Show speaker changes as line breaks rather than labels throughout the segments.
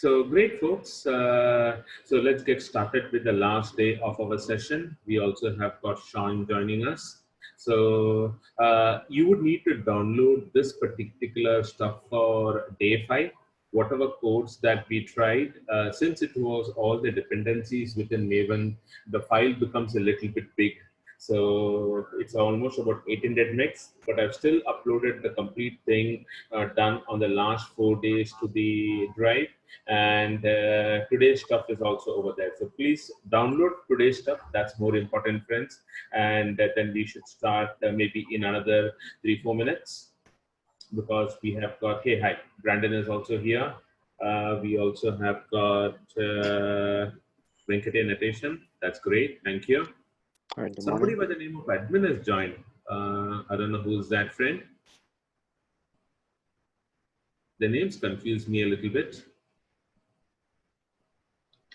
So great, folks. So let's get started with the last day of our session. We also have got Sean joining us. So you would need to download this particular stuff for day 5. Whatever codes that we tried, since it was all the dependencies within Maven, the file becomes a little bit big. So it's almost about 800 megs, but I've still uploaded the complete thing done on the last 4 days to the drive. And today's stuff is also over there. So please download today's stuff. That's more important, friends. And then we should start maybe in another 3-4 minutes, because we have got, hey, hi, Brandon is also here. We also have got Venkatay Natation. That's great. Thank you. Somebody by the name of admin has joined. I don't know who's that friend. The names confuse me a little bit.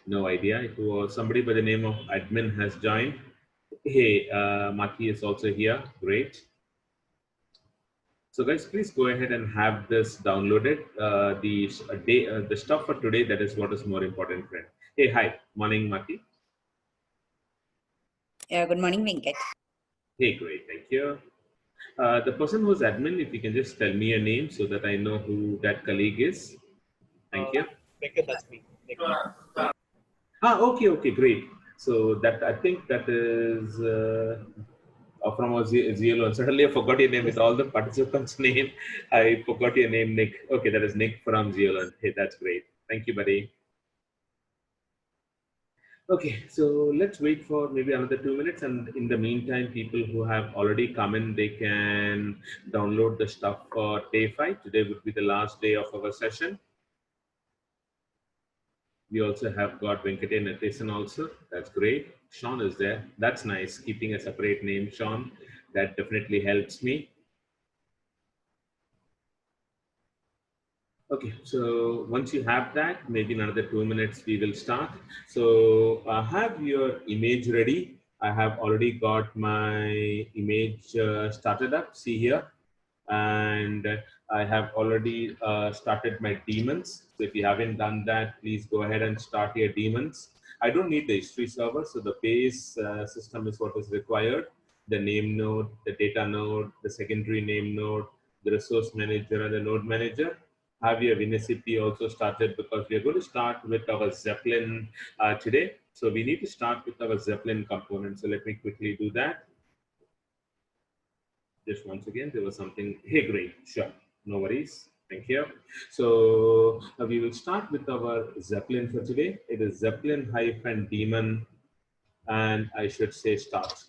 No idea. It was somebody by the name of admin has joined. Hey, Maki is also here. Great. So guys, please go ahead and have this downloaded. The stuff for today, that is what is more important, friend. Hey, hi. Morning, Maki.
Good morning, Venkat.
Hey, great. Thank you. The person who's admin, if you can just tell me your name so that I know who that colleague is. Thank you.
Venkat, that's me.
Okay, great. So that, I think that is from a Zelo. Suddenly I forgot your name with all the participants' name. I forgot your name, Nick. Okay, that is Nick from Zelo. Hey, that's great. Thank you, buddy. Okay, so let's wait for maybe another 2 minutes, and in the meantime, people who have already come in, they can download the stuff for day 5. Today would be the last day of our session. We also have got Venkatay Natation also. That's great. Sean is there. That's nice. Keeping a separate name, Sean. That definitely helps me. Okay, so once you have that, maybe in another 2 minutes, we will start. So have your image ready. I have already got my image started up. See here. And I have already started my daemons. So if you haven't done that, please go ahead and start your daemons. I don't need the history server, so the base system is what is required. The name node, the data node, the secondary name node, the resource manager, and the node manager. Have your WinSCP also started, because we are going to start with our Zeppelin today. So we need to start with our Zeppelin component. So let me quickly do that. Just once again, there was something. Hey, great. Sure. No worries. Thank you. So we will start with our Zeppelin for today. It is Zeppelin-daemon, and I should say start.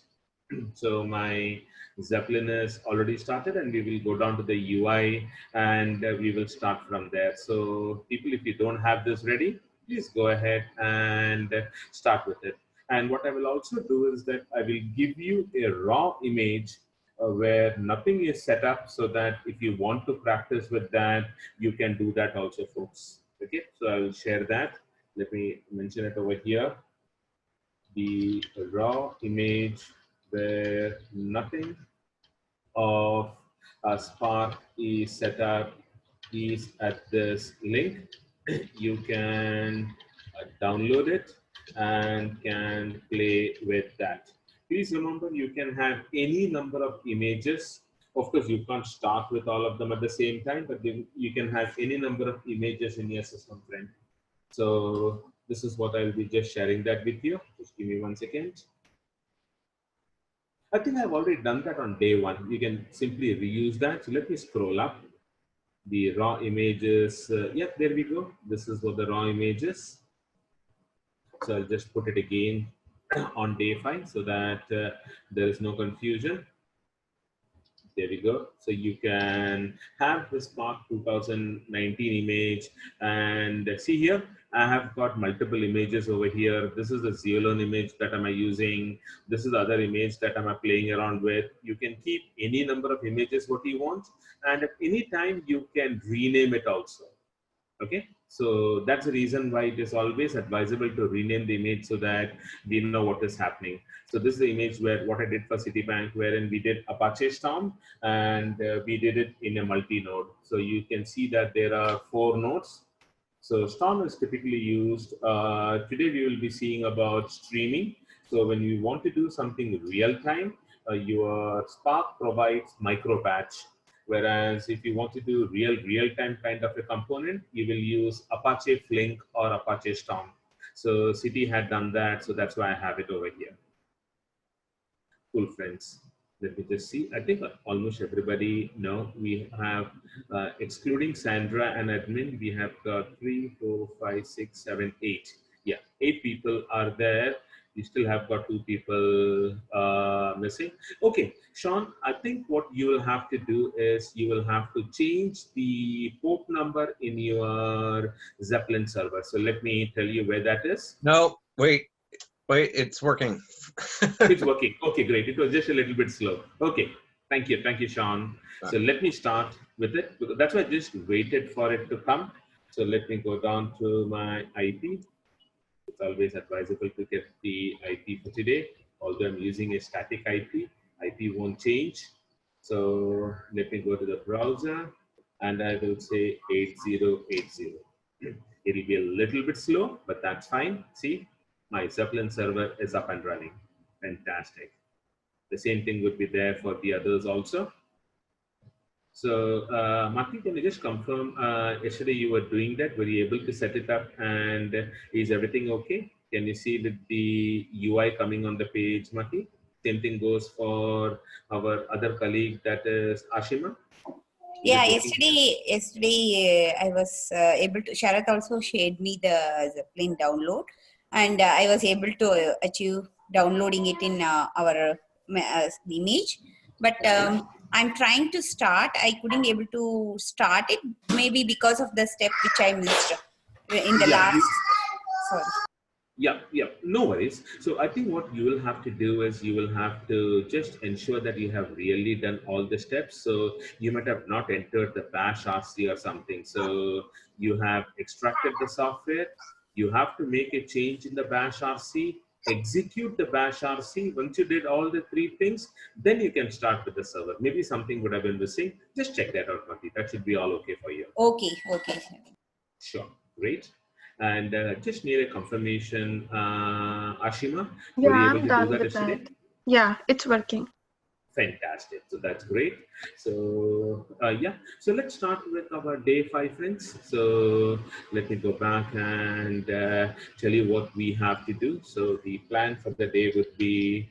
So my Zeppelin is already started, and we will go down to the UI, and we will start from there. So people, if you don't have this ready, please go ahead and start with it. And what I will also do is that I will give you a raw image where nothing is set up, so that if you want to practice with that, you can do that also, folks. Okay, so I will share that. Let me mention it over here. The raw image where nothing of a Spark is set up is at this link. You can download it and can play with that. Please remember, you can have any number of images. Of course, you can't start with all of them at the same time, but you can have any number of images in your system, friend. So this is what I'll be just sharing that with you. Just give me 1 second. I think I've already done that on day 1. You can simply reuse that. So let me scroll up. The raw images. Yep, there we go. This is what the raw images. So I'll just put it again on day 5 so that there is no confusion. There we go. So you can have the Spark 2019 image, and see here, I have got multiple images over here. This is the Zeolon image that I'm using. This is the other image that I'm playing around with. You can keep any number of images what you want, and at any time you can rename it also. Okay, so that's the reason why it is always advisable to rename the image so that we know what is happening. So this is the image where what I did for Citibank, wherein we did Apache Storm, and we did it in a multi-node. So you can see that there are 4 nodes. So Storm is typically used. Today we will be seeing about streaming. So when you want to do something real time, your Spark provides micro batch. Whereas if you want to do real time kind of a component, you will use Apache Flink or Apache Storm. So City had done that, so that's why I have it over here. Cool, friends. Let me just see. I think almost everybody know we have, excluding Sandra and admin, we have got 3, 4, 5, 6, 7, 8. Yeah, 8 people are there. You still have got 2 people missing. Okay, Sean, I think what you will have to do is you will have to change the port number in your Zeppelin server. So let me tell you where that is.
No, wait, it's working.
It's working. Okay, great. It was just a little bit slow. Okay, thank you, Sean. So let me start with it. That's why I just waited for it to come. So let me go down to my IP. It's always advisable to get the IP for today. Although I'm using a static IP, IP won't change. So let me go to the browser and I will say 8080. It'll be a little bit slow, but that's fine. See, my Zeppelin server is up and running. Fantastic. The same thing would be there for the others also. So, Mati, can you just confirm, yesterday you were doing that? Were you able to set it up and is everything okay? Can you see with the UI coming on the page, Mati? Same thing goes for our other colleague, that is Ashima.
Yeah, yesterday I was able to, Sharath also shared me the Zeppelin download, and I was able to achieve downloading it in our image. But I'm trying to start. I couldn't able to start it, maybe because of the step which I missed in the last. Sorry.
Yeah, no worries. So I think what you will have to do is you will have to just ensure that you have really done all the steps. So you might have not entered the bash RC or something. So you have extracted the software. You have to make a change in the bash RC, execute the bash RC. Once you did all the 3 things, then you can start with the server. Maybe something would have been missing. Just check that out, Mati. That should be all okay for you.
Okay.
Sure, great. And just need a confirmation, Ashima.
Yeah,
were you able
I'm
to
done
do that
with
yesterday?
that. Yeah, it's working.
Fantastic. So that's great. So yeah, so let's start with our day 5, friends. So let me go back and tell you what we have to do. So the plan for the day would be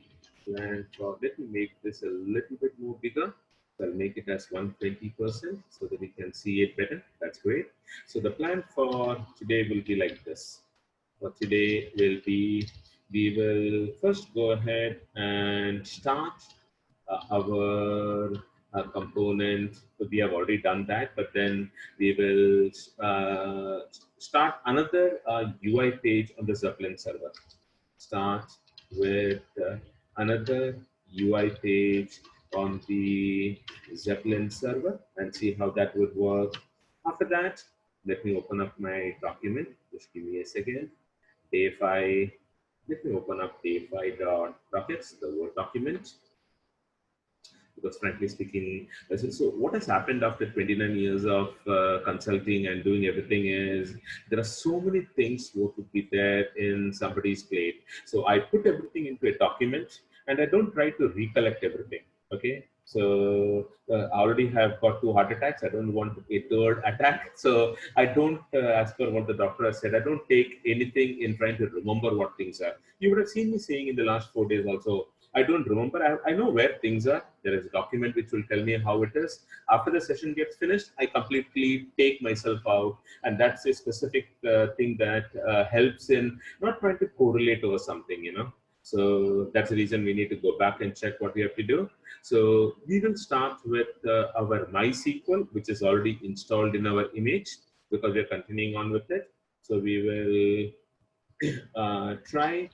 let me make this a little bit more bigger. So I'll make it as 120% so that we can see it better. That's great. So the plan for today will be like this. For today will be, we will first go ahead and start our component. So we have already done that, but then we will start another UI page on the Zeppelin server. Start with another UI page on the Zeppelin server and see how that would work. After that, let me open up my document. Just give me a second. Day 5. Let me open up day5.dockets, the Word document. Because frankly speaking, so what has happened after 29 years of consulting and doing everything is there are so many things what would be there in somebody's plate. So I put everything into a document and I don't try to recollect everything. Okay. So I already have got 2 heart attacks. I don't want a 3rd attack. So I don't, as per what the doctor has said, I don't take anything in trying to remember what things are. You would have seen me saying in the last 4 days also, I don't remember. I know where things are. There is a document which will tell me how it is. After the session gets finished, I completely take myself out. And that's a specific thing that helps in not trying to correlate over something, you know. So that's the reason we need to go back and check what we have to do. So we will start with our MySQL, which is already installed in our image because we're continuing on with it. So we will try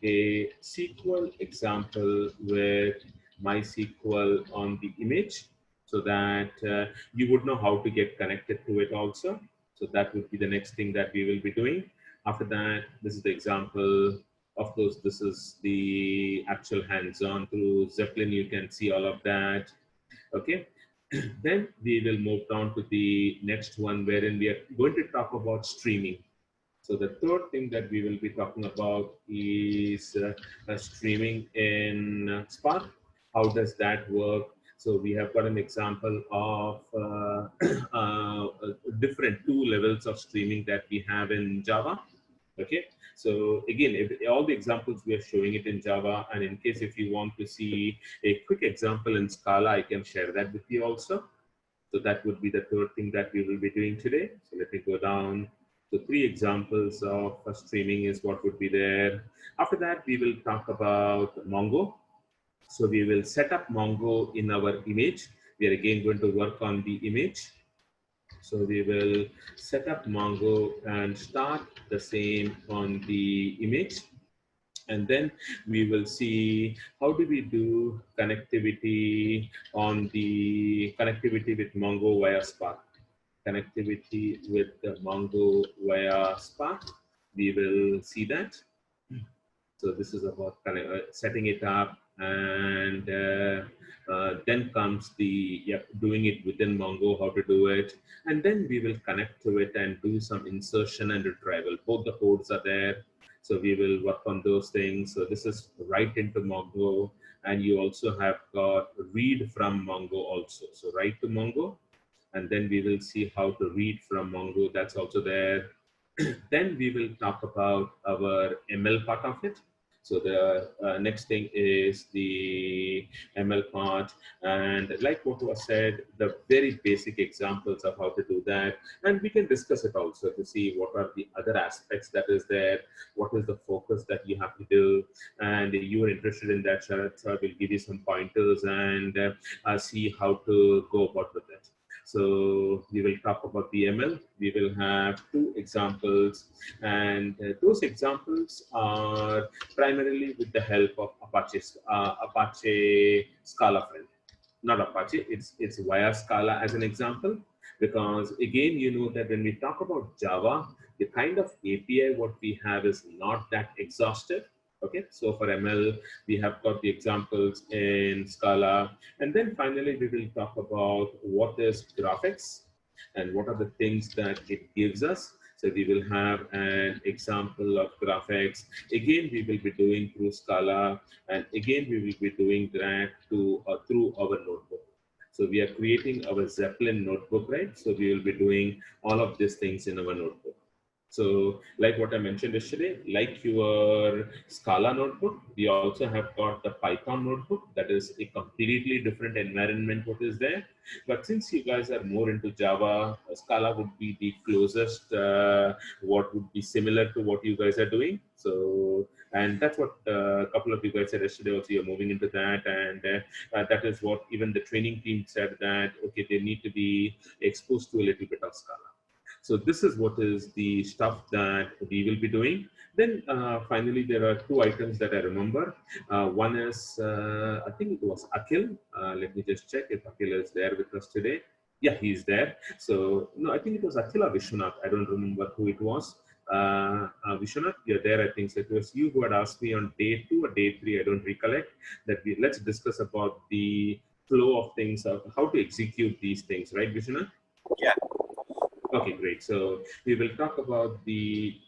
a SQL example with MySQL on the image so that you would know how to get connected to it also. So that would be the next thing that we will be doing. After that, this is the example. Of course, this is the actual hands-on through Zeppelin. You can see all of that. Okay. Then we will move down to the next one, wherein we are going to talk about streaming. So the third thing that we will be talking about is streaming in Spark. How does that work? So we have got an example of different two levels of streaming that we have in Java. Okay, so again, all the examples we are showing it in Java, and in case if you want to see a quick example in Scala, I can share that with you also. So that would be the third thing that we will be doing today. So let me go down. So three examples of streaming is what would be there. After that, we will talk about Mongo. So we will set up Mongo in our image. We are again going to work on the image. So we will set up Mongo and start the same on the image. And then we will see how do we do connectivity on the connectivity with Mongo via Spark. Connectivity with the Mongo via Spark. We will see that. So this is about setting it up, and then comes the doing it within Mongo, how to do it, and then we will connect to it and do some insertion and retrieval. Both the codes are there, so we will work on those things. So this is right into Mongo, and you also have got read from Mongo also. So write to Mongo, and then we will see how to read from Mongo. That's also there. Then we will talk about our ML part of it. So the next thing is the ML part, and like what was said, the very basic examples of how to do that, and we can discuss it also to see what are the other aspects that is there, what is the focus that you have to do, and if you are interested in that, Sharat sir will give you some pointers and see how to go about with it. So we will talk about the ML. We will have two examples, and those examples are primarily with the help of Apache Scala friend. Not Apache, it's via Scala as an example, because again, you know that when we talk about Java, the kind of API what we have is not that exhaustive. Okay, so for ML, we have got the examples in Scala. And then finally, we will talk about what is graphics and what are the things that it gives us. So we will have an example of graphics. Again, we will be doing through Scala. And again, we will be doing that through our notebook. So we are creating our Zeppelin notebook, right? So we will be doing all of these things in our notebook. So like what I mentioned yesterday, like your Scala notebook, we also have got the Python notebook. That is a completely different environment what is there. But since you guys are more into Java, Scala would be the closest, what would be similar to what you guys are doing. So, and that's what a couple of you guys said yesterday also, you're moving into that. And that is what even the training team said that, okay, they need to be exposed to a little bit of Scala. So this is what is the stuff that we will be doing. Then finally, there are two items that I remember. One is, I think it was Akhil. Let me just check if Akhil is there with us today. Yeah, he's there. So, no, I think it was Akhil or Vishwanath. I don't remember who it was. Vishwanath, you're there. I think so. It was you who had asked me on day 2 or day 3. I don't recollect. That let's discuss about the flow of things, of how to execute these things, right, Vishwanath?
Yeah.
Okay, great. So we will talk about the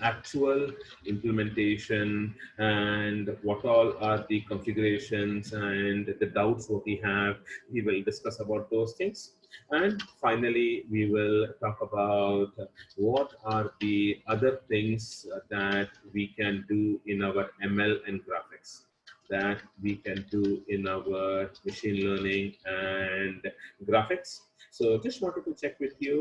actual implementation and what all are the configurations and the doubts what we have. We will discuss about those things. And finally, we will talk about what are the other things that we can do in our ML and graphics, that we can do in our machine learning and graphics. So just wanted to check with you,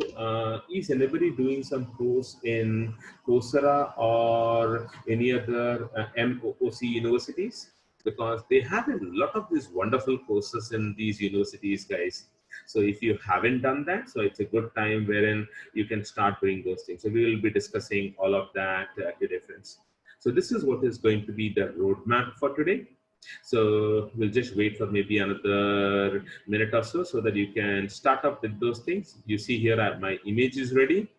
is anybody doing some course in Coursera or any other MOOC universities? Because they have a lot of these wonderful courses in these universities, guys. So if you haven't done that, so it's a good time wherein you can start doing those things. So we will be discussing all of that at the difference. So this is what is going to be the roadmap for today. So we'll just wait for maybe another minute or so that you can start up with those things. You see here, my image is ready,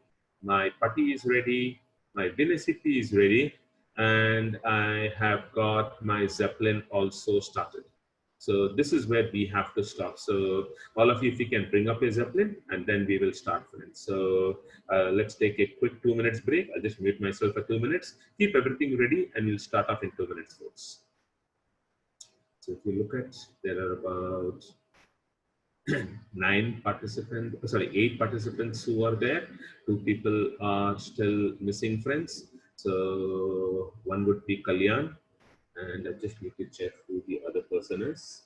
my putty is ready, my WinSCP is ready, and I have got my Zeppelin also started. So this is where we have to stop. So all of you, if you can bring up your Zeppelin, and then we will start, friends. So let's take a quick 2 minutes break. I'll just mute myself for 2 minutes. Keep everything ready, and we'll start off in 2 minutes, folks. So if you look at, there are about 8 participants who are there. 2 people are still missing, friends. So one would be Kalyan, and I just need to check who the other person is.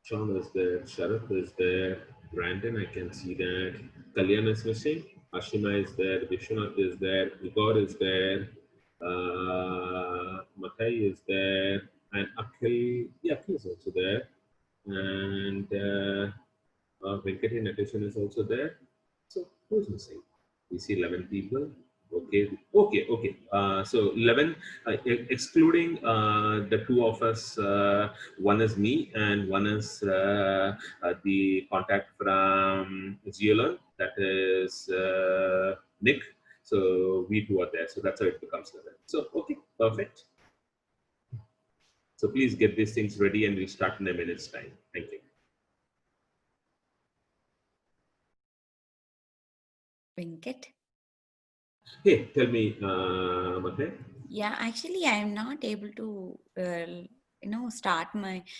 Sean is there, Sharath is there, Brandon, I can see that. Kalyan is missing, Ashima is there, Vishwanath is there, Igor is there, Matai is there, and Akhil, yeah, Akhil is also there. And Venkati Natation is also there. So who's missing? We see 11 people. Okay. So 11, excluding the 2 of us. One is me, and one is the contact from Zealand. That is Nick. So we 2 are there. So that's how it becomes 11. So okay, perfect. So please get these things ready, and we'll start in a minute's time. Thank you.
Venkat?
Hey, tell me, Mathe.
Yeah, actually, I am not able to, start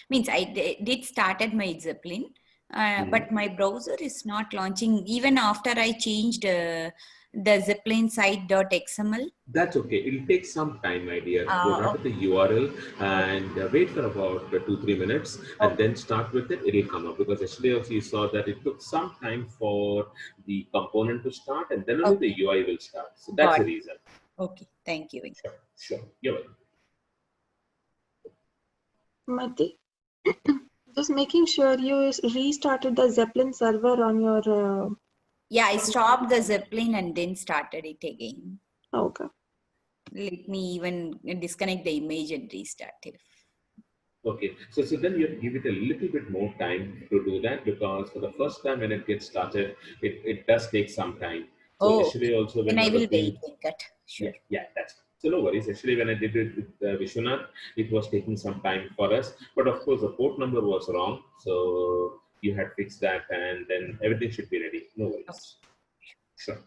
means I did started my Zeppelin, but my browser is not launching even after I changed the Zeppelin site.xml.
That's okay. It'll take some time, my dear. Go right to the URL and wait for about 2-3 minutes, and then start with it. It'll come up, because yesterday also you saw that it took some time for the component to start, and then only the UI will start. So that's the reason.
Okay, thank you.
Sure. You're welcome.
Mati, just making sure you restarted the Zeppelin server on your.
Yeah, I stopped the Zeppelin and then started it again.
Okay.
Let me even disconnect the image and restart it.
Okay, so then you have to give it a little bit more time to do that, because for the first time when it gets started, it does take some time. So yesterday also when
and I will
was doing,
wait, Venkat. Sure.
Yeah, that's fine. So no worries. Actually, when I did it with Vishwanath, it was taking some time for us. But of course, the port number was wrong. So you had fixed that, and then everything should be ready. No worries.
Okay.
Sure.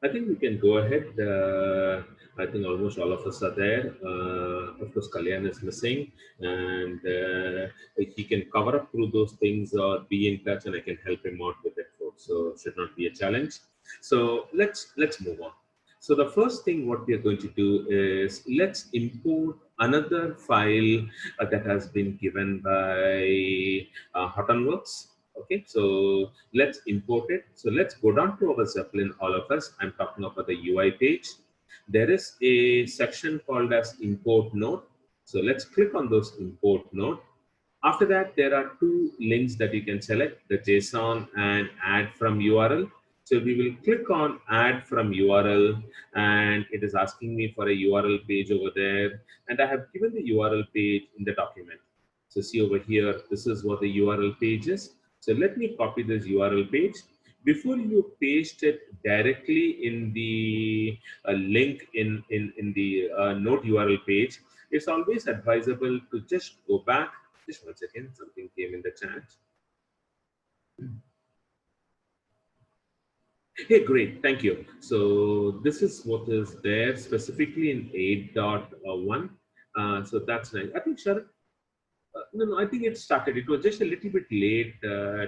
I think we can go ahead. I think almost all of us are there. Of course, Kalyan is missing, and he can cover up through those things or be in touch, and I can help him out with it, folks. So it should not be a challenge. So let's move on. So the first thing what we are going to do is let's import another file that has been given by Hottenworks. Okay, so let's import it. So let's go down to our Zeppelin, all of us. I'm talking about the UI page. There is a section called as import node. So let's click on those import node. After that, there are 2 links that you can select, the JSON and add from URL. So we will click on add from URL, and it is asking me for a URL page over there. And I have given the URL page in the document. So see over here, this is what the URL page is. So let me copy this URL page. Before you paste it directly in the link in the node URL page, it's always advisable to just go back. Just one second, something came in the chat. Hey, great, thank you. So this is what is there specifically in 8.1. So that's nice. I think Sharath, no, I think it started. It was just a little bit late,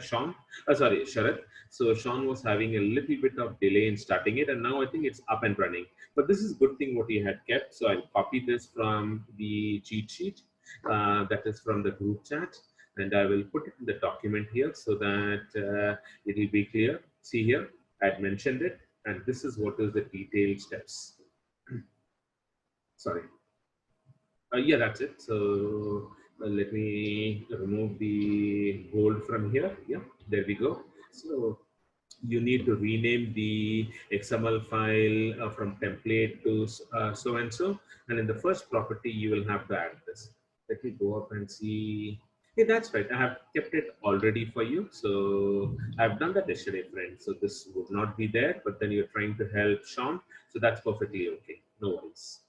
Sean. Sorry, Sharath. So Sean was having a little bit of delay in starting it, and now I think it's up and running. But this is a good thing what he had kept. So I'll copy this from the cheat sheet. That is from the group chat. and I will put it in the document here so that it will be clear. See here, I had mentioned it, and this is what is the detailed steps. Sorry. Yeah, that's it. So let me remove the bold from here. Yeah, there we go. So you need to rename the XML file from template to so and so. And in the first property, you will have to add this. Let me go up and see. Yeah, that's right. I have kept it already for you. So I've done that yesterday, friend. So this would not be there, but then you're trying to help Sean. So that's perfectly okay. No worries.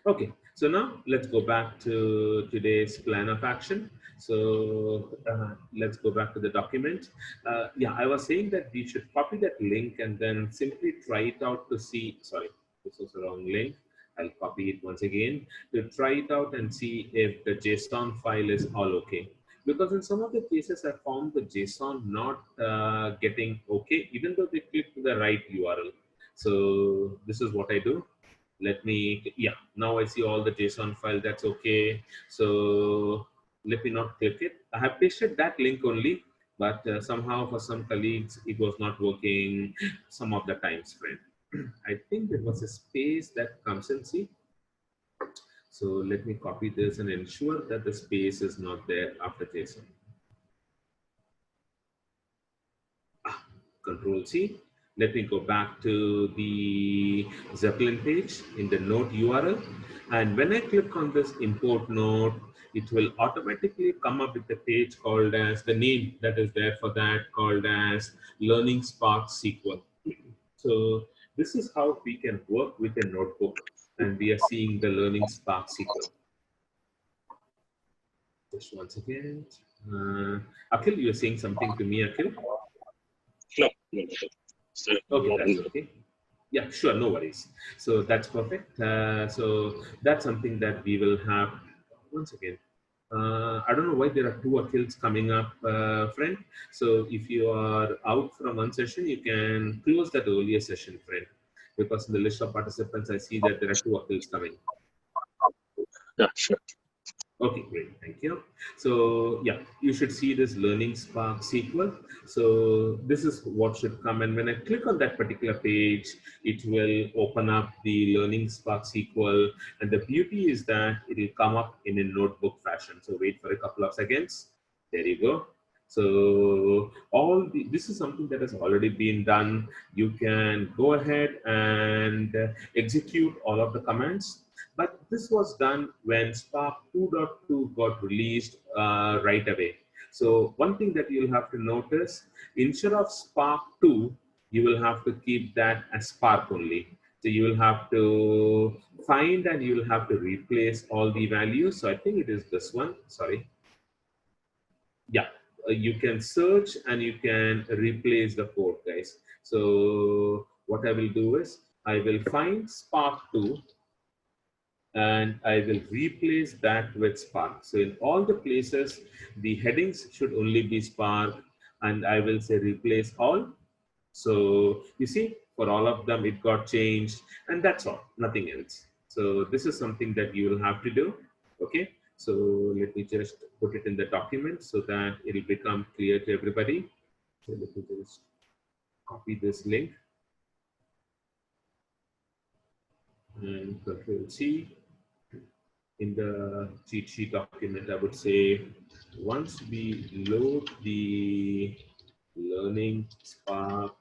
Okay, so now let's go back to today's plan of action. So let's go back to the document. Yeah, I was saying that we should copy that link and then simply try it out to see, sorry, this was the wrong link. I'll copy it once again to try it out and see if the JSON file is all okay. Because in some of the cases, I found the JSON not getting okay, even though they clicked the right URL. So this is what I do. Let me, yeah, now I see all the JSON file. That's okay. So let me not click it. I have pasted that link only, but somehow for some colleagues, it was not working some of the times, friend. I think there was a space that comes in, see. So let me copy this and ensure that the space is not there after JSON. Control C. Let me go back to the Zeppelin page in the node URL. And when I click on this import node, it will automatically come up with a page called as the name that is there for that, called as Learning Spark SQL. So this is how we can work with a notebook. And we are seeing the Learning Spark SQL. Just once again. Akhil, you're saying something to me, Akhil?
No, no, no. So,
Okay, that's okay. Yeah, sure, no worries. So that's perfect. So that's something that we will have once again. I don't know why there are two Akhils coming up, friend. So if you are out from one session, you can close that earlier session, friend. Because in the list of participants, I see that there are two Akhils coming.
yeah, sure.
Okay, great. Thank you. So yeah, you should see this Learning Spark SQL. So this is what should come. And when I click on that particular page, it will open up the Learning Spark SQL. And the beauty is that it will come up in a notebook fashion. So wait for a couple of seconds. There you go. So this is something that has already been done. You can go ahead and execute all of the commands. But this was done when Spark 2.2 got released right away. So one thing that you'll have to notice, instead of Spark 2, you will have to keep that as Spark only. So you will have to find and you will have to replace all the values. So I think it is this one, sorry. Yeah, you can search and you can replace the code, guys. So what I will do is I will find Spark 2 and I will replace that with Spark. So in all the places, the headings should only be Spark, and I will say replace all. So you see, for all of them, it got changed, and that's all, nothing else. So this is something that you will have to do. Okay. So let me just put it in the document so that it will become clear to everybody. So let me just copy this link and Control C. In the cheat sheet document, I would say once we load the Learning Spark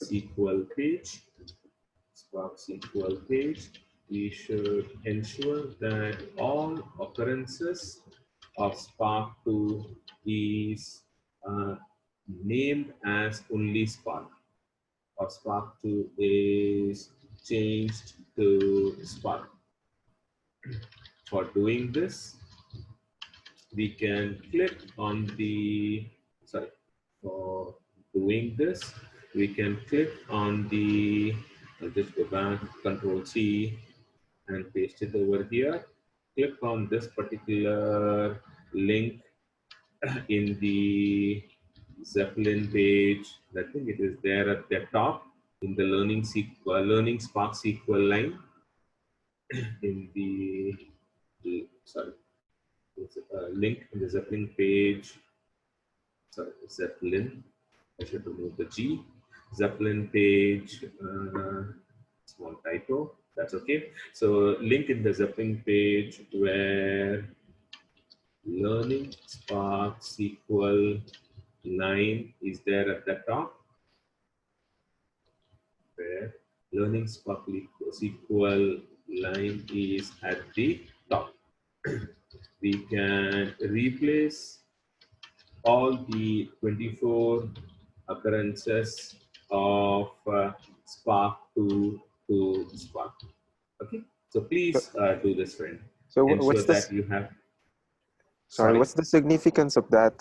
SQL page, we should ensure that all occurrences of Spark 2 is named as only Spark, or Spark 2 is changed to Spark. For doing this, we can click on the, sorry, for doing this, we can click on the, I'll just go back, Control C and paste it over here. Click on this particular link in the Zeppelin page. I think it is there at the top in the Learning Spark SQL line in the, sorry, There's a link in the Zeppelin page. Sorry, Zeppelin. I should remove the G. Zeppelin page. Small typo. That's okay. So link in the Zeppelin page where learning Spark SQL 9 is there at the top. Where learning Spark SQL line is at the top. We can replace all the 24 occurrences of Spark to Spark. Okay, so please do this, friend.
So
Ensure
what's
that
the
you have.
sorry? What's the significance of that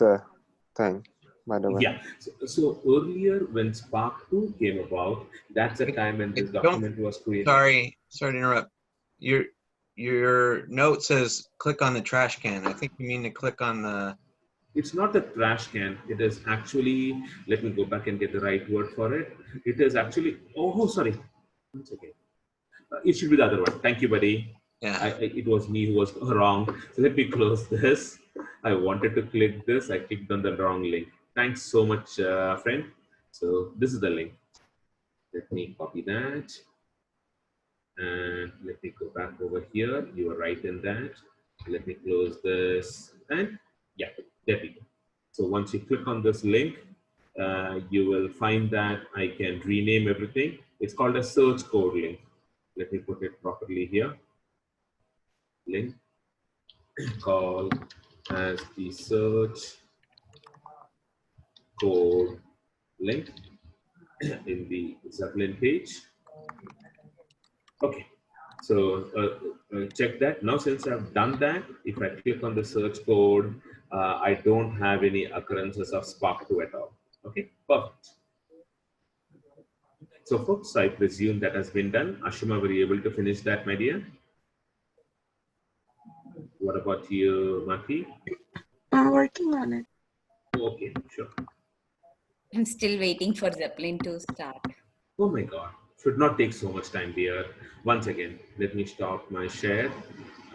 thing, by the way?
Yeah. So earlier, when Spark 2 came about, that's the time when this document was created.
Sorry to interrupt. Your note says click on the trash can. I think you mean to click on the.
It's not the trash can. It is actually, let me go back and get the right word for it. It is actually, oh, sorry. It's okay. It should be the other one. Thank you, buddy.
Yeah.
It was me who was wrong. So let me close this. I wanted to click this. I clicked on the wrong link. Thanks so much, friend. So this is the link. Let me copy that. And let me go back over here. You are right in that. Let me close this. And yeah, there we go. So once you click on this link, you will find that I can rename everything. It's called a search code link. Let me put it properly here. Link called as the search code link in the Zeppelin page. Okay, so check that. Now, since I've done that, if I click on the search code, I don't have any occurrences of Spark 2 at all. Okay, perfect. So folks, I presume that has been done. Ashima, were you able to finish that, my dear? What about you, Maki?
I'm working on it.
Okay, sure.
I'm still waiting for Zeppelin to start.
Oh my God, should not take so much time, dear. Once again, let me stop my share.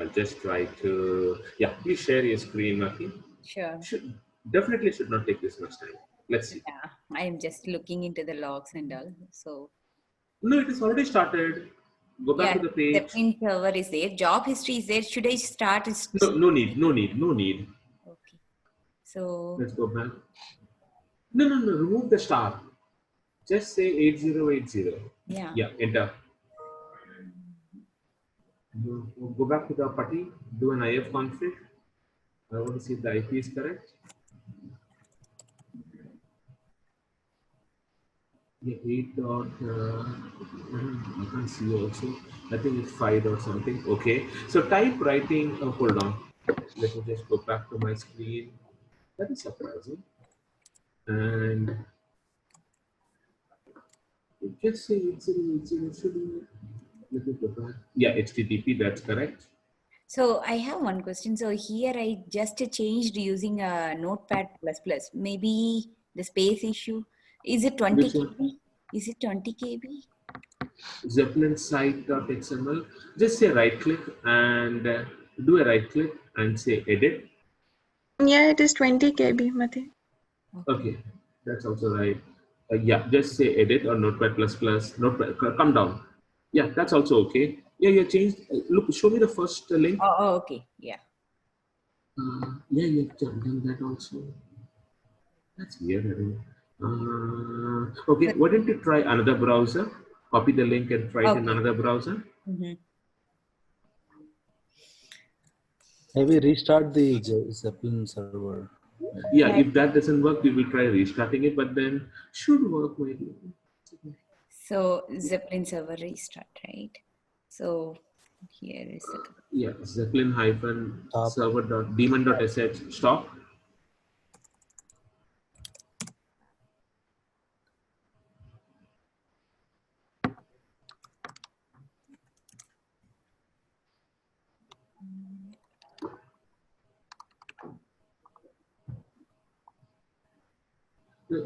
I'll just try to, yeah, please share your screen, Maki.
Sure.
Definitely should not take this much time. Let's see.
Yeah, I'm just looking into the logs and all. So
No, it is already started. Go back to the page.
Zeppelin server is there. Job history is there. Should I start?
No need.
Okay. So
Let's go back. No, remove the star. Just say 8080.
yeah.
Yeah, enter. Go back to the putty, do an IF config. I want to see if the IP is correct. Yeah, 8 dot, I can't see also. I think it's 5 dot something. Okay. So type writing, hold on. Let me just go back to my screen. That is surprising. And just say 8080. Let me go back. Yeah, HTTP, that's correct.
So I have one question. So here I just changed using a Notepad++. Maybe the space issue. Is it 20
Which one?
KB? Is it 20 KB?
Zeppelin site.xml. Just say right click and do a right click and say edit.
Yeah, it is 20 KB, Mati.
Okay, that's also right. Yeah, just say edit or Notepad++. Notepad, come down. Yeah, that's also okay. Yeah, you changed. Look, show me the first link.
Oh, okay. Yeah.
Yeah, you've done that also. That's weird. Okay, why don't you try another browser? Copy the link and try it in another browser.
Mm-hmm.
Maybe restart the Zeppelin server.
Yeah, if that doesn't work, we will try restarting it, but then should work maybe.
So Zeppelin server restart, right? So here is the
Yeah, Zeppelin server.daemon.sh stop.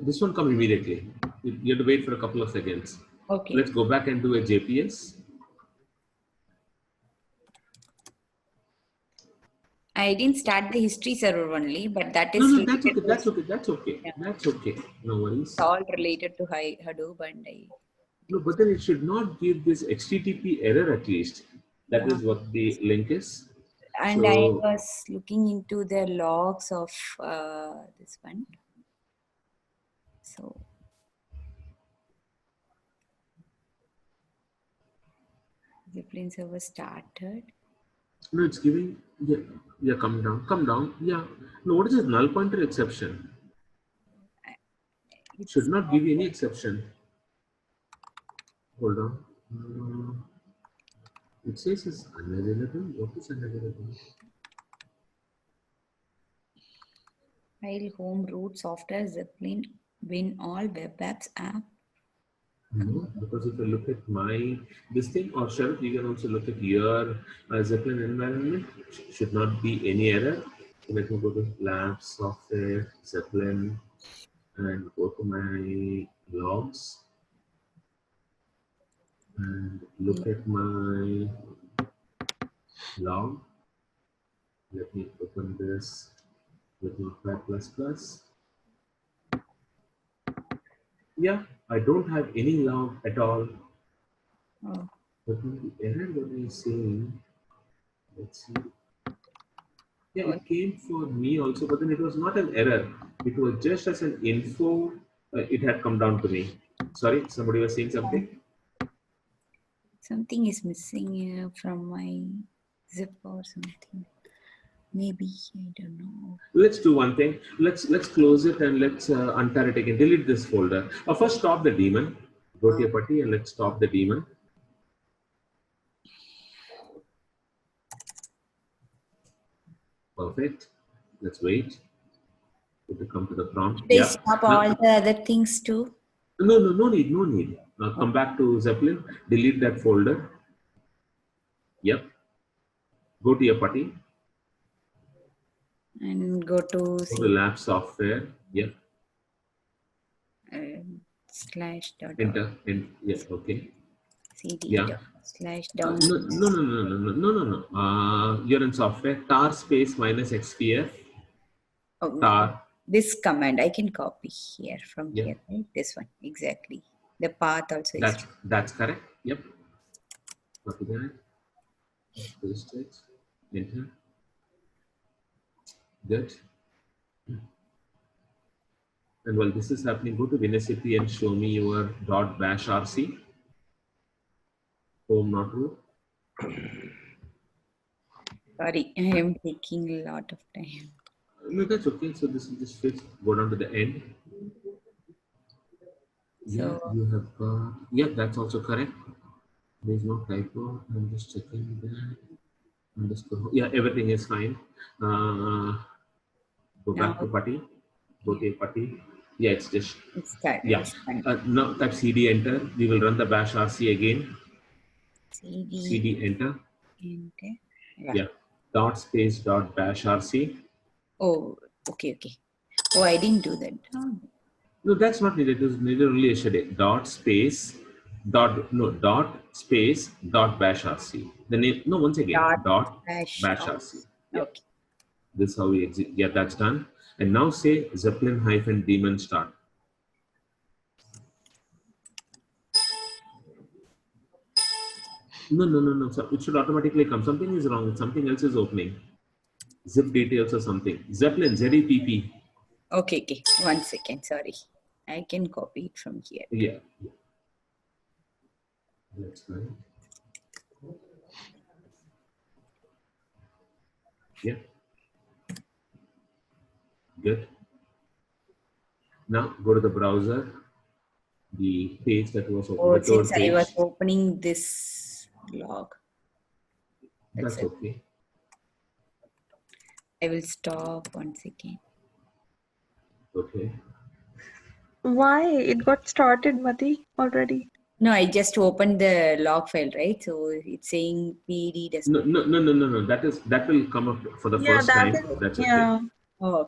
This one come immediately. You have to wait for a couple of seconds.
okay.
Let's go back and do a JPS.
I didn't start the history server only, but that is
No, that's
related
okay.
to,
That's okay. That's okay.
yeah,
That's okay. No worries.
it's all related to Hadoop, and I
No, but then it should not give this HTTP error at least. That
yeah.
is what the link is.
And I
So
was looking into the logs of this one. So Zeppelin server started.
no, it's giving. Yeah, yeah. Come down. Come down. Yeah. No, what is this null pointer exception? It should
It's
not give you any exception. Hold on. It says it's unavailable. What is unavailable?
file home root software Zeppelin win all web apps app.
No, because if you look at my this thing, or Sharad, you can also look at your Zeppelin environment. Should not be any error. So let me go to lab software Zeppelin and go to my logs and look at my log. Let me open this with Notepad++. Yeah, I don't have any log at all.
Oh,
But the error that is saying, let's see. Yeah, it came for me also, but then it was not an error. It was just as an info. It had come down to me. Sorry, somebody was saying something.
something is missing from my zip or something. Maybe I don't know.
Let's do one thing. Let's close it and let's untar it again. Delete this folder. First, stop the daemon. Go to your putty and let's stop the daemon. Perfect. Let's wait. To come to the prompt.
Should I
Yeah.
stop
Now,
all the other things too?
no need, no need. Come back to Zeppelin. Delete that folder. Yep. Go to your putty.
And go to
Go to lab software. Yep.
slash dot
Enter. Yeah. Okay.
cd
Yeah.
dot slash
No.
down.
You're in software. Tar space minus xpf.
Oh,
Tar.
this command I can copy here from
Yeah.
here, right? This one exactly. The path also is.
That's correct. Yep. Copy that. Paste it. Enter. Good. And while this is happening, go to Winicity and show me your .bash rc. Home not root.
Sorry, I am taking a lot of time.
No, that's okay. So this will just fix. Go down to the end. Yeah,
So
you have got. Yeah, that's also correct. There's no typo. I'm just checking that. Underscore. Yeah, everything is fine. Go back to putty. Go to putty. Yeah, it's just.
it's done.
Yeah.
It's done.
Now type cd enter. We will run the bash rc again.
cd
enter.
enter.
Yeah. Dot space dot bash rc.
Oh, okay. Oh, I didn't do that. Oh.
No, that's not needed. It was needed only yesterday. Dot space dot space dot bash rc. The name. No, once again. Dot bash rc. Yeah.
Okay.
This is how we exit. Yeah, that's done. And now say Zeppelin - daemon start. No. So it should automatically come. Something is wrong. Something else is opening. Zip details or something. Zeppelin ZEP.
Okay. 1 second. Sorry. I can copy it from here.
Yeah. That's fine. Yeah. Good. Now go to the browser. The page that was open.
Oh,
the third
since
page.
I was opening this log.
That's okay.
I will stop 1 second.
Okay.
Why? It got started, Mati, already.
No, I just opened the log file, right? So it's saying PD does
No. That will come up for the
Yeah,
first
that
time.
is,
That's okay.
yeah.
Oh,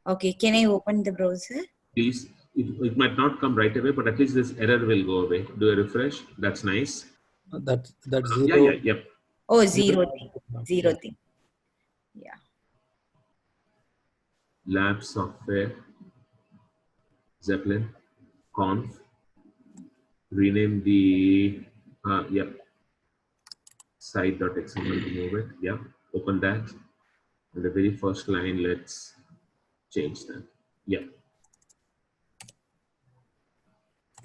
okay. Can I open the browser?
Please, it might not come right away, but at least this error will go away. Do a refresh. That's nice.
That's zero.
Yep.
Oh, zero thing. Yeah.
lab software, Zeppelin, conf, rename the, yeah, site.xml, remove it, yeah, open that. And the very first line, let's change that. Yeah,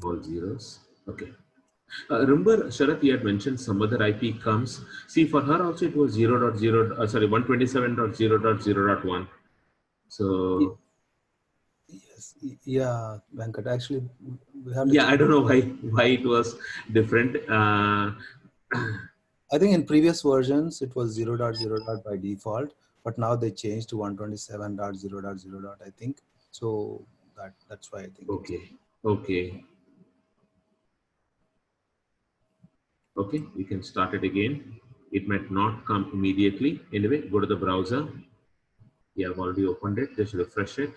all zeros. Okay. Remember, Sharath, you had mentioned some other IP comes. See, for her also it was 0.0, sorry, 127.0.0.1. So,
Yes, yeah, Venkat. Actually, we have to
yeah,
check.
I don't know why it was different.
I think in previous versions it was 0.0. By default, but now they changed to 127.0.0. I think so. That's why I think.
Okay, okay, okay. We can start it again. It might not come immediately. Anyway, go to the browser. Yeah, I've already opened it. Just refresh it.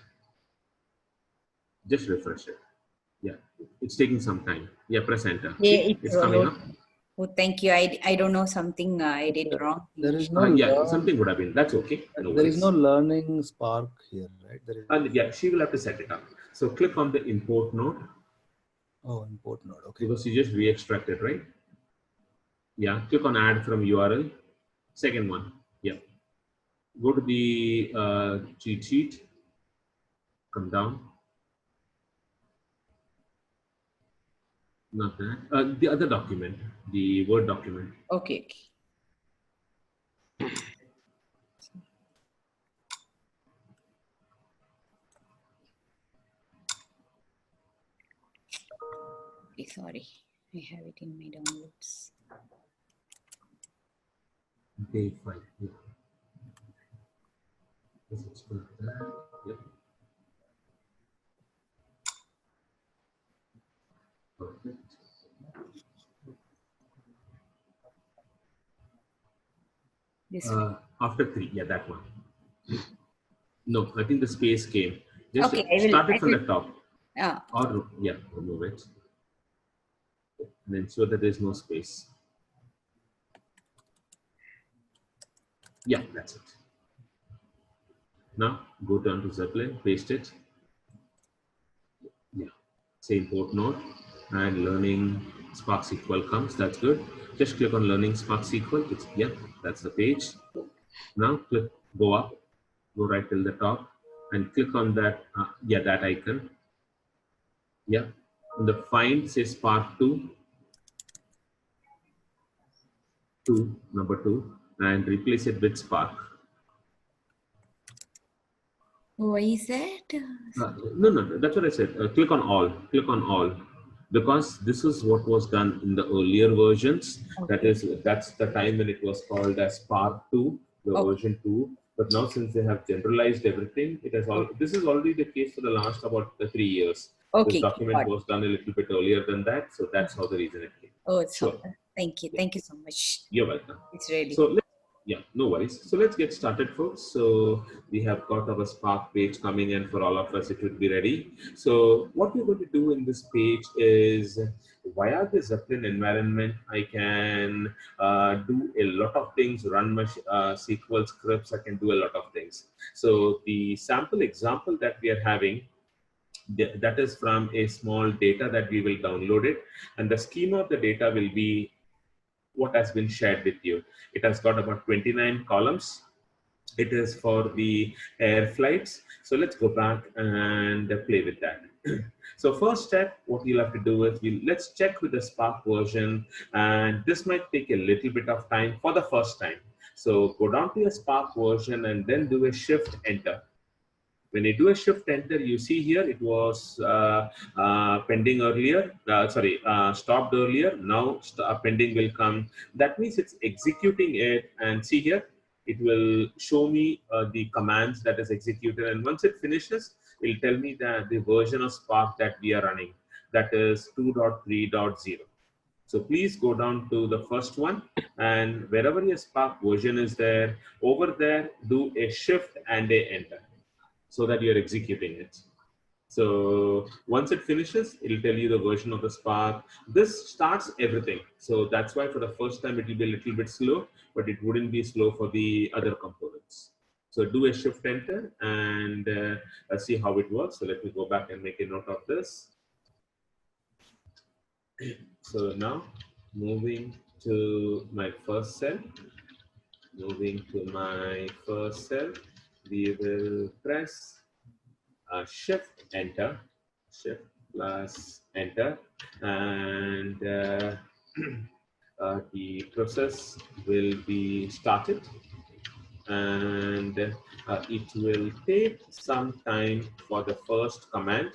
Just refresh it. Yeah, it's taking some time. Yeah, press enter.
Yeah,
See,
it's
it's coming up.
Oh, thank you. I don't know something I did wrong.
There is no
Yeah, something would have been. That's okay. No
there is no
worries.
learning spark here, right? There is
And yeah, she will have to set it up. So click on the import node
import node. Okay.
because you just re-extract it, right? Yeah, click on add from URL. Second one. Yeah. Go to the cheat sheet. Come down. Not that. The other document, the Word document.
Okay. Okay, sorry. I have it in my downloads.
Day 5. Yeah. Let's export that. Yep. Perfect.
This
After 3, yeah, that one. No, I think the space came. Just
okay, I will.
start it from the top. Or, yeah, remove it. And ensure that there's no space. Yeah, that's it. Now, go down to Zeppelin, paste it. Yeah, say import node and learning Spark SQL comes. That's good. Just click on learning Spark SQL. It's, yeah, that's the page. Now, click, go up, go right till the top and click on that, yeah, that icon. Yeah, in the find, say Spark 2, number 2, and replace it with Spark.
Why is that?
No, that's what I said. Click on all, because this is what was done in the earlier versions.
Okay.
That's the time when it was called as Spark 2, the version 2. But now since they have generalized everything, it has all. This is already the case for the last about 3 years.
Okay.
This document was done a little bit earlier than that, so that's how the reason it came.
Oh, it's
sure.
Thank you. Thank you so much.
You're welcome.
It's ready.
So yeah, no worries. So let's get started, folks. So we have got our Spark page coming in for all of us. It would be ready. So what we're going to do in this page is via the Zeppelin environment, I can do a lot of things, run my SQL scripts. I can do a lot of things. So the sample example that we are having, that is from a small data that we will download it. And the schema of the data will be what has been shared with you. It has got about 29 columns. It is for the air flights. So let's go back and play with that. So first step, what you'll have to do is let's check with the Spark version, and this might take a little bit of time for the first time. So go down to your Spark version and then do a shift enter. When you do a shift enter, you see here it was pending earlier, stopped earlier. Now pending will come. That means it's executing it, and see here, it will show me the commands that is executed. And once it finishes, it will tell me that the version of Spark that we are running, that is 2.3.0. So please go down to the first one, and wherever your Spark version is there, over there, do a shift and a enter, so that you're executing it. So once it finishes, it'll tell you the version of the Spark. This starts everything. So that's why for the first time, it will be a little bit slow, but it wouldn't be slow for the other components. So do a shift enter and see how it works. So let me go back and make a note of this. So now moving to my first cell, we will press shift enter, shift plus enter, and the process will be started, and it will take some time for the first command,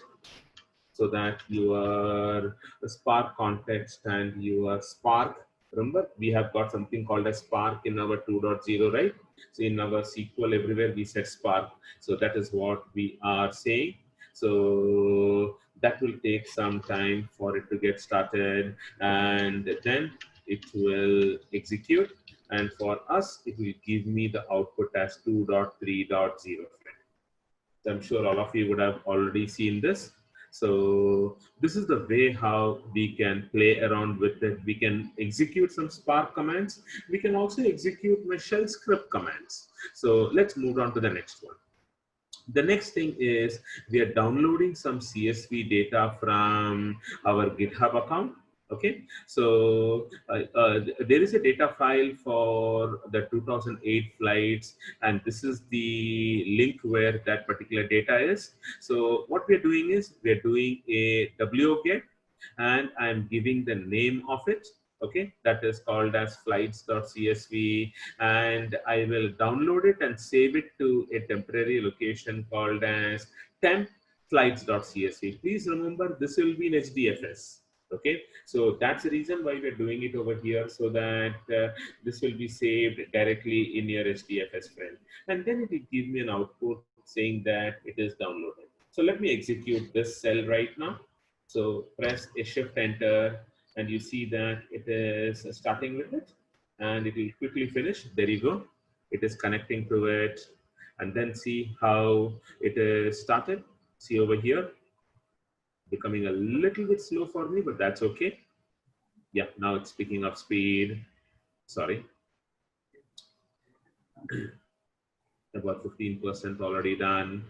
so that your Spark context and your Spark, remember we have got something called as Spark in our 2.0, right? So in our SQL everywhere we said Spark. So that is what we are saying. So that will take some time for it to get started, and then it will execute. And for us, it will give me the output as 2.3.0. So I'm sure all of you would have already seen this. So this is the way how we can play around with it. We can execute some Spark commands. We can also execute my shell script commands. So let's move on to the next one. The next thing is we are downloading some CSV data from our GitHub account. Okay, so there is a data file for the 2008 flights, and this is the link where that particular data is. So what we're doing is we're doing a wget, and I'm giving the name of it. Okay, that is called as flights.csv, and I will download it and save it to a temporary location called as temp flights.csv. Please remember, this will be in HDFS. Okay, so that's the reason why we're doing it over here, so that this will be saved directly in your HDFS file, and then it will give me an output saying that it is downloaded. So let me execute this cell right now. So press a shift enter, and you see that it is starting with it, and it will quickly finish. There you go. It is connecting to it, and then see how it is started. See over here, becoming a little bit slow for me, but that's okay. Yeah, now it's picking up speed. Sorry. About 15% already done.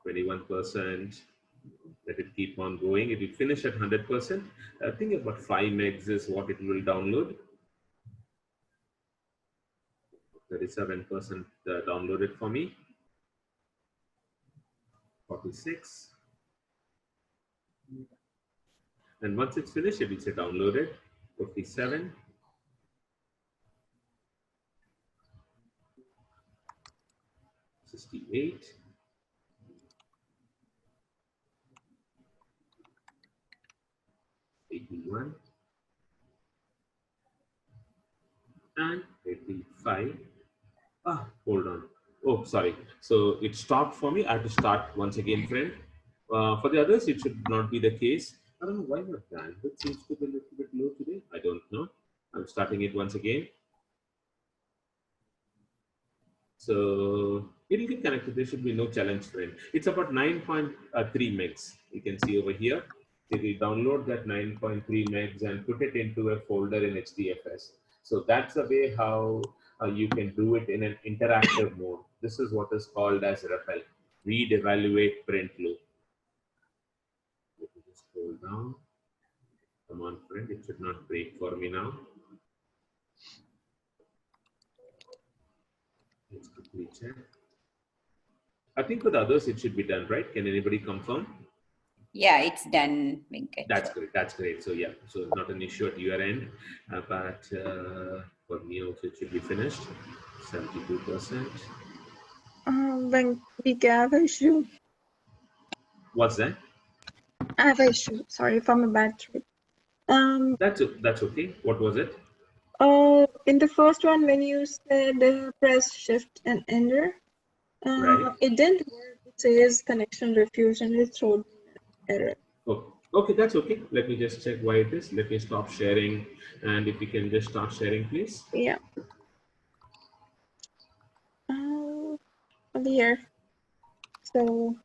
21%. Let it keep on going. It will finish at 100%. I think about 5 megs is what it will download. 37% downloaded for me. 46. And once it's finished, it will say downloaded. 57. 68. 81. And 85. Ah, hold on. Oh, sorry. So it stopped for me. I have to start once again, friend. For the others, it should not be the case. I don't know why my bandwidth seems to be a little bit low today. I don't know. I'm starting it once again. So it will get connected. There should be no challenge, friend. It's about 9.3 megs. You can see over here. It will download that 9.3 megs and put it into a folder in HDFS. So that's the way how you can do it in an interactive mode. This is what is called as REPL, read, evaluate, print loop. Let me just scroll down. Come on, friend. It should not break for me now. Let's quickly check. I think with others, it should be done, right? Can anybody confirm?
Yeah, it's done, Venkat.
That's great. That's great. So yeah, so not an issue at your end, but for me also it should be finished. 72%.
When we have an issue.
What's that?
I have an issue. Sorry for my bad throat.
That's okay. What was it?
In the first one, when you said press shift and enter,
Right.
it didn't work. It says connection refused and it showed error.
Oh, okay, that's okay. Let me just check why it is. Let me stop sharing, and if you can just start sharing, please.
Yeah. Over here. So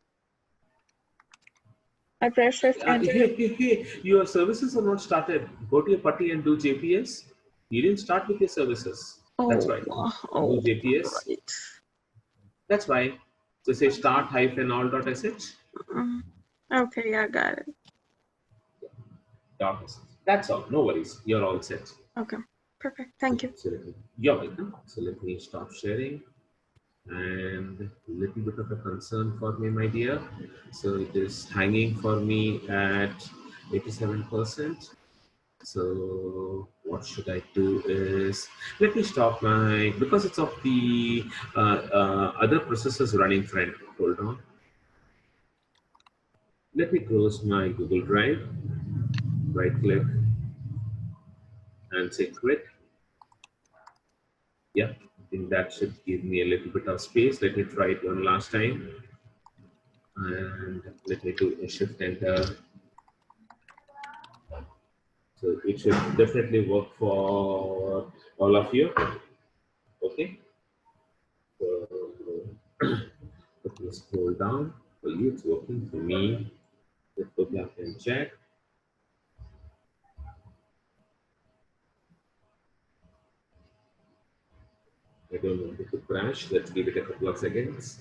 I press shift enter.
Hey, your services are not started. Go to your putty and do JPS. You didn't start with your services. That's right.
Oh,
No JPS.
right.
That's fine. So say start hyphen all dot sh.
Okay, I got it.
Dot sh. That's all. No worries. You're all set.
Okay, perfect. Thank you.
So you're welcome. So let me stop sharing. And a little bit of a concern for me, my dear. So it is hanging for me at 87%. So what should I do is, let me stop my, because it's of the other processes running, friend. Hold on. Let me close my Google Drive, right click and say quit. Yeah, I think that should give me a little bit of space. Let me try it one last time. And let me do a shift enter. So it should definitely work for all of you. Okay. So let me scroll down. For you, it's working. For me, let's go back and check. I don't want it to crash. Let's give it a couple of seconds.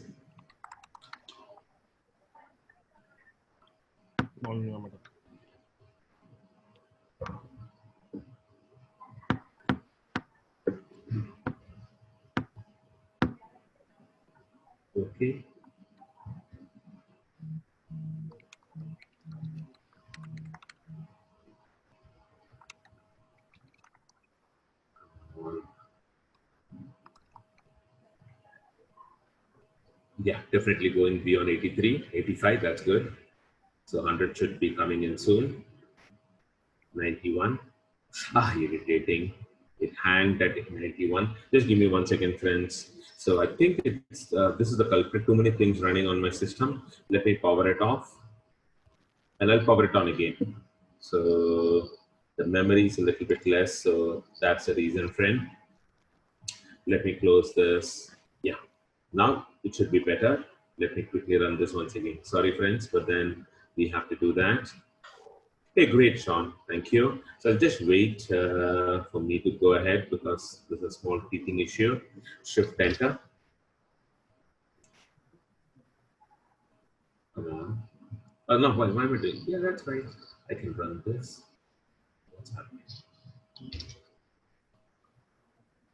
Okay. Yeah, definitely going beyond 83, 85, that's good. So 100 should be coming in soon. 91. Irritating. It hanged at 91. Just give me 1 second, friends. So I think it's this is the culprit. Too many things running on my system. Let me power it off, and I'll power it on again. So the memory is a little bit less. So that's the reason, friend. Let me close this. Yeah, now it should be better. Let me quickly run this once again. Sorry, friends, but then we have to do that. Hey, great, Sean. Thank you. So I'll just wait for me to go ahead because there's a small teething issue. Shift enter. No, why am I doing? Yeah, that's right. I can run this. What's happening?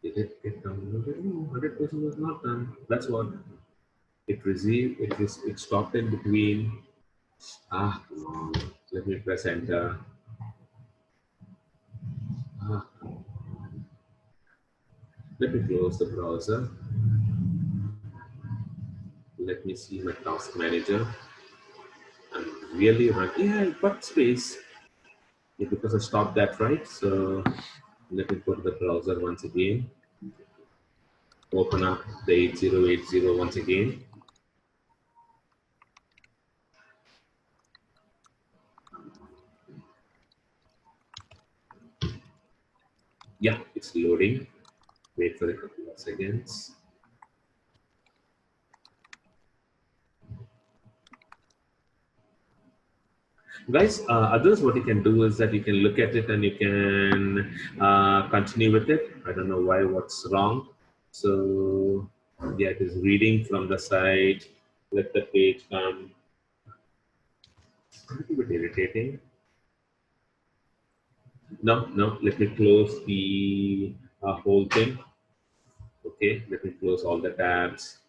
Did it get downloaded? No, 100% was not done. That's what it received. It stopped in between. Come on. Let me press enter. Let me close the browser. Let me see my task manager. I'm really running. Yeah, but space. Yeah, because I stopped that, right? So let me go to the browser once again. Open up the 8080 once again. Yeah, it's loading. Wait for a couple of seconds. Guys, others, what you can do is that you can look at it and you can continue with it. I don't know why, what's wrong. So yeah, it is reading from the side. Let the page come. It's a little bit irritating. No, let me close the whole thing. Okay, let me close all the tabs.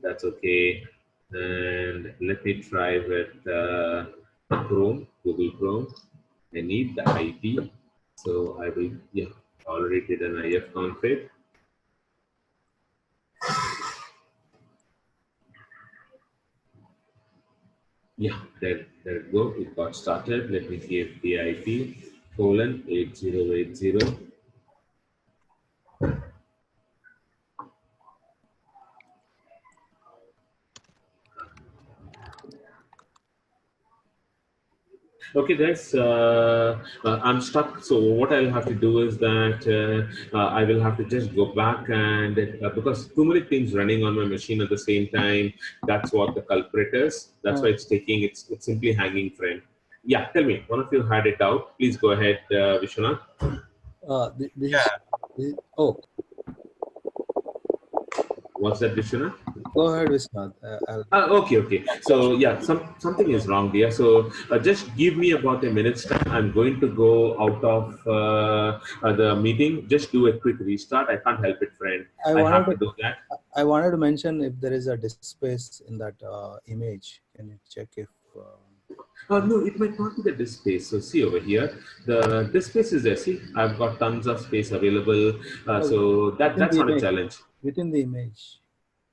That's okay. And let me try with Chrome, Google Chrome. I need the IP. So I will, yeah, already did an IF config. Yeah, there we go. It got started. Let me give the IP :8080. Okay, guys, I'm stuck. So what I'll have to do is that I will have to just go back and because too many things running on my machine at the same time. That's what the culprit is. That's why it's taking. It's simply hanging, friend. Yeah, tell me. One of you had it out. Please go ahead, Vishwanath.
This is, oh,
What's that, Vishwanath?
Go ahead, Viswanath.
Okay. So yeah, something is wrong there. So just give me about a minute's time. I'm going to go out of the meeting. Just do a quick restart. I can't help it, friend. I have to do that.
I wanted to mention if there is a disk space in that image. Can you check if?
No, it might not be the disk space. So see over here, the disk space is there. See, I've got tons of space available. So that's not a challenge.
Within the image.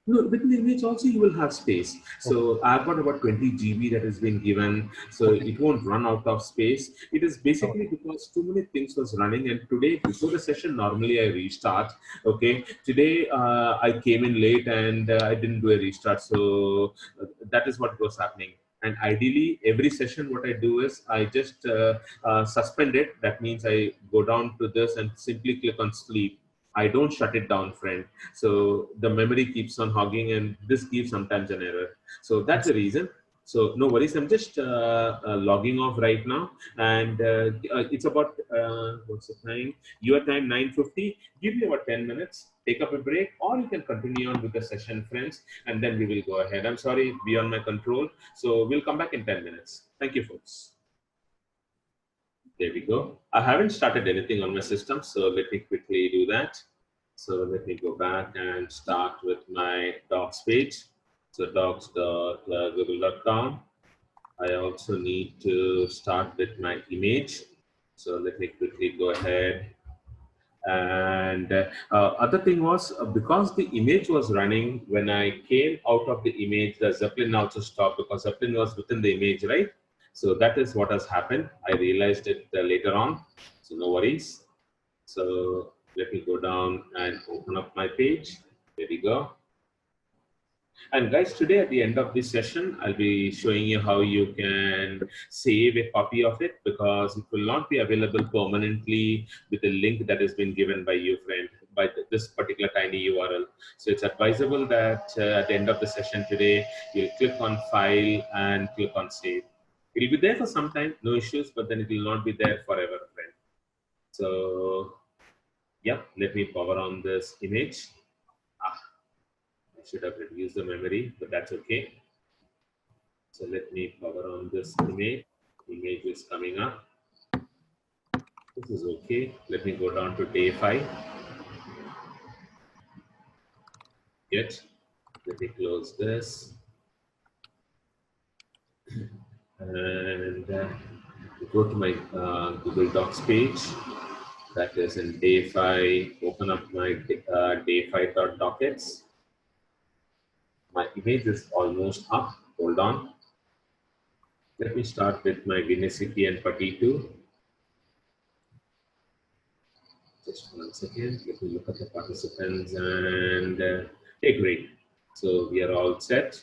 No, within the image also you will have space. So I've got about 20 GB that has been given. So it won't run out of space. It is basically because too many things was running. And today, before the session, normally I restart. Okay. Today I came in late and I didn't do a restart. So that is what was happening. And ideally, every session, what I do is I just suspend it. That means I go down to this and simply click on sleep. I don't shut it down, friend. So the memory keeps on hogging and this gives sometimes an error. So that's the reason. So no worries. I'm just logging off right now. And it's about, what's the time? Your time, 9:50. Give me about 10 minutes. Take up a break, or you can continue on with the session, friends. And then we will go ahead. I'm sorry, beyond my control. So we'll come back in 10 minutes. Thank you, folks. There we go. I haven't started anything on my system, so let me quickly do that. So let me go back and start with my docs page. So docs.google.com. I also need to start with my image. So let me quickly go ahead. And other thing was, because the image was running, when I came out of the image, the Zeppelin also stopped because Zeppelin was within the image, right? So that is what has happened. I realized it later on, so no worries. So let me go down and open up my page. There we go. And guys, today at the end of this session, I'll be showing you how you can save a copy of it, because it will not be available permanently with the link that has been given by you, friend, by this particular tiny URL. So it's advisable that at the end of the session today, you'll click on File and click on Save. It'll be there for some time, no issues, but then it will not be there forever, friend. So yeah, let me power on this image. I should have reduced the memory, but that's okay. So let me power on this image. Image is coming up. This is okay. Let me go down to day 5. Yet, let me close this. And go to my Google Docs page. That is in day 5. Open up my day 5.dockets. My image is almost up. Hold on. Let me start with my Vinicity and Putty 2. Just 1 second. Let me look at the participants and hey, great. So we are all set.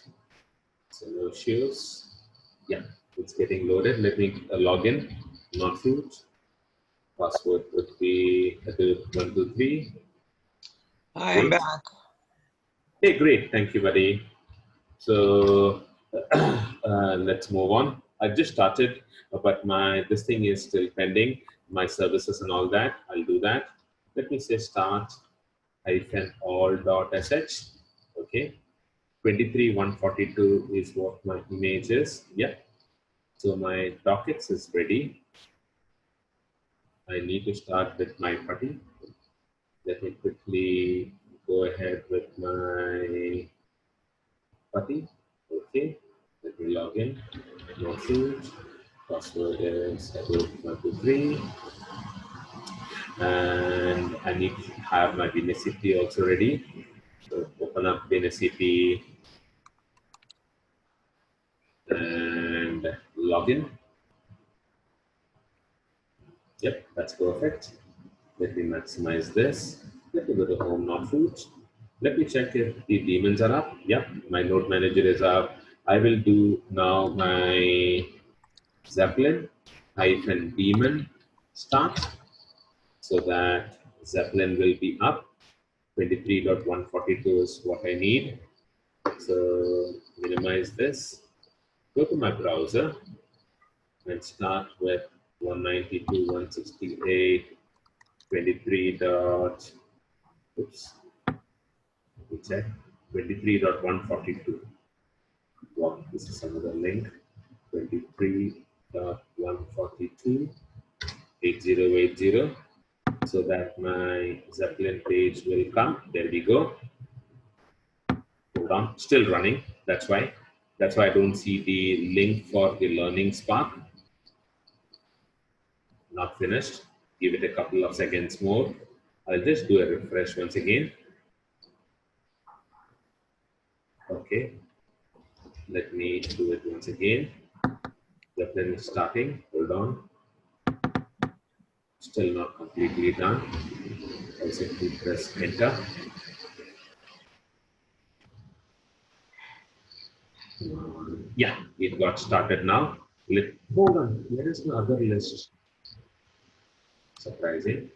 So no issues. Yeah, it's getting loaded. Let me log in. Not food. Password would be 123.
Hi, I'm back.
Hey, great. Thank you, buddy. So let's move on. I've just started, but this thing is still pending. My services and all that. I'll do that. Let me say start -all.sh. Okay. 23,142 is what my image is. Yeah. So my dockets is ready. I need to start with my putty. Let me quickly go ahead with my putty. Okay. Let me log in. No food. Password is 123. And I need to have my Vinicity also ready. So open up Vinicity and log in. Yep, that's perfect. Let me maximize this. Let me go to home, not foods. Let me check if the demons are up. Yep, my node manager is up. I will do now my Zeppelin -demon start, so that Zeppelin will be up. 23.142 is what I need. So minimize this. Go to my browser and start with 192.168.23. Oops. Let me check. 23.142. Wow, this is another link. 23.142 8080. So that my Zeppelin page will come. There we go. Hold on, still running. That's why I don't see the link for the learning spark. Not finished. Give it a couple of seconds more. I'll just do a refresh once again. Okay, let me do it once again. Zeppelin is starting. Hold on. Still not completely done. I'll simply press enter. Yeah, it got started now. Hold on, where is the other list? Surprising.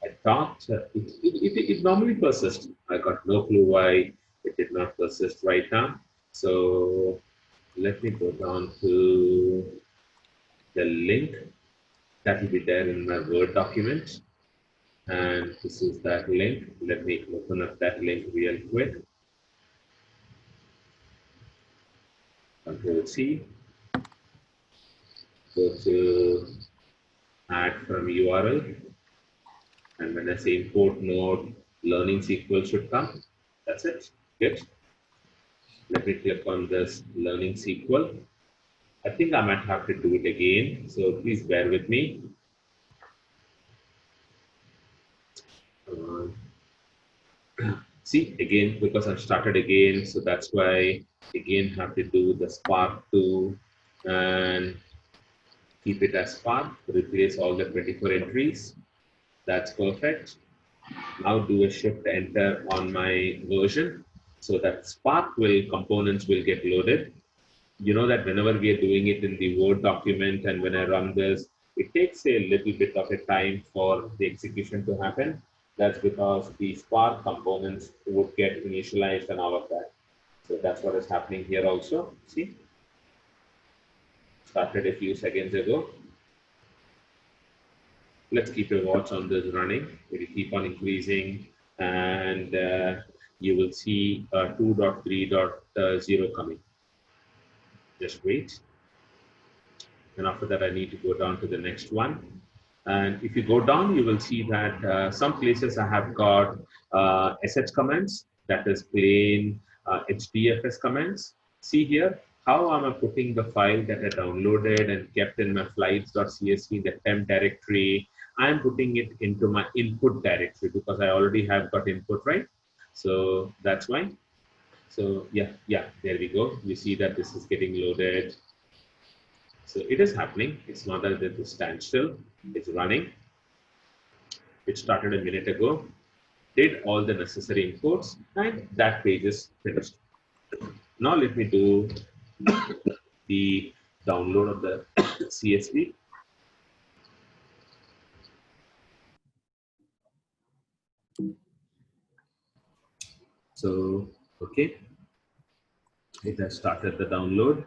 I thought it normally persists. I got no clue why it did not persist right now. So let me go down to the link that will be there in my Word document. And this is that link. Let me open up that link real quick. Control C. Go to add from URL. And when I say import node, learning SQL should come. That's it. Good. Let me click on this learning SQL. I think I might have to do it again. So please bear with me. See, again, because I've started again. So that's why, again, have to do the Spark 2 and keep it as Spark. Replace all the 24 entries. That's perfect. Now do a shift enter on my version so that Spark components will get loaded. You know that whenever we are doing it in the Word document and when I run this, it takes a little bit of a time for the execution to happen. That's because the Spark components would get initialized and all of that. So that's what is happening here also. See, started a few seconds ago. Let's keep a watch on this running. It will keep on increasing and you will see 2.3.0 coming. Just wait. And after that, I need to go down to the next one. And if you go down, you will see that some places I have got sh commands, that is plain HDFS commands. See here, how am I putting the file that I downloaded and kept in my flights.csv, the temp directory. I'm putting it into my input directory because I already have got input, right? So that's why. So yeah, there we go. You see that this is getting loaded. So it is happening. It's not that it is standstill. It's running. It started a minute ago. Did all the necessary inputs, and that page is finished. Now let me do the download of the CSV. So, okay, it has started the download.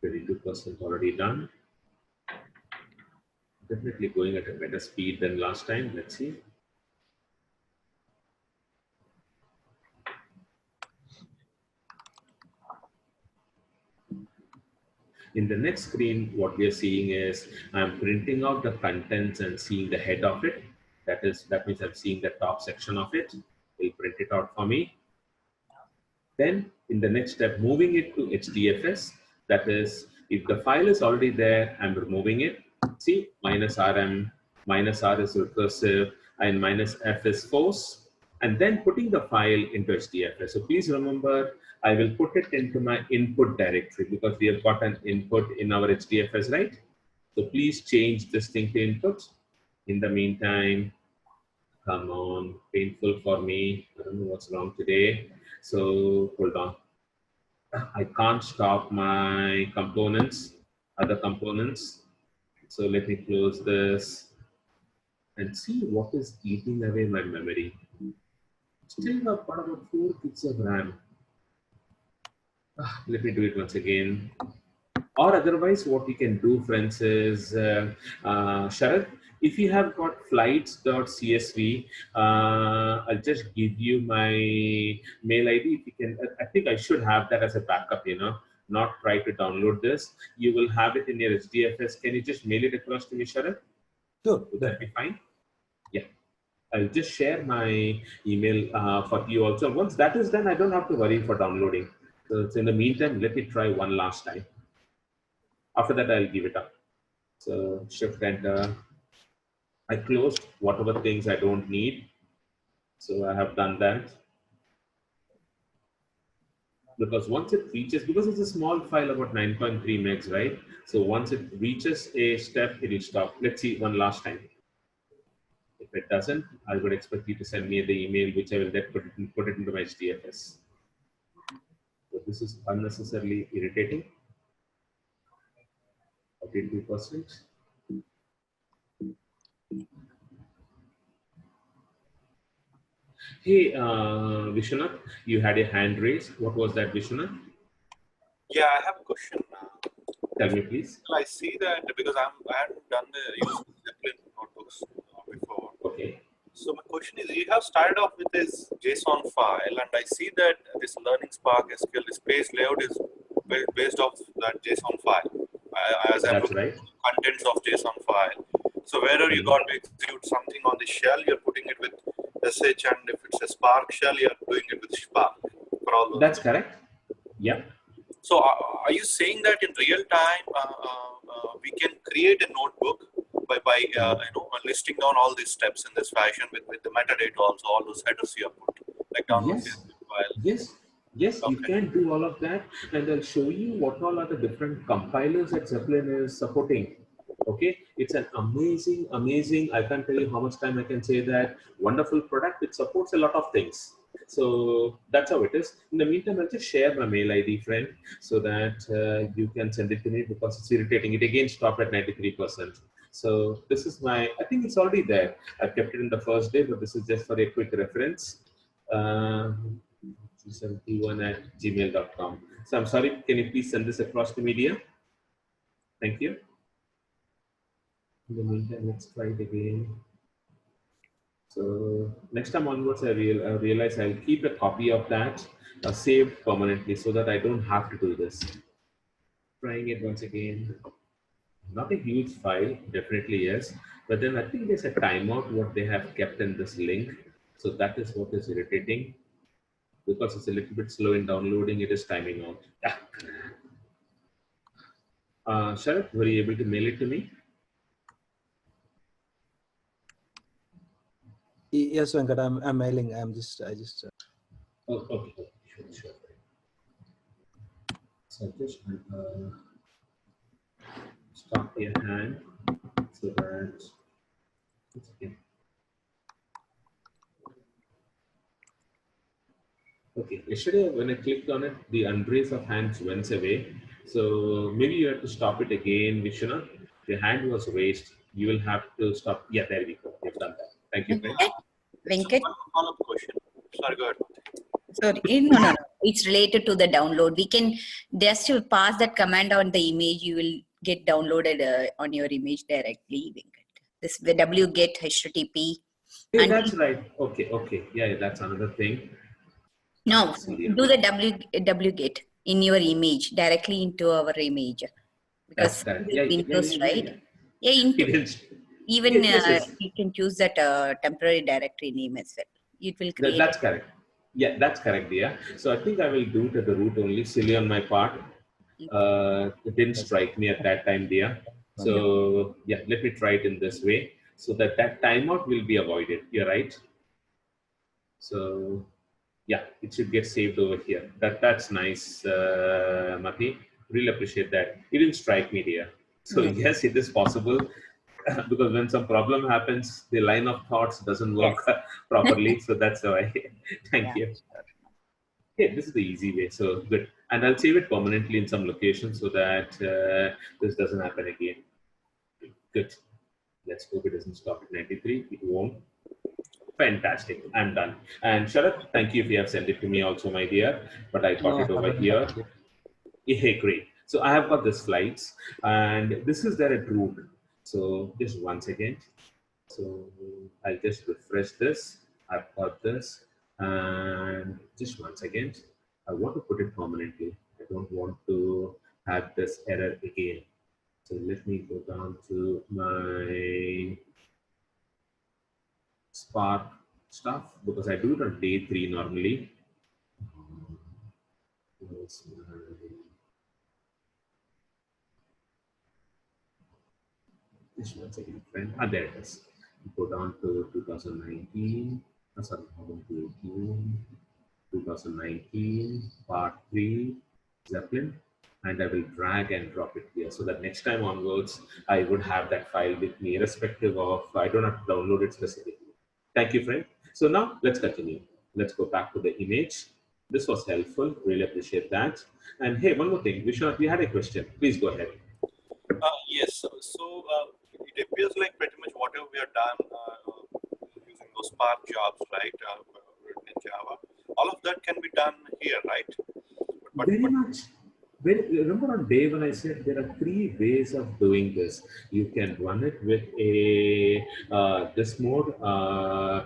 %, already done. Definitely going at a better speed than last time. Let's see. In the next screen, what we are seeing is I'm printing out the contents and seeing the head of it. That means I'm seeing the top section of it. It'll print it out for me. Then in the next step, moving it to HDFS. That is, if the file is already there, I'm removing it. See, -rm, -r is recursive, and -f is force. And then putting the file into HDFS. So please remember, I will put it into my input directory because we have got an input in our HDFS, right? So please change this thing to input. In the meantime, come on, painful for me. I don't know what's wrong today. So hold on. I can't stop my components, other components. So let me close this and see what is eating away my memory. Still got about 4 gigs of RAM. Let me do it once again. Or otherwise, what you can do, friends, is Sharad, if you have got flights.csv, I'll just give you my mail ID. If you can, I think I should have that as a backup, not try to download this. You will have it in your HDFS. Can you just mail it across to me, Sharad?
Sure.
Would that be fine? Yeah. I'll just share my email for you also. Once that is done, I don't have to worry for downloading. So in the meantime, let me try one last time. After that, I'll give it up. So shift enter. I closed whatever things I don't need. So I have done that. Because once it reaches, because it's a small file about 9.3 megs, right? So once it reaches a step, it will stop. Let's see one last time. If it doesn't, I would expect you to send me the email, which I will then put it into my HDFS. So this is unnecessarily irritating. 42%. Hey, Vishwanath, you had a hand raised. What was that, Vishwanath?
Yeah, I have a question.
Tell me, please.
I see that because I hadn't done the use of Zeppelin notebooks before.
Okay.
So my question is, you have started off with this JSON file, and I see that this Learning Spark SQL, this page layout is built based off that JSON file. As I'm looking at the contents of JSON file. So wherever you got to execute something on the shell, you're putting it with SH, and if it's a Spark shell, you're doing it with Spark for all those.
That's correct. Yeah.
So are you saying that in real time we can create a notebook by listing down all these steps in this fashion with the metadata also, all those headers you have put, like download file?
Yes,
okay.
You can do all of that, and I'll show you what all are the different compilers that Zeppelin is supporting. Okay, it's an amazing, I can't tell you how much time I can say that, wonderful product. It supports a lot of things. So that's how it is. In the meantime, I'll just share my mail ID, friend, so that you can send it to me, because it's irritating. It again stopped at 93%. So this is I think it's already there. I've kept it in the first day, but this is just for a quick reference. 271@gmail.com. So I'm sorry, can you please send this across to media? Thank you. In the meantime, let's try it again. So next time onwards, I realize I'll keep a copy of that saved permanently, so that I don't have to do this. Trying it once again. Not a huge file, definitely yes. But then I think there's a timeout what they have kept in this link. So that is what is irritating. Because it's a little bit slow in downloading, it is timing out. Yeah. Sharad, were you able to mail it to me?
Yes, Venkat, I'm mailing. I just.
Oh, okay. Sure. So just stop your hand so that it's okay. Okay, yesterday when I clicked on it, the unraise of hands went away. So maybe you have to stop it again, Vishnu. The hand was raised. You will have to stop. Yeah, there we go. You've done that. Thank you.
Venkat?
One follow-up question. Sorry, go ahead.
Sorry, no. It's related to the download. We can just pass that command on the image. You will get downloaded on your image directly, Venkat. This the wget HTTP.
Hey, that's right. Okay. Yeah, that's another thing.
No, do the wget in your image directly into our image. Because Windows, right? Yeah, even you can choose that temporary directory name as well. It will create.
That's correct. Yeah, that's correct. Yeah. So I think I will do it at the root only. Silly on my part. It didn't strike me at that time, dear. So yeah, let me try it in this way, so that timeout will be avoided. You're right. So yeah, it should get saved over here. That's nice, Mati. Really appreciate that. It didn't strike me, dear. So yes, it is possible. Because when some problem happens, the line of thoughts doesn't work properly. So that's why. Thank you. Okay, this is the easy way. So good. And I'll save it permanently in some location so that this doesn't happen again. Good. Let's hope it doesn't stop at 93. It won't. Fantastic. I'm done. And Sharad, thank you if you have sent it to me also, my dear. But I got it over here. Yeah, great. So I have got the slides, and this is there at root. So just one second. So I'll just refresh this. I've got this, and just one second. I want to put it permanently. I don't want to have this error again. So let me go down to my Spark stuff because I do it on day 3 normally. Where's just one second, friend. Ah, there it is. Go down to 2019. Sorry, 2019, part 3, Zeppelin. And I will drag and drop it here so that next time onwards, I would have that file with me, irrespective of, I don't have to download it specifically. Thank you, friend. So now let's continue. Let's go back to the image. This was helpful. Really appreciate that. And hey, one more thing. Vishwanath, we had a question. Please go ahead.
Yes. So it appears like pretty much whatever we have done using those Spark jobs, right, written in Java, all of that can be done here, right?
Very much. Remember on day when I said there are 3 ways of doing this. You can run it with a this mode,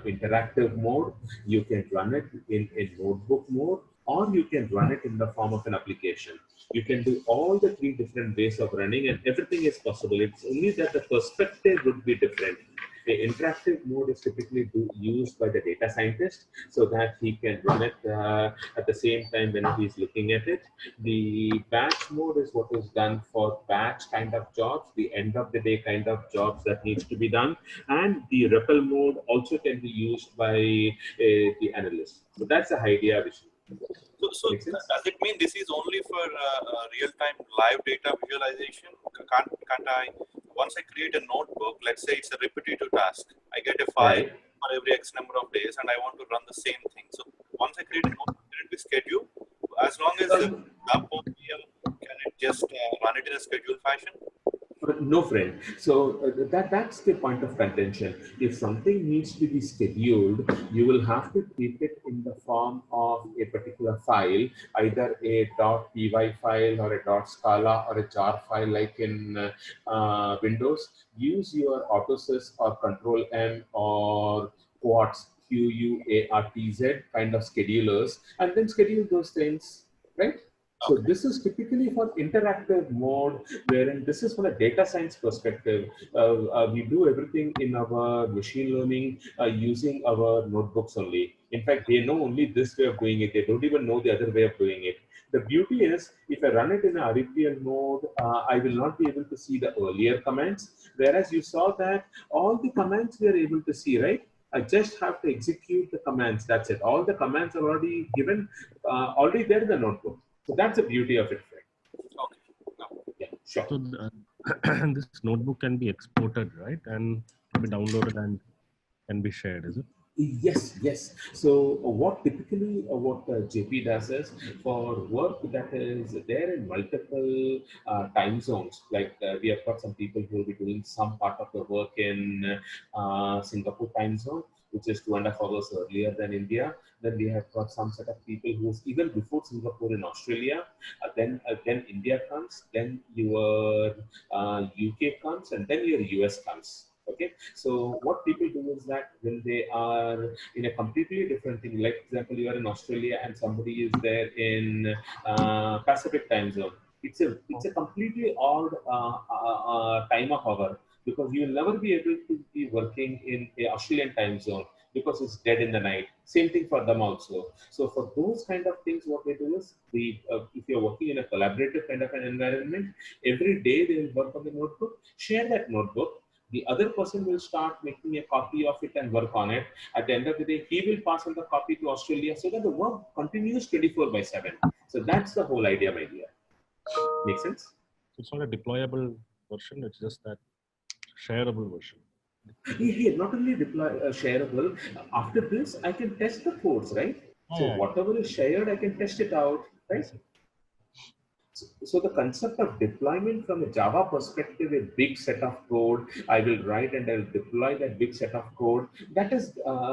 interactive mode. You can run it in a notebook mode, or you can run it in the form of an application. You can do all the 3 different ways of running, and everything is possible. It's only that the perspective would be different. The interactive mode is typically used by the data scientist so that he can run it at the same time when he's looking at it. The batch mode is what is done for batch kind of jobs, the end of the day kind of jobs that needs to be done. And the REPL mode also can be used by the analyst. So that's the idea.
So does it mean this is only for real-time live data visualization? Can't I, once I create a notebook, let's say it's a repetitive task, I get a file for every X number of days and I want to run the same thing. So once I create a notebook, can it be scheduled? As long as the can it just run it in a scheduled fashion?
No, friend. So that's the point of contention. If something needs to be scheduled, you will have to keep it in the form of a particular file, either a .py file or a .scala or a jar file like in Windows. Use your Autosys or Control N or Quartz, QUARTZ kind of schedulers, and then schedule those things, right? So this is typically for interactive mode, wherein this is from a data science perspective. We do everything in our machine learning using our notebooks only. In fact, they know only this way of doing it. They don't even know the other way of doing it. The beauty is, if I run it in a REPL mode, I will not be able to see the earlier commands. Whereas you saw that all the commands we are able to see, right? I just have to execute the commands. That's it. All the commands are already given, already there in the notebook. So that's the beauty of it. Okay. Yeah, sure.
So this notebook can be exported, right? And can be downloaded and can be shared, is it?
Yes, yes. So what typically what JP does is for work that is there in multiple time zones, like we have got some people who will be doing some part of the work in Singapore time zone, which is 2.5 hours earlier than India. Then we have got some set of people who's even before Singapore in Australia. Then India comes, then your UK comes, and then your US comes. Okay, so what people do is that when they are in a completely different thing, like for example, you are in Australia and somebody is there in Pacific time zone. It's a completely odd time of hour, because you will never be able to be working in a Australian time zone because it's dead in the night. Same thing for them also. So for those kind of things, what they do is, if you're working in a collaborative kind of an environment, every day they will work on the notebook, share that notebook. The other person will start making a copy of it and work on it. At the end of the day, he will pass on the copy to Australia so that the work continues 24/7. So that's the whole idea, my dear. Make sense?
It's not a deployable version, it's just that shareable version.
Yeah, not only shareable. After this, I can test the codes, right? So whatever is shared, I can test it out, right? So the concept of deployment from a Java perspective, a big set of code I will write and I'll deploy that big set of code, that is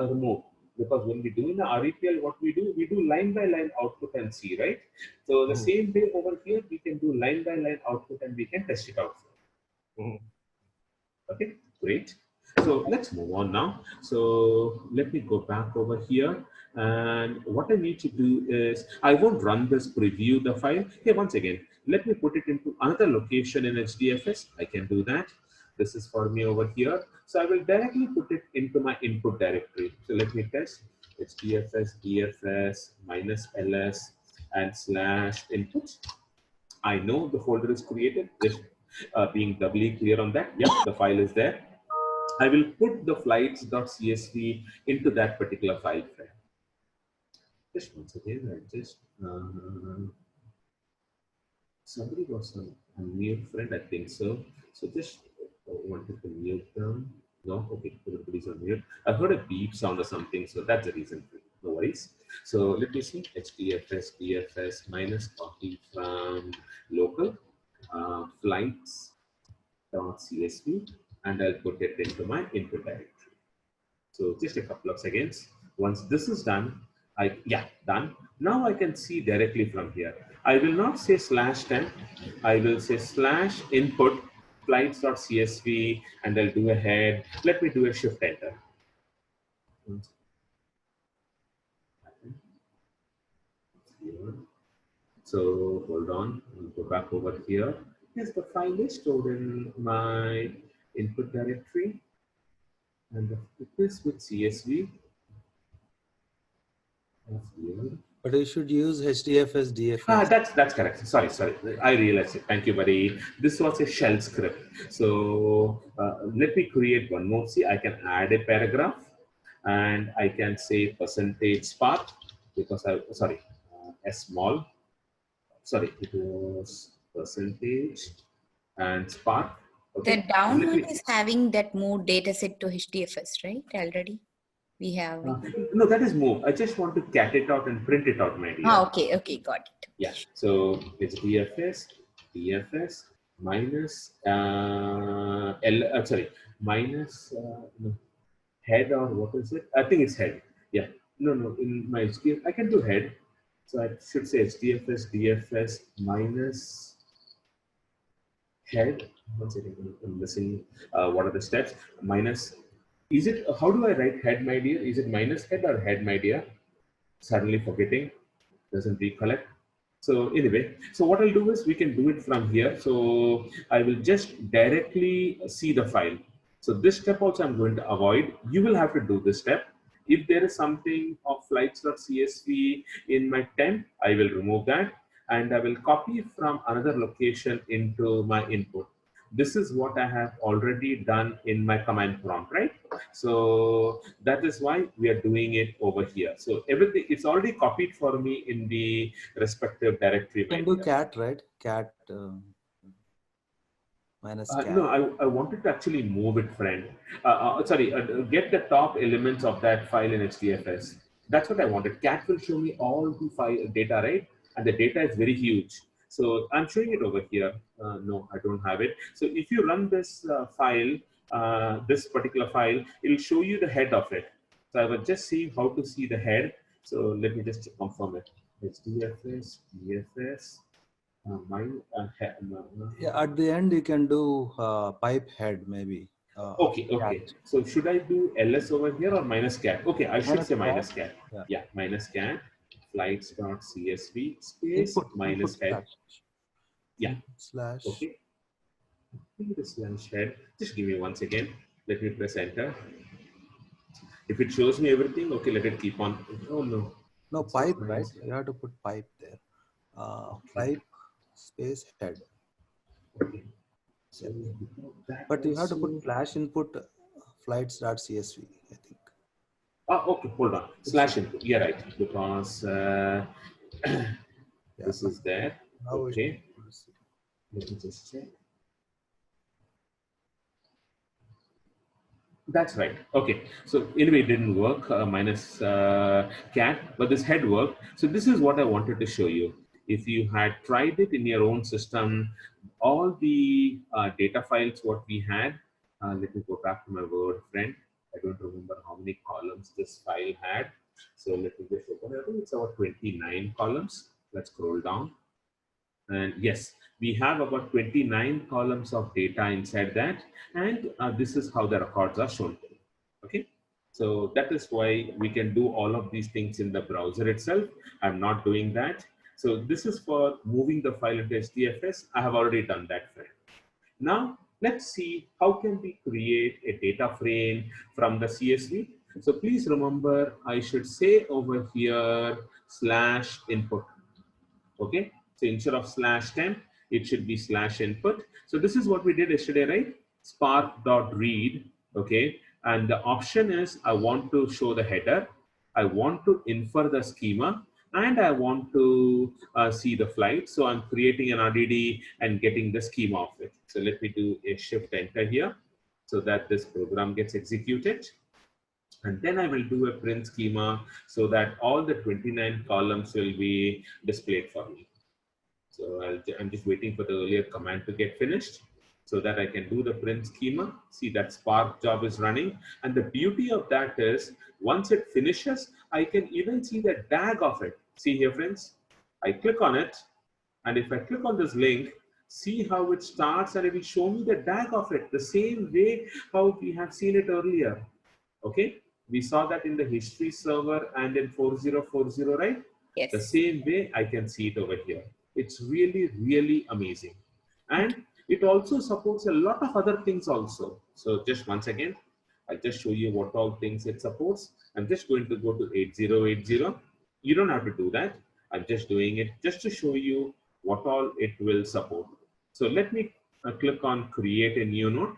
removed. because when we do in the REPL, what we do line by line output and see, right? So the same way over here, we can do line by line output and we can test it out. Okay, great. So let's move on now. So let me go back over here. And what I need to do is, I won't run this preview the file. Hey, once again, let me put it into another location in HDFS. I can do that. This is for me over here. So I will directly put it into my input directory. So let me test HDFS, DFS, -ls, and /inputs. I know the folder is created, just being doubly clear on that. Yep, the file is there. I will put the flights.csv into that particular file frame. Just once again, I just somebody was a mute friend, I think so. So just wanted to mute them. No, okay, everybody's on mute. I heard a beep sound or something, so that's the reason. No worries. So let me see HDFS, DFS minus copy from local flights.csv, and I'll put it into my input directory. So just a couple of seconds. Once this is done, done. Now I can see directly from here. I will not say /10. I will say /input flights.csv, and I'll do a head. Let me do a shift enter. So hold on, I'll go back over here. Yes, the file is stored in my input directory, and it is with CSV. That's weird.
But you should use HDFS, DFS.
That's correct. Sorry. I realized it. Thank you, buddy. This was a shell script. So let me create one more. See, I can add a paragraph, and I can say %spark because a small. Sorry, it was percentage and spark. Okay.
The download is having that moved data set to HDFS, right? Already we have.
No, that is move. I just want to cat it out and print it out, my dear.
Okay, got it.
Yeah. So it's DFS minus minus head, or what is it? I think it's head. Yeah. No. In my HDFS, I can do head. So I should say HDFS DFS minus head. One second, I'm missing. What are the steps? Minus. Is it? How do I write head, my dear? Is it minus head or head, my dear? Suddenly forgetting. Doesn't recollect. So anyway, so what I'll do is we can do it from here. So I will just directly see the file. So this step also I'm going to avoid. You will have to do this step. If there is something of flights.csv in my temp, I will remove that, and I will copy from another location into my input. This is what I have already done in my command prompt, right? So that is why we are doing it over here. So everything, it's already copied for me in the respective directory.
You can do cat, right? Cat minus cat.
No, I wanted to actually move it, friend. Get the top elements of that file in HDFS. That's what I wanted. Cat will show me all the file data, right? And the data is very huge. So I'm showing it over here. No, I don't have it. So if you run this file, this particular file, it'll show you the head of it. So I was just seeing how to see the head. So let me just confirm it. HDFS, DFS.
Yeah, at the end you can do pipe head maybe.
Okay. So should I do ls over here or minus cat? Okay, I should say minus cat. Yeah, minus cat flights.csv space minus head. Yeah.
Slash.
Okay. I think the slash head. Just give me one second. Let me press enter. If it shows me everything, okay, let it keep on. Oh no.
No, pipe, right? You have to put pipe there. Pipe space head.
Okay. So,
but you have to put flash input flights.csv, I think.
Okay, hold on. Slash input. Yeah, right. Because this is there. Okay. Let me just check. That's right. Okay. So anyway, it didn't work. Minus cat, but this head worked. So this is what I wanted to show you. If you had tried it in your own system, all the data files what we had. Let me go back to my Word, friend. I don't remember how many columns this file had. So let me just open it. I think it's about 29 columns. Let's scroll down. And yes, we have about 29 columns of data inside that. And this is how the records are shown. Okay. So that is why we can do all of these things in the browser itself. I'm not doing that. So this is for moving the file into HDFS. I have already done that, friend. Now, let's see how can we create a data frame from the CSV. So please remember, I should say over here /input. Okay, so instead of /temp, it should be /input. So this is what we did yesterday, right? Spark.read. Okay, and the option is I want to show the header, I want to infer the schema, and I want to see the flight. So I'm creating an RDD and getting the schema of it. So let me do a shift enter here so that this program gets executed. And then I will do a print schema so that all the 29 columns will be displayed for me. So I'm just waiting for the earlier command to get finished so that I can do the print schema. See that Spark job is running. And the beauty of that is once it finishes, I can even see the tag of it. See here, friends, I click on it. And if I click on this link, see how it starts and it will show me the tag of it, the same way how we have seen it earlier. Okay. We saw that in the history server and in 4040, right?
Yes.
The same way I can see it over here. It's really, really amazing. And it also supports a lot of other things also. So just once again, I'll just show you what all things it supports. I'm just going to go to 8080. You don't have to do that. I'm just doing it just to show you what all it will support. So let me click on create a new node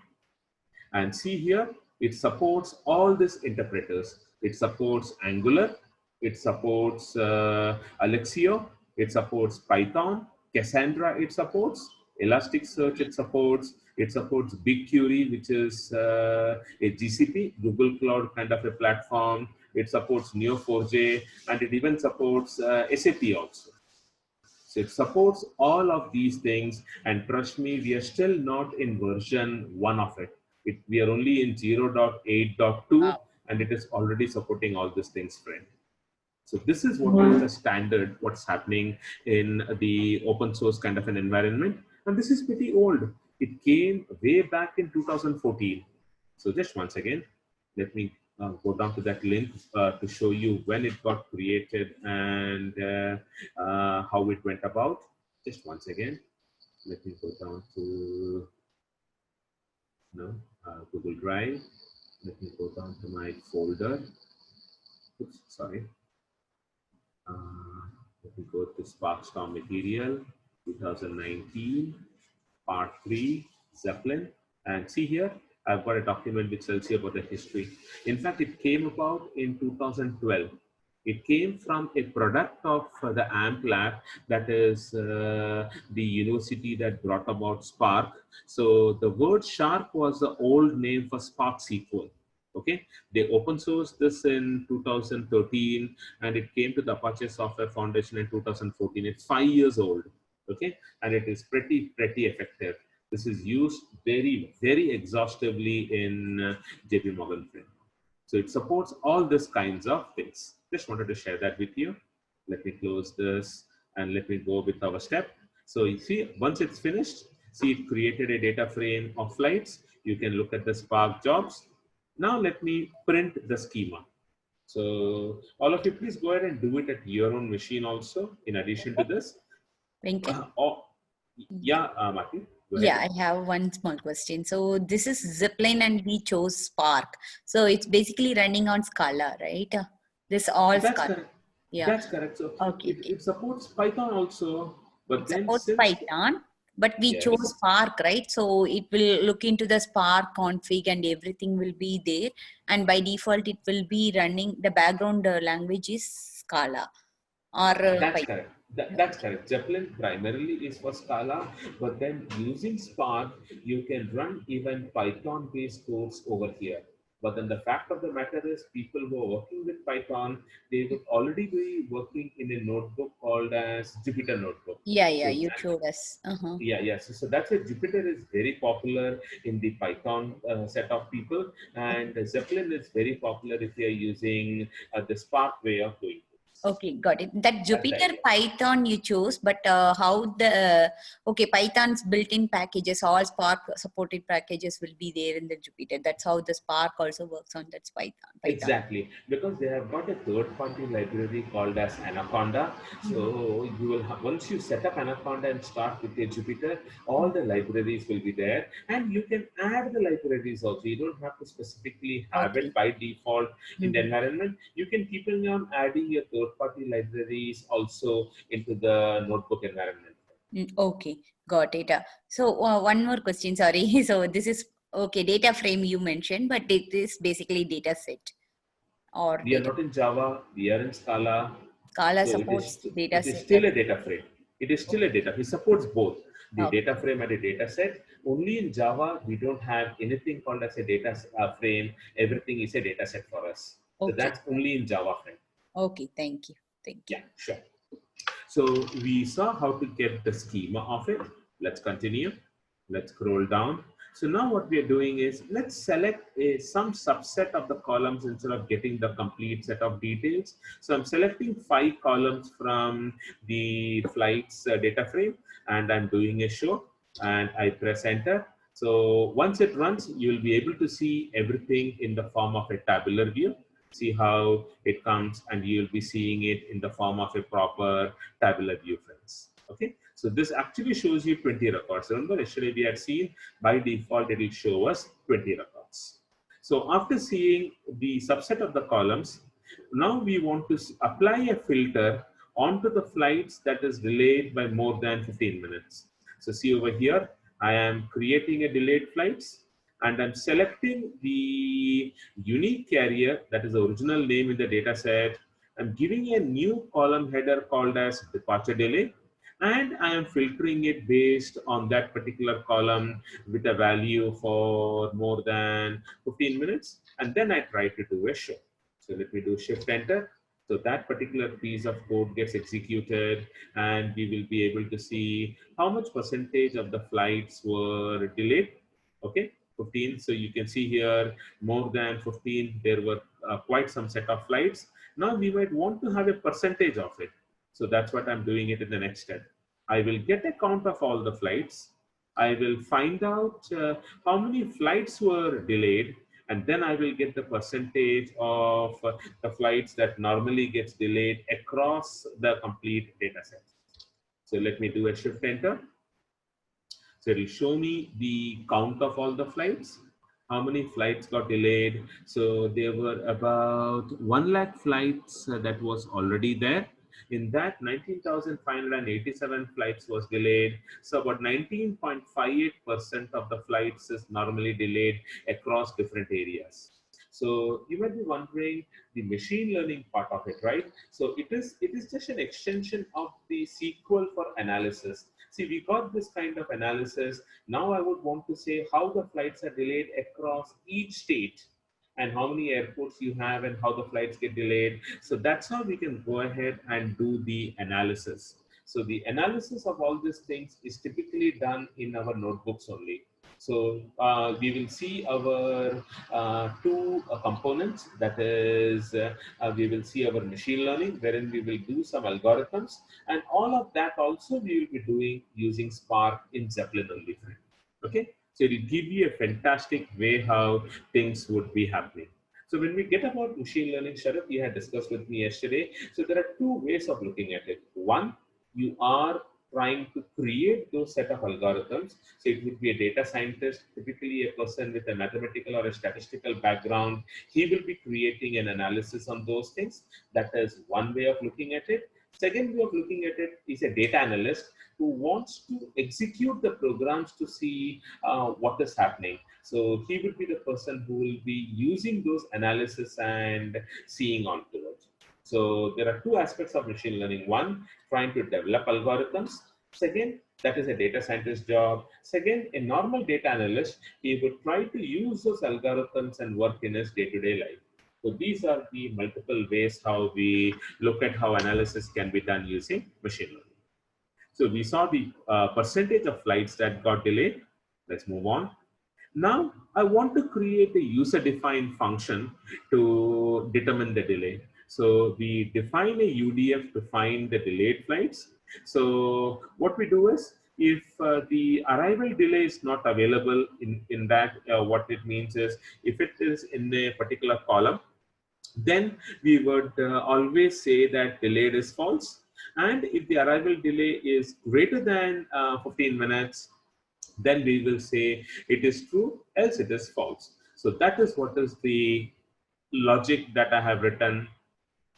and see here, it supports all these interpreters. It supports Angular, it supports Alexio, it supports Python, Cassandra it supports, Elasticsearch it supports BigQuery, which is a GCP, Google Cloud kind of a platform. It supports Neo4j, and it even supports SAP also. So it supports all of these things, and trust me, we are still not in version 1 of it. We are only in 0.8.2, and it is already supporting all these things, friend. So this is what is the standard, what's happening in the open source kind of an environment. And this is pretty old. It came way back in 2014. So just once again, let me go down to that link to show you when it got created and how it went about. Just once again, let me go down to Google Drive. Let me go down to my folder. Oops, sorry. Let me go to Sparkstorm Material 2019, Part 3, Zeppelin. And see here, I've got a document which tells you about the history. In fact, it came about in 2012. It came from a product of the AMP lab, that is the university that brought about Spark. So the word Shark was the old name for Spark SQL. Okay, they open sourced this in 2013, and it came to the Apache Software Foundation in 2014. It's 5 years old. Okay, and it is pretty effective. This is used very exhaustively in JP Morgan. So it supports all these kinds of things. Just wanted to share that with you. Let me close this and let me go with our step. So you see, once it's finished, see it created a data frame of flights. You can look at the Spark jobs. Now let me print the schema. So all of you, please go ahead and do it at your own machine also, in addition to this.
Venkat?
Martin.
Yeah, I have one small question. So this is Zeppelin and we chose Spark. So it's basically running on Scala, right? This all
That's
Scala.
correct.
Yeah.
That's correct. So
okay.
It supports Python also, but
It
then
supports
since
Python, but we
yes.
chose Spark, right? So it will look into the Spark config and everything will be there. And by default, it will be running, the background language is Scala or
That's
Python.
correct. That's correct. Zeppelin primarily is for Scala, but then using Spark, you can run even Python-based codes over here. But then the fact of the matter is, people who are working with Python, they would already be working in a notebook called as Jupyter Notebook.
Yeah,
So
you showed us.
yeah. So that's why Jupyter is very popular in the Python set of people, and Zeppelin is very popular if you are using the Spark way of doing it.
Okay, got it. That
That's the
Jupyter
idea.
Python you chose, but how the okay, Python's built-in packages, all Spark supported packages will be there in the Jupyter. That's how the Spark also works on that Python.
Exactly, because they have got a third-party library called as Anaconda. So you will once you set up Anaconda and start with your Jupyter, all the libraries will be there, and you can add the libraries also. You don't have to specifically have it by default in the environment. You can keep on adding your third-party libraries also into the notebook environment.
Okay, got it. So one more question, sorry. So this is okay, data frame you mentioned, but it is basically data set or
We are
data.
not in Java, we are in Scala.
Scala
So
supports data
it is
set.
still a data frame. It is still a data. It supports both the
Okay.
data frame and a data set. Only in Java, we don't have anything called as a data frame. Everything is a data set for us. So
Okay.
that's only in Java frame.
Okay, thank you. Thank you.
Yeah, sure. So we saw how to get the schema of it. Let's continue. Let's scroll down. So now what we are doing is let's select some subset of the columns instead of getting the complete set of details. So I'm selecting 5 columns from the flights data frame, and I'm doing a show, and I press enter. So once it runs, you'll be able to see everything in the form of a tabular view. See how it comes, and you'll be seeing it in the form of a proper tabular view, friends. Okay, so this actually shows you 20 records. Remember, yesterday we had seen by default it will show us 20 records. So after seeing the subset of the columns, now we want to apply a filter onto the flights that is delayed by more than 15 minutes. So see over here, I am creating a delayed flights, and I'm selecting the unique carrier, that is the original name in the data set. I'm giving a new column header called as departure delay, and I am filtering it based on that particular column with a value for more than 15 minutes. And then I try to do a show. So let me do shift enter. So that particular piece of code gets executed, and we will be able to see how much percentage of the flights were delayed. Okay, 15. So you can see here more than 15. There were quite some set of flights. Now we might want to have a percentage of it. So that's what I'm doing it in the next step. I will get a count of all the flights. I will find out how many flights were delayed, and then I will get the percentage of the flights that normally gets delayed across the complete data set. So let me do a shift enter. So it will show me the count of all the flights, how many flights got delayed. So there were about 1 lakh flights that was already there. In that, 19,587 flights was delayed. So about 19.58% of the flights is normally delayed across different areas. So you might be wondering the machine learning part of it, right? So it is just an extension of the SQL for analysis. See, we got this kind of analysis. Now I would want to say how the flights are delayed across each state, and how many airports you have, and how the flights get delayed. So that's how we can go ahead and do the analysis. So the analysis of all these things is typically done in our notebooks only. So we will see our two components, that is we will see our machine learning, wherein we will do some algorithms, and all of that also we will be doing using Spark in Zeppelin only. Okay, so it will give you a fantastic way how things would be happening. So when we get about machine learning, Sharath, you had discussed with me yesterday. So there are two ways of looking at it. One, you are trying to create those set of algorithms. So it would be a data scientist, typically a person with a mathematical or a statistical background. He will be creating an analysis on those things. That is one way of looking at it. Second way of looking at it is a data analyst who wants to execute the programs to see what is happening. So he will be the person who will be using those analysis and seeing onto it. So there are two aspects of machine learning. One, trying to develop algorithms. Second, That is a data scientist job. Second, a normal data analyst, he would try to use those algorithms and work in his day-to-day life. So these are the multiple ways how we look at how analysis can be done using machine learning. So we saw the percentage of flights that got delayed. Let's move on. Now I want to create a user-defined function to determine the delay. So we define a UDF to find the delayed flights. So what we do is, if the arrival delay is not available in that, what it means is, if it is in a particular column, then we would always say that delayed is false. And if the arrival delay is greater than 15 minutes, then we will say it is true, else it is false. So that is what is the logic that I have written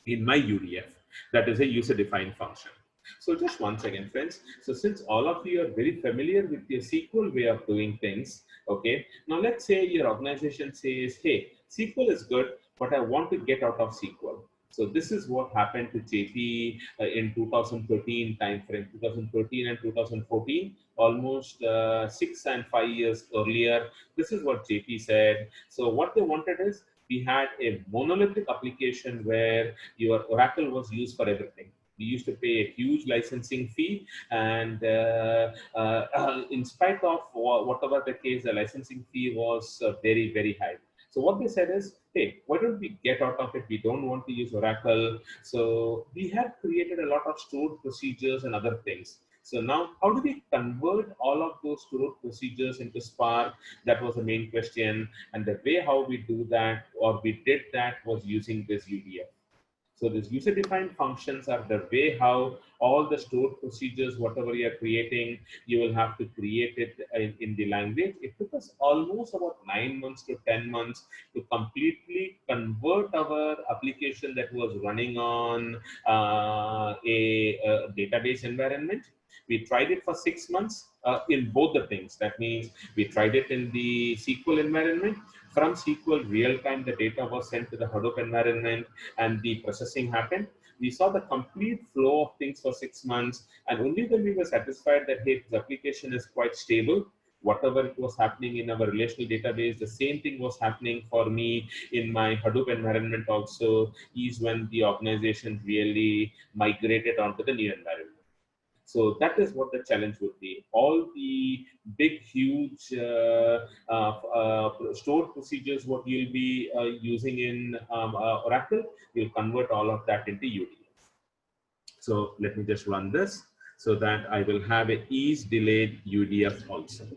in my UDF. That is a user-defined function. So just one second, friends. So since all of you are very familiar with your SQL way of doing things, okay, now let's say your organization says, hey, SQL is good, but I want to get out of SQL. So this is what happened to JP in 2013 timeframe, 2013 and 2014, almost 6 and 5 years earlier. This is what JP said. So what they wanted is, we had a monolithic application where your Oracle was used for everything. We used to pay a huge licensing fee, and in spite of whatever the case, the licensing fee was very, very high. So what they said is, hey, why don't we get out of it? We don't want to use Oracle. So we have created a lot of stored procedures and other things. So now, how do we convert all of those stored procedures into Spark? That was the main question. And the way how we do that, or we did that, was using this UDF. So these user-defined functions are the way how all the stored procedures, whatever you are creating, you will have to create it in the language. It took us almost about 9 months to 10 months to completely convert our application that was running on a database environment. We tried it for 6 months in both the things. That means we tried it in the SQL environment. From SQL, real time, the data was sent to the Hadoop environment and the processing happened. We saw the complete flow of things for 6 months. And only when we were satisfied that, hey, this application is quite stable, whatever was happening in our relational database, the same thing was happening for me in my Hadoop environment also, is when the organization really migrated onto the new environment. So that is what the challenge would be. All the big, huge stored procedures, what you'll be using in Oracle, you'll convert all of that into UDF. So let me just run this so that I will have a is delayed UDF also.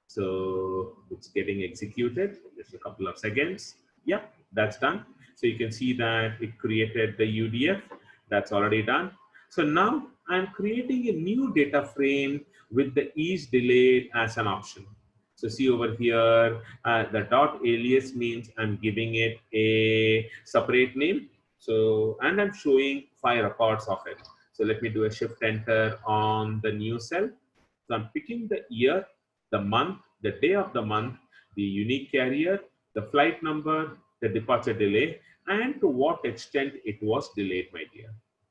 So it's getting executed. Just a couple of seconds. Yeah, that's done. So you can see that it created the UDF. That's already done. So now I'm creating a new data frame with the is delayed as an option. So see over here, the dot alias means I'm giving it a separate name. So, and I'm showing 5 records of it. So let me do a shift enter on the new cell. So I'm picking the year, the month, the day of the month, the unique carrier, the flight number, the departure delay, and to what extent it was delayed, my dear.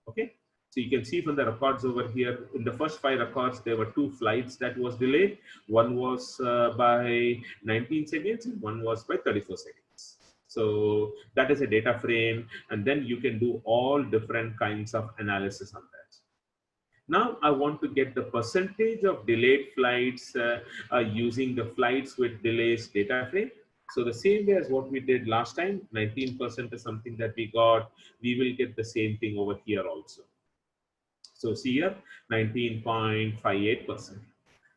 Okay. So you can see from the records over here, in the first 5 records, there were 2 flights that was delayed. One was by 19 seconds and one was by 34 seconds. So that is a data frame. And then you can do all different kinds of analysis on that. Now I want to get the percentage of delayed flights using the flights with delays data frame. So the same way as what we did last time, 19% is something that we got. We will get the same thing over here also. So see here, 19.58%.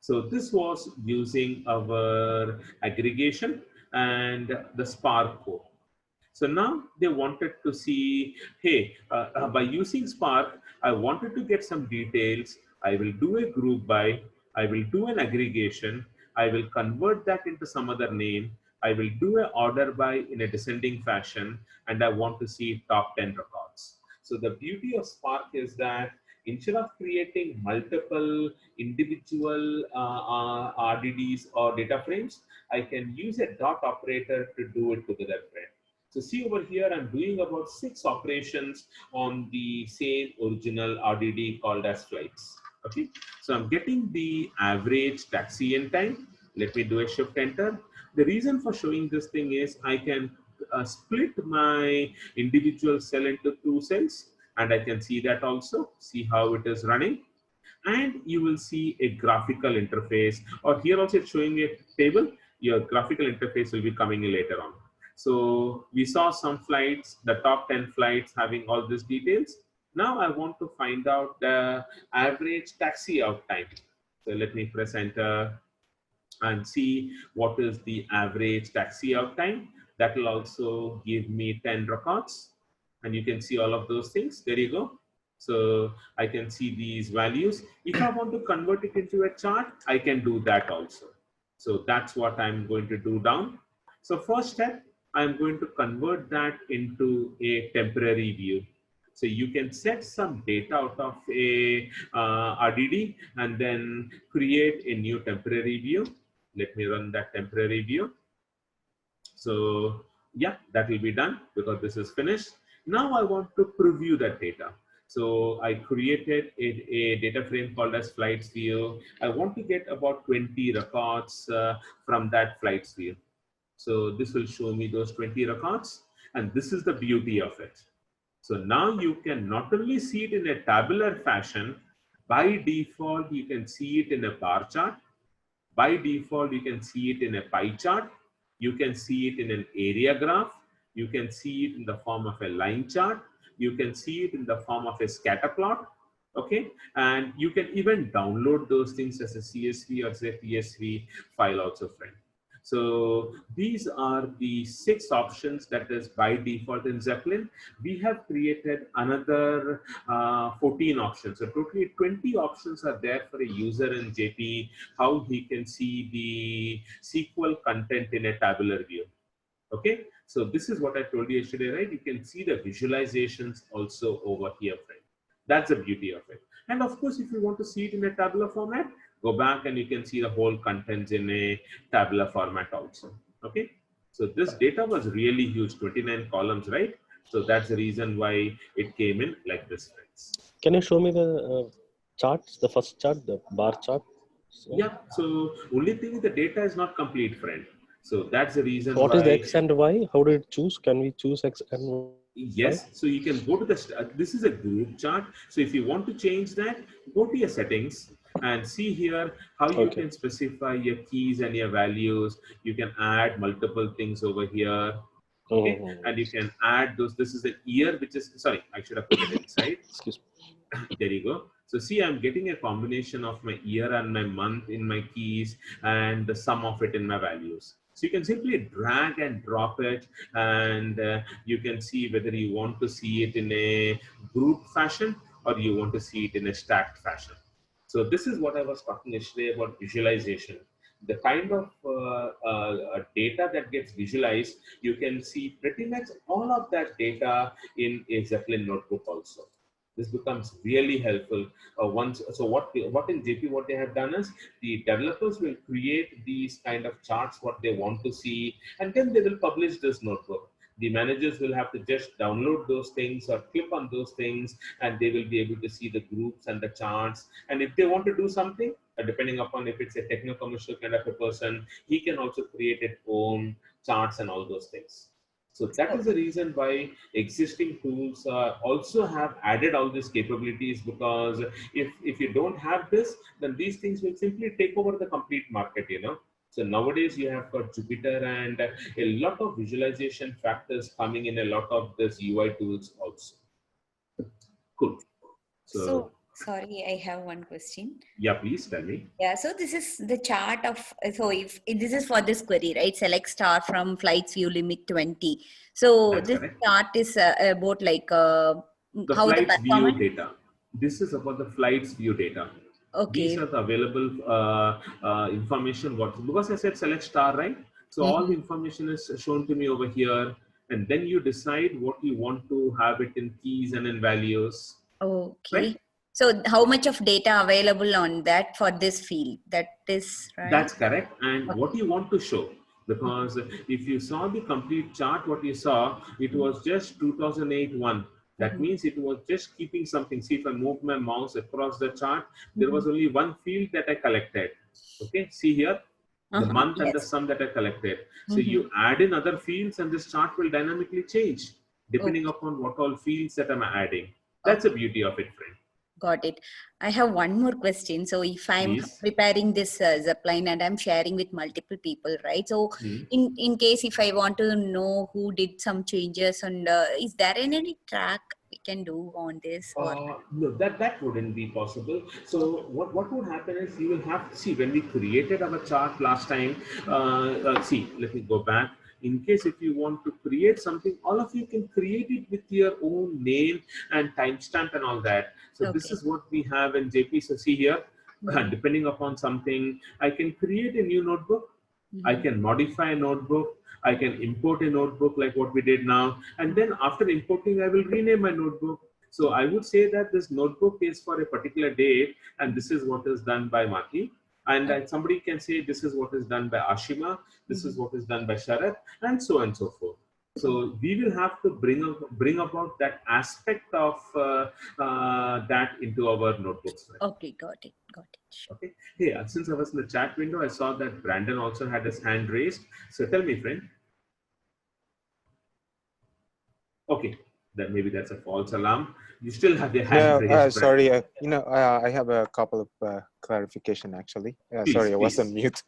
So this was using our aggregation and the Spark core. So now they wanted to see, hey, by using Spark, I wanted to get some details. I will do a group by, I will do an aggregation. I will convert that into some other name. I will do an order by in a descending fashion, and I want to see top 10 records. So the beauty of Spark is that instead of creating multiple individual RDDs or data frames, I can use a dot operator to do it together, friend. So see over here, I'm doing about 6 operations on the same original RDD called as flights. Okay, so I'm getting the average taxi in time. Let me do a shift enter. The reason for showing this thing is I can split my individual cell into 2 cells, and I can see that also, see how it is running. And you will see a graphical interface, or here also it's showing a table. Your graphical interface will be coming in later on. So we saw some flights, the top 10 flights having all these details. Now I want to find out the average taxi out time. So let me press enter and see what is the average taxi out time. That will also give me 10 records, and you can see all of those things. There you go. So I can see these values. If I want to convert it into a chart, I can do that also. So that's what I'm going to do down. So first step, I'm going to convert that into a temporary view. So you can set some data out of a RDD and then create a new temporary view. Let me run that temporary view. So yeah, that will be done because this is finished. Now I want to preview that data. So I created a data frame called as flights view. I want to get about 20 records from that flights view. So this will show me those 20 records, and this is the beauty of it. So now you can not only see it in a tabular fashion, by default, you can see it in a bar chart. By default, you can see it in a pie chart. You can see it in an area graph. You can see it in the form of a line chart. You can see it in the form of a scatter plot. Okay, and you can even download those things as a CSV or say PSV file also, friend. So these are the 6 options that is by default in Zeppelin. We have created another 14 options. So totally 20 options are there for a user in JP, how he can see the SQL content in a tabular view. Okay, so this is what I told you yesterday, right? You can see the visualizations also over here, friend. That's the beauty of it. And of course, if you want to see it in a tabular format, go back and you can see the whole contents in a tabular format also. Okay, so this data was really huge, 29 columns, right? So that's the reason why it came in like this, friends.
Can you show me the charts, the first chart, the bar chart? So,
yeah, so only thing is the data is not complete, friend. So that's the reason
what
why.
Is the X and Y? How did it choose? Can we choose X and Y?
Yes, so you can go to the, this is a group chart. So if you want to change that, go to your settings and see here how you can specify your keys and your values. You can add multiple things over here. Okay, and you can add those. This is the year, which is, sorry, I should have put it inside.
Excuse me.
There you go. So see, I'm getting a combination of my year and my month in my keys and the sum of it in my values. So you can simply drag and drop it, and you can see whether you want to see it in a group fashion or you want to see it in a stacked fashion. So this is what I was talking yesterday about visualization. The kind of data that gets visualized, you can see pretty much all of that data in a Zeppelin notebook also. This becomes really helpful once. So what in JP, what they have done is the developers will create these kind of charts, what they want to see, and then they will publish this notebook. The managers will have to just download those things or click on those things, and they will be able to see the groups and the charts. And if they want to do something, depending upon if it's a techno-commercial kind of a person, he can also create his own charts and all those things. So that is the reason why existing tools also have added all these capabilities, because if you don't have this, then these things will simply take over the complete market, you know. So nowadays you have got Jupyter and a lot of visualization factors coming in a lot of this UI tools also. Cool.
So sorry, I have one question.
Yeah, please tell me.
Yeah, so this is the chart of, so if this is for this query, right? Select star from flights view limit 20. So
That's
this
correct.
chart is about like
the
how
flights
the
view
performance.
data. This is about the flights view data.
Okay.
These are the available information. Because I said select star, right? So all the information is shown to me over here, and then you decide what you want to have it in keys and in values.
Okay.
Right?
So how much of data available on that for this field? That is right.
That's correct. And what you want to show, because if you saw the complete chart, what you saw, it was just 2008 one. That means it was just keeping something. See, if I move my mouse across the chart, there was only one field that I collected. Okay, see here, the month and the
Yes.
sum that I collected. So you add in other fields and this chart will dynamically change depending upon what all fields that I'm adding. That's the beauty of it, friend.
Got it. I have one more question. So if I'm
Please.
preparing this zipline and I'm sharing with multiple people, right? So in case if I want to know who did some changes, and is there any track we can do on this? Or
No, that wouldn't be possible. So what would happen is you will have to see when we created our chart last time. See, let me go back. In case if you want to create something, all of you can create it with your own name and timestamp and all that. So this is what we have in JP. So see here, depending upon something, I can create a new notebook. I can modify a notebook. I can import a notebook like what we did now. And then after importing, I will rename my notebook. So I would say that this notebook is for a particular date, and this is what is done by Maki. And then somebody can say this is what is done by Ashima, this is what is done by Sharat, and so on and so forth. So we will have to bring about that aspect of that into our notebooks. Right?
Okay, got it. Sure.
Okay. Hey, since I was in the chat window, I saw that Brandon also had his hand raised. So tell me, friend. Okay, then maybe that's a false alarm. You still have your hand raised.
Sorry. I have a couple of clarification actually. Sorry, I was on mute.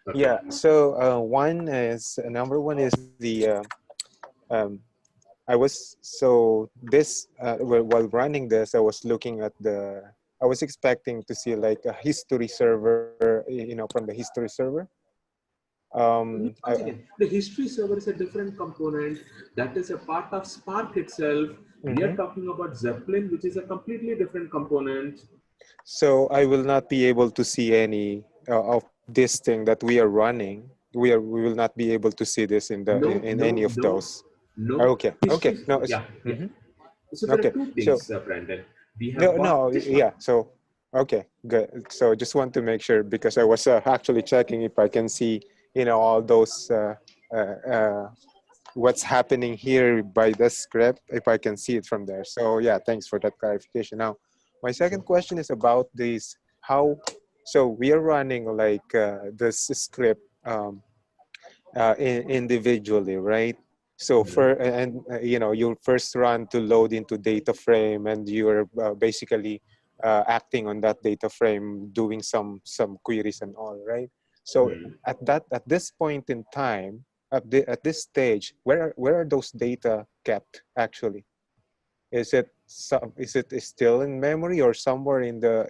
Okay. Yeah. So number one is the I was while running this, I was looking at I was expecting to see like a history server, from the history server.
The history server is a different component that is a part of Spark itself. We are talking about Zeppelin, which is a completely different component.
So I will not be able to see any of this thing that we are running. We will not be able to see this in any of those.
No.
Okay. Okay. No.
Yeah. So there are two things, Brandon. We have
So okay, good. So just want to make sure because I was actually checking if I can see, all those what's happening here by the script, if I can see it from there. So yeah, thanks for that clarification. Now, my second question is about this. So we are running like this script individually, right? So you'll first run to load into data frame, and you're basically acting on that data frame, doing some queries and all, right? So at this point in time, at this stage, where are those data kept actually? Is it still in memory or somewhere in the?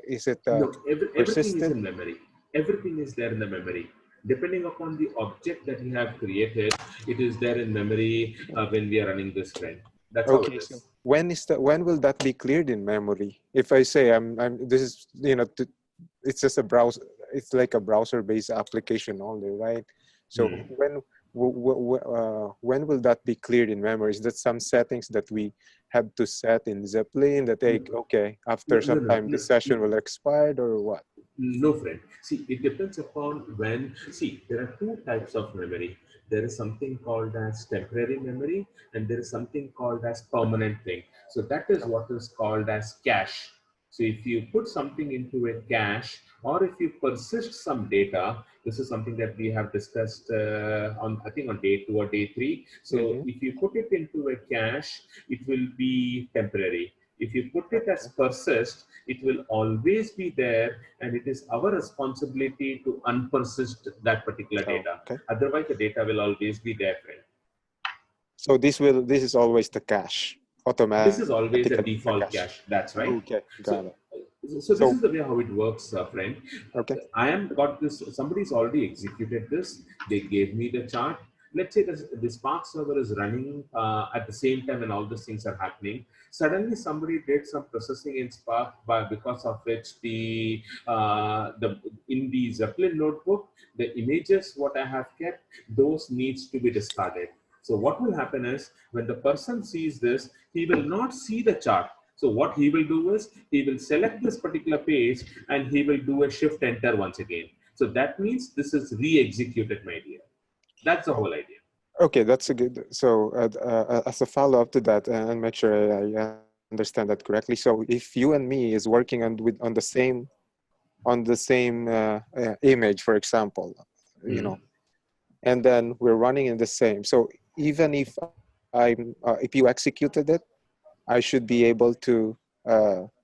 Is it
no? Everything is
persistent?
in memory. Everything is there in the memory. Depending upon the object that you have created, it is there in memory when we are running this trend. That's how it is.
So when will that be cleared in memory? If I say this is it's just a browser. It's like a browser-based application only, right? So when will that be cleared in memory? Is that some settings that we have to set in Zeppelin that after some time the session will expire or what?
No, friend. See, it depends upon when. See, there are two types of memory. There is something called as temporary memory, and there is something called as permanent thing. So that is what is called as cache. So if you put something into a cache, or if you persist some data, this is something that we have discussed on day 2 or day 3. So if you put it into a cache, it will be temporary. If you put it as persist, it will always be there, and it is our responsibility to unpersist that particular data. Otherwise, the data will always be there, friend.
So this is always the cache, automatic.
This is always the default cache. That's right.
Okay, got it.
So this is the way how it works, friend.
Okay.
I am got this. Somebody's already executed this. They gave me the chart. Let's say the Spark server is running at the same time and all these things are happening. Suddenly somebody did some processing in Spark because of which in the Zeppelin notebook, the images what I have kept, those needs to be discarded. So what will happen is when the person sees this, he will not see the chart. So what he will do is he will select this particular page and he will do a shift enter once again. So that means this is re-executed, my dear. That's the whole idea.
Okay, that's a good. So as a follow-up to that, and make sure I understand that correctly. So if you and me is working on the same image, for example, you know, and then we're running in the same. So even if you executed it, I should be able to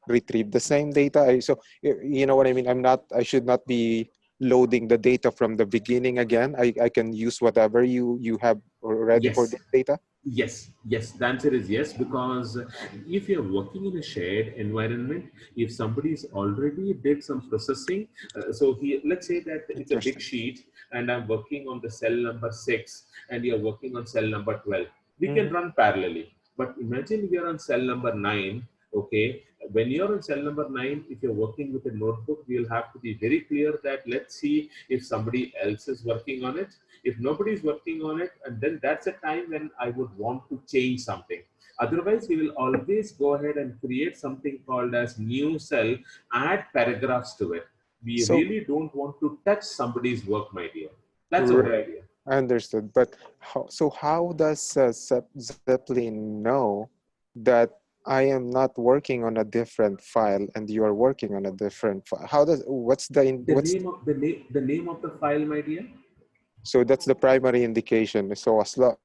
retrieve the same data. You know what I mean? I should not be loading the data from the beginning again. I can use whatever you have already for
Yes.
this data.
Yes, yes, the answer is yes, because if you're working in a shared environment, if somebody's already did some processing, so let's say that it's a big
Interesting.
sheet and I'm working on the cell number 6 and you're working on cell number 12, we can run parallelly. But imagine we are on cell number 9, okay? When you're on cell number 9, if you're working with a notebook, we'll have to be very clear that let's see if somebody else is working on it. If nobody is working on it, and then that's a time when I would want to change something. Otherwise, we will always go ahead and create something called as new cell, add paragraphs to it. We
So
really don't want to touch somebody's work, my dear. That's the whole
right,
idea.
I understood. But how does Zeppelin know that I am not working on a different file and you are working on a different file? What's
The name of the file, my dear?
so that's the primary indication. So as long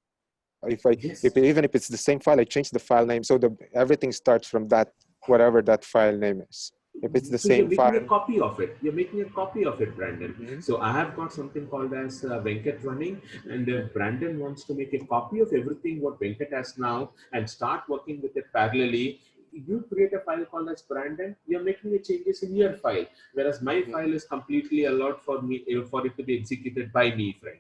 if
Yes.
even if it's the same file, I change the file name. So everything starts from that, whatever that file name is. If it's the
So you're
same
making a
file.
copy of it. You're making a copy of it, Brandon. So I have got something called as Venkat running, and Brandon wants to make a copy of everything what Venkat has now and start working with it parallelly. You create a file called as Brandon. You're making the changes in your file, whereas my file is completely allowed for me for it to be executed by me, friend.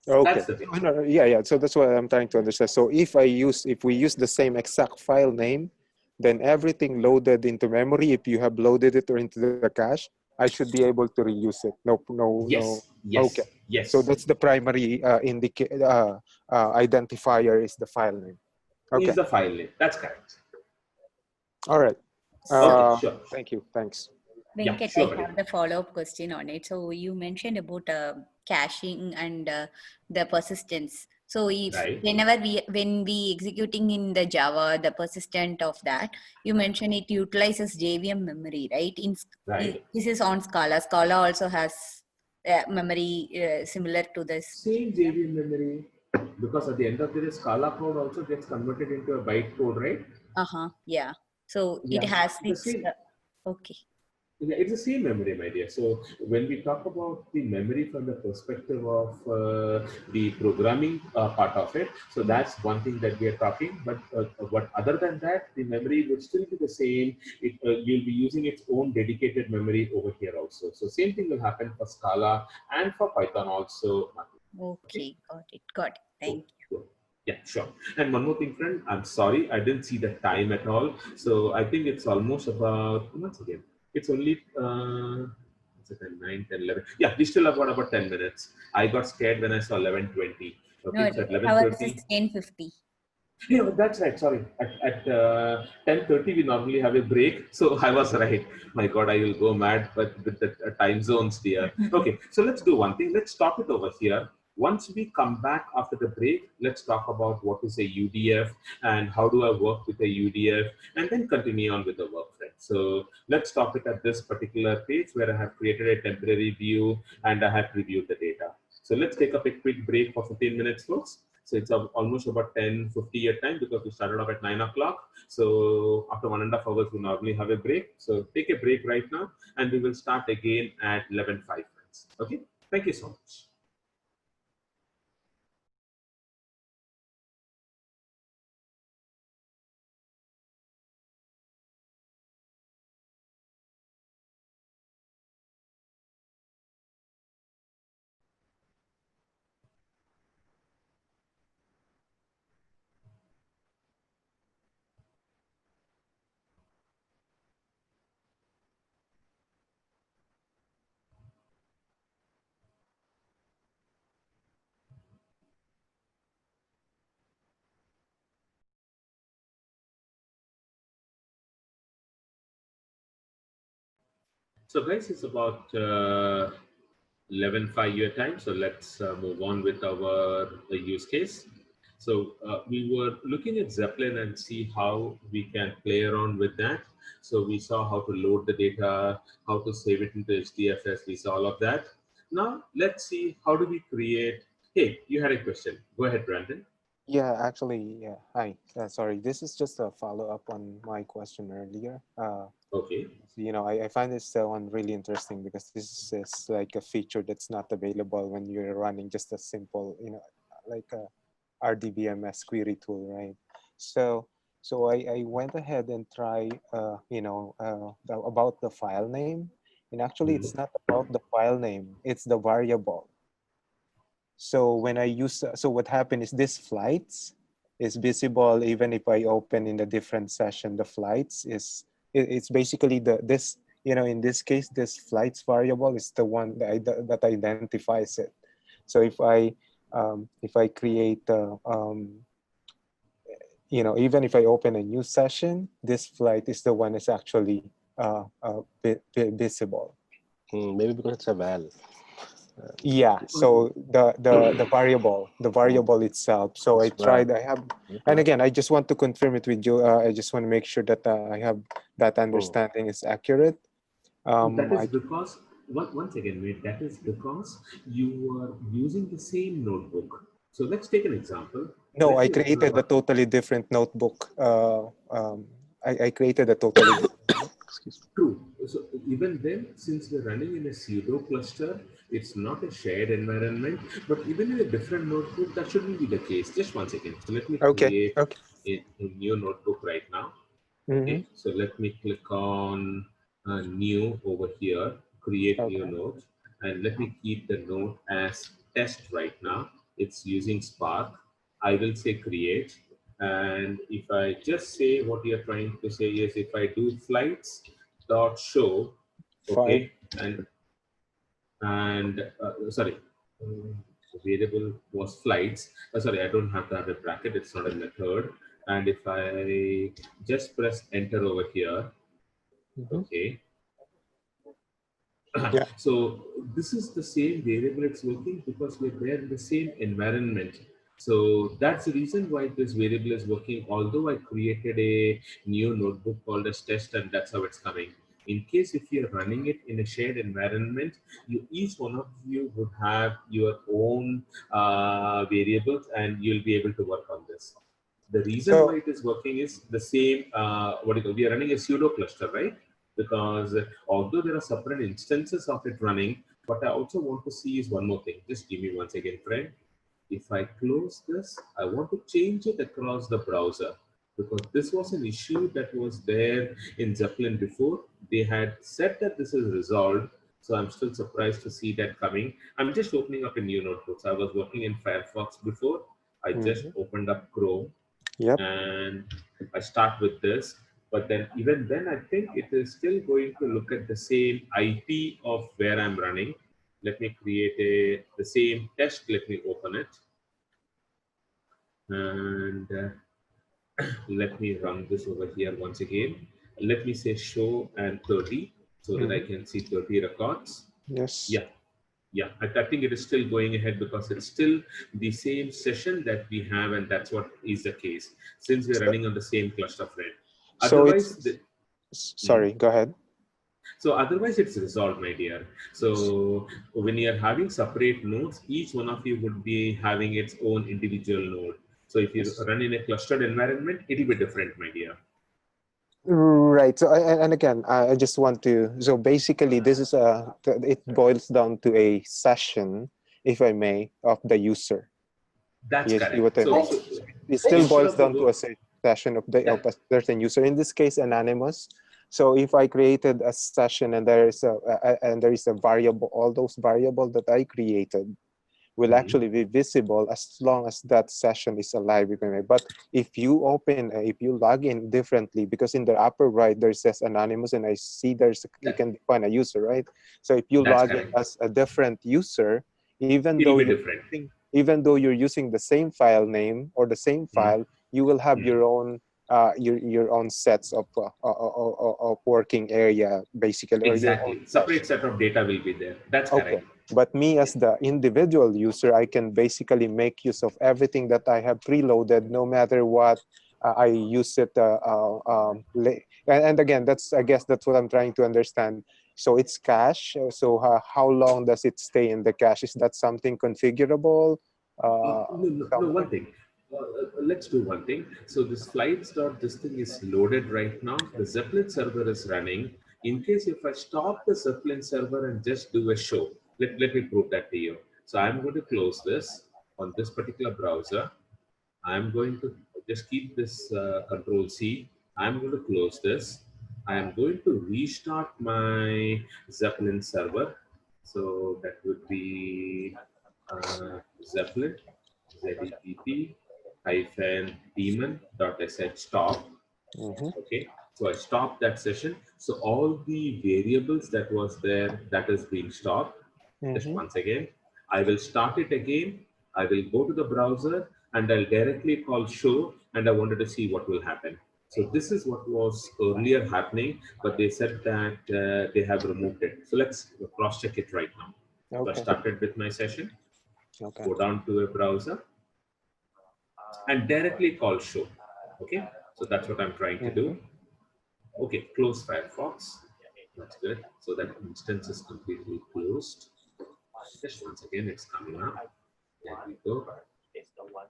Okay.
That's the thing.
No, yeah. So that's what I'm trying to understand. So if we use the same exact file name, then everything loaded into memory, if you have loaded it or into the cache, I should be able to reuse it. No.
Yes,
Okay.
yes,
So
yes.
that's the primary identifier is the file name.
Is
Okay.
the file name. That's correct.
All right.
Okay, sure.
Thank you. Thanks.
Yeah,
Venkat,
sure,
I
buddy.
have the follow-up question on it. So you mentioned about caching and the persistence. So if
Right.
when we executing in the Java, the persistent of that, you mentioned it utilizes JVM memory, right?
Right.
This is on Scala. Scala also has memory similar to this.
Same JVM memory, because at the end of the day, Scala code also gets converted into a byte code, right?
Yeah. So it
Yeah,
has
the
its,
same.
okay.
Yeah, it's the same memory, my dear. So when we talk about the memory from the perspective of the programming part of it, so that's one thing that we are talking. But other than that, the memory would still be the same. You'll be using its own dedicated memory over here also. So same thing will happen for Scala and for Python also.
Okay, got it. Got it. Thank you.
Cool. Yeah, sure. And one more thing, friend, I'm sorry, I didn't see the time at all. So I think it's almost about, once again, it's only, what's it, 9, 10, 11. Yeah, we still have got about 10 minutes. I got scared when I saw 11:20.
No,
Okay, so at
ours is
11:30.
10:50.
Yeah, that's right. Sorry. At 10:30, we normally have a break. So I was right. My God, I will go mad but with the time zones here. Okay, so let's do one thing. Let's stop it over here. Once we come back after the break, let's talk about what is a UDF and how do I work with a UDF, and then continue on with the work, friend. So let's stop it at this particular page where I have created a temporary view and I have reviewed the data. So let's take up a quick break for 15 minutes, folks. So it's almost about 10:50 your time because we started off at 9 o'clock. So after 1.5 hours, we normally have a break. So take a break right now and we will start again at 11:05. Okay, thank you so much. So guys, it's about 11:05 your time. So let's move on with our use case. So we were looking at Zeppelin and see how we can play around with that. So we saw how to load the data, how to save it into HDFS. We saw all of that. Now let's see how do we create. Hey, you had a question. Go ahead, Brandon.
Yeah, actually, yeah. Hi. Sorry, this is just a follow-up on my question earlier.
Okay.
I find this one really interesting because this is like a feature that's not available when you're running just a simple, like a RDBMS query tool, right? So I went ahead and try, about the file name, and actually it's not about the file name; it's the variable. So when I use, so what happened is this flights is visible even if I open in a different session. The flights it's basically this, in this case, this flights variable is the one that identifies it. So if I create, even if I open a new session, this flight is the one that's actually visible.
Maybe because it's a val.
Yeah, so the variable itself. So I tried, and again, I just want to confirm it with you. I just want to make sure that I have that understanding is accurate.
That is because, once again, mate, that is because you are using the same notebook. So let's take an example.
No, I created a totally different notebook. I created a totally different.
True. So even then, since we're running in a pseudo cluster, it's not a shared environment, but even in a different notebook, that shouldn't be the case. Just one second. So let me create a new notebook right now. Okay. So let me click on new over here, create new note, and let me keep the note as test right now. It's using Spark. I will say create. And if I just say what you're trying to say is if I do flights dot show, okay, and sorry, the variable was flights. Sorry, I don't have to have a bracket. It's not a method. And if I just press enter over here, okay.
Yeah.
So this is the same variable it's working because we're there in the same environment. So that's the reason why this variable is working, although I created a new notebook called as test, and that's how it's coming. In case if you're running it in a shared environment, each one of you would have your own variables and you'll be able to work on this. The reason why it is working is the same, we are running a pseudo cluster, right? Because although there are separate instances of it running, what I also want to see is one more thing. Just give me one second, friend. If I close this, I want to change it across the browser because this was an issue that was there in Zeppelin before. They had said that this is resolved. So I'm still surprised to see that coming. I'm just opening up a new notebook. So I was working in Firefox before. I just opened up Chrome. And I start with this. But then even then, I think it is still going to look at the same IP of where I'm running. Let me create the same test. Let me open it. And let me run this over here once again. Let me say show and 30 so that I can see 30 records.
Yes.
Yeah. Yeah, I think it is still going ahead because it's still the same session that we have, and that's what is the case since we're running on the same cluster frame. Otherwise,
sorry, go ahead.
So otherwise, it's resolved, my dear. So when you're having separate nodes, each one of you would be having its own individual node. So if you run in a clustered environment, it'll be different, my dear.
Right. So, and again, I just want to. So basically, this is it boils down to a session, if I may, of the user.
That's correct.
It still boils down to a session of a certain user. In this case, anonymous. So if I created a session and there is a variable, all those variables that I created will actually be visible as long as that session is alive. But if you log in differently, because in the upper right there says anonymous, and I see you can define a user, right? So if you log in as a different user, even though you're using the same file name or the same file, you will have your own sets of working area, basically.
Exactly. Separate set of data will be there. That's correct.
But me as the individual user, I can basically make use of everything that I have preloaded, no matter what I use it. And again, I guess that's what I'm trying to understand. So it's cache. So how long does it stay in the cache? Is that something configurable?
No, one thing. Let's do one thing. So this this thing is loaded right now. The Zeppelin server is running. In case if I stop the Zeppelin server and just do a show, let me prove that to you. So I'm going to close this on this particular browser. I'm going to just keep this control C. I'm going to close this. I'm going to restart my Zeppelin server. So that would be Zeppelin, ZEPP hyphen daemon.sh stop. Okay, so I stopped that session. So all the variables that was there, that is being stopped. Just once again, I will start it again. I will go to the browser and I'll directly call show, and I wanted to see what will happen. So this is what was earlier happening, but they said that they have removed it. So let's cross check it right now. So I started with my session. Go down to a browser and directly call show. Okay, so that's what I'm trying to do. Okay, close Firefox. That's good. So that instance is completely closed. Just once again, it's coming up. There we go.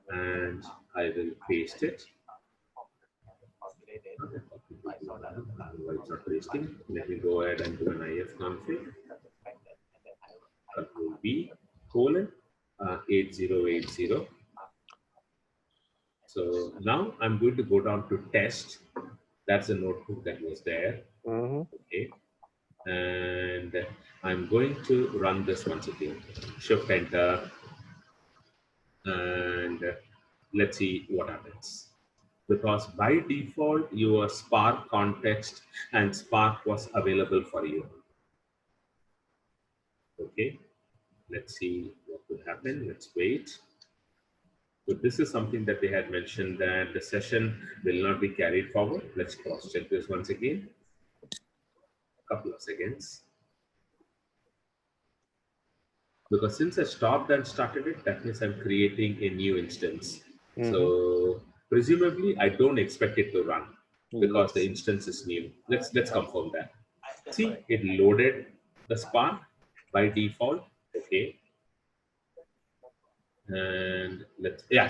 And I will paste it. Okay. Why it's not pasting? Let me go ahead and do an ifconfig. Control B colon 8080. So now I'm going to go down to test. That's the notebook that was there. Okay. And I'm going to run this once again. Shift enter. And let's see what happens. Because by default, your Spark context and Spark was available for you. Okay. Let's see what will happen. Let's wait. So this is something that they had mentioned that the session will not be carried forward. Let's cross check this once again. A couple of seconds. Because since I stopped and started it, that means I'm creating a new instance. So presumably I don't expect it to run because the instance is new. Let's confirm that. See, it loaded the Spark by default. Okay. And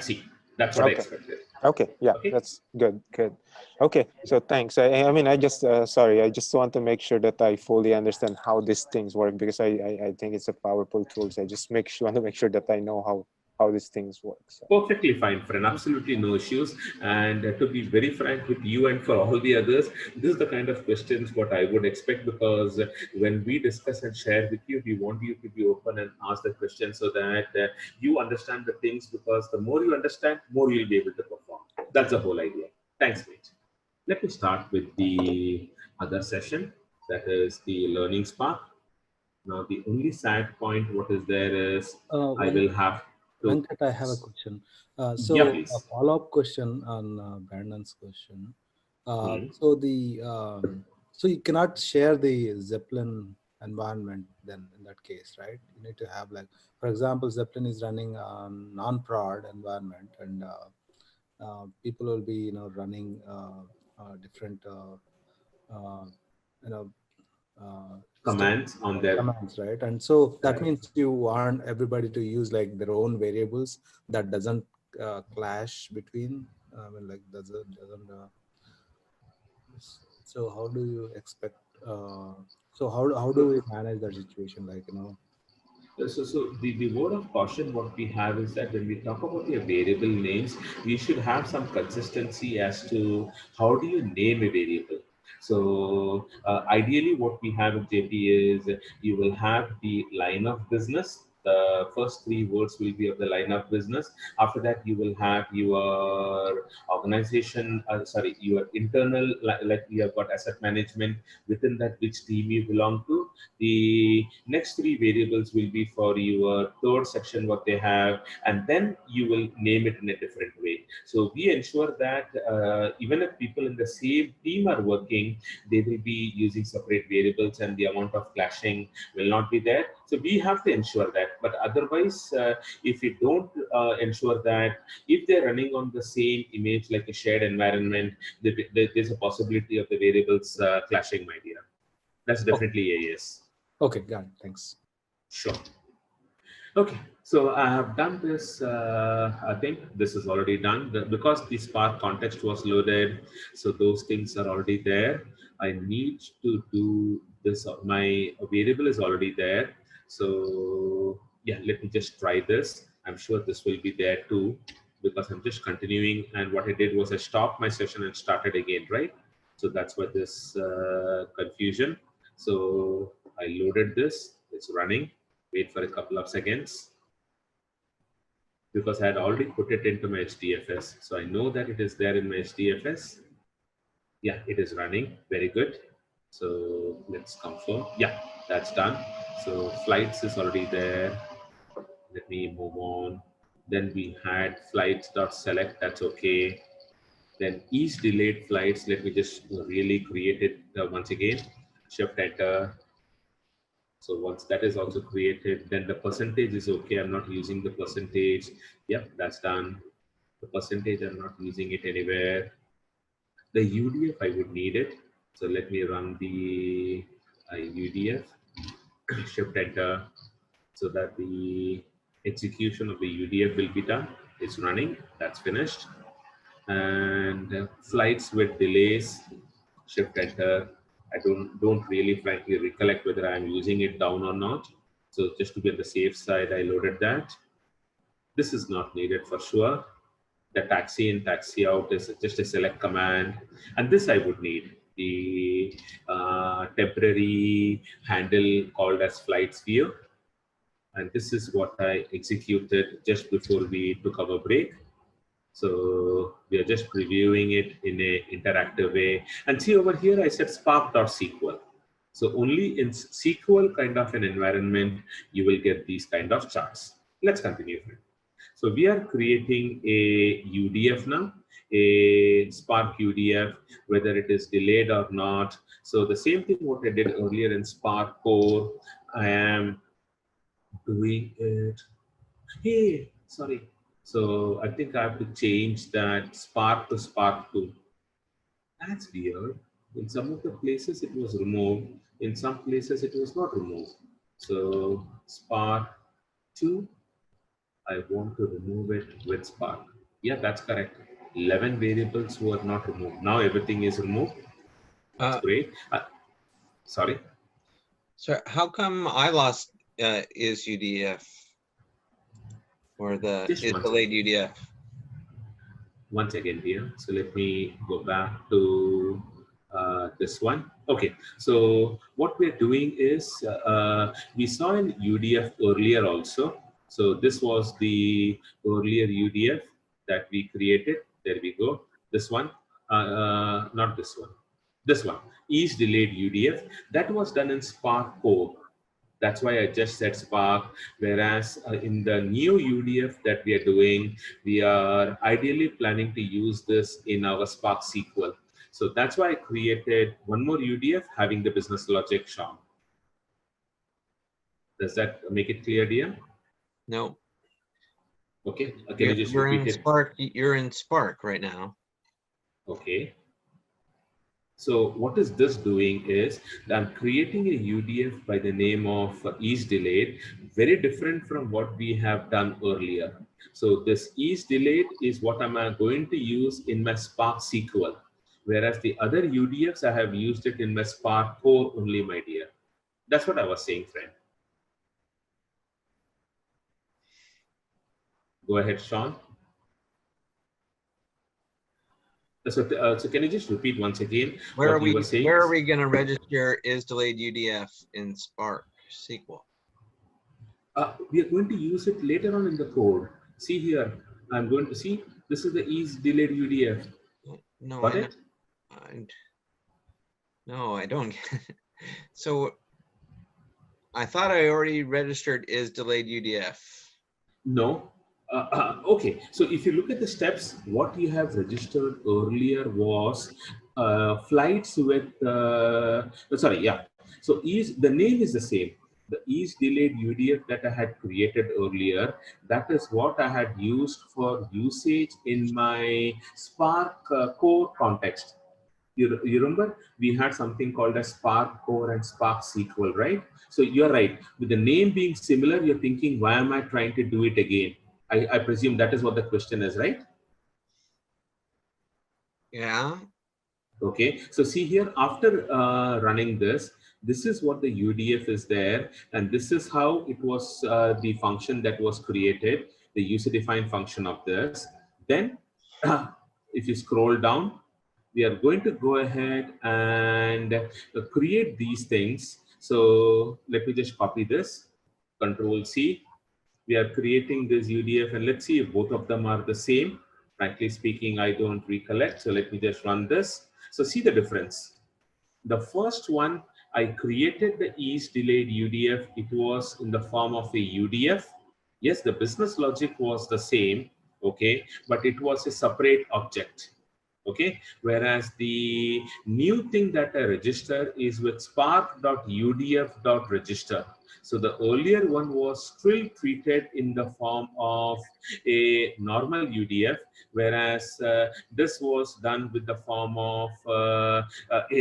see, that's what I expected.
Okay, yeah, that's good, good. Okay, so thanks. I mean, I just, sorry, I just want to make sure that I fully understand how these things work, because I think it's a powerful tool. So I just want to make sure that I know how these things work. So.
Perfectly fine, friend. Absolutely no issues. And to be very frank with you and for all the others, this is the kind of questions what I would expect, because when we discuss and share with you, we want you to be open and ask the question so that you understand the things, because the more you understand, more you'll be able to perform. That's the whole idea. Thanks, mate. Let me start with the other session, that is the Learning Spark. Now, the only sad point what is there is I will have
Venkat, I have a question. So
yeah,
a follow-up question on Brandon's question. So you cannot share the Zeppelin environment then in that case, right? You need to have, like, for example, Zeppelin is running on non-prod environment, and people will be running different
commands on their
commands, right? And so that means you want everybody to use like their own variables that doesn't clash between doesn't so how do you expect so how do we manage that situation, like
So the word of caution what we have is that when we talk about your variable names, we should have some consistency as to how do you name a variable. So ideally what we have at JP is you will have the line of business. The first three words will be of the line of business. After that, you will have your organization, your internal, like you have got asset management, within that which team you belong to. The next three variables will be for your third section, what they have, and then you will name it in a different way. So we ensure that even if people in the same team are working, they will be using separate variables and the amount of clashing will not be there. So we have to ensure that. But otherwise, if we don't ensure that, if they're running on the same image like a shared environment, there's a possibility of the variables clashing, my dear. That's definitely a yes.
Okay, got it. Thanks.
Sure. Okay, so I have done this. I think this is already done because the Spark context was loaded. So those things are already there. I need to do this. My variable is already there. So yeah, let me just try this. I'm sure this will be there too, because I'm just continuing. And what I did was I stopped my session and started again, right? So that's why this confusion. So I loaded this. It's running. Wait for a couple of seconds because I had already put it into my HDFS. So I know that it is there in my HDFS. Yeah, it is running. Very good. So let's confirm. Yeah, that's done. So flights is already there. Let me move on. Then we had flights.select. That's okay. Then each delayed flights. Let me just really create it once again. Shift enter. So once that is also created, then the percentage is okay. I'm not using the percentage. Yep, that's done. The percentage, I'm not using it anywhere. The UDF, I would need it. So let me run the UDF, shift enter, so that the execution of the UDF will be done. It's running, that's finished. And flights with delays, shift enter. I don't really frankly recollect whether I'm using it down or not. So just to be on the safe side, I loaded that. This is not needed for sure. The taxi in, taxi out is just a select command. And this I would need. The temporary handle called as flights view. And this is what I executed just before we took our break. So we are just previewing it in an interactive way. And see over here, I said spark.sql. So only in SQL kind of an environment, you will get these kind of charts. Let's continue. So we are creating a UDF now, a Spark UDF, whether it is delayed or not. So the same thing what I did earlier in Spark core, I am doing it. Hey, sorry. So I think I have to change that Spark to Spark 2. That's weird. In some of the places it was removed. In some places it was not removed. So Spark 2, I want to remove it with Spark. Yeah, that's correct. 11 variables were not removed. Now everything is removed. That's great. Sorry.
So how come I lost is UDF or the
Just
is delayed UDF?
Once again here. So let me go back to this one. Okay, so what we're doing is we saw in UDF earlier also. So this was the earlier UDF that we created. There we go. This one, not this one. This one, each delayed UDF. That was done in Spark core. That's why I just said Spark. Whereas in the new UDF that we are doing, we are ideally planning to use this in our Spark SQL. So that's why I created one more UDF having the business logic shown. Does that make it clear, dear?
No.
Okay. Can you just repeat it?
Spark. You're in Spark right now.
Okay. So what is this doing is I'm creating a UDF by the name of ease delayed, very different from what we have done earlier. So this ease delayed is what I'm going to use in my Spark SQL, whereas the other UDFs I have used it in my Spark core only, my dear. That's what I was saying, friend. Go ahead, Sean. So can you just repeat once again
Where
what you were saying?
Where are we going to register is delayed UDF in Spark SQL?
We are going to use it later on in the code. See here, I'm going to see this is the ease delayed UDF.
No,
Got it?
No, I don't. So I thought I already registered is delayed UDF.
No. Okay, so if you look at the steps, what you have registered earlier was flights with, sorry, yeah. So the name is the same. The is delayed UDF that I had created earlier, that is what I had used for usage in my Spark core context. You remember we had something called a Spark core and Spark SQL, right? So you're right. With the name being similar, you're thinking, why am I trying to do it again? I presume that is what the question is, right?
Yeah.
Okay. So see here, after running this, this is what the UDF is there. And this is how it was the function that was created, the user-defined function of this. Then if you scroll down, we are going to go ahead and create these things. So let me just copy this, Control C. We are creating this UDF, and let's see if both of them are the same. Frankly speaking, I don't recollect. So let me just run this. So see the difference. The first one, I created the is delayed UDF. It was in the form of a UDF. Yes, the business logic was the same, okay, but it was a separate object. Okay, whereas the new thing that I register is with spark.udf.register. So the earlier one was still treated in the form of a normal UDF, whereas this was done with the form of a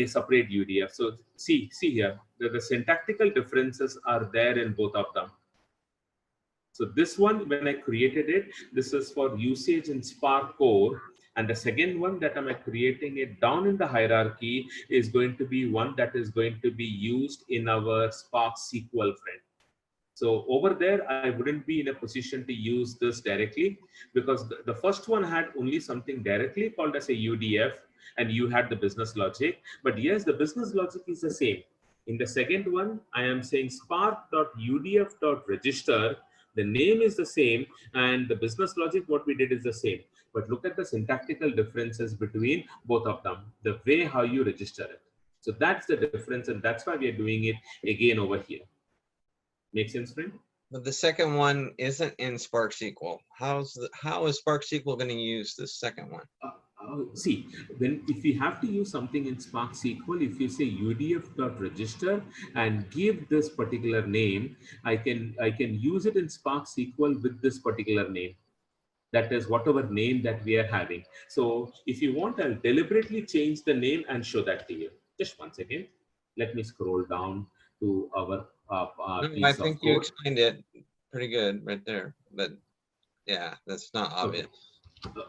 separate UDF. So see here, the syntactical differences are there in both of them. So this one, when I created it, this is for usage in Spark core. And the second one that I'm creating it down in the hierarchy is going to be one that is going to be used in our Spark SQL friend. So over there, I wouldn't be in a position to use this directly because the first one had only something directly called as a UDF and you had the business logic. But yes, the business logic is the same. In the second one, I am saying spark.udf.register. The name is the same and the business logic, what we did is the same. But look at the syntactical differences between both of them, the way how you register it. So that's the difference and that's why we are doing it again over here. Make sense, friend?
But the second one isn't in Spark SQL. How is Spark SQL going to use the second one?
See, then if we have to use something in Spark SQL, if you say udf.register and give this particular name, I can use it in Spark SQL with this particular name. That is whatever name that we are having. So if you want, I'll deliberately change the name and show that to you. Just one second. Let me scroll down to our
No,
piece
I
of
think
code.
you explained it pretty good right there. But yeah, that's not obvious.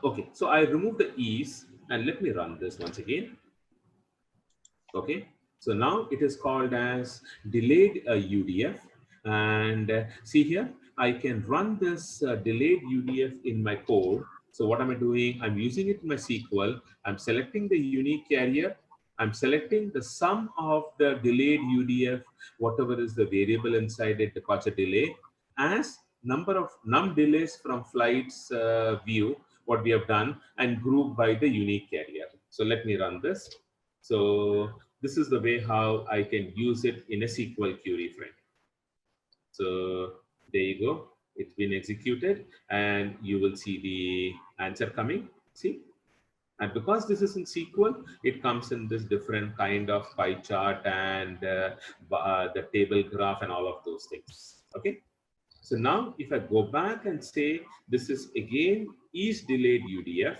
Okay, so I remove the is and let me run this once again. Okay, so now it is called as delayed UDF and see here, I can run this delayed UDF in my code. So what am I doing? I'm using it in my SQL. I'm selecting the unique carrier. I'm selecting the sum of the delayed UDF, whatever is the variable inside it, the a delay, as number of num delays from flights view, what we have done, and group by the unique carrier. So let me run this. So this is the way how I can use it in a SQL query, friend. So there you go. It's been executed and you will see the answer coming. See? And because this is in SQL, it comes in this different kind of pie chart and the table graph and all of those things. Okay. So now if I go back and say this is again is delayed UDF.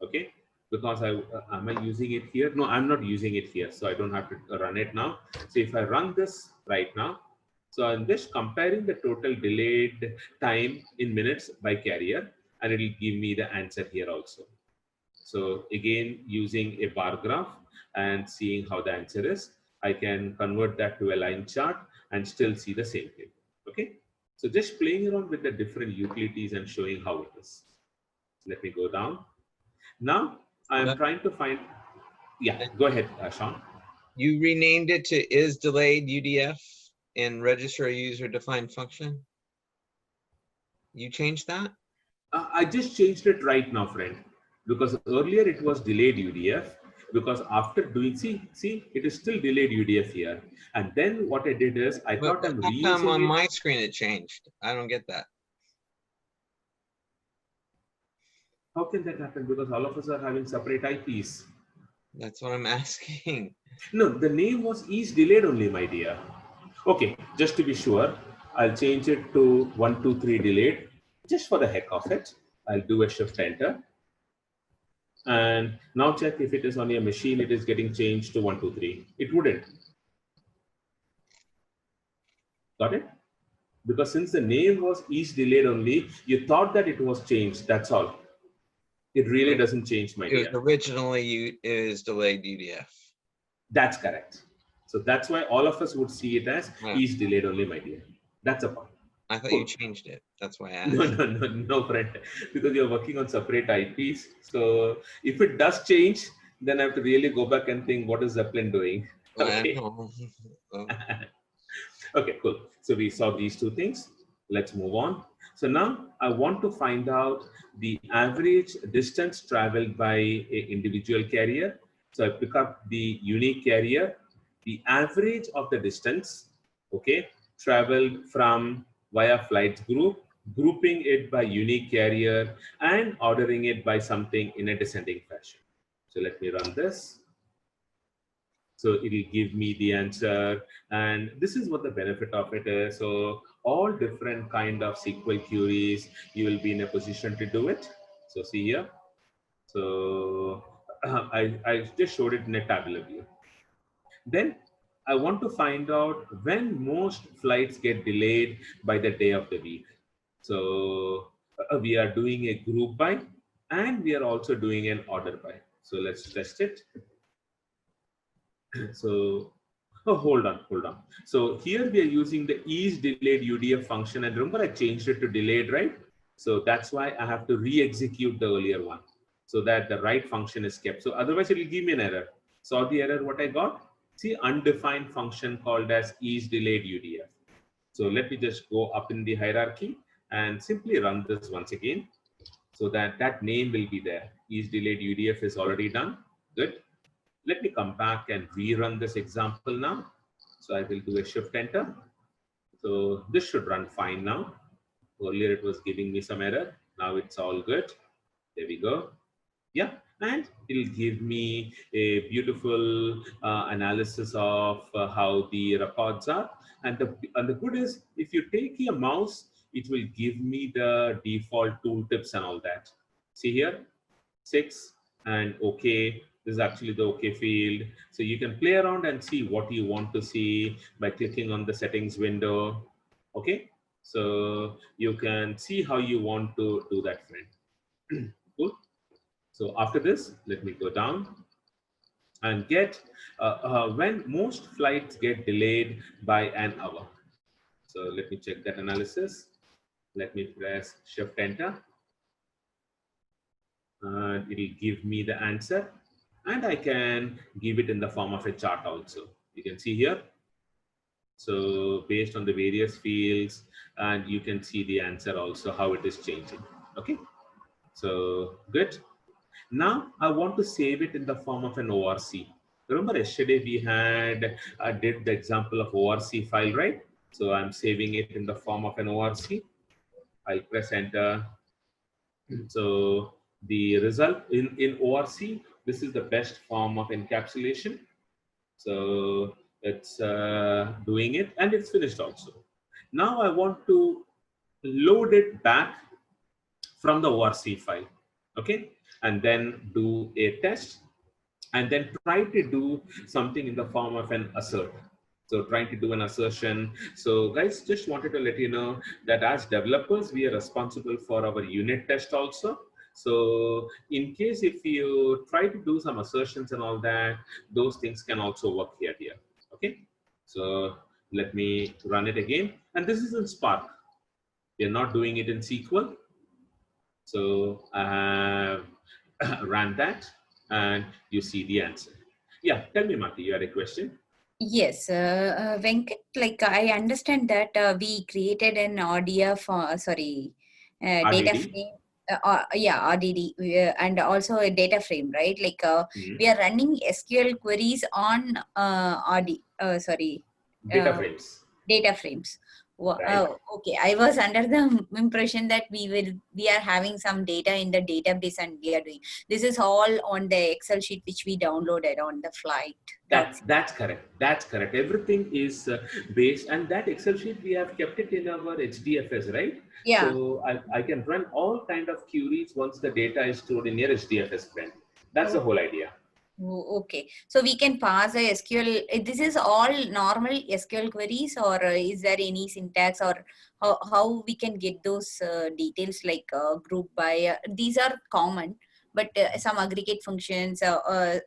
Okay. Because am I using it here? No, I'm not using it here. So I don't have to run it now. So if I run this right now, so I'm just comparing the total delayed time in minutes by carrier, and it will give me the answer here also. So again, using a bar graph and seeing how the answer is, I can convert that to a line chart and still see the same thing. Okay. So just playing around with the different utilities and showing how it is. Let me go down. Now I'm trying to find, yeah, go ahead, Sean.
You renamed it to is delayed UDF and register a user defined function. You changed that?
I just changed it right now, friend, because earlier it was delayed UDF. because after doing, see, it is still delayed UDF here. And then what I did is I
But
thought I'm
how come on
reusing it.
my screen it changed? I don't get that.
How can that happen? Because all of us are having separate IPs.
That's what I'm asking.
No, the name was each delayed only, my dear. Okay, just to be sure, I'll change it to 1, 2, 3 delayed, just for the heck of it. I'll do a shift enter. And now check if it is on your machine, it is getting changed to 1, 2, 3. It wouldn't. Got it? Because since the name was each delayed only, you thought that it was changed. That's all. It really doesn't change, my
It was
dear.
originally it is delayed UDF.
That's correct. So that's why all of us would see it as each delayed only, my dear. That's a point.
I thought
Cool.
you changed it. That's why I asked.
No, friend. Because you're working on separate IPs. So if it does change, then I have to really go back and think, what is Zeppelin doing? Okay. Okay, cool. So we saw these two things. Let's move on. So now I want to find out the average distance traveled by an individual carrier. So I pick up the unique carrier, the average of the distance, okay, traveled from via flights group, grouping it by unique carrier and ordering it by something in a descending fashion. So let me run this. So it will give me the answer. And this is what the benefit of it is. So all different kind of SQL queries, you will be in a position to do it. So see here. So I just showed it in a tabular view. Then I want to find out when most flights get delayed by the day of the week. So we are doing a group by and we are also doing an order by. So let's test it. So, hold on. So here we are using the each delayed UDF function, and remember I changed it to delayed, right? So that's why I have to re-execute the earlier one so that the right function is kept. So otherwise it will give me an error. Saw the error what I got? See, undefined function called as each delayed UDF. So let me just go up in the hierarchy and simply run this once again so that that name will be there. Each delayed UDF is already done. Good. Let me come back and rerun this example now. So I will do a shift enter. So this should run fine now. Earlier it was giving me some error. Now it's all good. There we go. Yeah, and it'll give me a beautiful analysis of how the records are. And the good is, if you take your mouse, it will give me the default tooltips and all that. See here, 6 and OK. This is actually the OK field. So you can play around and see what you want to see by clicking on the settings window. Okay, so you can see how you want to do that, friend. Cool. So after this, let me go down and get when most flights get delayed by an hour. So let me check that analysis. Let me press shift enter. And it will give me the answer. And I can give it in the form of a chart also. You can see here. So based on the various fields, and you can see the answer also, how it is changing. Okay. So good. Now I want to save it in the form of an ORC. Remember yesterday we had did the example of ORC file, right? So I'm saving it in the form of an ORC. I'll press enter. So the result in ORC, this is the best form of encapsulation. So it's doing it and it's finished also. Now I want to load it back from the ORC file, okay? And then do a test and then try to do something in the form of an assert. So trying to do an assertion. So guys, just wanted to let you know that as developers, we are responsible for our unit test also. So in case if you try to do some assertions and all that, those things can also work here. Okay. So let me run it again. And this is in Spark. We are not doing it in SQL. So I have ran that and you see the answer. Yeah, tell me, Mati, you had a question?
Yes, Venkat, like I understand that we created an audio for, data
RDD?
frame. Yeah, RDD, and also a data frame, right? Like we are running SQL queries on
Data frames.
data frames.
Right.
Oh, okay. I was under the impression that we are having some data in the database and we are doing this is all on the Excel sheet which we downloaded on the flight.
That's correct. That's correct. Everything is based, and that Excel sheet we have kept it in our HDFS, right?
Yeah.
So I can run all kind of queries once the data is stored in your HDFS friend. That's the whole idea.
Oh, okay. So we can pass a SQL. This is all normal SQL queries, or is there any syntax, or how we can get those details like group by? These are common, but some aggregate functions.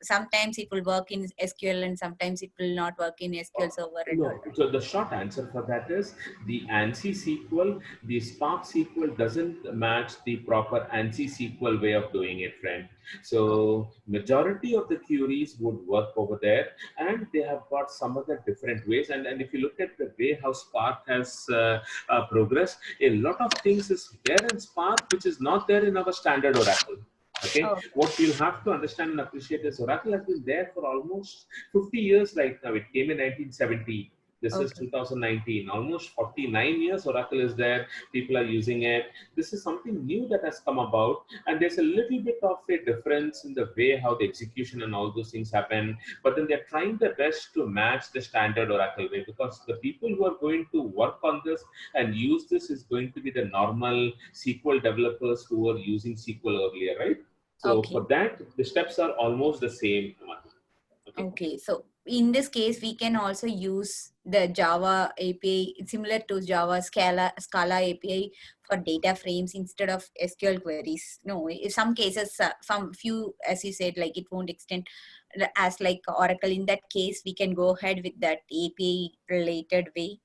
Sometimes it will work in SQL, and sometimes it will not work in SQL Server.
No. So the short answer for that is the ANSI SQL, the Spark SQL doesn't match the proper ANSI SQL way of doing it, friend. So majority of the queries would work over there, and they have got some other different ways. And if you look at the way how Spark has progressed, a lot of things is there in Spark which is not there in our standard Oracle. Okay, what you'll have to understand and appreciate is Oracle has been there for almost 50 years right now. It came in 1970. This is 2019. Almost 49 years Oracle is there. People are using it. This is something new that has come about, and there's a little bit of a difference in the way how the execution and all those things happen. But then they're trying their best to match the standard Oracle way, because the people who are going to work on this and use this is going to be the normal SQL developers who were using SQL earlier, right? So for that, the steps are almost the same.
Okay, so in this case, we can also use the Java API, similar to Java Scala API for data frames instead of SQL queries. No, in some cases, some few, as you said, like it won't extend as like Oracle. In that case, we can go ahead with that API related way,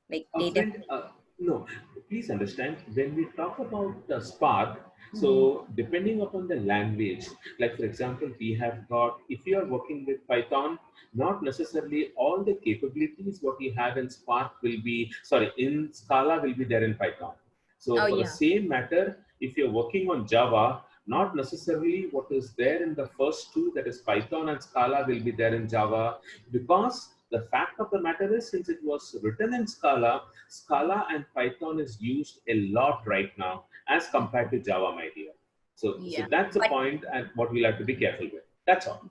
like data.
No, please understand, when we talk about Spark, so depending upon the language, like for example, we have got, if you are working with Python, not necessarily all the capabilities what you have in Spark will be, in Scala will be there in Python. So for the same matter, if you're working on Java, not necessarily what is there in the first two, that is Python and Scala, will be there in Java, because the fact of the matter is, since it was written in Scala, Scala and Python is used a lot right now as compared to Java, my dear. So that's the point, and what we'll have to be careful with. That's all.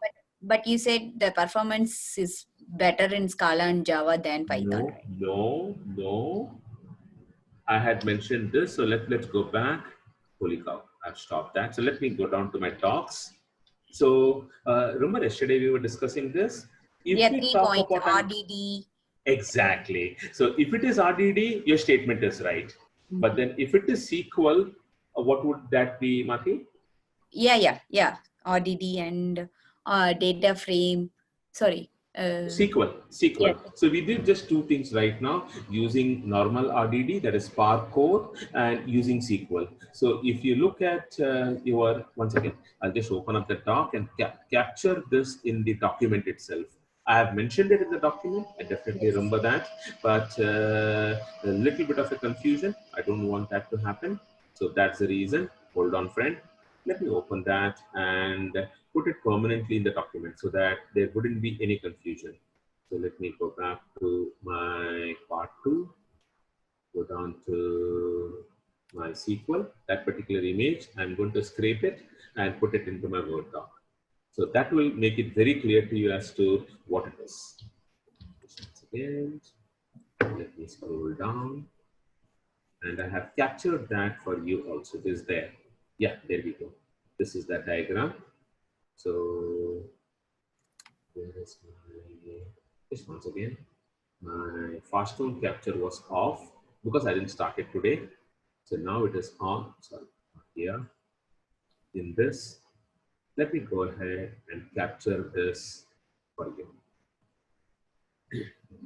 But you said the performance is better in Scala and Java than Python, right?
No. I had mentioned this, so let's go back. Holy cow, I've stopped that. So let me go down to my talks. So remember yesterday we were discussing this. If we talk about
RDD.
Exactly. So if it is RDD, your statement is right. But then if it is SQL, what would that be, Mati?
Yeah. RDD and data frame. Sorry.
SQL.
Yeah.
So we did just two things right now, using normal RDD, that is Spark core, and using SQL. So if you look at once again, I'll just open up the doc and capture this in the document itself. I have mentioned it in the document. I definitely remember that, but a little bit of a confusion. I don't want that to happen. So that's the reason. Hold on, friend. Let me open that and put it permanently in the document so that there wouldn't be any confusion. So let me go back to my part 2, go down to my SQL, that particular image. I'm going to scrape it and put it into my Word doc. So that will make it very clear to you as to what it is. Once again, let me scroll down. And I have captured that for you also. It is there. Yeah, there we go. This is that diagram. So where is my, just once again, my fast tone capture was off because I didn't start it today. So now it is on. Sorry, here in this. Let me go ahead and capture this for you.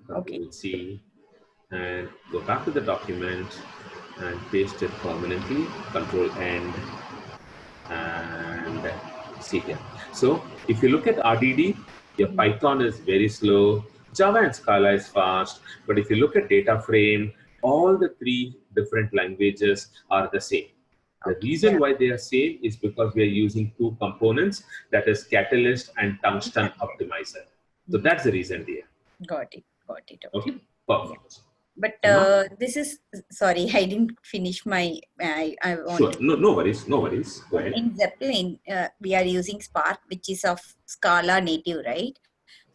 Okay. You will see, and go back to the document and paste it permanently. Control N and see here. So if you look at RDD, your Python is very slow. Java and Scala is fast. But if you look at data frame, all the three different languages are the same. The reason why they are same is because we are using two components, that is catalyst and tungsten optimizer. So that's the reason there.
Got it. Got it.
Okay, perfect.
But
So now,
this is, sorry, I didn't finish my, I want
sure,
to.
no worries, no worries. Go ahead.
In Zeppelin, we are using Spark, which is of Scala native, right?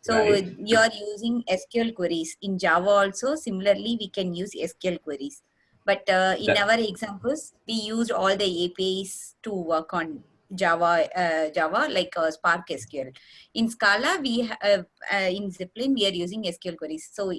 So
Right.
you're using SQL queries. In Java also, similarly, we can use SQL queries. But in our examples, we used all the APIs to work on Java, like Spark SQL. In Scala, in Zeppelin, we are using SQL queries. So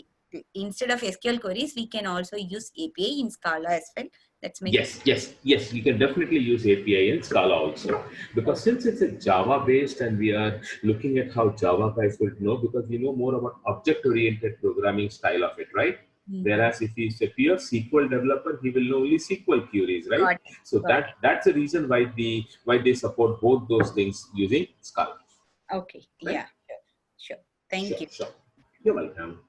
instead of SQL queries, we can also use API in Scala as well. That's my
Yes. You can definitely use API in Scala also, because since it's a Java based and we are looking at how Java guys will know, because we know more about object-oriented programming style of it, right? Whereas if he's a pure SQL developer, he will know only SQL queries, right? So that's the reason why they support both those things using Scala.
Okay.
Right?
Yeah. Sure. Thank you.
Sure. You're welcome.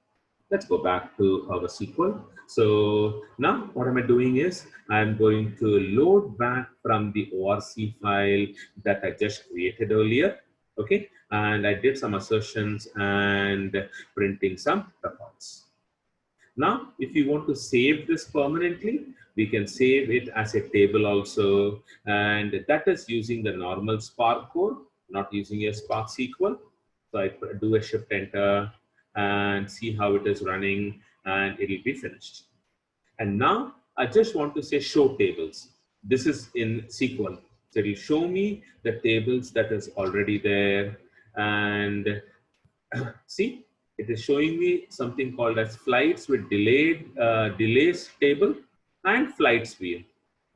Let's go back to our SQL. So now what am I doing is I'm going to load back from the ORC file that I just created earlier. Okay. And I did some assertions and printing some records. Now, if you want to save this permanently, we can save it as a table also. And that is using the normal Spark code, not using a Spark SQL. So I do a shift enter and see how it is running, and it will be finished. And now I just want to say show tables. This is in SQL. So it will show me the tables that is already there. And see, it is showing me something called as flights with delays table and flights view.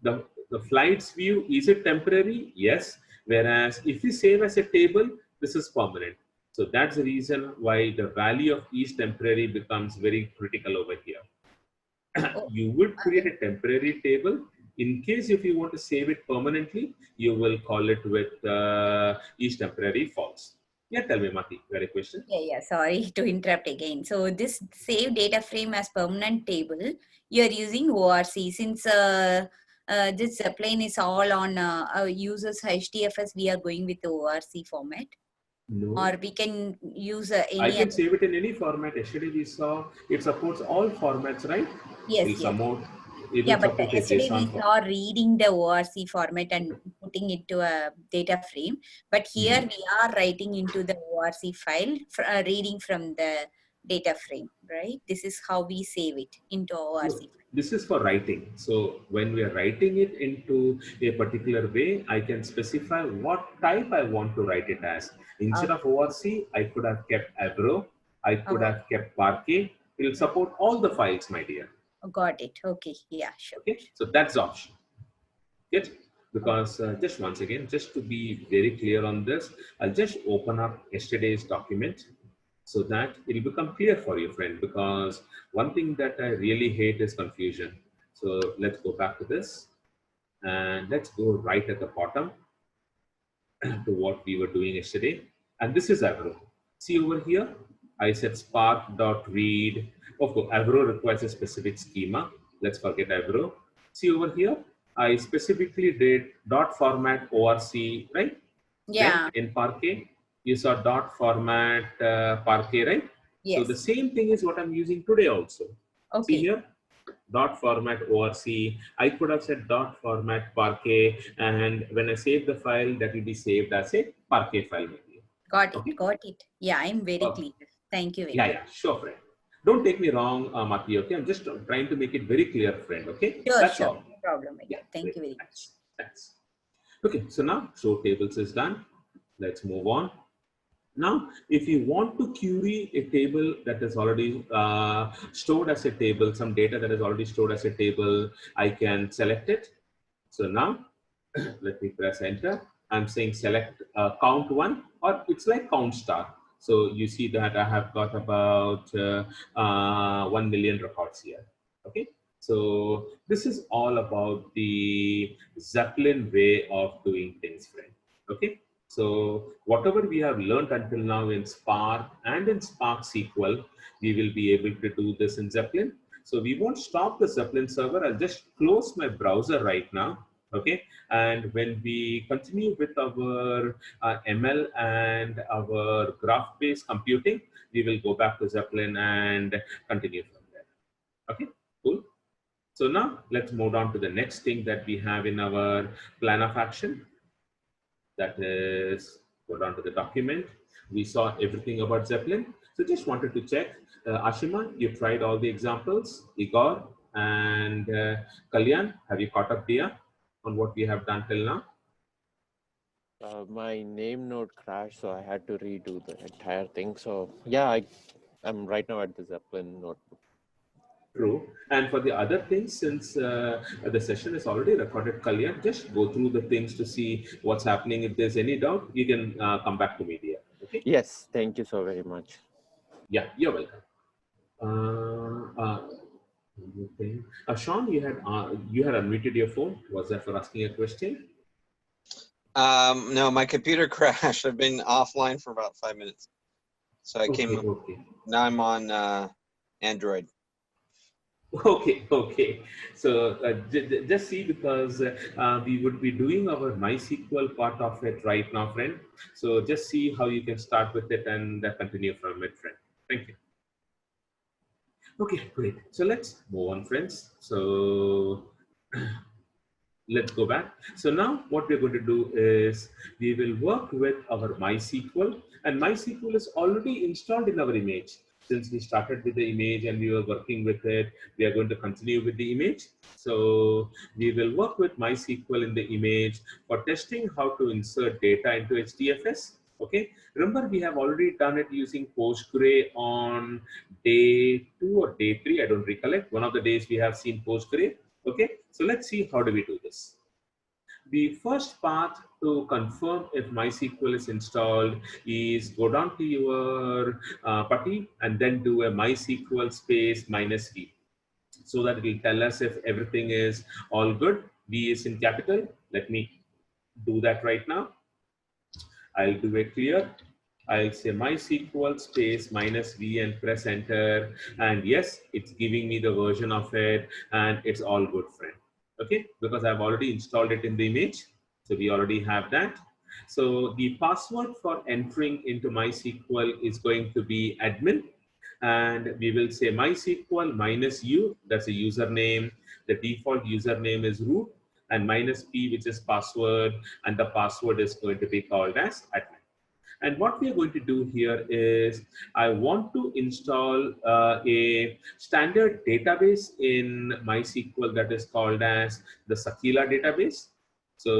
The flights view, is it temporary? Yes. Whereas if we save as a table, this is permanent. So that's the reason why the value of each temporary becomes very critical over here. You would create a temporary table. In case if you want to save it permanently, you will call it with each temporary false. Yeah, tell me, Mati, you had a question?
Yeah. Sorry to interrupt again. So this save data frame as permanent table, you are using ORC. Since this Zeppelin is all on users HDFS, we are going with the ORC format.
No.
Or we can use any
I can save it in any format. Yesterday we saw it supports all formats, right?
Yes. But yesterday we saw reading the ORC format and putting it to a data frame. But here we are writing into the ORC file, reading from the data frame, right? This is how we save it into ORC.
No, this is for writing. So when we are writing it into a particular way, I can specify what type I want to write it as. Instead of ORC, I could have kept Avro. I could have kept Parquet. It will support all the files, my dear.
Got it. Okay. Yeah, sure.
Okay. So that's the option. Good. Because just once again, just to be very clear on this, I'll just open up yesterday's document so that it will become clear for you, friend. Because one thing that I really hate is confusion. So let's go back to this and let's go right at the bottom to what we were doing yesterday. And this is Avro. See over here, I said spark.read. Of course, Avro requires a specific schema. Let's forget Avro. See over here, I specifically did dot format ORC, right?
Yeah.
Then in Parquet, you saw dot format Parquet, right?
Yes.
So the same thing is what I'm using today also.
Okay.
See here, dot format ORC. I could have said dot format Parquet, and when I save the file, that will be saved as a Parquet file.
Got it. Yeah, I'm very clear. Thank you very much.
Yeah, sure, friend. Don't take me wrong, Mati, okay? I'm just trying to make it very clear, friend, okay?
Sure,
That's all.
No problem. Yeah, thank you very much.
Thanks. Okay, so now show tables is done. Let's move on. Now, if you want to query a table that is already stored as a table, some data that is already stored as a table, I can select it. So now, let me press enter. I'm saying select count one, or it's like count star. So you see that I have got about 1 million records here. Okay. So this is all about the Zeppelin way of doing things, friend. Okay. So whatever we have learned until now in Spark and in Spark SQL, we will be able to do this in Zeppelin. So we won't stop the Zeppelin server. I'll just close my browser right now. Okay, and when we continue with our ML and our graph-based computing, we will go back to Zeppelin and continue from there. Okay, cool. So now let's move on to the next thing that we have in our plan of action. That is, go down to the document. We saw everything about Zeppelin. So just wanted to check, Ashima, you tried all the examples, Igor and Kalyan, have you caught up here on what we have done till now?
My name node crashed, so I had to redo the entire thing. So yeah, I'm right now at the Zeppelin notebook.
True. And for the other things, since the session is already recorded, Kalyan, just go through the things to see what's happening. If there's any doubt, you can come back to me there. Okay?
Yes, thank you so very much.
Yeah, you're welcome. Sean, you had unmuted your phone. Was that for asking a question?
No, my computer crashed. I've been offline for about 5 minutes. So I came,
Okay.
now I'm on Android.
Okay. So just see, because we would be doing our MySQL part of it right now, friend. So just see how you can start with it and continue from it, friend. Thank you. Okay, great. So let's move on, friends. So let's go back. So now what we're going to do is we will work with our MySQL, and MySQL is already installed in our image. Since we started with the image and we were working with it, we are going to continue with the image. So we will work with MySQL in the image for testing how to insert data into HDFS. Okay, remember we have already done it using Postgre on day 2 or day 3. I don't recollect. One of the days we have seen Postgre. Okay, so let's see how do we do this. The first part to confirm if MySQL is installed is go down to your putty and then do a MySQL space -v, so that it will tell us if everything is all good. V is in capital. Let me do that right now. I'll do a clear. I'll say MySQL space -v and press enter. And yes, it's giving me the version of it and it's all good, friend. Okay, because I've already installed it in the image. So we already have that. So the password for entering into MySQL is going to be admin. And we will say MySQL -u, that's a username. The default username is root, and -p, which is password, and the password is going to be called as admin. And what we are going to do here is I want to install a standard database in MySQL that is called as the Sakila database. So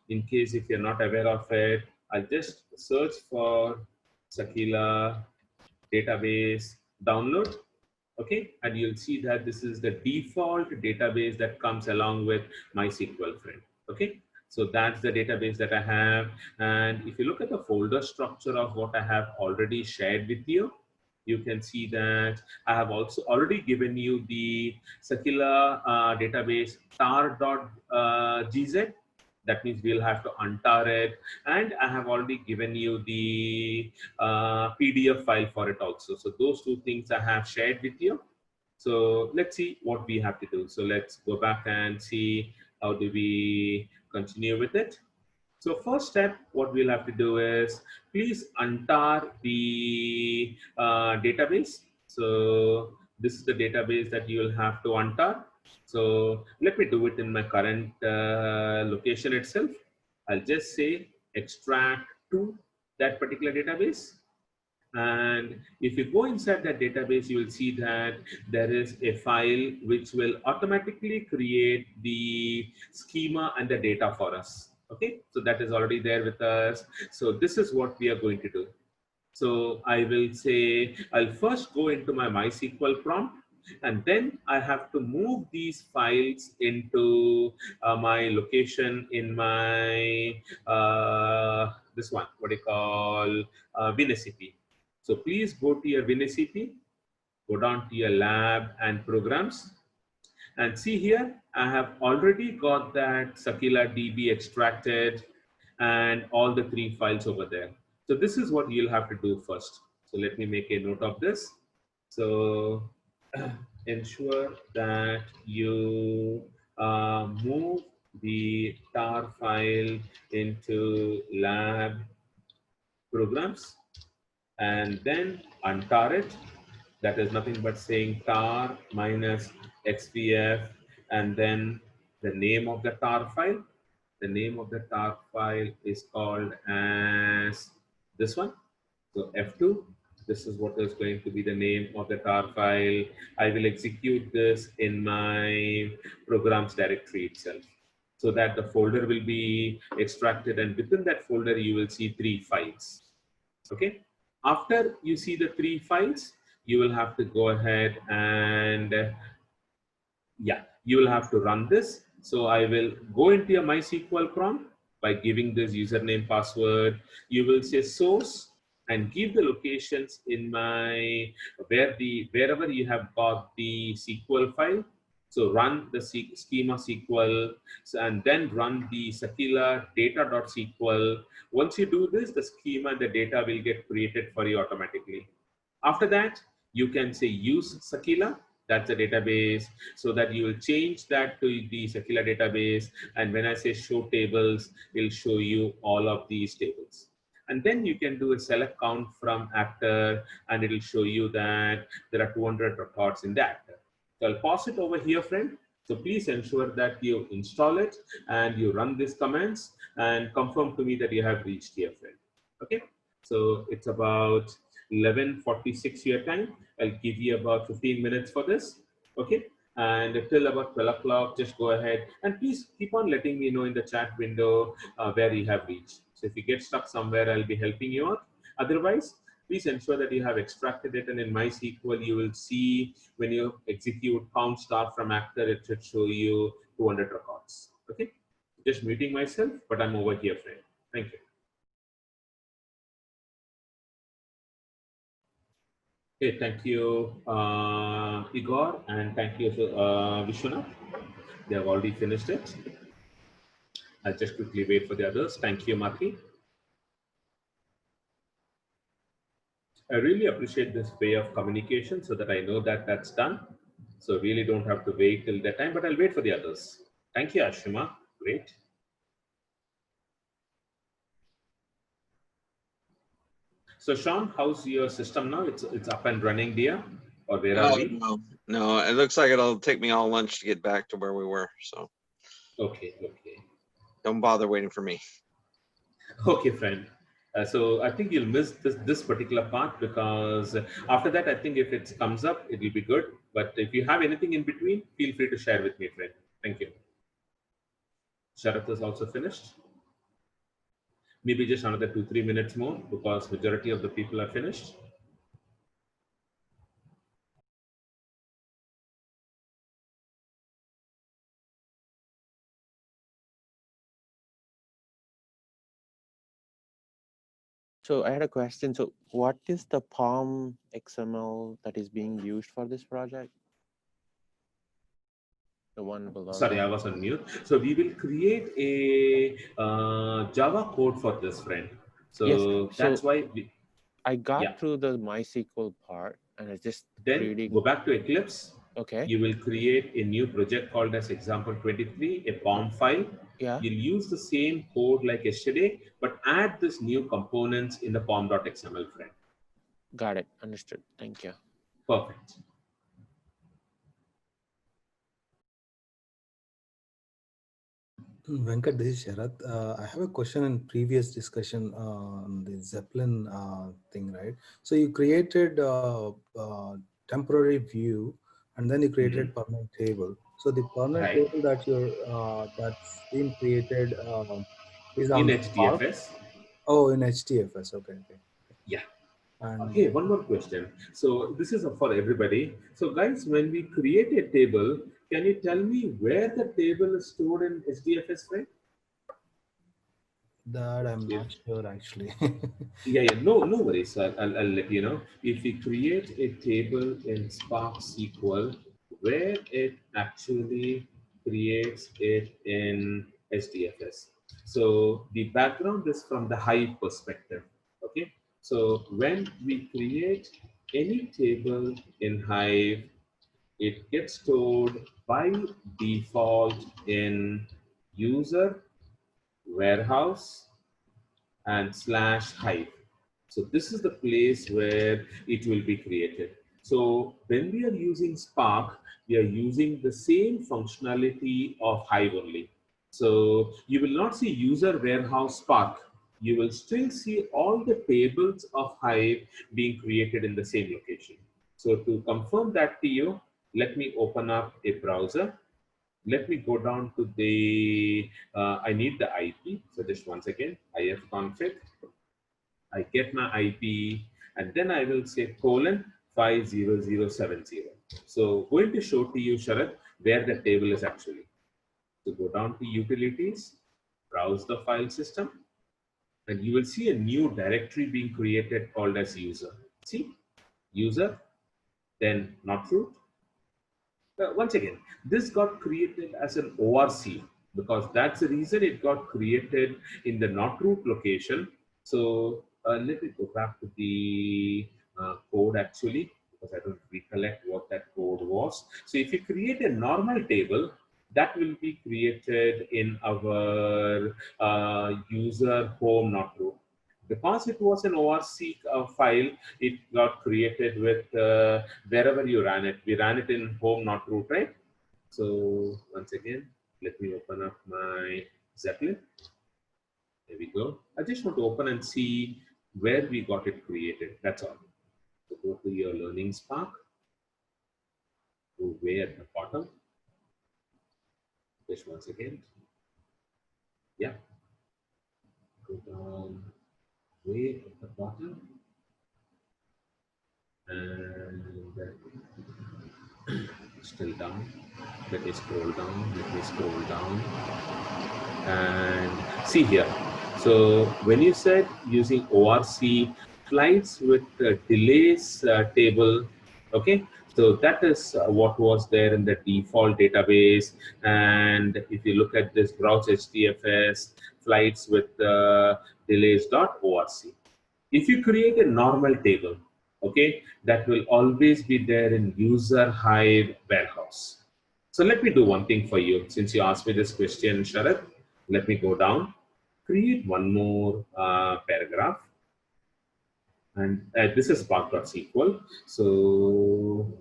in case if you're not aware of it, I'll just search for Sakila database download. Okay, and you'll see that this is the default database that comes along with MySQL, friend. Okay, so that's the database that I have. And if you look at the folder structure of what I have already shared with you, you can see that I have also already given you the Sakila database tar.gz. That means we'll have to untar it. And I have already given you the PDF file for it also. So those two things I have shared with you. So let's see what we have to do. So let's go back and see how do we continue with it. So first step, what we'll have to do is please untar the database. So this is the database that you will have to untar. So let me do it in my current location itself. I'll just say extract to that particular database. And if you go inside that database, you will see that there is a file which will automatically create the schema and the data for us. Okay, so that is already there with us. So this is what we are going to do. So I will say, I'll first go into my MySQL prompt, and then I have to move these files into my location in my, this one, what do you call, WinSCP. So please go to your WinSCP, go down to your lab and programs, and see here, I have already got that Sakila DB extracted and all the 3 files over there. So this is what you'll have to do first. So let me make a note of this. So ensure that you move the tar file into lab programs and then untar it. That is nothing but saying tar minus xpf and then the name of the tar file. The name of the tar file is called as this one. So F2, this is what is going to be the name of the tar file. I will execute this in my programs directory itself so that the folder will be extracted, and within that folder you will see 3 files. Okay. After you see the 3 files, you will have to go ahead and yeah, you will have to run this. So I will go into your MySQL prompt by giving this username password. You will say source and give the locations in my wherever you have got the SQL file. So run the schema SQL and then run the Sakila data.sql. Once you do this, the schema and the data will get created for you automatically. After that, you can say use Sakila, that's the database, so that you will change that to the Sakila database. And when I say show tables, it'll show you all of these tables. And then you can do a select count from actor and it'll show you that there are 200 records in the actor. So I'll pause it over here, friend. So please ensure that you install it and you run these commands and confirm to me that you have reached here, friend. Okay. So it's about 11:46 your time. I'll give you about 15 minutes for this. Okay. And till about 12 o'clock, just go ahead and please keep on letting me know in the chat window where you have reached. So if you get stuck somewhere, I'll be helping you out. Otherwise, please ensure that you have extracted it, and in MySQL, you will see when you execute count star from actor, it should show you 200 records. Okay. Just muting myself, but I'm over here, friend. Thank you. Okay, thank you, Igor, and thank you, Vishwanath. They have already finished it. I'll just quickly wait for the others. Thank you, Mati. I really appreciate this way of communication so that I know that that's done. So really don't have to wait till that time, but I'll wait for the others. Thank you, Ashima. Great. So Sean, how's your system now? It's up and running, dear, or where are we?
No, it looks like it'll take me all lunch to get back to where we were. So
okay.
Don't bother waiting for me.
Okay, friend. So I think you'll miss this particular part because after that, I think if it comes up, it will be good. But if you have anything in between, feel free to share with me, friend. Thank you. Sharath is also finished. Maybe just another 2-3 minutes more because majority of the people are finished.
So I had a question. So what is the POM XML that is being used for this project? The one below.
Sorry, I was on mute. So we will create a Java code for this, friend. So
yes,
that's why
I got through the MySQL part and I just
then go back to Eclipse.
Okay.
You will create a new project called as example 23, a POM file.
Yeah.
You'll use the same code like yesterday, but add this new components in the POM.xml, friend.
Got it. Understood. Thank you.
Perfect.
Venkat, this is Sharath. I have a question in previous discussion on the Zeppelin thing, right? So you created temporary view, and then you created permanent table. So the permanent table that that's been created is on
in HDFS.
Oh, in HDFS. Okay.
Yeah.
And
okay, one more question. So this is for everybody. So guys, when we create a table, can you tell me where the table is stored in HDFS, right?
That I'm not sure actually.
yeah, no worries. I'll let you know. If we create a table in Spark SQL, where it actually creates it in HDFS. So the background is from the Hive perspective. Okay. So when we create any table in Hive, it gets stored by default in user warehouse and slash hive. So this is the place where it will be created. So when we are using Spark, we are using the same functionality of Hive only. So you will not see user warehouse Spark. You will still see all the tables of Hive being created in the same location. So to confirm that to you, let me open up a browser. Let me go down to the, I need the IP. So just once again, ifconfig. I get my IP, and then I will say colon 50070. So going to show to you, Sharad, where the table is actually. So go down to utilities, browse the file system, and you will see a new directory being created called as user. See, user, then not root. Once again, this got created as an ORC because that's the reason it got created in the not root location. So let me go back to the code actually, because I don't recollect what that code was. So if you create a normal table, that will be created in our user home not root. Because it was an ORC file, it got created with wherever you ran it. We ran it in home, not root, right? So once again, let me open up my Zeppelin. There we go. I just want to open and see where we got it created. That's all. So go to your Learning Spark. Go way at the bottom. Just once again. Yeah. Go down way at the bottom. And still down. Let me scroll down. Let me scroll down. And see here. So when you said using ORC flights with delays table, okay, so that is what was there in the default database. And if you look at this browse HDFS flights with delays.orc, if you create a normal table, okay, that will always be there in user hive warehouse. So let me do one thing for you. Since you asked me this question, Sharad, let me go down, create one more paragraph. And this is spark.sql. So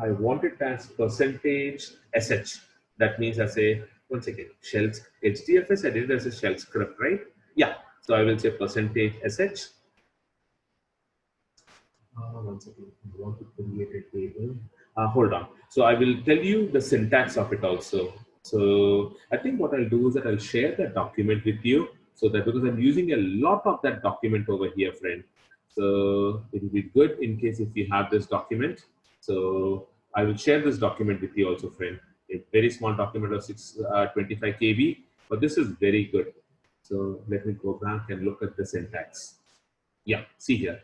I want it as percentage sh. That means I say, once again, shells, HDFS, I did it as a shell script, right? Yeah. So I will say percentage sh. Once again, I want to create a table. Hold on. So I will tell you the syntax of it also. So I think what I'll do is that I'll share that document with you, so that because I'm using a lot of that document over here, friend. So it will be good in case if you have this document. So I will share this document with you also, friend. A very small document of 25 KB, but this is very good. So let me go back and look at the syntax. Yeah, see here.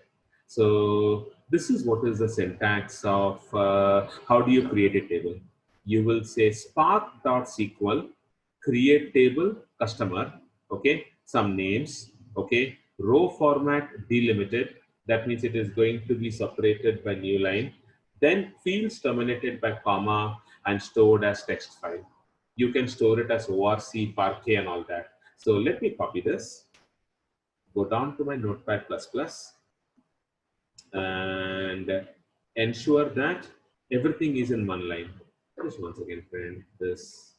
So this is what is the syntax of how do you create a table. You will say spark.sql create table customer, okay, some names, okay, row format delimited, that means it is going to be separated by new line, then fields terminated by comma and stored as text file. You can store it as ORC, Parquet and all that. So let me copy this, go down to my Notepad++, and ensure that everything is in one line. Just once again, friend, this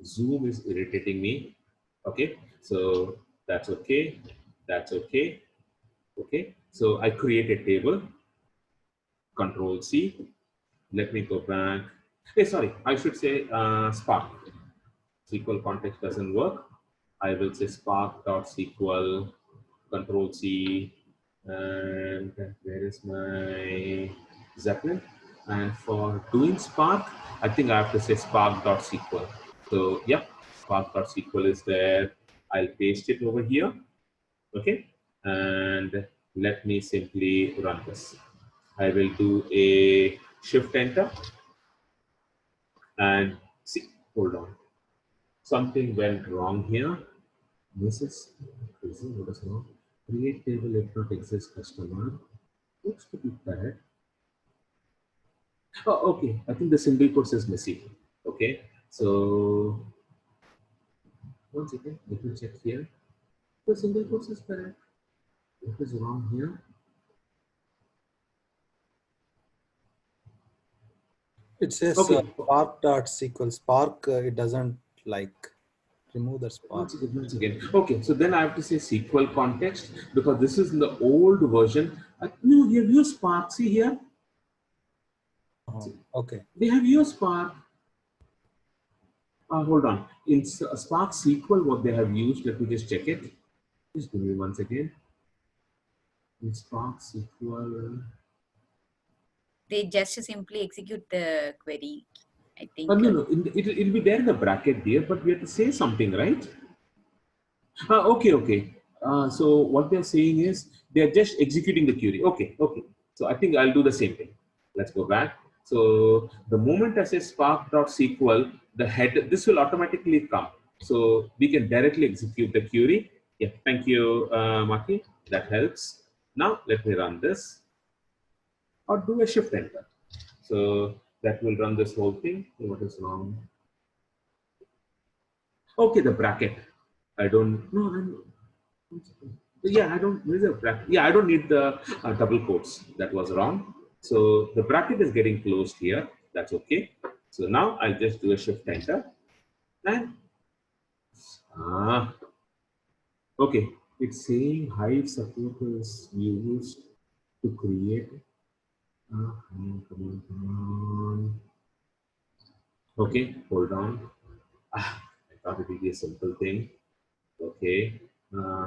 Zoom is irritating me. Okay, so that's okay. That's okay. Okay, so I create a table. Control C. Let me go back. Hey, sorry, I should say Spark. SQL context doesn't work. I will say spark.sql, Control C, and where is my Zeppelin? And for doing Spark, I think I have to say spark.sql. So yep, spark.sql is there. I'll paste it over here. Okay, and let me simply run this. I will do a shift enter and see, hold on. Something went wrong here. This is crazy. What is wrong? Create table if not exist customer. Looks to be correct. Oh, okay. I think the single quotes is missing. Okay. So once again, let me check here. The single quotes is correct. What is wrong here?
It says
Okay.
spark.sql. Spark, it doesn't like remove the spark.
Once again. Okay, so then I have to say SQL context because this is in the old version. No, we have used Spark. See here.
Okay.
They have used Spark. Hold on. In Spark SQL, what they have used, let me just check it. Just give me once again. In Spark SQL.
They just simply execute the query, I think.
No. It'll be there in the bracket there, but we have to say something, right? Okay. So what they're saying is they're just executing the query. Okay. So I think I'll do the same thing. Let's go back. So the moment I say spark.sql, the head, this will automatically come. So we can directly execute the query. Yeah, thank you, Maki. That helps. Now let me run this or do a shift enter. So that will run this whole thing. What is wrong? Okay, the bracket. I don't know. Yeah, I don't need the bracket. Yeah, I don't need the double quotes. That was wrong. So the bracket is getting closed here. That's okay. So now I'll just do a shift enter. And okay, it's saying Hive support is used to create. Come on. Okay, hold on. I thought it would be a simple thing. Okay,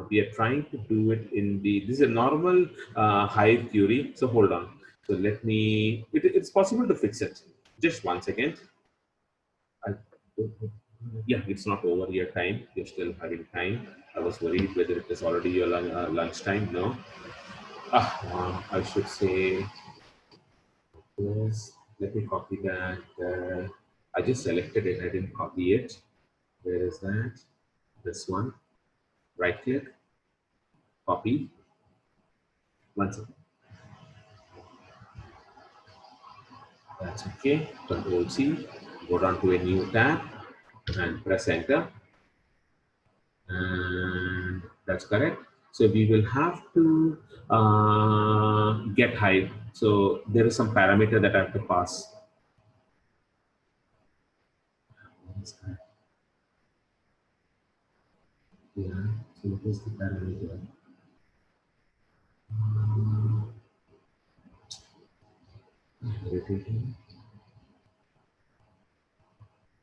we are trying to do it in the, this is a normal Hive query. So hold on. So let me, it's possible to fix it. Just one second. Yeah, it's not over your time. You're still having time. I was worried whether it is already your lunch time. No. I should say, yes, let me copy that. I just selected it. I didn't copy it. Where is that? This one. Right click. Copy. One second. That's okay. Control C. Go down to a new tab and press enter. And that's correct. So we will have to get Hive. So there is some parameter that I have to pass. Yeah. So what is the parameter?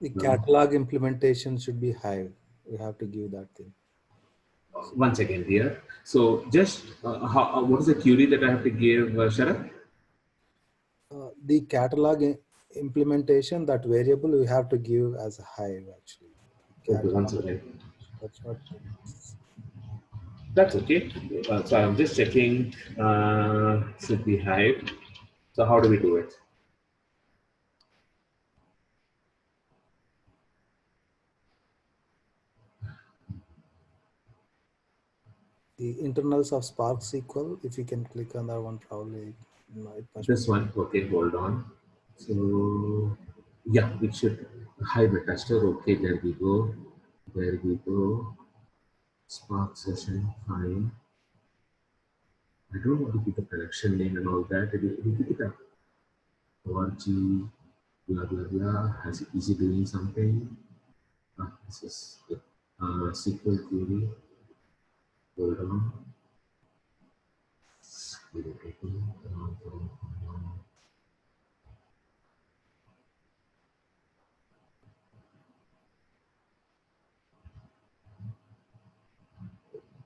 The catalog implementation should be Hive. You have to give that thing.
Once again here. So just what is the query that I have to give, Sharath?
The catalog implementation, that variable we have to give as a Hive actually.
Okay, once again.
That's what.
That's okay. So I'm just checking simply Hive. So how do we do it?
The internals of Spark SQL, if you can click on that one, probably.
This one, okay, hold on. So, yeah, it should Hive tester. Okay, there we go. There we go. Spark session, fine. I don't want to give the connection name and all that. Pick it up. ORG, blah, blah, blah. Is he doing something? This is SQL query. Hold on.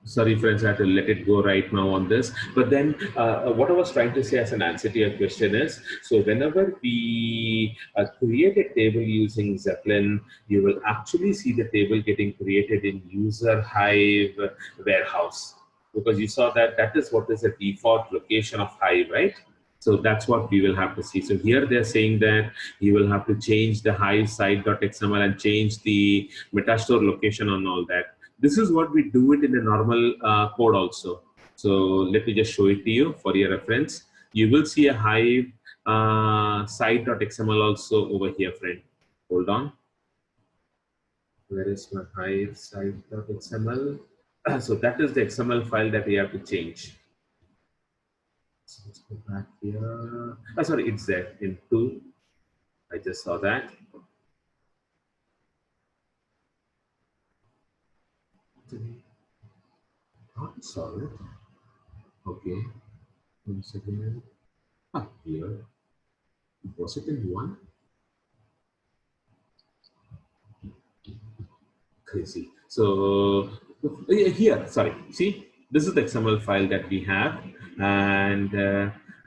Sorry, friends, I have to let it go right now on this. But then what I was trying to say as an answer to your question is, so whenever we create a table using Zeppelin, you will actually see the table getting created in user Hive warehouse. Because you saw that that is what is the default location of Hive, right? So that's what we will have to see. So here they're saying that you will have to change the Hive site.xml and change the Metastore location and all that. This is what we do it in the normal code also. So let me just show it to you for your reference. You will see a Hive site.xml also over here, friend. Hold on. Where is my hive site.xml? So that is the XML file that we have to change. So let's go back here. Sorry, it's there in 2. I just saw that. Oh, sorry. Okay. 1 second. Here. Was it in 1? Crazy. So here, sorry. See, this is the XML file that we have, and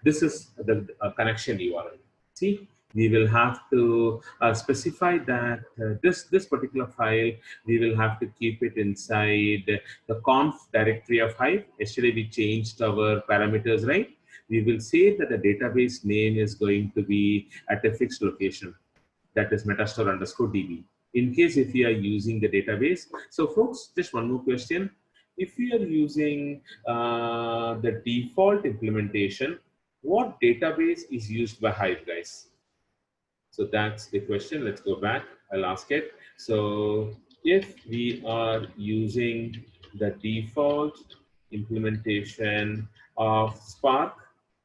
this is the connection URL. See, we will have to specify that this particular file, we will have to keep it inside the conf directory of Hive. Yesterday we changed our parameters, right? We will say that the database name is going to be at a fixed location, that is metastore_db. In case if you are using the database. So folks, just one more question. If you are using the default implementation, what database is used by Hive, guys? So that's the question. Let's go back. I'll ask it. So if we are using the default implementation of Spark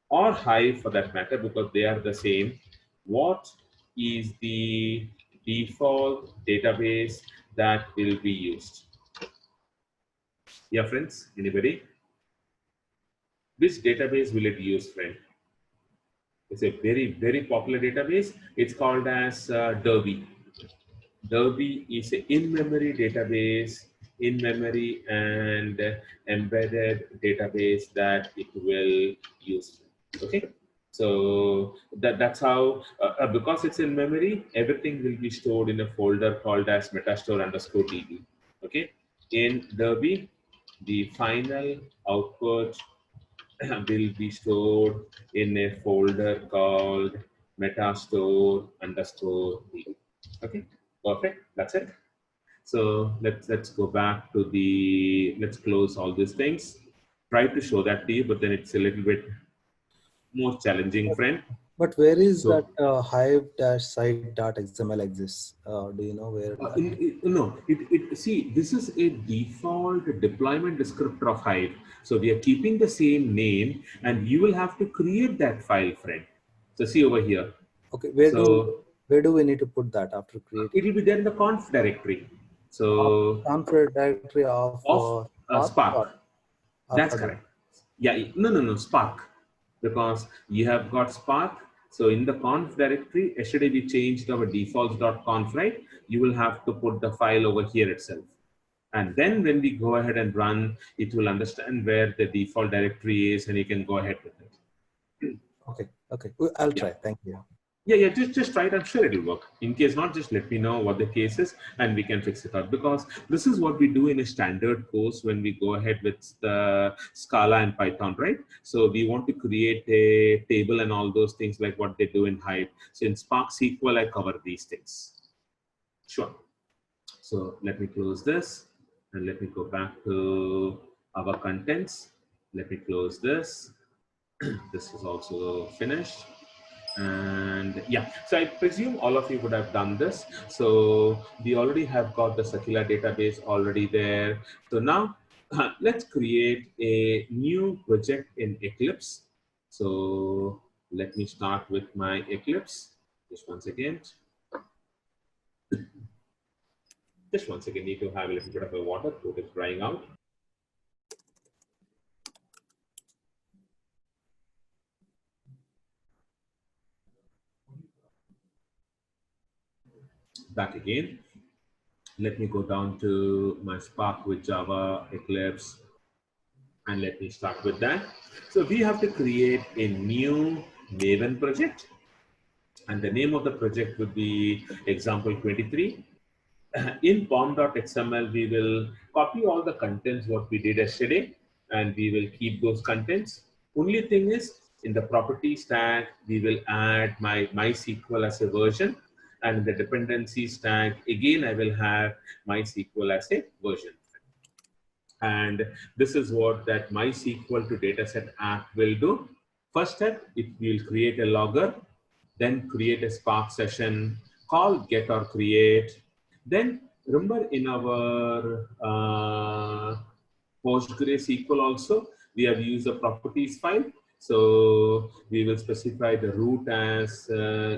or Hive for that matter, because they are the same, what is the default database that will be used? Yeah, friends, anybody? Which database will it use, friend? It's a very, very popular database. It's called as Derby. Derby is an in-memory database, in-memory and embedded database that it will use. Okay, so that's how, because it's in memory, everything will be stored in a folder called as metastore_db. Okay, in Derby, the final output will be stored in a folder called metastore_db. Okay, perfect. That's it. So let's go back to the, let's close all these things. Try to show that to you, but then it's a little bit more challenging, friend.
But where is that hive-site.xml exists? Do you know where?
No, see, this is a default deployment descriptor of Hive. So we are keeping the same name, and you will have to create that file, friend. So see over here.
Okay, where do we need to put that after creating?
It will be there in the conf directory. So
conf directory of
Spark. That's correct. Yeah, no, Spark, because you have got Spark. So in the conf directory, yesterday we changed our defaults.conf, right? You will have to put the file over here itself. And then when we go ahead and run, it will understand where the default directory is, and you can go ahead with it.
Okay, I'll try. Thank you.
Yeah, just try it. I'm sure it'll work. In case not, just let me know what the case is and we can fix it out, because this is what we do in a standard course when we go ahead with the Scala and Python, right? So we want to create a table and all those things like what they do in Hive. So in Spark SQL, I cover these things. Sure. So let me close this and let me go back to our contents. Let me close this. This is also finished. And yeah, so I presume all of you would have done this. So we already have got the Sakila database already there. So now let's create a new project in Eclipse. So let me start with my Eclipse. Just one second. Just one second, need to have a little bit of a water, throat is drying out. Back again. Let me go down to my Spark with Java, Eclipse, and let me start with that. So we have to create a new Maven project, and the name of the project would be example 23. In pom.xml, we will copy all the contents what we did yesterday, and we will keep those contents. Only thing is, in the property stack, we will add my MySQL as a version, and the dependency stack, again, I will have MySQL as a version. And this is what that MySQL to dataset app will do. First step, it will create a logger, then create a Spark session, call get or create, then Remember in our PostgreSQL also, we have used the properties file. So we will specify the root as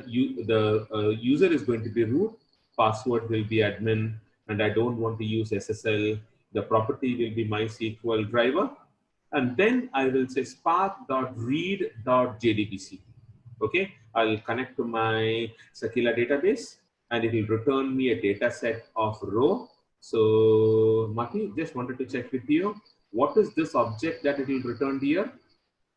user is going to be root, password will be admin, and I don't want to use SSL. The property will be MySQL driver. And then I will say spark.read.jdbc. Okay, I'll connect to my Sakila database and it will return me a data set of row. So Mati, just wanted to check with you, what is this object that it will return here?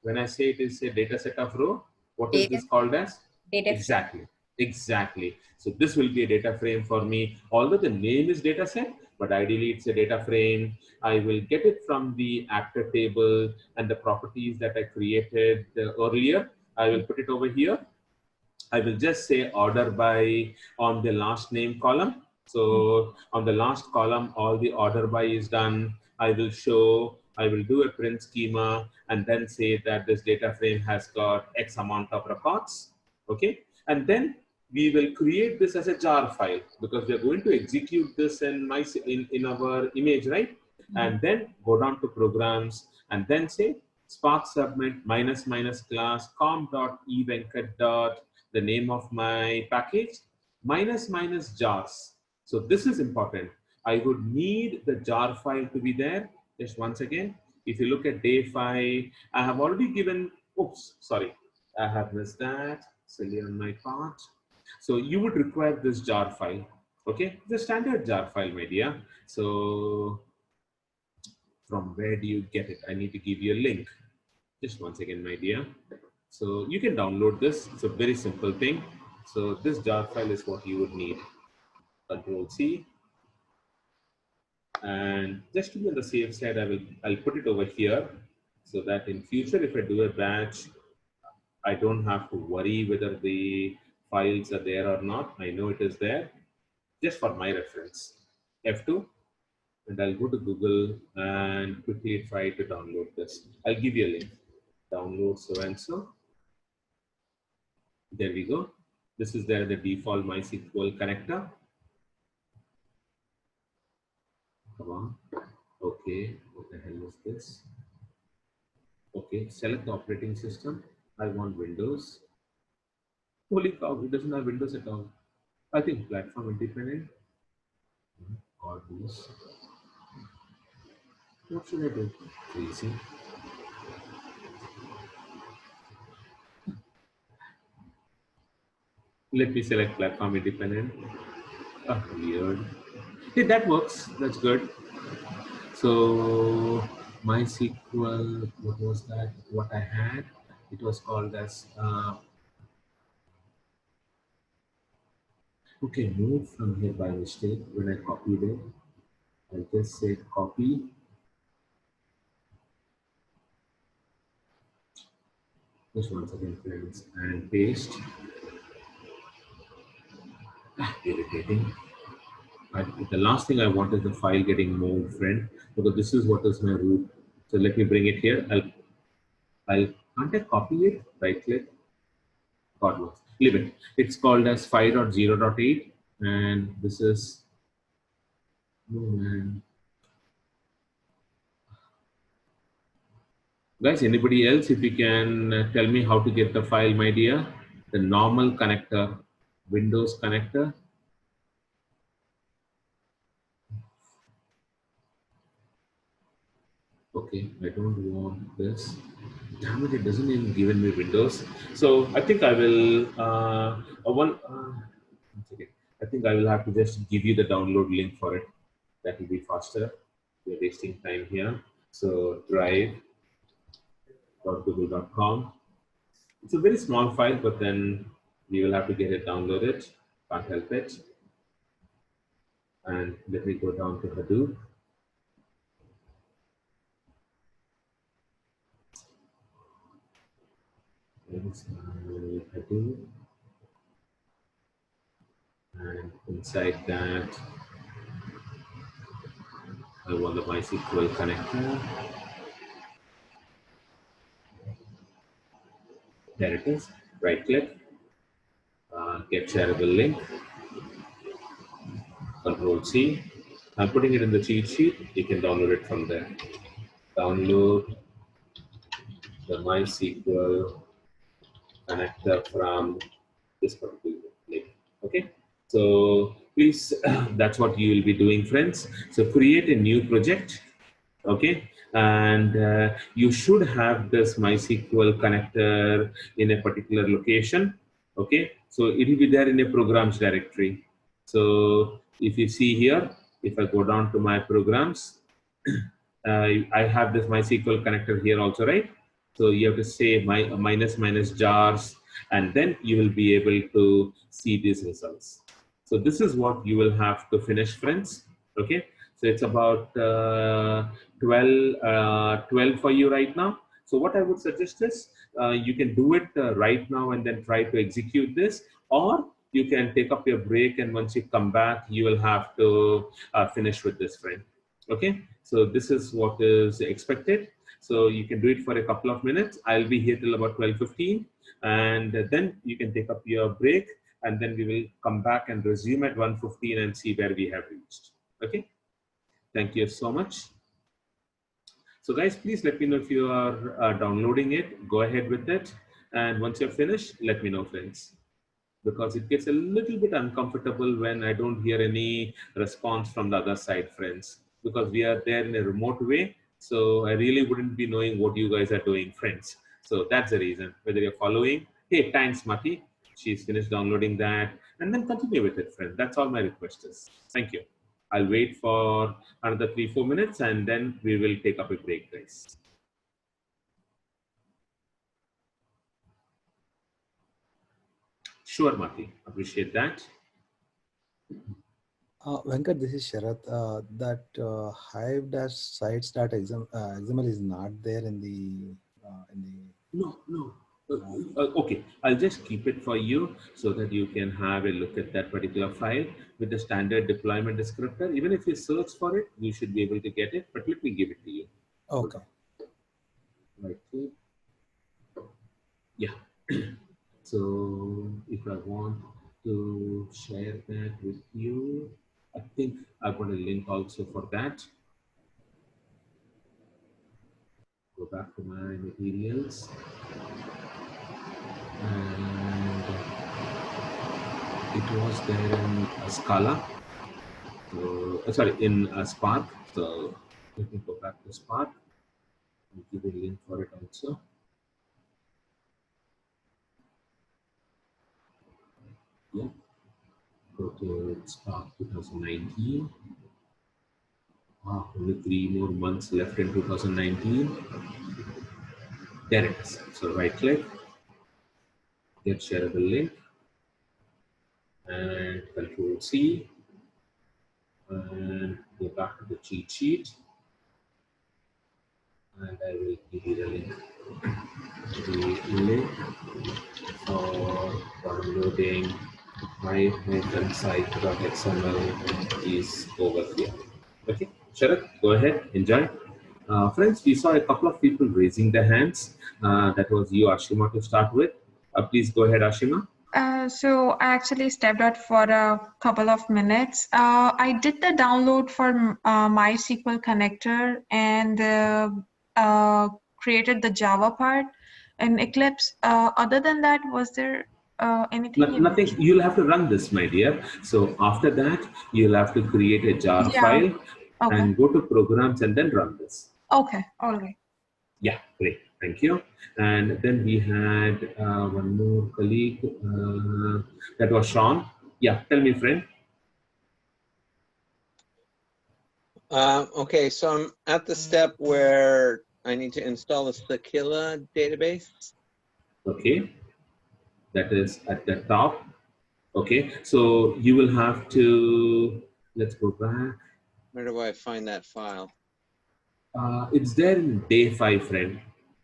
When I say it is a data set of row, what is
Data,
this called as?
data frame.
Exactly. So this will be a data frame for me. Although the name is data set, but ideally it's a data frame. I will get it from the actor table and the properties that I created earlier. I will put it over here. I will just say order by on the last name column. So on the last column, all the order by is done. I will do a print schema and then say that this data frame has got X amount of records. Okay. And then we will create this as a jar file because we are going to execute this in our image, right? And then go down to programs and then say spark submit minus minus class com.evenkat dot the name of my package minus minus jars. So this is important. I would need the jar file to be there. Just once again, if you look at day 5, I have already given, oops, sorry, I have missed that, silly on my part. So you would require this jar file. Okay, the standard jar file, my dear. So from where do you get it? I need to give you a link. Just once again, my dear. So you can download this. It's a very simple thing. So this jar file is what you would need. Control C. And just to be on the safe side, I'll put it over here so that in future, if I do a batch, I don't have to worry whether the files are there or not. I know it is there just for my reference. F2. And I'll go to Google and quickly try to download this. I'll give you a link. Download so and so. There we go. This is there the default MySQL connector. Come on. Okay. What the hell is this? Okay. Select the operating system. I want Windows. Holy cow, it doesn't have Windows at all. I think platform independent. God knows. What should I do? Crazy. Let me select platform independent. Ah, weird. Hey, that works. That's good. So MySQL, what was that? What I had? It was called as okay, move from here by mistake when I copied it. I'll just say copy. Just once again, friends, and paste. Irritating. The last thing I want is the file getting moved, friend, because this is what is my root. So let me bring it here. Can't I copy it? Right click. God knows. Leave it. It's called as 5.0.8, and this is no man. Guys, anybody else? If you can tell me how to get the file, my dear, the normal connector, Windows connector. Okay, I don't want this. Damn it, it doesn't even give me Windows. So I think I will, I think I will have to just give you the download link for it. That will be faster. We're wasting time here. So drive.google.com. It's a very small file, but then we will have to get it downloaded. Can't help it. And let me go down to Hadoop. Hadoop. And inside that, I want the MySQL connector. There it is. Right click, get shareable link. Control C. I'm putting it in the cheat sheet. You can download it from there. Download the MySQL connector from this particular link. Okay. So please, that's what you will be doing, friends. So create a new project. Okay, and you should have this MySQL connector in a particular location. Okay, so it will be there in a programs directory. So if you see here, if I go down to my programs, I have this MySQL connector here also, right? So you have to say minus jars, and then you will be able to see these results. So this is what you will have to finish, friends. Okay, so it's about 12 for you right now. So what I would suggest is you can do it right now and then try to execute this, or you can take up your break, and once you come back, you will have to finish with this, friend. Okay, so this is what is expected. So you can do it for a couple of minutes. I'll be here till about 12:15, and then you can take up your break, and then we will come back and resume at 1:15 and see where we have reached. Okay, thank you so much. So guys, please let me know if you are downloading it. Go ahead with it, and once you're finished, let me know, friends, because it gets a little bit uncomfortable when I don't hear any response from the other side, friends, because we are there in a remote way. So I really wouldn't be knowing what you guys are doing, friends. So that's the reason, whether you're following. Hey, thanks, Mati. She's finished downloading that, and then continue with it, friend. That's all my request is. Thank you. I'll wait for another 3-4 minutes, and then we will take up a break, guys. Sure, Mati. Appreciate that.
Venkat, this is Sharath. That hive-sites.xml is not there in the
No. Okay, I'll just keep it for you so that you can have a look at that particular file with the standard deployment descriptor. Even if you search for it, you should be able to get it, but let me give it to you.
Okay.
Right. Yeah. So if I want to share that with you, I think I've got a link also for that. Go back to my materials. And it was there in Scala. So, sorry, in Spark. So let me go back to Spark and give a link for it also. Yeah. Go to Spark 2019. Wow, only 3 more months left in 2019. There it is. So right click, get shareable link, and Control C, and go back to the cheat sheet, and I will give you the link. The link for downloading my-site.xml is over here. Okay, Sharath, go ahead, enjoy. Friends, we saw a couple of people raising their hands. That was you, Ashima, to start with. Please go ahead, Ashima.
So I actually stepped out for a couple of minutes. I did the download for MySQL connector and created the Java part in Eclipse. Other than that, was there anything?
Nothing. You'll have to run this, my dear. So after that, you'll have to create a jar file and go to programs and then run this.
Okay. All right.
Yeah, great. Thank you. And then we had one more colleague. That was Sean. Yeah, tell me, friend.
Okay, so I'm at the step where I need to install the Sakila database.
Okay, that is at the top. Okay, so you will have to, let's go back.
Where do I find that file?
It's there in day 5, friend.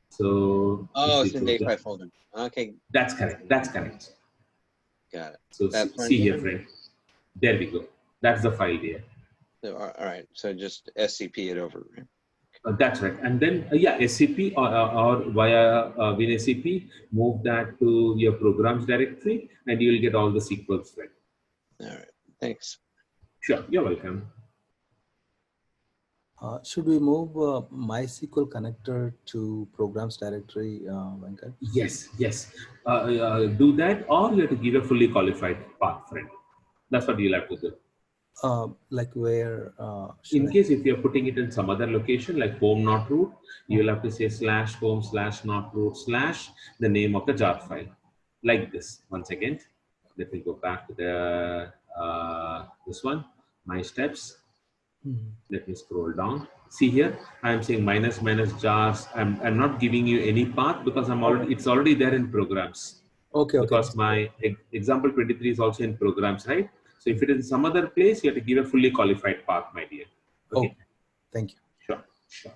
So
it's in day 5 folder. Okay,
that's correct. That's correct.
Got it.
So see here, friend. There we go. That's the file here.
So, all right. So just SCP it over.
That's right. And then, yeah, SCP or via WinSCP, move that to your programs directory, and you will get all the sequels, right?
All right. Thanks.
Sure, you're welcome.
Should we move MySQL connector to programs directory, Venkat?
Yes, yes. Do that, or you have to give a fully qualified path, friend. That's what you'll have to do.
Like where
In
should I?
case if you're putting it in some other location like home not root, you'll have to say /home/not root/ the name of the jar file. Like this. Once again, let me go back to the this one, my steps. Let me scroll down. See here, I'm saying minus jars. I'm not giving you any path because I'm already it's already there in programs.
Okay, okay.
Because my example 23 is also in programs, right? So if it is in some other place, you have to give a fully qualified path, my dear. Okay.
Oh, thank you.
Sure, sure.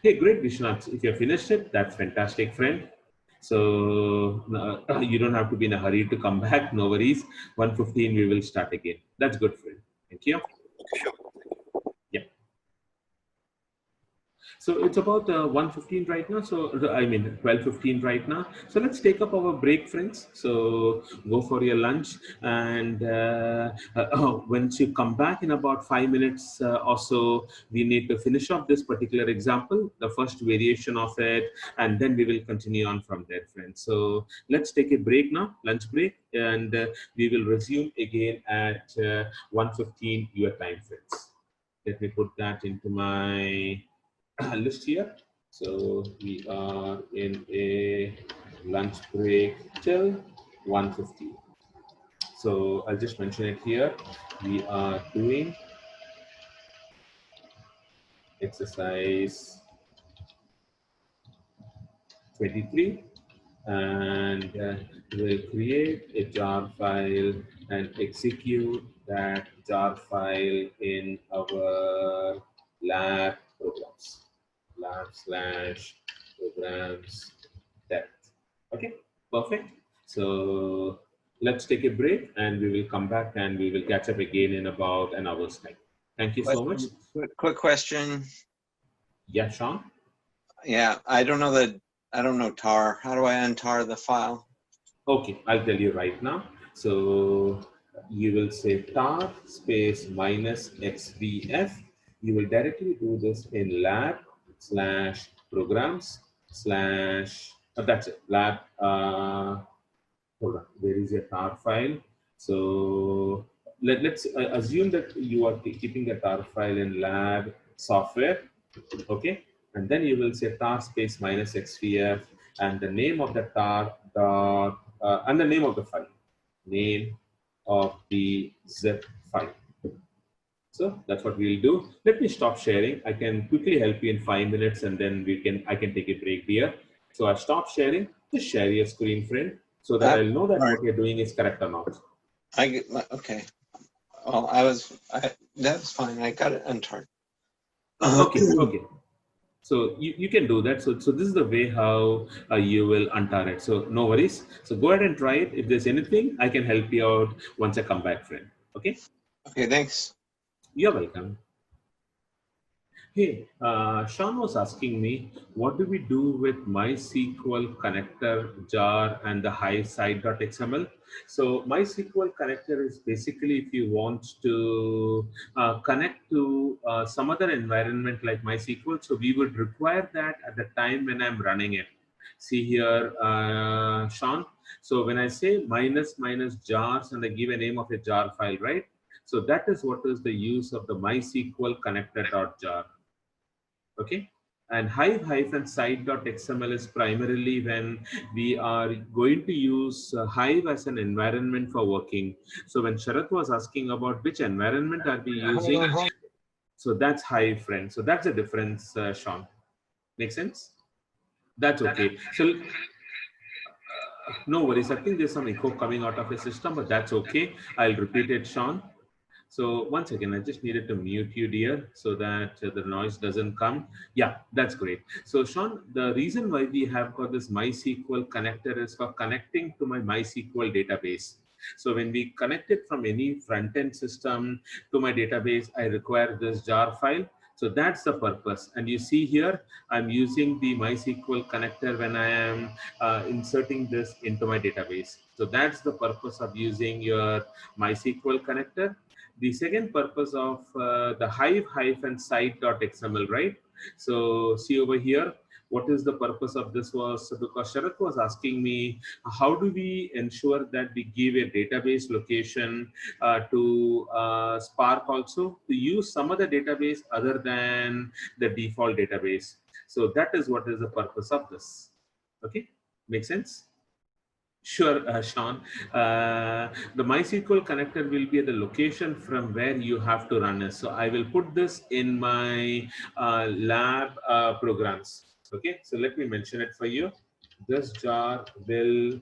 Hey, great, Vishnath. If you finished it, that's fantastic, friend. So you don't have to be in a hurry to come back. No worries. 1:15, we will start again. That's good, friend. Thank you.
Sure.
Yeah. So it's about 1:15 right now. So I mean 12:15 right now. So let's take up our break, friends. So go for your lunch, and once you come back in about 5 minutes or so, we need to finish up this particular example, the first variation of it, and then we will continue on from there, friends. So let's take a break now, lunch break, and we will resume again at 1:15 your time, friends. Let me put that into my list here. So we are in a lunch break till 1:15. So I'll just mention it here. We are doing exercise 23, and we'll create a jar file and execute that jar file in our lab programs. lab/programs depth. Okay, perfect. So let's take a break and we will come back and we will catch up again in about an hour's time. Thank you so much.
Quick question.
Yeah, Sean?
Yeah, I don't know tar. How do I untar the file?
Okay, I'll tell you right now. So you will say tar space -xvf. You will directly do this in lab/programs/ that's it, lab. Hold on, where is your tar file? So let's assume that you are keeping a tar file in lab software. Okay, and then you will say tar space -xvf and the name of the tar dot and the name of the file, name of the zip file. So that's what we'll do. Let me stop sharing. I can quickly help you in 5 minutes and then I can take a break here. So I stop sharing. Just share your screen, friend, so that I'll know that what you're doing is correct or not.
Okay. Well, that's fine. I got it untarred.
Okay, okay. So you can do that. So this is the way how you will untar it. So no worries. So go ahead and try it. If there's anything, I can help you out once I come back, friend. Okay?
Okay, thanks.
You're welcome. Hey, Sean was asking me, what do we do with MySQL connector jar and the hive site.xml? So MySQL connector is basically if you want to connect to some other environment like MySQL. So we would require that at the time when I'm running it. See here, Sean. So when I say minus jars and I give a name of a jar file, right? So that is what is the use of the MySQL connector.jar. Okay, and hive-site.xml is primarily when we are going to use Hive as an environment for working. So when Sharath was asking about which environment are we using, so that's Hive, friend. So that's the difference, Sean. Make sense? That's okay. So no worries. I think there's some echo coming out of the system, but that's okay. I'll repeat it, Sean. So once again, I just needed to mute you, dear, so that the noise doesn't come. Yeah, that's great. So Sean, the reason why we have got this MySQL connector is for connecting to my MySQL database. So when we connect it from any front-end system to my database, I require this jar file. So that's the purpose. And you see here, I'm using the MySQL connector when I am inserting this into my database. So that's the purpose of using your MySQL connector. the second purpose of the hive-site.xml, right? So see over here, what is the purpose of this was, because Sharath was asking me, how do we ensure that we give a database location to Spark also to use some other database other than the default database. So that is what is the purpose of this. Okay, make sense? Sure, Sean. The MySQL connector will be at the location from where you have to run it. So I will put this in my lab programs. Okay, so let me mention it for you. This jar will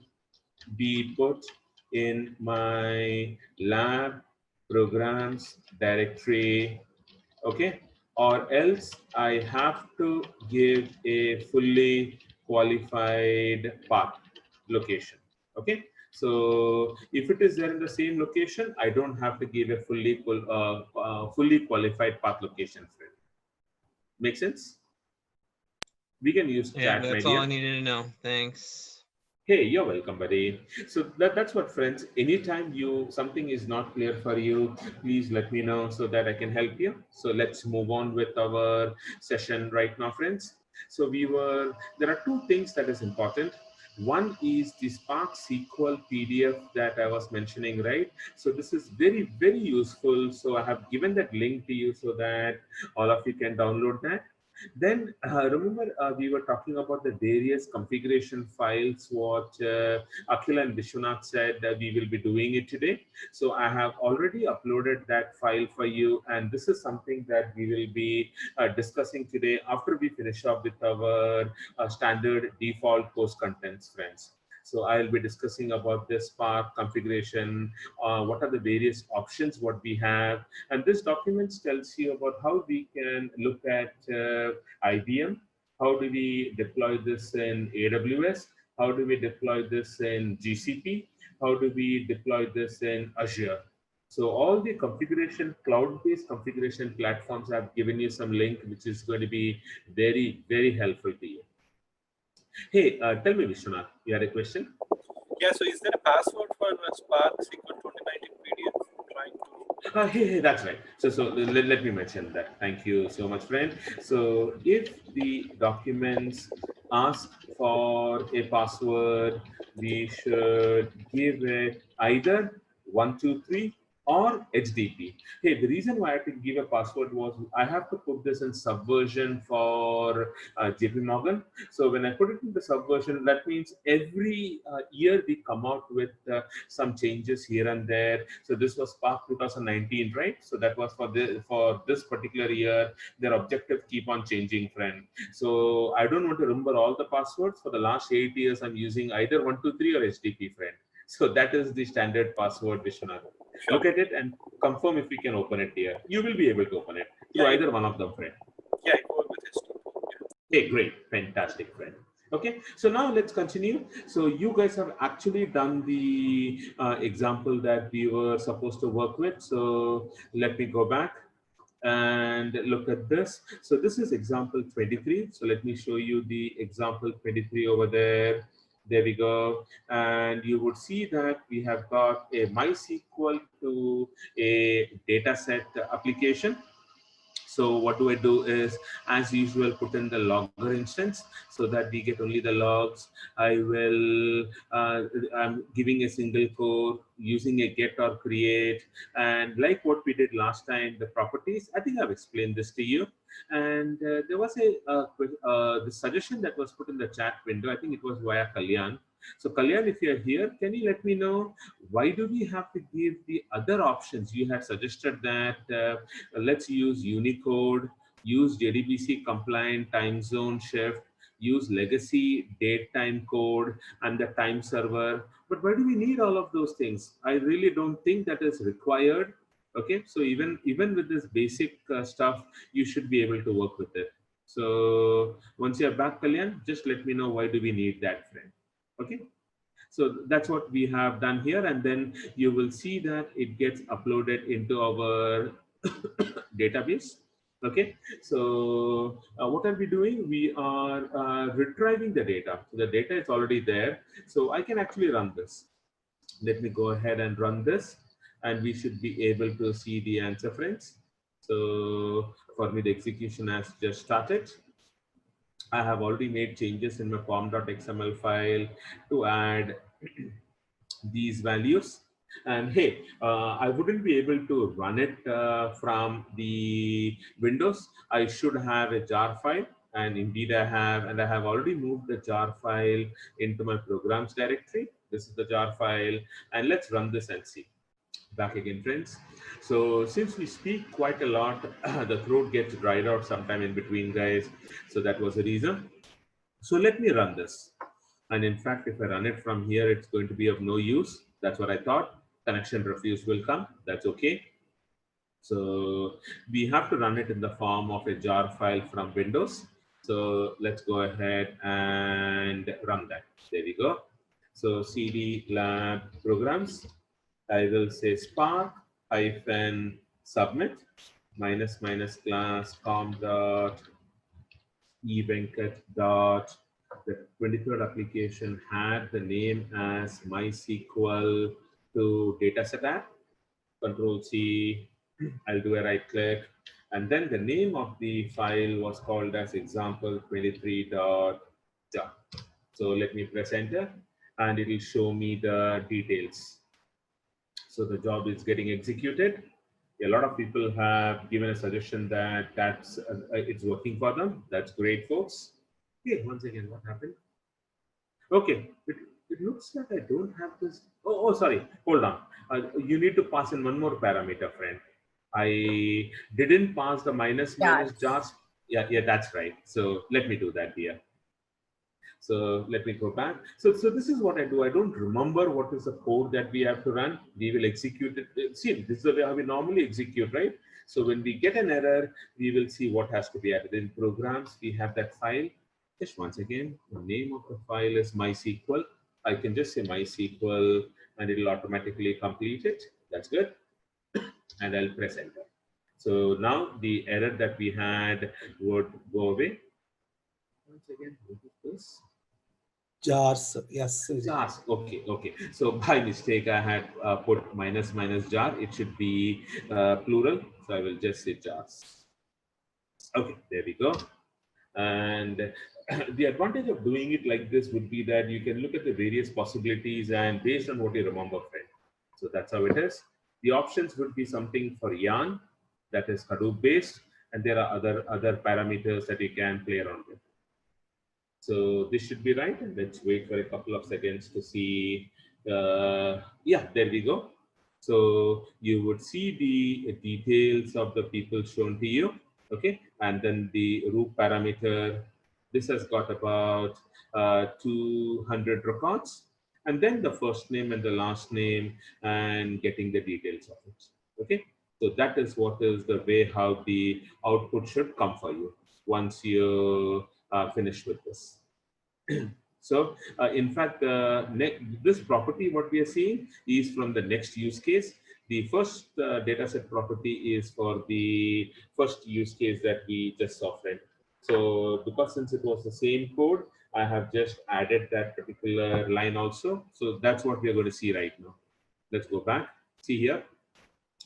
be put in my lab programs directory. Okay, or else I have to give a fully qualified path location. Okay, so if it is there in the same location, I don't have to give a fully qualified path location. Make sense? We can use
Yeah,
chat, my
that's all I
dear.
needed to know. Thanks.
Hey, you're welcome, buddy. So that's what, friends. Anytime something is not clear for you, please let me know so that I can help you. So let's move on with our session right now, friends. So there are two things that is important. One is the Spark SQL PDF that I was mentioning, right? So this is very, very useful. So I have given that link to you so that all of you can download that. Then remember we were talking about the various configuration files what Akhil and Vishwanath said we will be doing it today. So I have already uploaded that file for you, and this is something that we will be discussing today after we finish up with our standard default course contents, friends. So I'll be discussing about this Spark configuration, what are the various options what we have, and this document tells you about how we can look at IBM, how do we deploy this in AWS, how do we deploy this in GCP, how do we deploy this in Azure. So all the configuration, cloud-based configuration platforms, I've given you some link, which is going to be very, very helpful to you. Hey, tell me, Vishwanath, you had a question?
Yeah, so is there a password for Spark SQL 2019 PDF? Trying to...
Hey, that's right. So let me mention that. Thank you so much, friend. So if the documents ask for a password, we should give it either 123 or HDP. Hey, the reason why I had to give a password was I have to put this in subversion for JP Morgan. So when I put it in the subversion, that means every year we come out with some changes here and there. So this was Spark 2019, right? So that was for this particular year. Their objective keep on changing, friend. So I don't want to remember all the passwords. For the last 8 years, I'm using either 123 or HDP, friend. So that is the standard password, Vishwanath. Sure. Look at it and confirm if we can open it here. You will be able to open it through either one of them, friend.
Yeah, I go with HDP.
Okay, great. Fantastic, friend. Okay, so now let's continue. So you guys have actually done the example that we were supposed to work with. So let me go back and look at this. So this is example 23. So let me show you the example 23 over there. There we go. And you would see that we have got a MySQL to a dataset application. So what do I do is, as usual, put in the logger instance so that we get only the logs. I'm giving a single core, using a get or create. And like what we did last time, the properties, I think I've explained this to you. And there was the suggestion that was put in the chat window. I think it was via Kalyan. So Kalyan, if you're here, can you let me know why do we have to give the other options? You had suggested that let's use Unicode, use JDBC compliant time zone shift, use legacy date time code and the time server. But why do we need all of those things? I really don't think that is required. Okay, so even with this basic stuff, you should be able to work with it. So once you're back, Kalyan, just let me know why do we need that, friend. Okay, so that's what we have done here, and then you will see that it gets uploaded into our database. Okay, so what are we doing? We are retrieving the data. So the data is already there, so I can actually run this. Let me go ahead and run this. and we should be able to see the answer, friends. So for me, the execution has just started. I have already made changes in my form.xml file to add these values. And hey, I wouldn't be able to run it from the Windows. I should have a jar file, and indeed I have, and I have already moved the jar file into my programs directory. This is the jar file, and let's run this and see. Back again, friends. So since we speak quite a lot, the throat gets dried out sometime in between, guys. So that was the reason. So let me run this. And in fact, if I run it from here, it's going to be of no use. That's what I thought. Connection refuse will come. That's okay. So we have to run it in the form of a jar file from Windows. So let's go ahead and run that. There we go. So cd lab programs. I will say spark hyphen submit minus minus class com dot evenkat dot. The 23rd application had the name as MySQL to dataset app. Control C, I'll do a right click. And then the name of the file was called as example23.jar. So let me press enter and it will show me the details. So the job is getting executed. A lot of people have given a suggestion that it's working for them. That's great, folks. Okay, once again, what happened? Okay, it looks like I don't have this. Oh, sorry. Hold on. You need to pass in one more parameter, friend. I didn't pass the minus jars. Yeah, that's right. So let me do that here. So let me go back. So this is what I do. I don't remember what is the code that we have to run. We will execute it. See, this is the way how we normally execute, right? So when we get an error, we will see what has to be added. In programs, we have that file. Just once again, the name of the file is MySQL. I can just say MySQL and it will automatically complete it. That's good. And I'll press enter. So now the error that we had would go away. Once again, what is this?
Jars, yes.
Jars, okay. So by mistake, I had put minus jar. It should be plural. So I will just say jars. Okay, there we go. And the advantage of doing it like this would be that you can look at the various possibilities and based on what you remember, friend. So that's how it is. The options would be something for yarn that is Hadoop based, and there are other parameters that you can play around with. So this should be right. And let's wait for a couple of seconds to see. Yeah, there we go. So you would see the details of the people shown to you. Okay, and then the root parameter. This has got about 200 records, and then the first name and the last name, and getting the details of it. Okay, so that is what is the way how the output should come for you once you finish with this. So in fact, this property, what we are seeing is from the next use case. The first dataset property is for the first use case that we just saw, friend. So because since it was the same code, I have just added that particular line also. So that's what we are going to see right now. Let's go back. See here.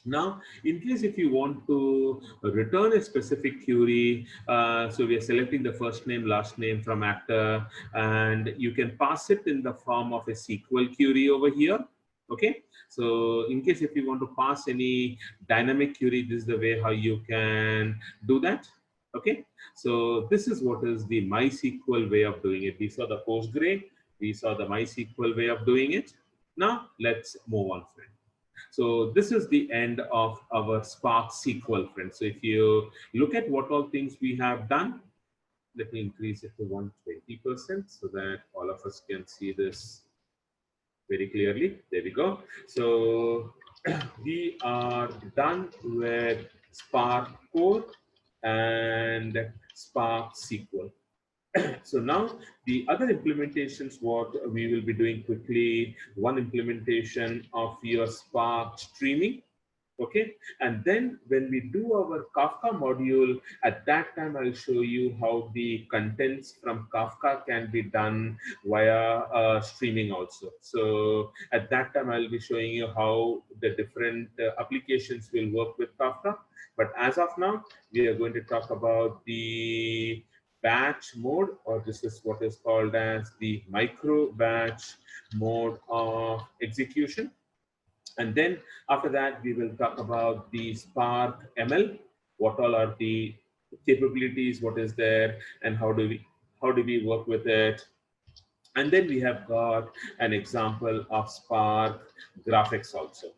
Now, in case if you want to return a specific query, so we are selecting the first name, last name from actor, and you can pass it in the form of a SQL query over here. Okay, so in case if you want to pass any dynamic query, this is the way how you can do that. Okay, so this is what is the MySQL way of doing it. We saw the Postgre, we saw the MySQL way of doing it. Now, let's move on, friend. So this is the end of our Spark SQL, friends. So if you look at what all things we have done, let me increase it to 120% so that all of us can see this very clearly. There we go. So we are done with Spark Core and Spark SQL. So now the other implementations, what we will be doing quickly, one implementation of your Spark streaming. Okay, and then when we do our Kafka module, at that time I'll show you how the contents from Kafka can be done via streaming also. So at that time I'll be showing you how the different applications will work with Kafka. But as of now, we are going to talk about the batch mode, or this is what is called as the micro batch mode of execution. And then after that, we will talk about the Spark ML, what all are the capabilities, what is there, and how do we work with it. And then we have got an example of Spark graphics also.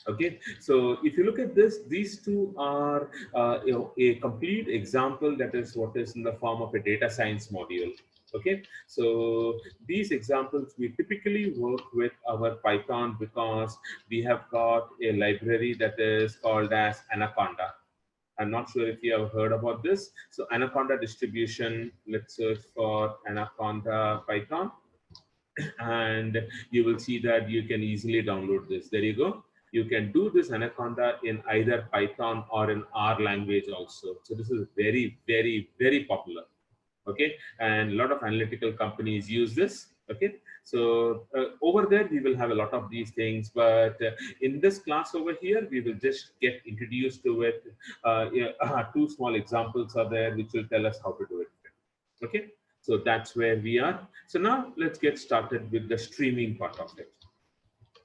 Okay, so if you look at this, these two are a complete example, that is what is in the form of a data science module. Okay, so these examples we typically work with our Python because we have got a library that is called as Anaconda. I'm not sure if you have heard about this. So Anaconda distribution, let's search for Anaconda Python, and you will see that you can easily download this. There you go. You can do this Anaconda in either Python or in R language also. So this is very, very, very popular. Okay, and a lot of analytical companies use this. Okay, so over there we will have a lot of these things, but in this class over here we will just get introduced to it. Yeah, two small examples are there which will tell us how to do it. Okay, so that's where we are. So now let's get started with the streaming part of it.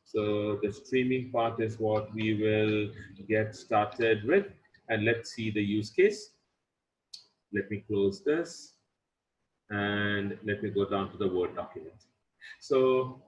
So the streaming part is what we will get started with, and let's see the use case. Let me close this and let me go down to the Word document. So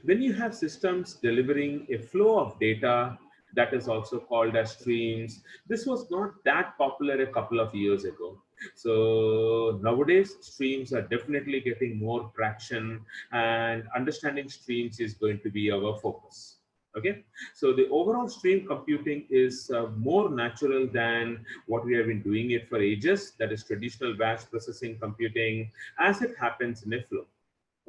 when you have systems delivering a flow of data, that is also called as streams. This was not that popular a couple of years ago. So nowadays, streams are definitely getting more traction, and understanding streams is going to be our focus. Okay, so the overall stream computing is more natural than what we have been doing it for ages. That is traditional batch processing computing as it happens in a flow.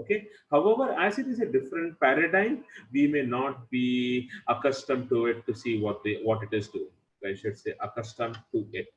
Okay, however, as it is a different paradigm, we may not be accustomed to it to see what it is doing. I should say accustomed to it.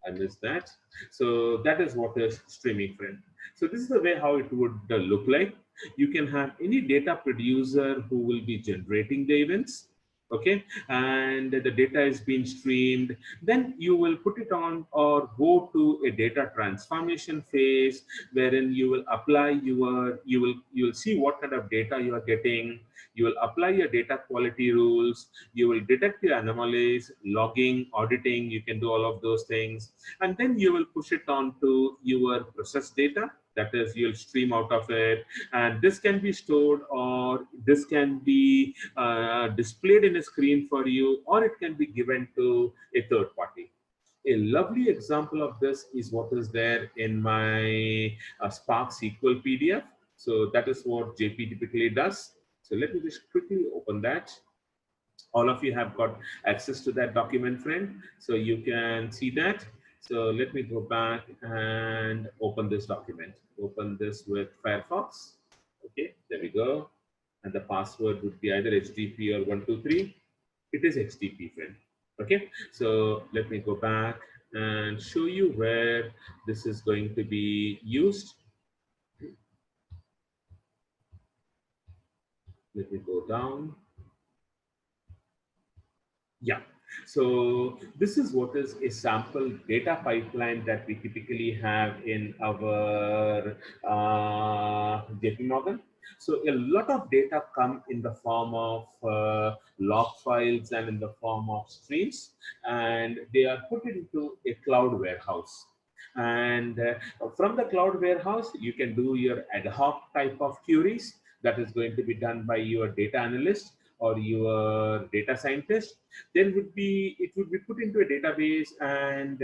I missed that. So that is what is streaming, friend. So this is the way how it would look like. You can have any data producer who will be generating the events. Okay, and the data is being streamed. Then you will put it on or go to a data transformation phase, wherein you will apply you will see what kind of data you are getting. You will apply your data quality rules. You will detect your anomalies, logging, auditing. You can do all of those things, and then you will push it on to your process data. That is, you'll stream out of it, and this can be stored, or this can be displayed in a screen for you, or it can be given to a third party. A lovely example of this is what is there in my Spark SQL PDF. So that is what JP typically does. So let me just quickly open that. All of you have got access to that document, friend, so you can see that. So let me go back and open this document. Open this with Firefox. Okay, there we go. And the password would be either HTTP or 123. It is HTTP, friend. Okay, so let me go back and show you where this is going to be used. Let me go down. Yeah, so this is what is a sample data pipeline that we typically have in our JP Morgan. So a lot of data come in the form of log files and in the form of streams, and they are put into a cloud warehouse. And from the cloud warehouse, you can do your ad hoc type of queries that is going to be done by your data analyst or your data scientist. Then it would be put into a database, and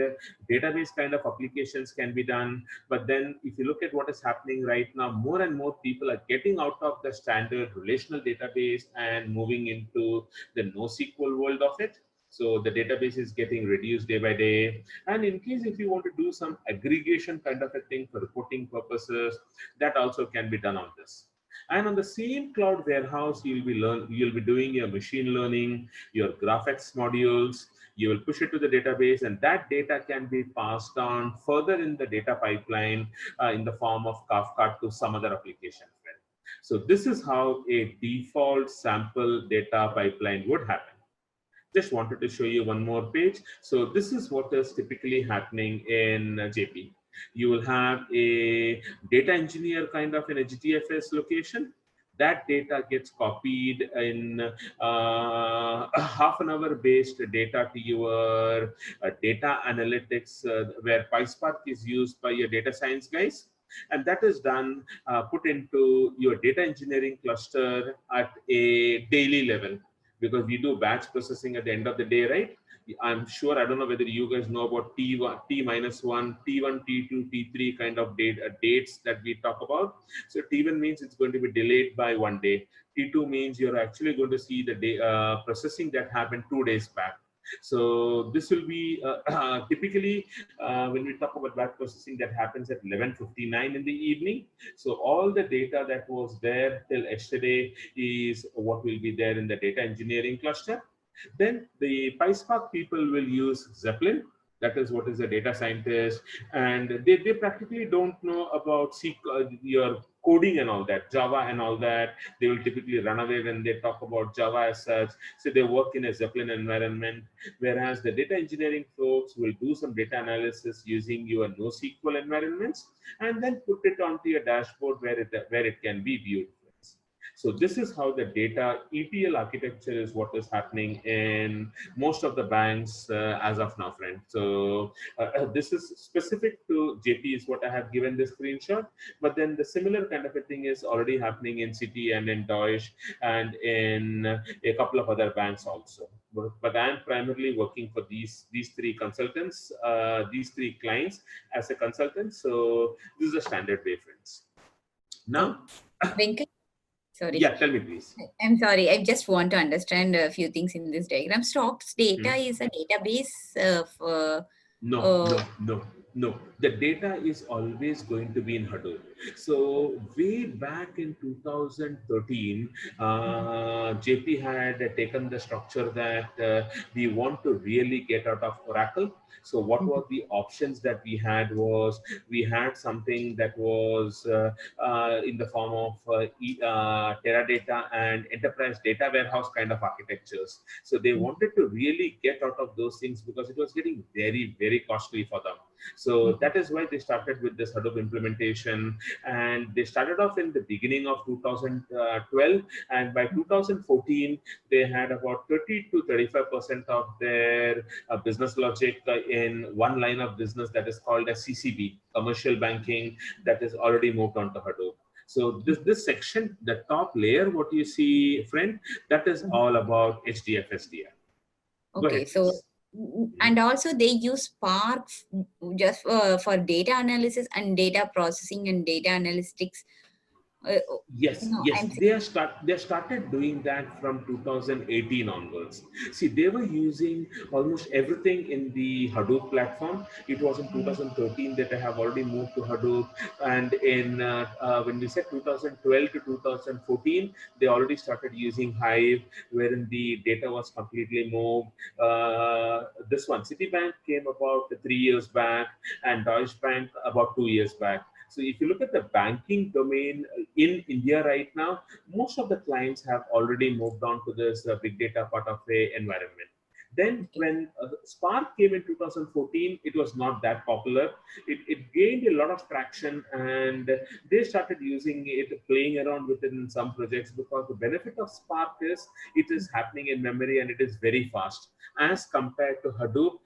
database kind of applications can be done. But then if you look at what is happening right now, more and more people are getting out of the standard relational database and moving into the NoSQL world of it. So the database is getting reduced day by day. And in case if you want to do some aggregation kind of a thing for reporting purposes, that also can be done on this. And on the same cloud warehouse, you'll be doing your machine learning, your GraphX modules. You will push it to the database, and that data can be passed on further in the data pipeline in the form of Kafka to some other application. So this is how a default sample data pipeline would happen. Just wanted to show you one more page. So this is what is typically happening in JP. You will have a data engineer kind of in a GTFS location. That data gets copied in a half an hour based data to your data analytics where PySpark is used by your data science guys. And that is done, put into your data engineering cluster at a daily level, because we do batch processing at the end of the day, right? I'm sure, I don't know whether you guys know about T1, T-1, T1, T2, T3 kind of dates that we talk about. So T1 means it's going to be delayed by 1 day. T2 means you're actually going to see the day, processing that happened 2 days back. So this will be typically when we talk about batch processing, that happens at 11:59 in the evening. So all the data that was there till yesterday is what will be there in the data engineering cluster. Then the PySpark people will use Zeppelin. That is what is a data scientist, and they practically don't know about your coding and all that, Java and all that. They will typically run away when they talk about Java as such. So they work in a Zeppelin environment, whereas the data engineering folks will do some data analysis using your NoSQL environments and then put it onto your dashboard where it can be viewed. So this is how the data ETL architecture is what is happening in most of the banks as of now, friend. So this is specific to JP is what I have given this screenshot, but then the similar kind of a thing is already happening in Citi and in Deutsche and in a couple of other banks also. But I'm primarily working for these three consultants, these three clients as a consultant. So this is a standard way, friends. Now,
Venkat? Sorry.
Yeah, tell me please.
I'm sorry. I just want to understand a few things in this diagram. Stocks data is a database of.
No. The data is always going to be in Hadoop. So way back in 2013, JP had taken the structure that we want to really get out of Oracle. So what were the options that we had was, we had something that was in the form of Teradata and enterprise data warehouse kind of architectures. So they wanted to really get out of those things because it was getting very, very costly for them. So that is why they started with this Hadoop implementation, and they started off in the beginning of 2012, and by 2014 they had about 30 to 35% of their business logic in one line of business that is called as CCB, commercial banking, that is already moved on to Hadoop. So this section, the top layer, what you see, friend, that is all about HDFS-DR.
Okay, so and also they use Spark just for data analysis and data processing and data analytics.
Yes, they started doing that from 2018 onwards. See, they were using almost everything in the Hadoop platform. It was in 2013 that I have already moved to Hadoop, and in when we said 2012 to 2014, they already started using Hive, wherein the data was completely moved. This one, Citibank, came about 3 years back, and Deutsche Bank about 2 years back. So if you look at the banking domain in India right now, most of the clients have already moved on to this big data part of the environment. Then when Spark came in 2014, it was not that popular. It gained a lot of traction, and they started using it, playing around with it in some projects, because the benefit of Spark is it is happening in memory and it is very fast as compared to Hadoop,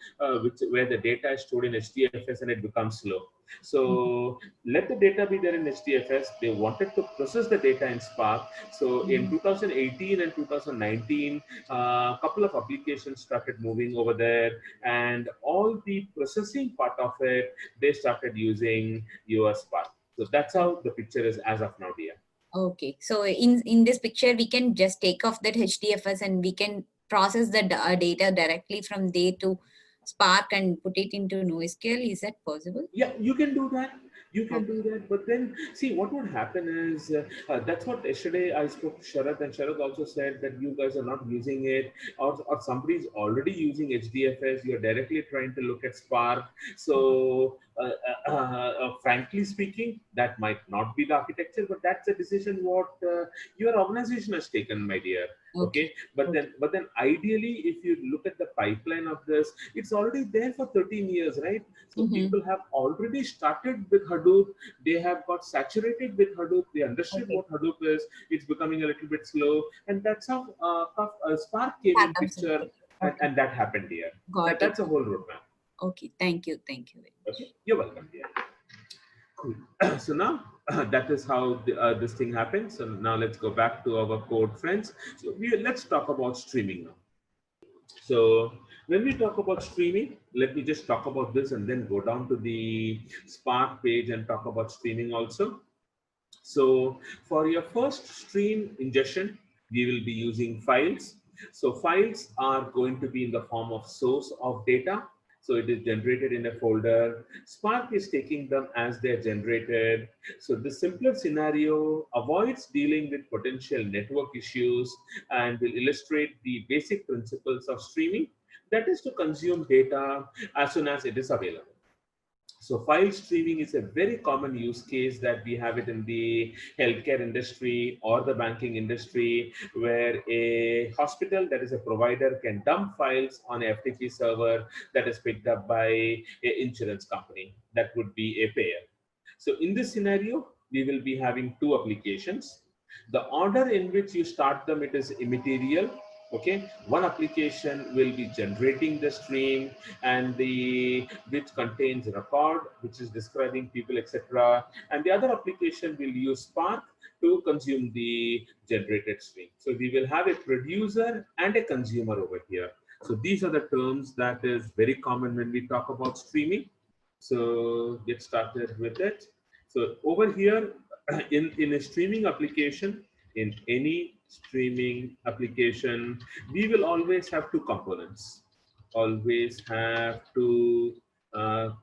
where the data is stored in HDFS and it becomes slow. So let the data be there in HDFS. They wanted to process the data in Spark. So in 2018 and 2019, a couple of applications started moving over there, and all the processing part of it, they started using your Spark. So that's how the picture is as of now, dear.
Okay, so in this picture, we can just take off that HDFS and we can process the data directly from there to Spark and put it into NoSQL. Is that possible?
Yeah, you can do that. You can do that, but then see what would happen is that's what yesterday I spoke to Sharath, and Sharath also said that you guys are not using it, or somebody is already using HDFS. You're directly trying to look at Spark. So, frankly speaking, that might not be the architecture, but that's a decision what your organization has taken, my dear. Okay, but then ideally, if you look at the pipeline of this, it's already there for 13 years, right? So people have already started with Hadoop. They have got saturated with Hadoop. They understood what Hadoop is. It's becoming a little bit slow, and that's how Spark came in picture, and that happened here. That's a whole roadmap.
Okay, thank you.
Okay, you're welcome, dear. Cool. So now that is how this thing happens. So now let's go back to our code, friends. So let's talk about streaming now. So when we talk about streaming, let me just talk about this and then go down to the Spark page and talk about streaming also. So for your first stream ingestion, we will be using files. So files are going to be in the form of source of data. So it is generated in a folder. Spark is taking them as they're generated. So the simpler scenario avoids dealing with potential network issues and will illustrate the basic principles of streaming. That is to consume data as soon as it is available. So file streaming is a very common use case that we have it in the healthcare industry or the banking industry, where a hospital that is a provider can dump files on a FTP server that is picked up by an insurance company that would be a payer. So in this scenario, we will be having two applications. The order in which you start them, it is immaterial. Okay, one application will be generating the stream and which contains record, which is describing people, etc. And the other application will use Spark to consume the generated stream. So we will have a producer and a consumer over here. So these are the terms that is very common when we talk about streaming. So get started with it. So over here in a streaming application, in any streaming application, we will always have two components. Always have two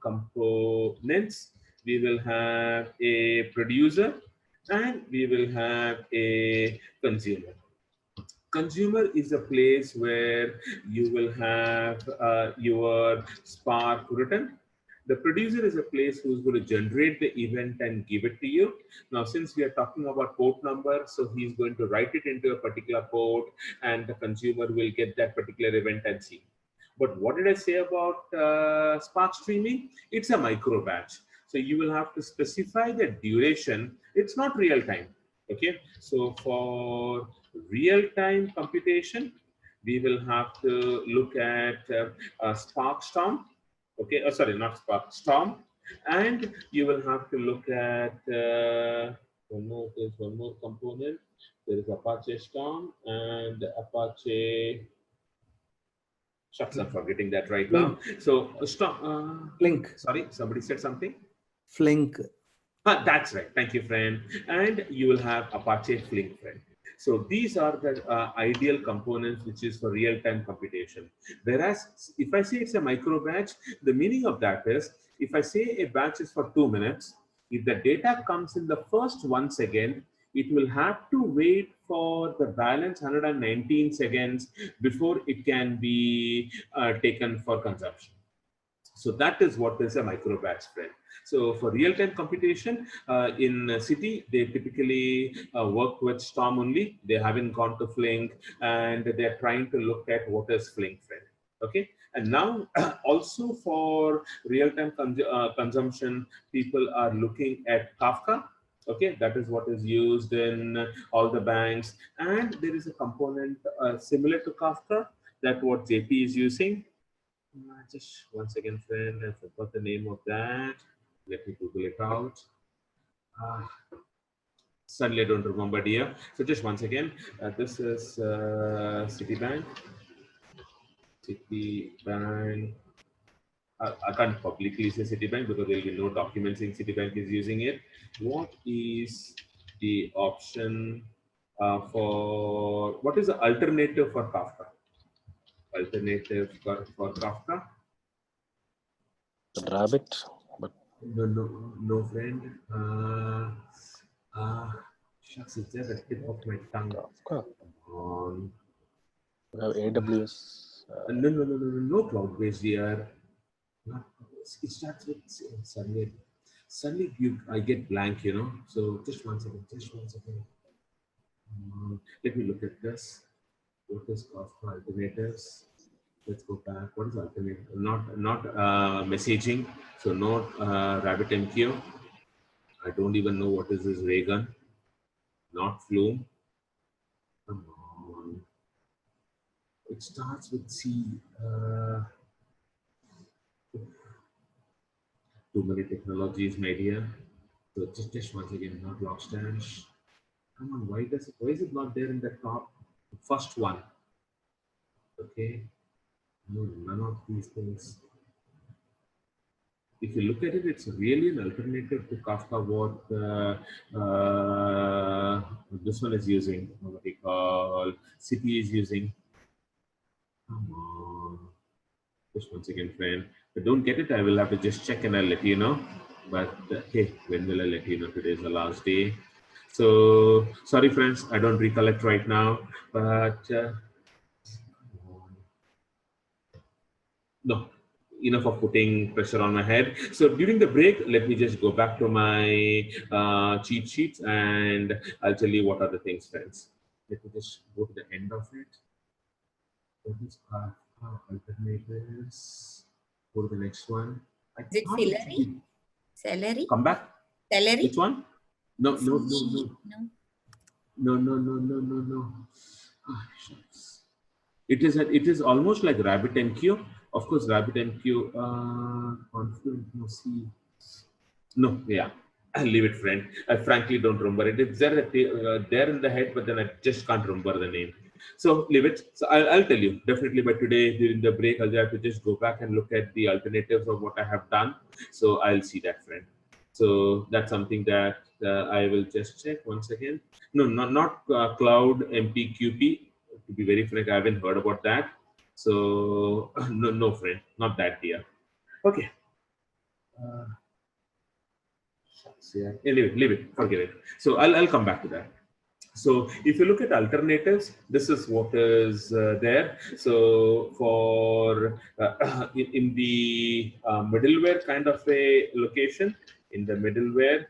components. We will have a producer and we will have a consumer. Consumer is a place where you will have your Spark written. The producer is a place who's going to generate the event and give it to you. Now, since we are talking about port number, so he's going to write it into a particular port and the consumer will get that particular event and see. But what did I say about Spark streaming? It's a micro batch. So you will have to specify the duration. It's not real time. Okay. So for real-time computation, we will have to look at Spark Storm. Okay, sorry, not Spark Storm, and you will have to look at there's one more component. There is Apache Storm and Apache. Shucks, I'm forgetting that right now. So Storm.
Flink.
Sorry, somebody said something.
Flink.
That's right. Thank you, friend. And you will have Apache Flink, friend. So these are the ideal components, which is for real-time computation. Whereas if I say it's a micro batch, the meaning of that is, if I say a batch is for 2 minutes, if the data comes in the first 1 second, it will have to wait for the balance 119 seconds before it can be taken for consumption. So that is what is a micro batch, friend. So for real-time computation in City, they typically work with Storm only. They haven't gone to Flink, and they're trying to look at what is Flink, friend. Okay. And now also for real-time consumption, people are looking at Kafka. Okay, that is what is used in all the banks. And there is a component similar to Kafka that what JP is using. Just 1 second, friend. I forgot the name of that. Let me Google it out. Suddenly I don't remember, dear. So just 1 second. This is Citibank. Citibank. I can't publicly say Citibank because there will be no documents saying Citibank is using it. What is the option for, what is the alternative for Kafka? Alternative for Kafka?
Rabbit, but
No, friend. Shucks, it's at the tip of my tongue.
Kafka.
AWS.
No cloud-based here. It starts with suddenly. Suddenly, I get blank, you know. So just one second. Let me look at this. What is Kafka alternatives? Let's go back. What is alternative? Not messaging. So not RabbitMQ. I don't even know what is this Raygun. Not Flume. Come on. It starts with C. Too many technologies, my dear. So just once again, not Logstash. Come on, why is it not there in the top first one? Okay. No, none of these things. If you look at it, it's really an alternative to Kafka, what this one is using, what we call City is using. Come on. Just once again, friend. If I don't get it, I will have to just check and I'll let you know. But hey, when will I let you know? Today is the last day. So, sorry, friends, I don't recollect right now. But no, enough of putting pressure on my head. So during the break, let me just go back to my cheat sheets and I'll tell you what are the things, friends. Let me just go to the end of it. What is alternatives? Go to the next one.
Is it celery? Celery?
Come back.
Celery?
Which one? No. Ah, shucks. It is almost like RabbitMQ. Of course, RabbitMQ. Confluent. No, see. No, yeah. I'll leave it, friend. I frankly don't remember it. It's there, there in the head, but then I just can't remember the name. So leave it. So I'll tell you definitely by today during the break. I'll have to just go back and look at the alternatives of what I have done. So I'll see that, friend. So that's something that I will just check once again. No, not Cloud MPQP. To be very frank, I haven't heard about that. So no, friend, not that dear. Okay. Yeah. Anyway, leave it, forget it. So I'll come back to that. So if you look at alternatives, this is what is there. So for in the middleware kind of a location, in the middleware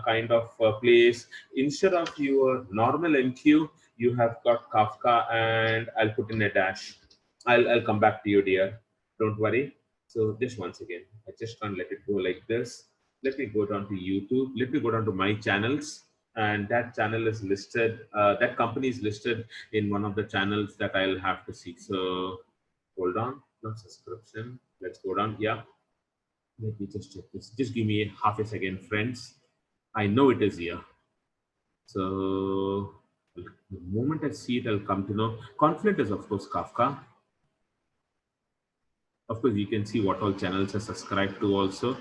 kind of place, instead of your normal MQ, you have got Kafka, and I'll put in a dash. I'll come back to you, dear. Don't worry. So just once again, I just can't let it go like this. Let me go down to YouTube. Let me go down to my channels, and that channel is listed. That company is listed in one of the channels that I'll have to see. So hold on, not subscription. Let's go down. Yeah. Let me just check this. Just give me half a second, friends. I know it is here. So the moment I see it, I'll come to know. Confluent is, of course, Kafka. Of course, you can see what all channels are subscribed to also.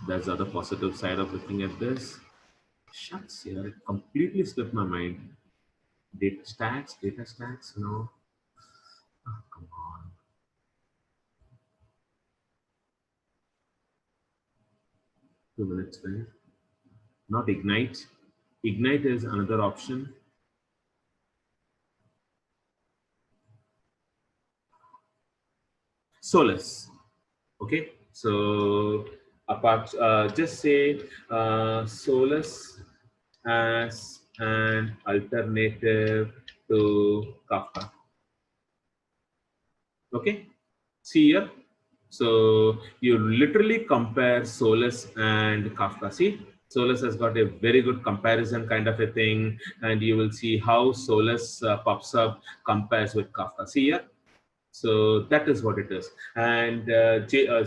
There's the other positive side of looking at this. Shucks, here it completely slipped my mind. Data stacks, no. Oh, come on. Two minutes, right? Not Ignite. Ignite is another option. Solus. Okay, so apart, just say Solus as an alternative to Kafka. Okay, see here. So you literally compare Solus and Kafka. See, Solus has got a very good comparison kind of a thing, and you will see how Solus pops up compares with Kafka. See here. So that is what it is. And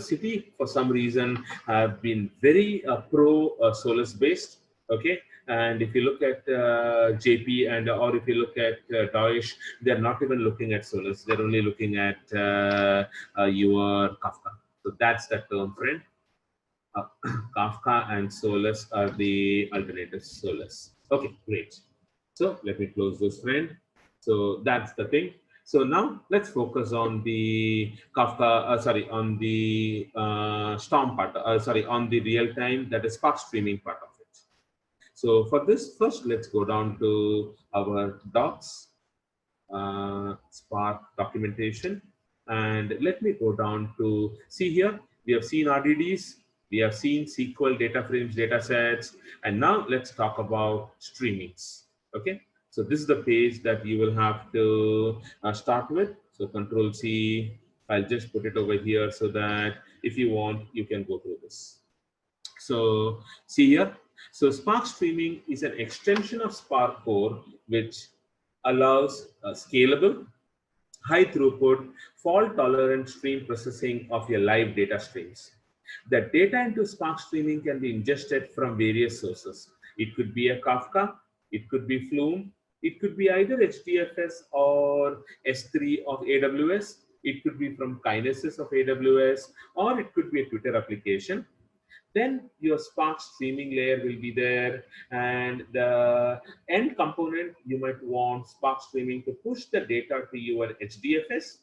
City, for some reason, have been very pro Solus based. Okay. And if you look at JP or if you look at Deutsch, they're not even looking at Solus. They're only looking at your Kafka. So that's the term, friend. Kafka and Solus are the alternatives. Solus. Okay, great. So let me close this, friend. So that's the thing. So now let's focus on the Kafka, on the Storm part, on the real time, that is Spark streaming part of it. So for this, first let's go down to our docs, Spark documentation, and let me go down to see here. We have seen RDDs, we have seen SQL data frames, data sets, and now let's talk about streamings. Okay, so this is the page that you will have to start with. So Control C, I'll just put it over here so that if you want, you can go through this. So see here, so Spark streaming is an extension of Spark core, which allows scalable, high throughput, fault tolerant stream processing of your live data streams. The data into Spark streaming can be ingested from various sources. It could be a Kafka, it could be Flume, it could be either HDFS or S3 of AWS, it could be from Kinesis of AWS, or it could be a Twitter application. Then your Spark streaming layer will be there, and the end component, you might want Spark streaming to push the data to your HDFS,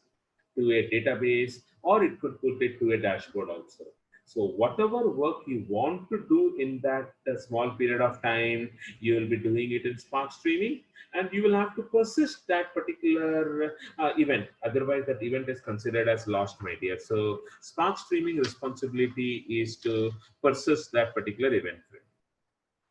to a database, or it could put it to a dashboard also. So whatever work you want to do in that small period of time, you will be doing it in Spark streaming, and you will have to persist that particular event. Otherwise, that event is considered as lost, my dear. So Spark streaming responsibility is to persist that particular event frame.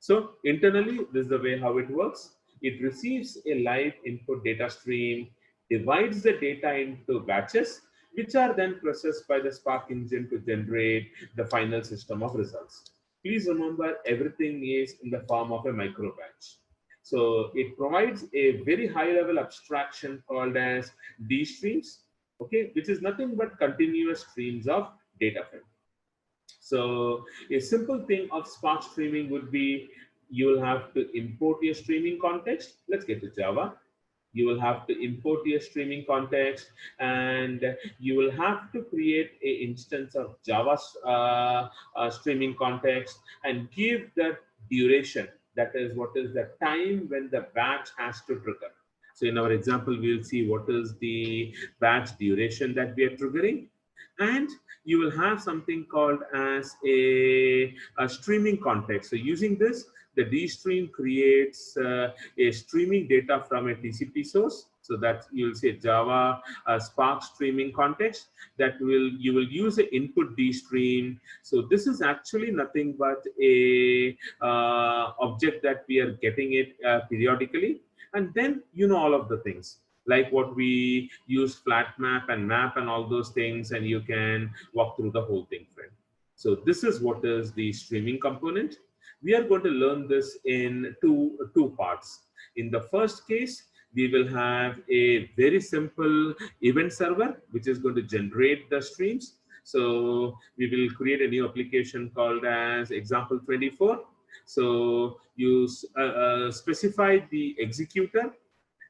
So internally, this is the way how it works. It receives a live input data stream, divides the data into batches, which are then processed by the Spark engine to generate the final system of results. Please remember, everything is in the form of a micro batch. So it provides a very high level abstraction called as D streams, okay, which is nothing but continuous streams of data frame. So a simple thing of Spark streaming would be, you will have to import your streaming context. Let's get to Java. You will have to import your streaming context, and you will have to create an instance of Java streaming context and give the duration. That is, what is the time when the batch has to trigger. So in our example, we'll see what is the batch duration that we are triggering. And you will have something called as a streaming context. So using this, the D stream creates a streaming data from a TCP source. So that you'll say Java Spark streaming context, that you will use an input D stream. So this is actually nothing but a object that we are getting it periodically. And then you know all of the things, like what we use flat map and all those things, and you can walk through the whole thing, friend. So this is what is the streaming component. We are going to learn this in two parts. In the first case, we will have a very simple event server, which is going to generate the streams. So we will create a new application called as example 24. So you specify the executor,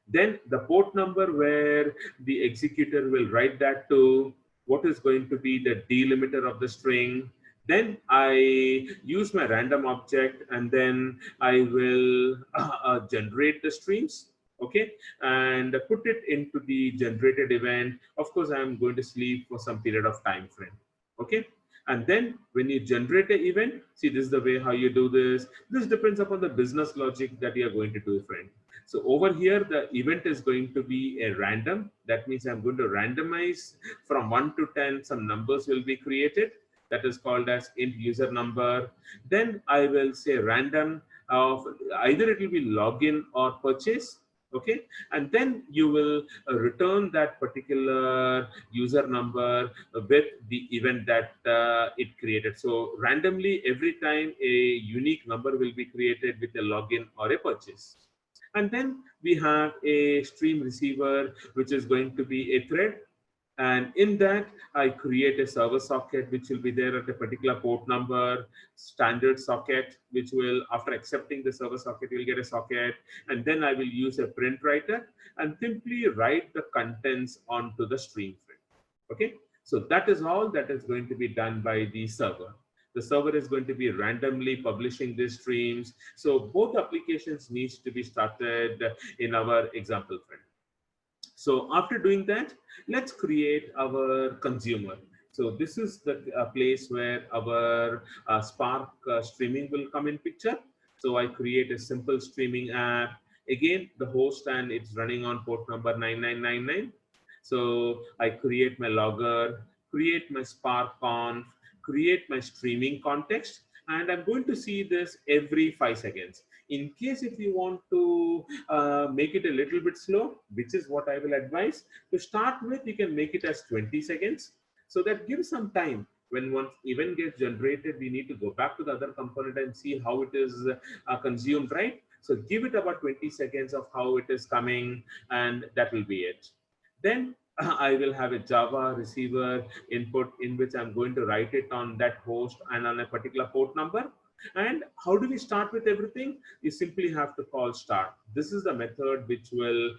then the port number where the executor will write that to, what is going to be the delimiter of the string. Then I use my random object, and then I will generate the streams, okay, and put it into the generated event. Of course, I'm going to sleep for some period of time frame, okay. And then when you generate an event, see, this is the way how you do this. This depends upon the business logic that you are going to do, friend. So over here, the event is going to be a random. That means I'm going to randomize from 1 to 10. Some numbers will be created. That is called as int user number. Then I will say random of either it will be login or purchase. Okay, and then you will return that particular user number with the event that it created. So randomly, every time a unique number will be created with a login or a purchase. And then we have a stream receiver, which is going to be a thread. And in that, I create a server socket, which will be there at a particular port number, standard socket, which will, after accepting the server socket, you'll get a socket. And then I will use a print writer and simply write the contents onto the stream frame. Okay, so that is all that is going to be done by the server. The server is going to be randomly publishing these streams. So both applications needs to be started in our example frame. So after doing that, let's create our consumer. So this is the place where our Spark streaming will come in picture. So I create a simple streaming app. Again, the host, and it's running on port number 9999. So I create my logger, create my Spark conf, create my streaming context, and I'm going to see this every 5 seconds. In case if you want to make it a little bit slow, which is what I will advise, to start with, you can make it as 20 seconds. So that gives some time. When one event gets generated, we need to go back to the other component and see how it is consumed, right? So give it about 20 seconds of how it is coming, and that will be it. Then I will have a Java receiver input in which I'm going to write it on that host and on a particular port number. And how do we start with everything? You simply have to call start. This is the method which will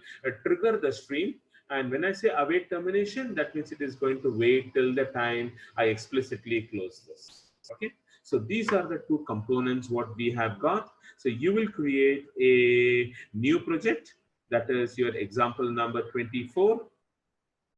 trigger the stream. And when I say await termination, that means it is going to wait till the time I explicitly close this. Okay. So these are the two components what we have got. So you will create a new project. That is your example number 24.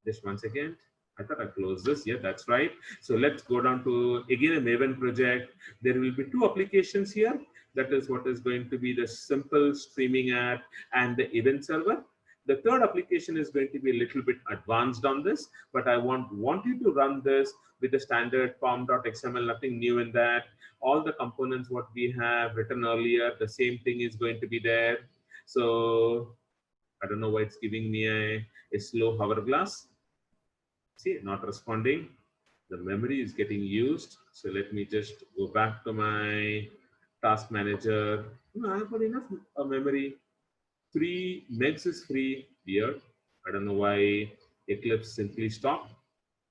Just one second. I thought I closed this. Yeah, that's right. So let's go down to, again, a Maven project. There will be two applications here. That is what is going to be the simple streaming app and the event server. The third application is going to be a little bit advanced on this, but I want you to run this with the standard pom.xml, nothing new in that. All the components what we have written earlier, the same thing is going to be there. So I don't know why it's giving me a slow hourglass. See, not responding. The memory is getting used. So let me just go back to my task manager. No, I've got enough memory. 3 megs is free. Weird. I don't know why Eclipse simply stopped.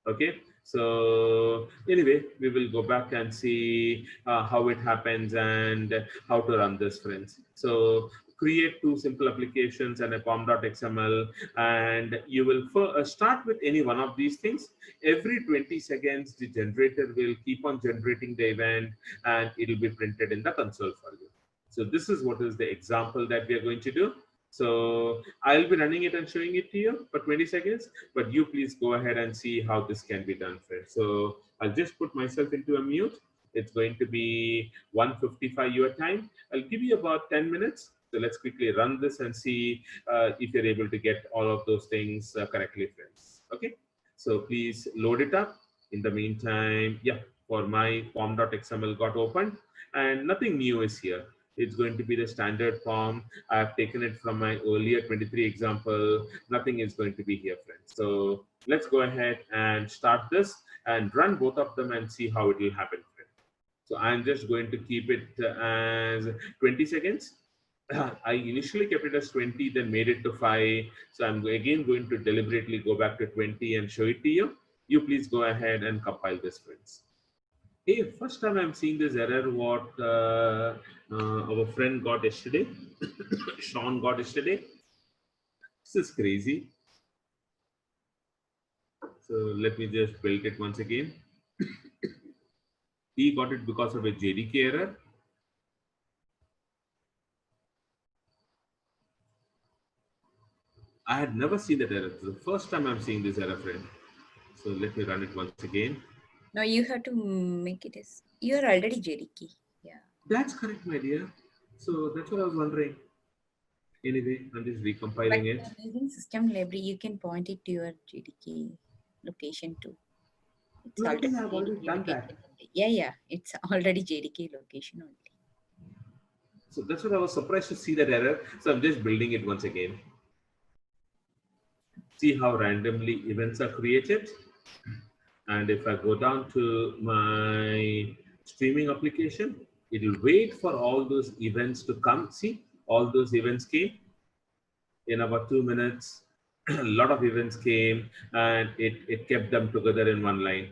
Okay. So anyway, we will go back and see how it happens and how to run this, friends. So create two simple applications and a pom.xml, and you will start with any one of these things. Every 20 seconds, the generator will keep on generating the event, and it will be printed in the console for you. So this is what is the example that we are going to do. So I'll be running it and showing it to you for 20 seconds, but you please go ahead and see how this can be done, friends. So I'll just put myself into a mute. It's going to be 1:55 your time. I'll give you about 10 minutes. So let's quickly run this and see if you're able to get all of those things correctly, friends. Okay. So please load it up. In the meantime, yeah, for my form.xml got opened and nothing new is here. It's going to be the standard form. I've taken it from my earlier 23 example. Nothing is going to be here, friends. So let's go ahead and start this and run both of them and see how it will happen, friends. So I'm just going to keep it as 20 seconds. I initially kept it as 20, then made it to 5. So I'm again going to deliberately go back to 20 and show it to you. You please go ahead and compile this, friends. Hey, first time I'm seeing this error what our friend got yesterday, Sean got yesterday. This is crazy. So let me just build it once again. He got it because of a JDK error. I had never seen that error. It's the first time I'm seeing this error, friend. So let me run it once again.
No, you have to make it as, you're already JDK. Yeah.
That's correct, my dear. So that's what I was wondering. Anyway, I'm just recompiling it.
Using system library, you can point it to your JDK location too. It's
No, I think
already
I've already done that.
Yeah, it's already JDK location only.
So that's what I was surprised to see that error. So I'm just building it once again. See how randomly events are created. And if I go down to my streaming application, it will wait for all those events to come. See, all those events came in about 2 minutes. A lot of events came and it kept them together in one line.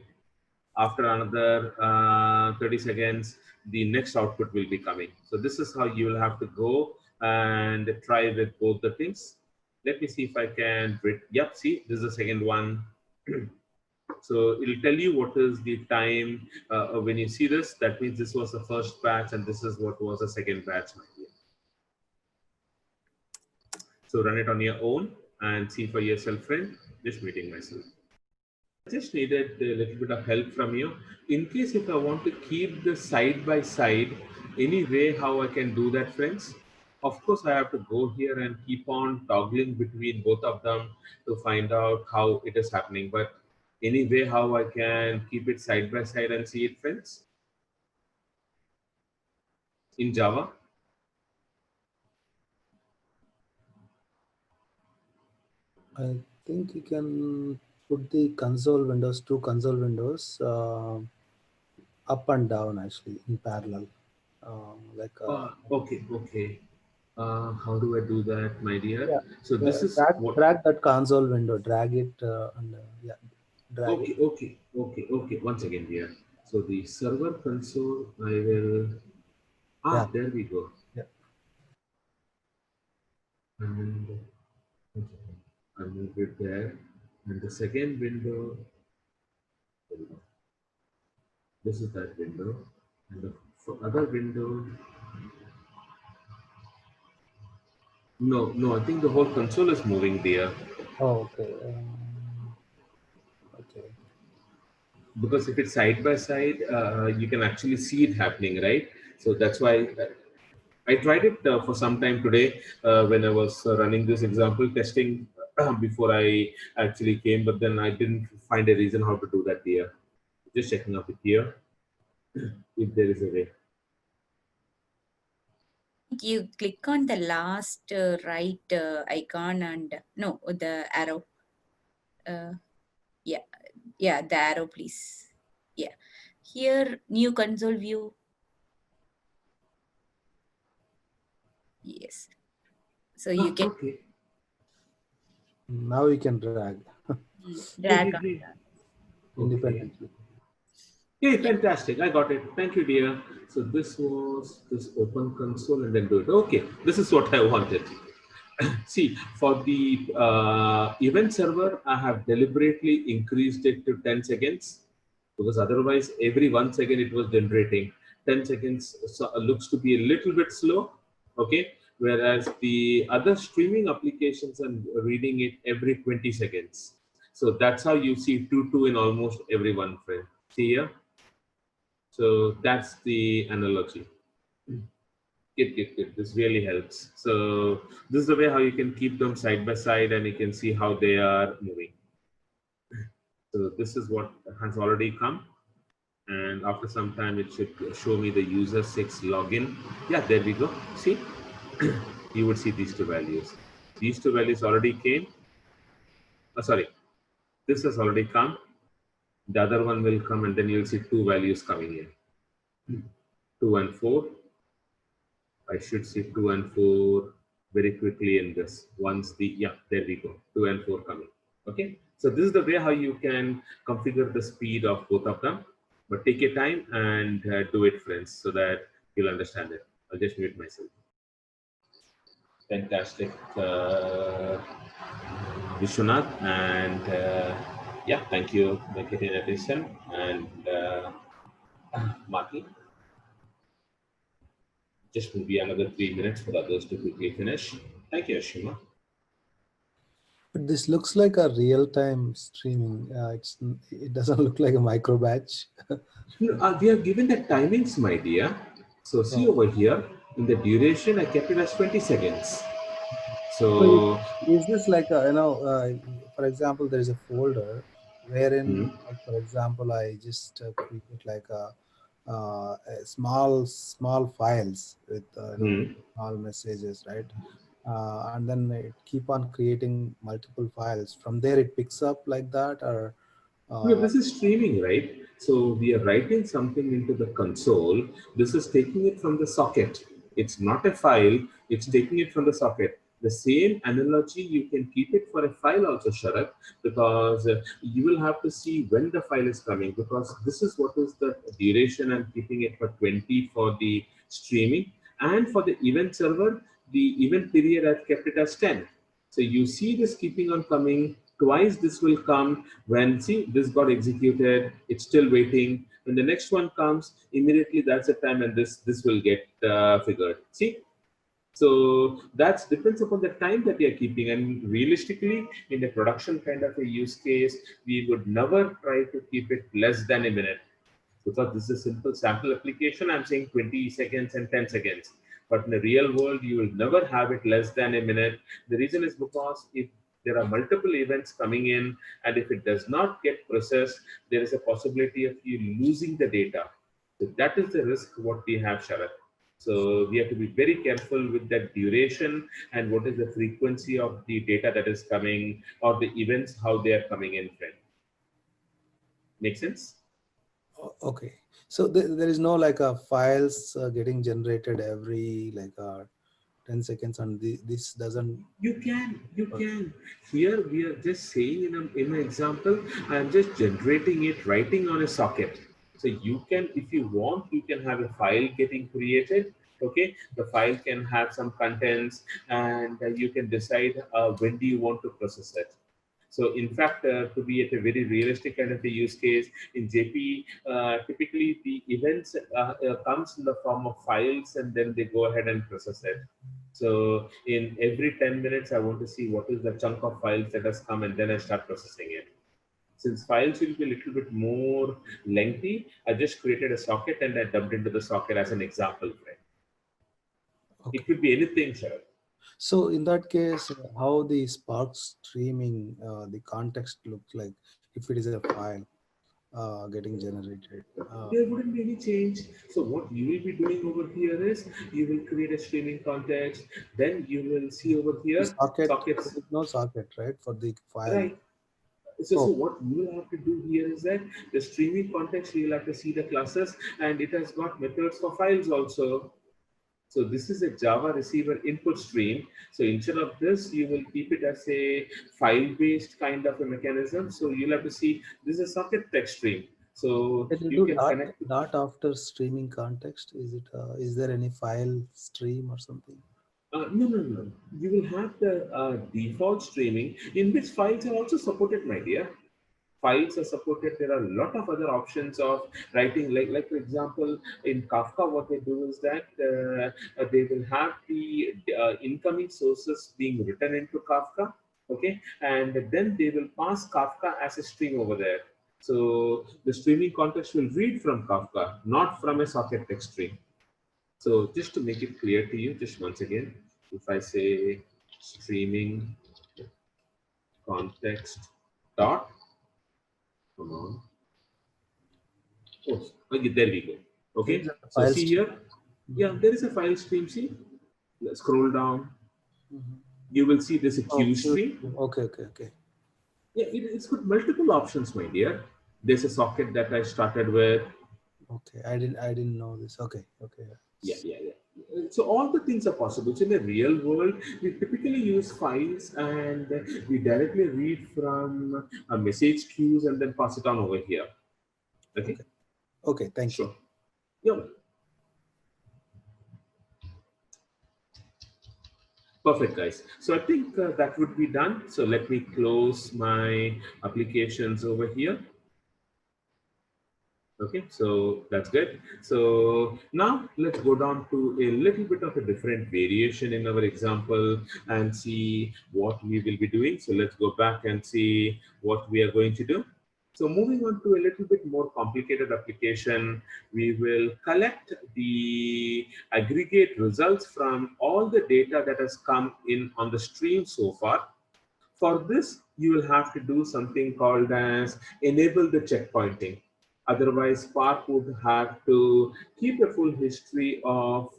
After another 30 seconds, the next output will be coming. So this is how you will have to go and try with both the things. Let me see if I can, yep, see, this is the second one. So it'll tell you what is the time when you see this. That means this was the first batch and this is what was the second batch. So run it on your own and see for yourself, friend. Just muting myself. I just needed a little bit of help from you. In case if I want to keep the side by side, any way how I can do that, friends? Of course, I have to go here and keep on toggling between both of them to find out how it is happening. But any way how I can keep it side by side and see it, friends? In Java?
I think you can put the console windows, two console windows, up and down actually in parallel.
Okay, okay. How do I do that, my dear?
Yeah,
So this is what.
drag that console window, drag it, and yeah, drag it.
Okay, okay, okay, okay. Once again, dear. So the server console, I will.
Yeah,
There we go.
yeah.
And I move it there. And the second window, there we go. This is that window. And the other window, no, no, I think the whole console is moving there.
Oh, okay. Okay.
Because if it's side by side, you can actually see it happening, right? So that's why I tried it for some time today when I was running this example testing before I actually came, but then I didn't find a reason how to do that here. Just checking up it here if there is a way.
You click on the last right icon and no, the arrow. Yeah, the arrow, please. Yeah. Here, new console view. Yes. So you can
Okay.
Now you can drag
drag on.
independently.
Okay, fantastic. I got it. Thank you, dear. So this was this open console and then do it. Okay, this is what I wanted. See, for the event server, I have deliberately increased it to 10 seconds because otherwise every 1 second it was generating. 10 seconds looks to be a little bit slow, okay? Whereas the other streaming applications are reading it every 20 seconds. So that's how you see 2 in almost every one frame. See here? So that's the analogy. It. This really helps. So this is the way how you can keep them side by side and you can see how they are moving. So this is what has already come. And after some time, it should show me the user 6 login. Yeah, there we go. See, you would see these two values. These two values already came. Oh, sorry, this has already come. The other one will come and then you'll see two values coming in. 2 and 4. I should see 2 and 4 very quickly in this. Once the, yeah, there we go, 2 and 4 coming. Okay, so this is the way how you can configure the speed of both of them. But take your time and do it, friends, so that you'll understand it. I'll just mute myself. Fantastic, Vishwanath, and yeah, thank you, in addition, and Maki. Just will be another 3 minutes for others to quickly finish. Thank you, Ashima.
But this looks like a real-time streaming. It doesn't look like a micro batch.
No, we have given the timings, my dear. So see over here, in the duration, I kept it as 20 seconds. So
is this like for example, there is a folder wherein, like, for example, I just create like a small files with small messages, right? And then it keep on creating multiple files. From there, it picks up like that, or
no, this is streaming, right? So we are writing something into the console. This is taking it from the socket. It's not a file. It's taking it from the socket. The same analogy, you can keep it for a file also, Sharat, because you will have to see when the file is coming, because this is what is the duration. I'm keeping it for 20 for the streaming. And for the event server, the event period, I've kept it as 10. So you see this keeping on coming. Twice this will come when, see, this got executed, it's still waiting. When the next one comes, immediately that's the time and this will get figured. See, So that depends upon the time that you're keeping. And realistically, in a production kind of a use case, we would never try to keep it less than a minute. Because this is a simple sample application, I'm saying 20 seconds and 10 seconds. But in the real world, you will never have it less than a minute. The reason is because if there are multiple events coming in, and if it does not get processed, there is a possibility of you losing the data. So that is the risk what we have, Sharat. So we have to be very careful with that duration and what is the frequency of the data that is coming or the events, how they are coming in, friend. Make sense?
Okay, so there is no like a files getting generated every like 10 seconds, and this doesn't.
You can. Here we are just saying in an example, I am just generating it, writing on a socket. So you can, if you want, you can have a file getting created. Okay, the file can have some contents, and you can decide when do you want to process it. So in fact, to be at a very realistic kind of a use case in JP, typically the events comes in the form of files, and then they go ahead and process it. So in every 10 minutes, I want to see what is the chunk of files that has come, and then I start processing it. Since files will be a little bit more lengthy, I just created a socket and I dumped into the socket as an example, friend.
Okay.
It could be anything, sir.
So in that case, how the Spark streaming, the context looks like if it is a file getting generated?
There wouldn't be any change. So what you will be doing over here is you will create a streaming context. Then you will see over
The
here
socket,
sockets.
there is no socket, right, for the file.
Right. So what you will have to do here is that the streaming context, you will have to see the classes, and it has got methods for files also. So this is a Java receiver input stream. So instead of this, you will keep it as a file-based kind of a mechanism. So you'll have to see this is a socket text stream. So
Can you
you
do
can connect.
dot after streaming context? Is it is there any file stream or something?
No. You will have the default streaming in which files are also supported, my dear. Files are supported. There are a lot of other options of writing. Like for example, in Kafka, what they do is that they will have the incoming sources being written into Kafka. Okay, and then they will pass Kafka as a string over there. So the streaming context will read from Kafka, not from a socket text string. So just to make it clear to you, just once again, if I say streaming context dot, come on. Oh, okay, there we go. Okay, so see here, yeah, there is a file stream. See, let's scroll down. You will see there's a queue stream.
Okay.
Yeah, it's got multiple options, my dear. There's a socket that I started with.
Okay, I didn't know this. Okay.
Yeah. So all the things are possible. So in the real world, we typically use files and we directly read from a message queues and then pass it on over here.
Okay, thank you.
Yeah. Perfect, guys. So I think that would be done. So let me close my applications over here. Okay, so that's good. So now let's go down to a little bit of a different variation in our example and see what we will be doing. So let's go back and see what we are going to do. So moving on to a little bit more complicated application, we will collect the aggregate results from all the data that has come in on the stream so far. For this, you will have to do something called as enable the checkpointing. Otherwise, Spark would have to keep a full history of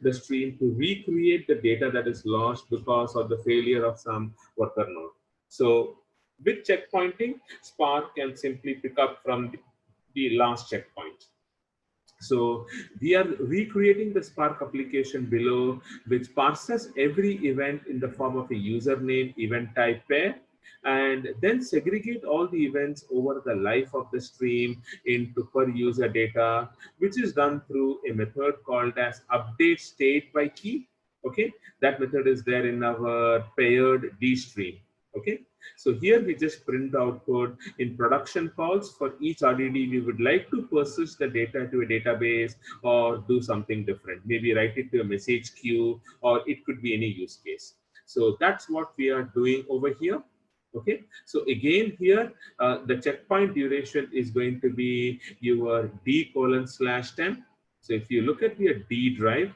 the stream to recreate the data that is lost because of the failure of some worker node. So with checkpointing, Spark can simply pick up from the last checkpoint. So we are recreating the Spark application below, which parses every event in the form of a username event type pair, and then segregate all the events over the life of the stream into per user data, which is done through a method called as update state by key. Okay, that method is there in our paired D stream. Okay, So here we just print the output. In production calls for each RDD, we would like to persist the data to a database or do something different. Maybe write it to a message queue, or it could be any use case. So that's what we are doing over here. Okay, so again here, the checkpoint duration is going to be your D:/temp. So if you look at your D drive,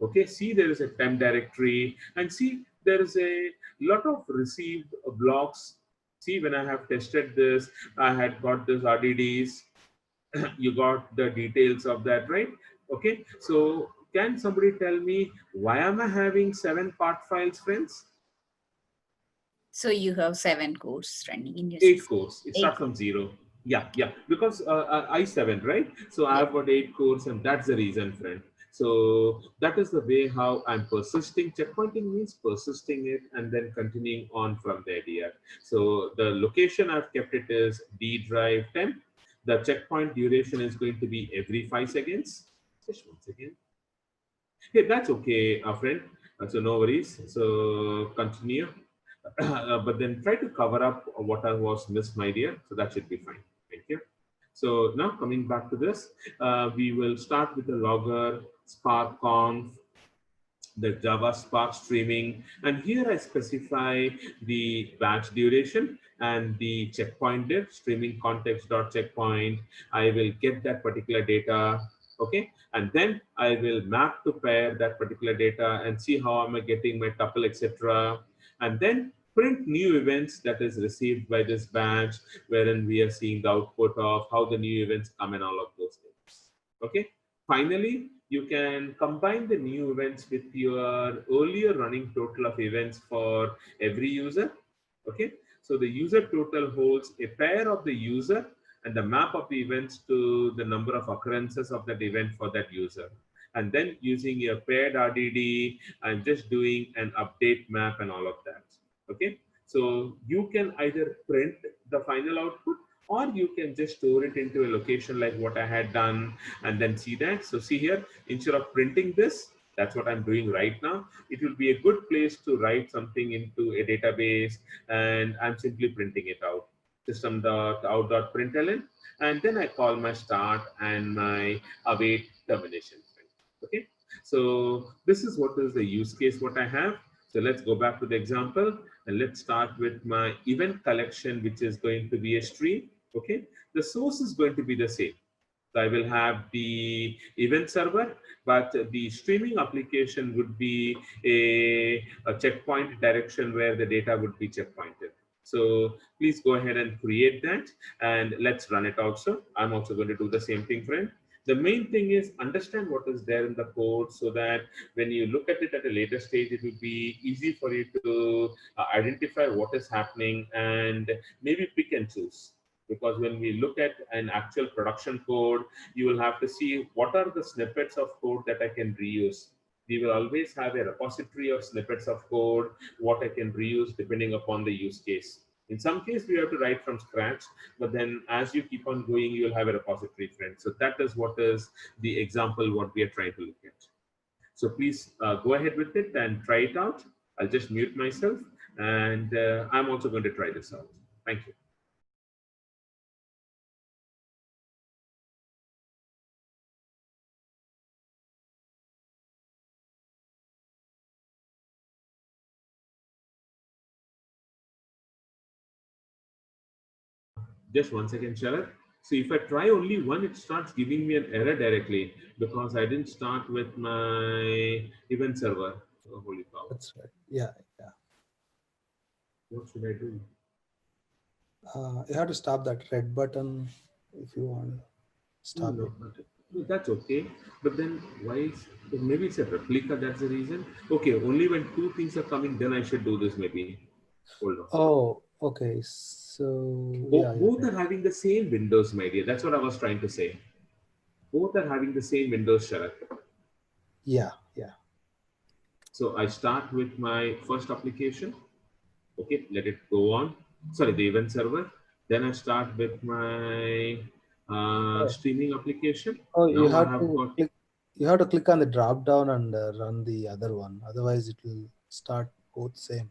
okay, see there is a temp directory, and see there is a lot of received blocks. See, when I have tested this, I had got this RDDs. You got the details of that, right? Okay, so can somebody tell me why am I having 7 part files, friends?
So you have 7 cores running in your
8
system.
cores. It starts from 0. Yeah, because I7, right? So I've got 8 cores, and that's the reason, friend. So that is the way how I'm persisting. Checkpointing means persisting it and then continuing on from there, dear. So the location I've kept it is D drive temp. The checkpoint duration is going to be every 5 seconds. Just once again. Hey, that's okay, friend. So no worries. So continue. But then try to cover up what I was missed, my dear. So that should be fine. Thank you. So now coming back to this, we will start with the logger, Spark conf, the Java Spark streaming. And here I specify the batch duration and the checkpoint diff, streaming context.checkpoint. I will get that particular data. Okay, and then I will map to pair that particular data and see how am I getting my tuple, etc. And then print new events that is received by this batch, wherein we are seeing the output of how the new events come and all of those things. Okay. Finally, you can combine the new events with your earlier running total of events for every user. Okay, so the user total holds a pair of the user and the map of the events to the number of occurrences of that event for that user. And then using your paired RDD, I'm just doing an update map and all of that. Okay, so you can either print the final output, or you can just store it into a location like what I had done and then see that. So see here, instead of printing this, that's what I'm doing right now. It will be a good place to write something into a database, and I'm simply printing it out. System.out.println, and then I call my start and my await termination. Okay, so this is what is the use case what I have. So let's go back to the example and let's start with my event collection, which is going to be a stream. Okay, the source is going to be the same. So I will have the event server, but the streaming application would be a checkpoint direction where the data would be checkpointed. So please go ahead and create that, and let's run it also. I'm also going to do the same thing, friend. The main thing is understand what is there in the code, so that when you look at it at a later stage, it will be easy for you to identify what is happening and maybe pick and choose. Because when we look at an actual production code, you will have to see what are the snippets of code that I can reuse. We will always have a repository of snippets of code, what I can reuse depending upon the use case. In some case, we have to write from scratch, but then as you keep on going, you'll have a repository, friend. So that is what is the example what we are trying to look at. So please go ahead with it and try it out. I'll just mute myself, and I'm also going to try this out. Thank you. Just one second, Sharad. So if I try only one, it starts giving me an error directly because I didn't start with my event server. Oh, holy cow.
That's right. Yeah.
What should I do?
You have to stop that red button if you want to stop it.
No, that's okay. But then why is maybe it's a replica, that's the reason. Okay, only when two things are coming, then I should do this maybe. Hold on.
Oh, okay. So
both are having the same windows, my dear. That's what I was trying to say. Both are having the same windows, Sharat.
Yeah.
So I start with my first application. Okay, let it go on. Sorry, the event server. Then I start with my streaming application.
Oh,
now
you have to click on the drop down and run the other one. Otherwise, it will start both same.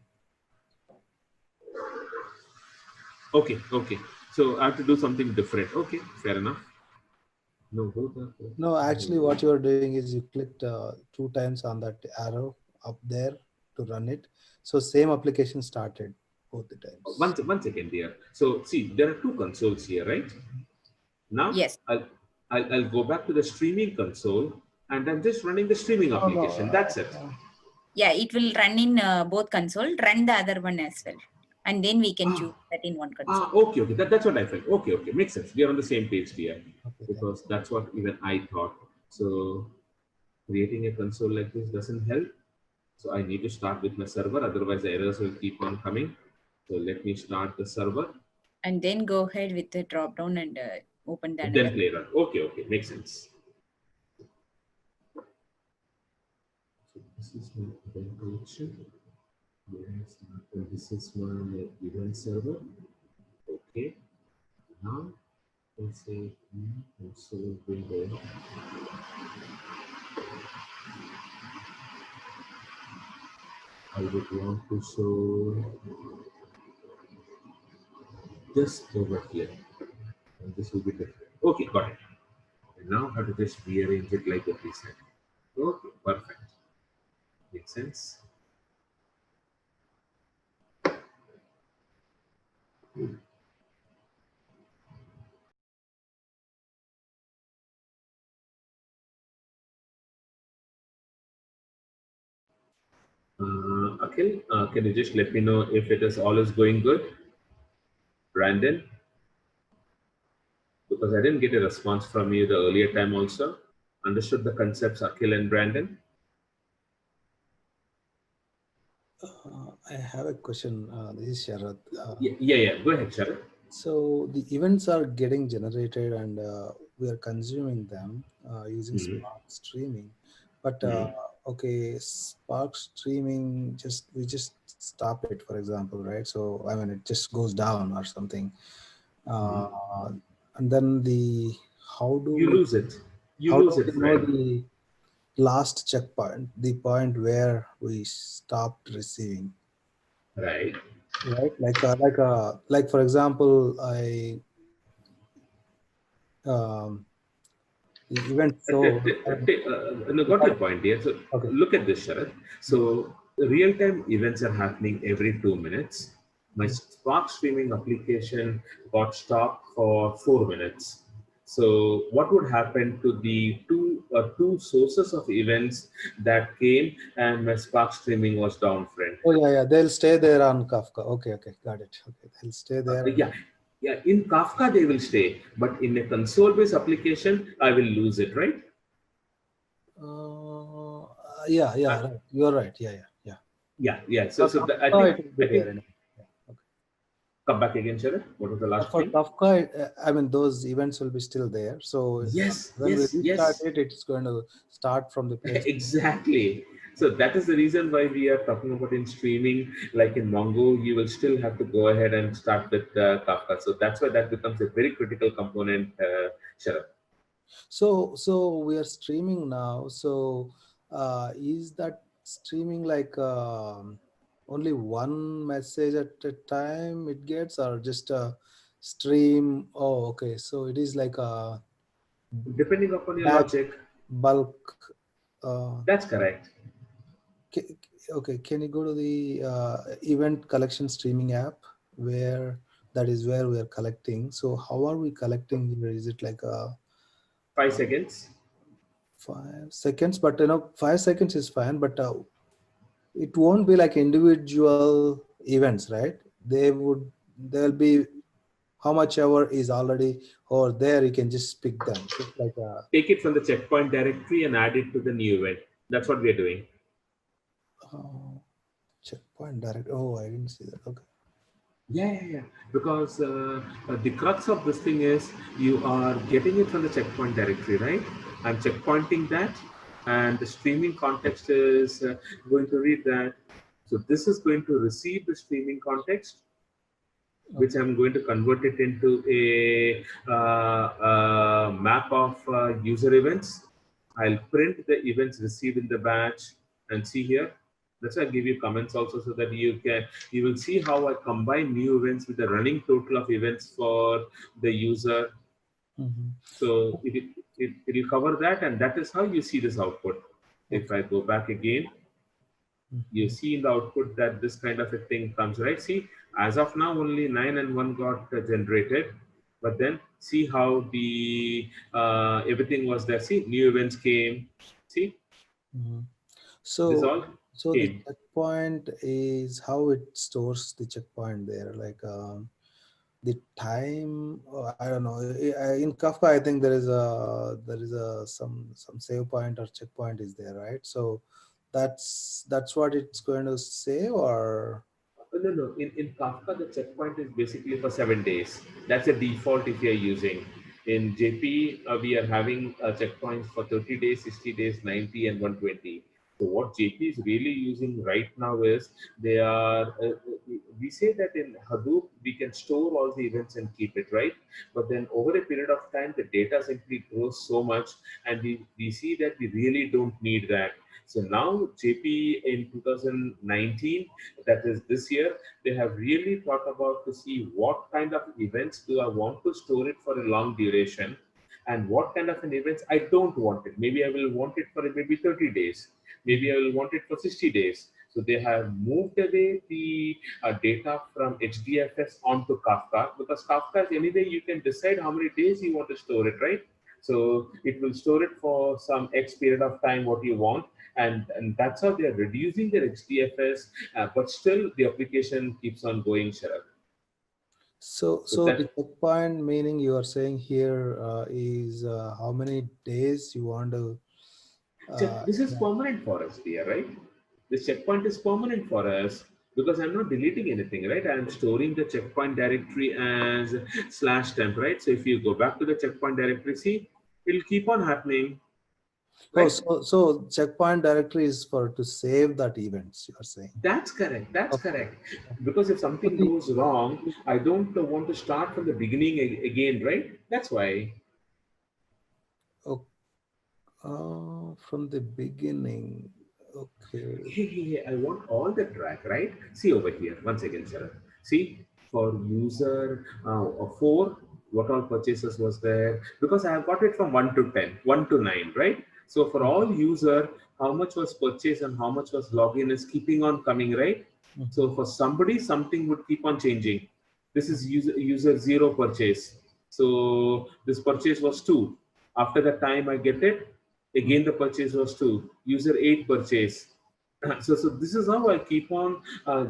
Okay, okay. So I have to do something different. Okay, fair enough. No,
No, actually what you are doing is you clicked 2 times on that arrow up there to run it. So same application started both the times.
One second here. So see, there are two consoles here, right? Now
Yes.
I'll go back to the streaming console and I'm just running the streaming
Oh, no,
application. That's it.
Yeah, it will run in both console, run the other one as well. And then we can choose that in one console.
Okay, okay. That's what I felt. Okay, okay. Makes sense. We are on the same page here.
Okay,
because that's what even I thought. So creating a console like this doesn't help. So I need to start with my server. Otherwise the errors will keep on coming. So let me start the server.
And then go ahead with the drop down and open that.
Then play run. Okay, okay. Makes sense. So this is my event collection. Yes, and this is my event server. Okay. Now let's say console window. I would want to show just over here. And this will be different. Okay, got it. And now I have to just rearrange it like what we said. Okay, perfect. Makes sense. Akhil, can you just let me know if it is all is going good? Brandon? Because I didn't get a response from you the earlier time also. Understood the concepts, Akhil and Brandon?
I have a question. This is Sharad.
Yeah. Go ahead, Sharad.
So the events are getting generated and we are consuming them using Spark streaming. But okay, Spark streaming we just stop it, for example, right? So I mean, it just goes down or something, and then how do
you lose it? You lose it,
know
friend.
the last checkpoint, the point where we stopped receiving?
Right.
Like for example, the event. So
got your point here. So
okay.
Look at this, Sharad. So real-time events are happening every 2 minutes. My Spark streaming application got stopped for 4 minutes. So what would happen to the two sources of events that came and my Spark streaming was down, friend?
Oh yeah, they'll stay there on Kafka. Okay, got it. Okay, they'll stay there.
Yeah. In Kafka they will stay, but in a console-based application, I will lose it, right?
Yeah, right. You're right.
Yeah. So I think come back again, Sharad. What was the last
for
thing?
Kafka, I mean, those events will be still there. So when we restart it, it's going to start from the place.
Exactly. So that is the reason why we are talking about in streaming, like in Mongo, you will still have to go ahead and start with Kafka. So that's why that becomes a very critical component, Sharad.
So we are streaming now. So is that streaming like only one message at a time it gets, or just a stream? Oh, okay. So it is like a
depending upon your logic.
Bulk.
That's correct.
Okay. Can you go to the event collection streaming app that is where we are collecting? So how are we collecting here? Is it like a
5 seconds?
5 seconds, but 5 seconds is fine, but it won't be like individual events, right? There'll be how much ever is already over there. You can just pick them. Just like
take it from the checkpoint directory and add it to the new event. That's what we're doing.
Checkpoint direct. Oh, I didn't see that. Okay.
Yeah. Because the crux of this thing is you are getting it from the checkpoint directory, right? I'm checkpointing that, and the streaming context is going to read that. So this is going to receive the streaming context, which I'm going to convert it into a map of user events. I'll print the events received in the batch and see here. That's why I give you comments also so that you will see how I combine new events with the running total of events for the user.
Mhm.
So it will cover that, and that is how you see this output. If I go back again, you see in the output that this kind of a thing comes, right? See, as of now, only 9 and 1 got generated, but then see how the everything was there. See, new events came. See,
Mhm.
this
So,
all
so the
came.
checkpoint is how it stores the checkpoint there, like the time. I don't know. In Kafka, I think there is a some save point or checkpoint is there, right? So that's what it's going to save, or
No, no. In Kafka, the checkpoint is basically for 7 days. That's a default if you're using. In JP, we are having checkpoints for 30 days, 60 days, 90, and 120. So what JP is really using right now is they are. We say that in Hadoop we can store all the events and keep it, right. But then over a period of time, the data simply grows so much, and we see that we really don't need that. So now JP in 2019, that is this year, they have really thought about to see what kind of events do I want to store it for a long duration, and what kind of an events I don't want it. Maybe I will want it for maybe 30 days. Maybe I will want it for 60 days. So they have moved away the data from HDFS onto Kafka, because Kafka is anyway you can decide how many days you want to store it, right? So it will store it for some X period of time what you want, and that's how they are reducing their HDFS, but still the application keeps on going, Sharad. So
so the
that
checkpoint meaning you are saying here is how many days you want to.
this is
Yeah.
permanent for us, dear, right? This checkpoint is permanent for us because I'm not deleting anything, right? I'm storing the checkpoint directory as /temp, right? So if you go back to the checkpoint directory, see, it'll keep on happening,
Oh,
right?
so checkpoint directory is for to save that events, you are saying.
That's correct. That's
Okay.
correct. Because if
So
something
the,
goes wrong, I don't want to start from the beginning again, right? That's why.
oh, from the beginning. Okay.
Hey, I want all the track, right? See over here, once again, Sharat. See, for user 4, what all purchases was there? Because I have got it from 1 to 10, 1 to 9, right? So for all user, how much was purchased and how much was login is keeping on coming, right? So for somebody, something would keep on changing. This is user 0 purchase. So this purchase was 2. After that time I get it, again the purchase was 2. User 8 purchase. So this is how I keep on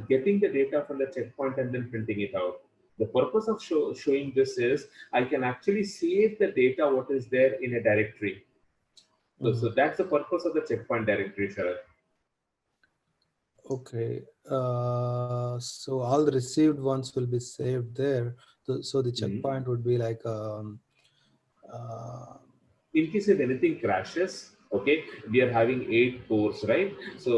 getting the data from the checkpoint and then printing it out. The purpose of showing this is I can actually save the data what is there in a directory. So that's the purpose of the checkpoint directory, Sharad.
Okay. So all the received ones will be saved there. So the
Mhm.
checkpoint would be like uh,
In case if anything crashes, okay, we are having 8 cores, right? So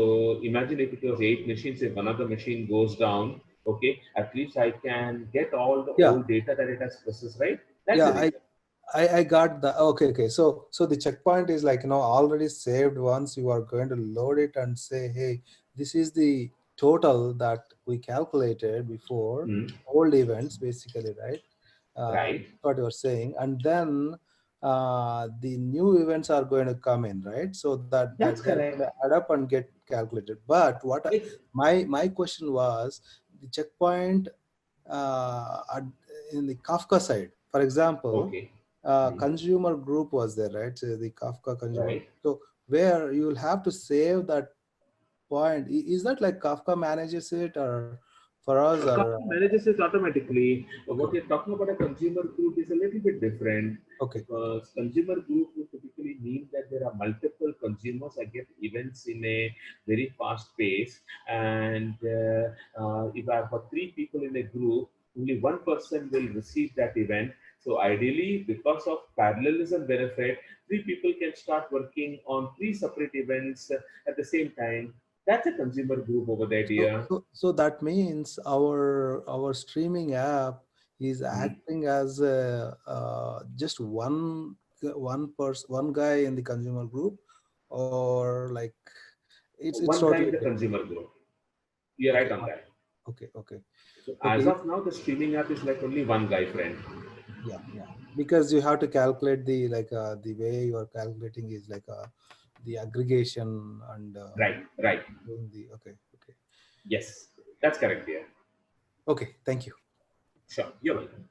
imagine if it was 8 machines, if another machine goes down, okay, at least I can get all the
yeah,
old data that it has processed, right? That's
yeah.
the reason.
I got the okay. So the checkpoint is like already saved. Once you are going to load it and say, hey, this is the total that we calculated before,
Mm,
old events basically, right?
right.
What you are saying, and then the new events are going to come in, right? So that
That's
they're going
correct.
to add up and get calculated. But
It,
my question was the checkpoint in the Kafka side, for example,
okay.
consumer group was there, right? So the Kafka consumer.
Right.
So where you will have to save that point. Is that like Kafka manages it, or for us, or
Kafka manages it automatically.
okay,
What you're talking about a consumer group is a little bit different,
okay,
because consumer group would typically mean that there are multiple consumers. I get events in a very fast pace, and if I've got 3 people in a group, only one person will receive that event. So ideally, because of parallelism benefit, 3 people can start working on 3 separate events at the same time. That's a consumer group over the idea.
so that means our streaming app is acting as just one person, one guy in the consumer group, or like It's
One guy in
totally
the
different.
consumer group. You're
Okay.
right on that.
Okay. Okay.
So
Okay.
as of now, the streaming app is like only one guy, friend.
Yeah. Yeah. Because you have to calculate the the way you are calculating is the aggregation and
Right.
doing the okay. Okay.
Yes, that's correct, dear.
Okay. Thank you.
Sure, you're welcome.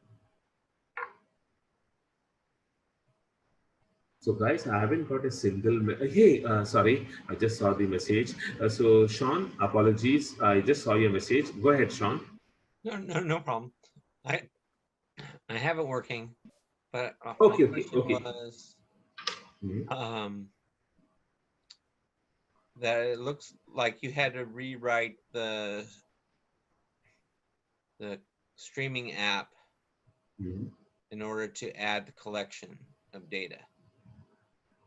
So guys, I haven't got a single, hey, sorry, I just saw the message. So Sean, apologies, I just saw your message. Go ahead, Sean.
No problem. I have it working, but my
Okay.
question was that it looks like you had to rewrite the streaming app in order to add the collection of data.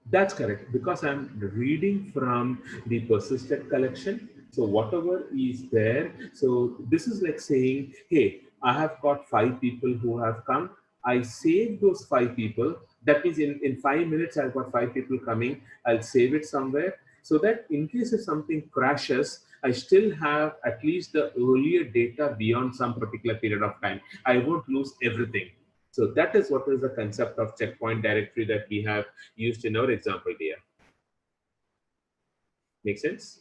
That's correct, because I'm reading from the persistent collection. So whatever is there, so this is like saying, hey, I have got 5 people who have come. I save those 5 people. That means in 5 minutes, I've got 5 people coming. I'll save it somewhere so that in case if something crashes, I still have at least the earlier data beyond some particular period of time. I won't lose everything. So that is what is the concept of checkpoint directory that we have used in our example here. Make sense?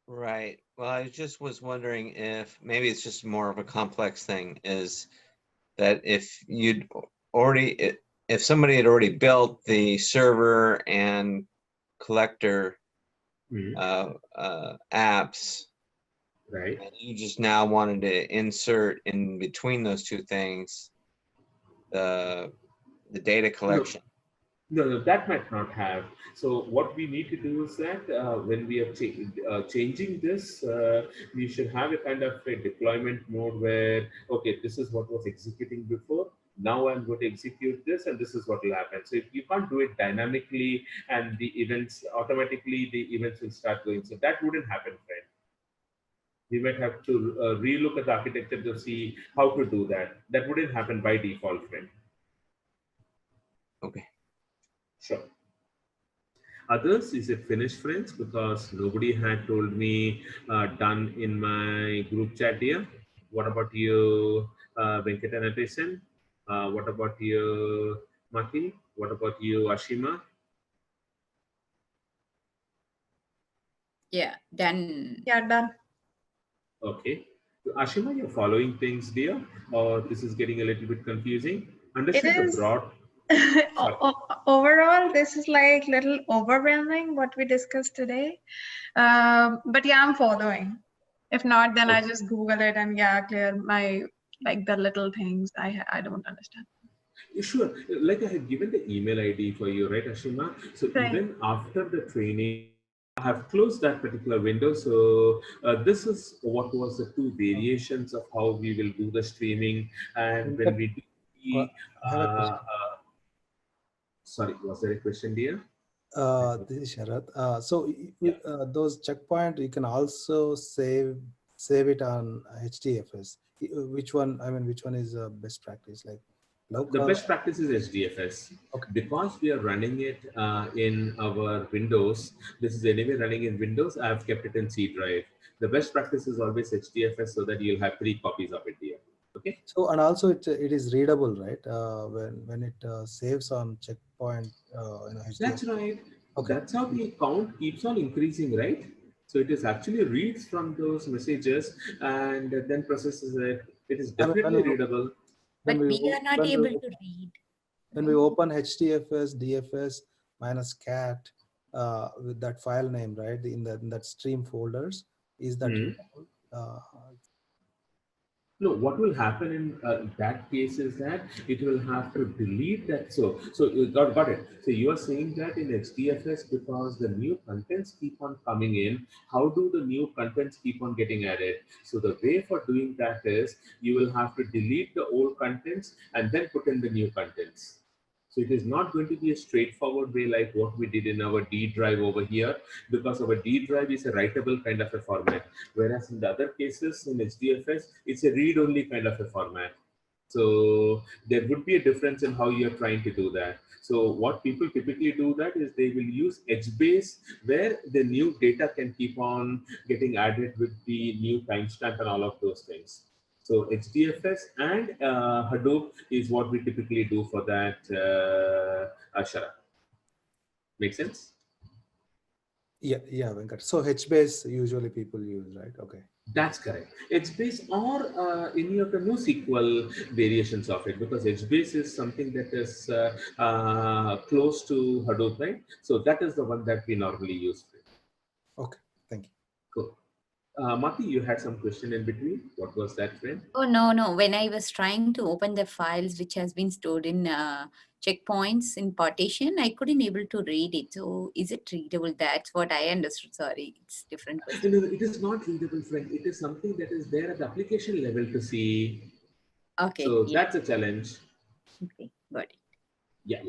Right. Well, I just was wondering if maybe it's just more of a complex thing, is that if somebody had already built the server and collector apps,
right,
and you just now wanted to insert in between those two things the data collection.
No, that might not have. So what we need to do is that when we are changing this, we should have a kind of a deployment mode where, okay, this is what was executing before. Now I'm going to execute this, and this is what will happen. So if you can't do it dynamically and the events automatically, the events will start going. So that wouldn't happen, friend. We might have to relook at the architecture to see how to do that. That wouldn't happen by default, friend.
Okay.
Sure. Others, is it finished, friends? Because nobody had told me done in my group chat here. What about you, Venkata Nateshan? What about you, Maki? What about you, Ashima?
Yeah, done.
Yeah, done.
Okay. So, Ashima, you're following things, dear, or this is getting a little bit confusing? Understood the broad.
Overall, this is like little overwhelming what we discussed today. But yeah, I'm following. If not, then I just Google it and clear my the little things I don't understand.
Sure. Like I have given the email ID for you, right, Ashima? So even after the training, I have closed that particular window. So this is what was the 2 variations of how we will do the streaming. And when we do the, sorry, was there a question, dear?
This is Sharath. So those checkpoint you can also save it on HDFS. Which one? I mean, which one is best practice? Like local?
The best practice is HDFS. Okay. Because we are running it in our Windows. This is anyway running in Windows. I have kept it in C drive. The best practice is always HDFS so that you'll have 3 copies of it here. Okay.
So and also it is readable, right? When it saves on checkpoint, HDFS.
That's right. Okay. That's how the count keeps on increasing, right? So it is actually reads from those messages and then processes it. It is definitely readable.
But we are not able to read.
When we open HDFS, DFS minus cat with that file name, right? In that stream folders, is that
no, what will happen in that case is that it will have to delete that. So you got it. So you are saying that in HDFS, because the new contents keep on coming in, how do the new contents keep on getting added? So the way for doing that is you will have to delete the old contents and then put in the new contents. So it is not going to be a straightforward way like what we did in our D drive over here, because our D drive is a writable kind of a format. Whereas in the other cases in HDFS, it's a read-only kind of a format. So there would be a difference in how you're trying to do that. So what people typically do that is they will use HBase, where the new data can keep on getting added with the new timestamp and all of those things. So HDFS and Hadoop is what we typically do for that, Ashara. Make sense?
Yeah, Venkat. So HBase usually people use, right? Okay.
That's correct. HBase or any of the NoSQL variations of it, because HBase is something that is close to Hadoop, right? So that is the one that we normally use.
Okay, thank you.
Cool. Mati, you had some question in between. What was that, friend?
Oh, no. When I was trying to open the files which has been stored in checkpoints in partition, I couldn't able to read it. So is it readable? That's what I understood. Sorry, it's different question.
No, it is not readable, friend. It is something that is there at the application level to see.
Okay.
So
Yeah.
that's a challenge.
Okay, got it.
Yeah.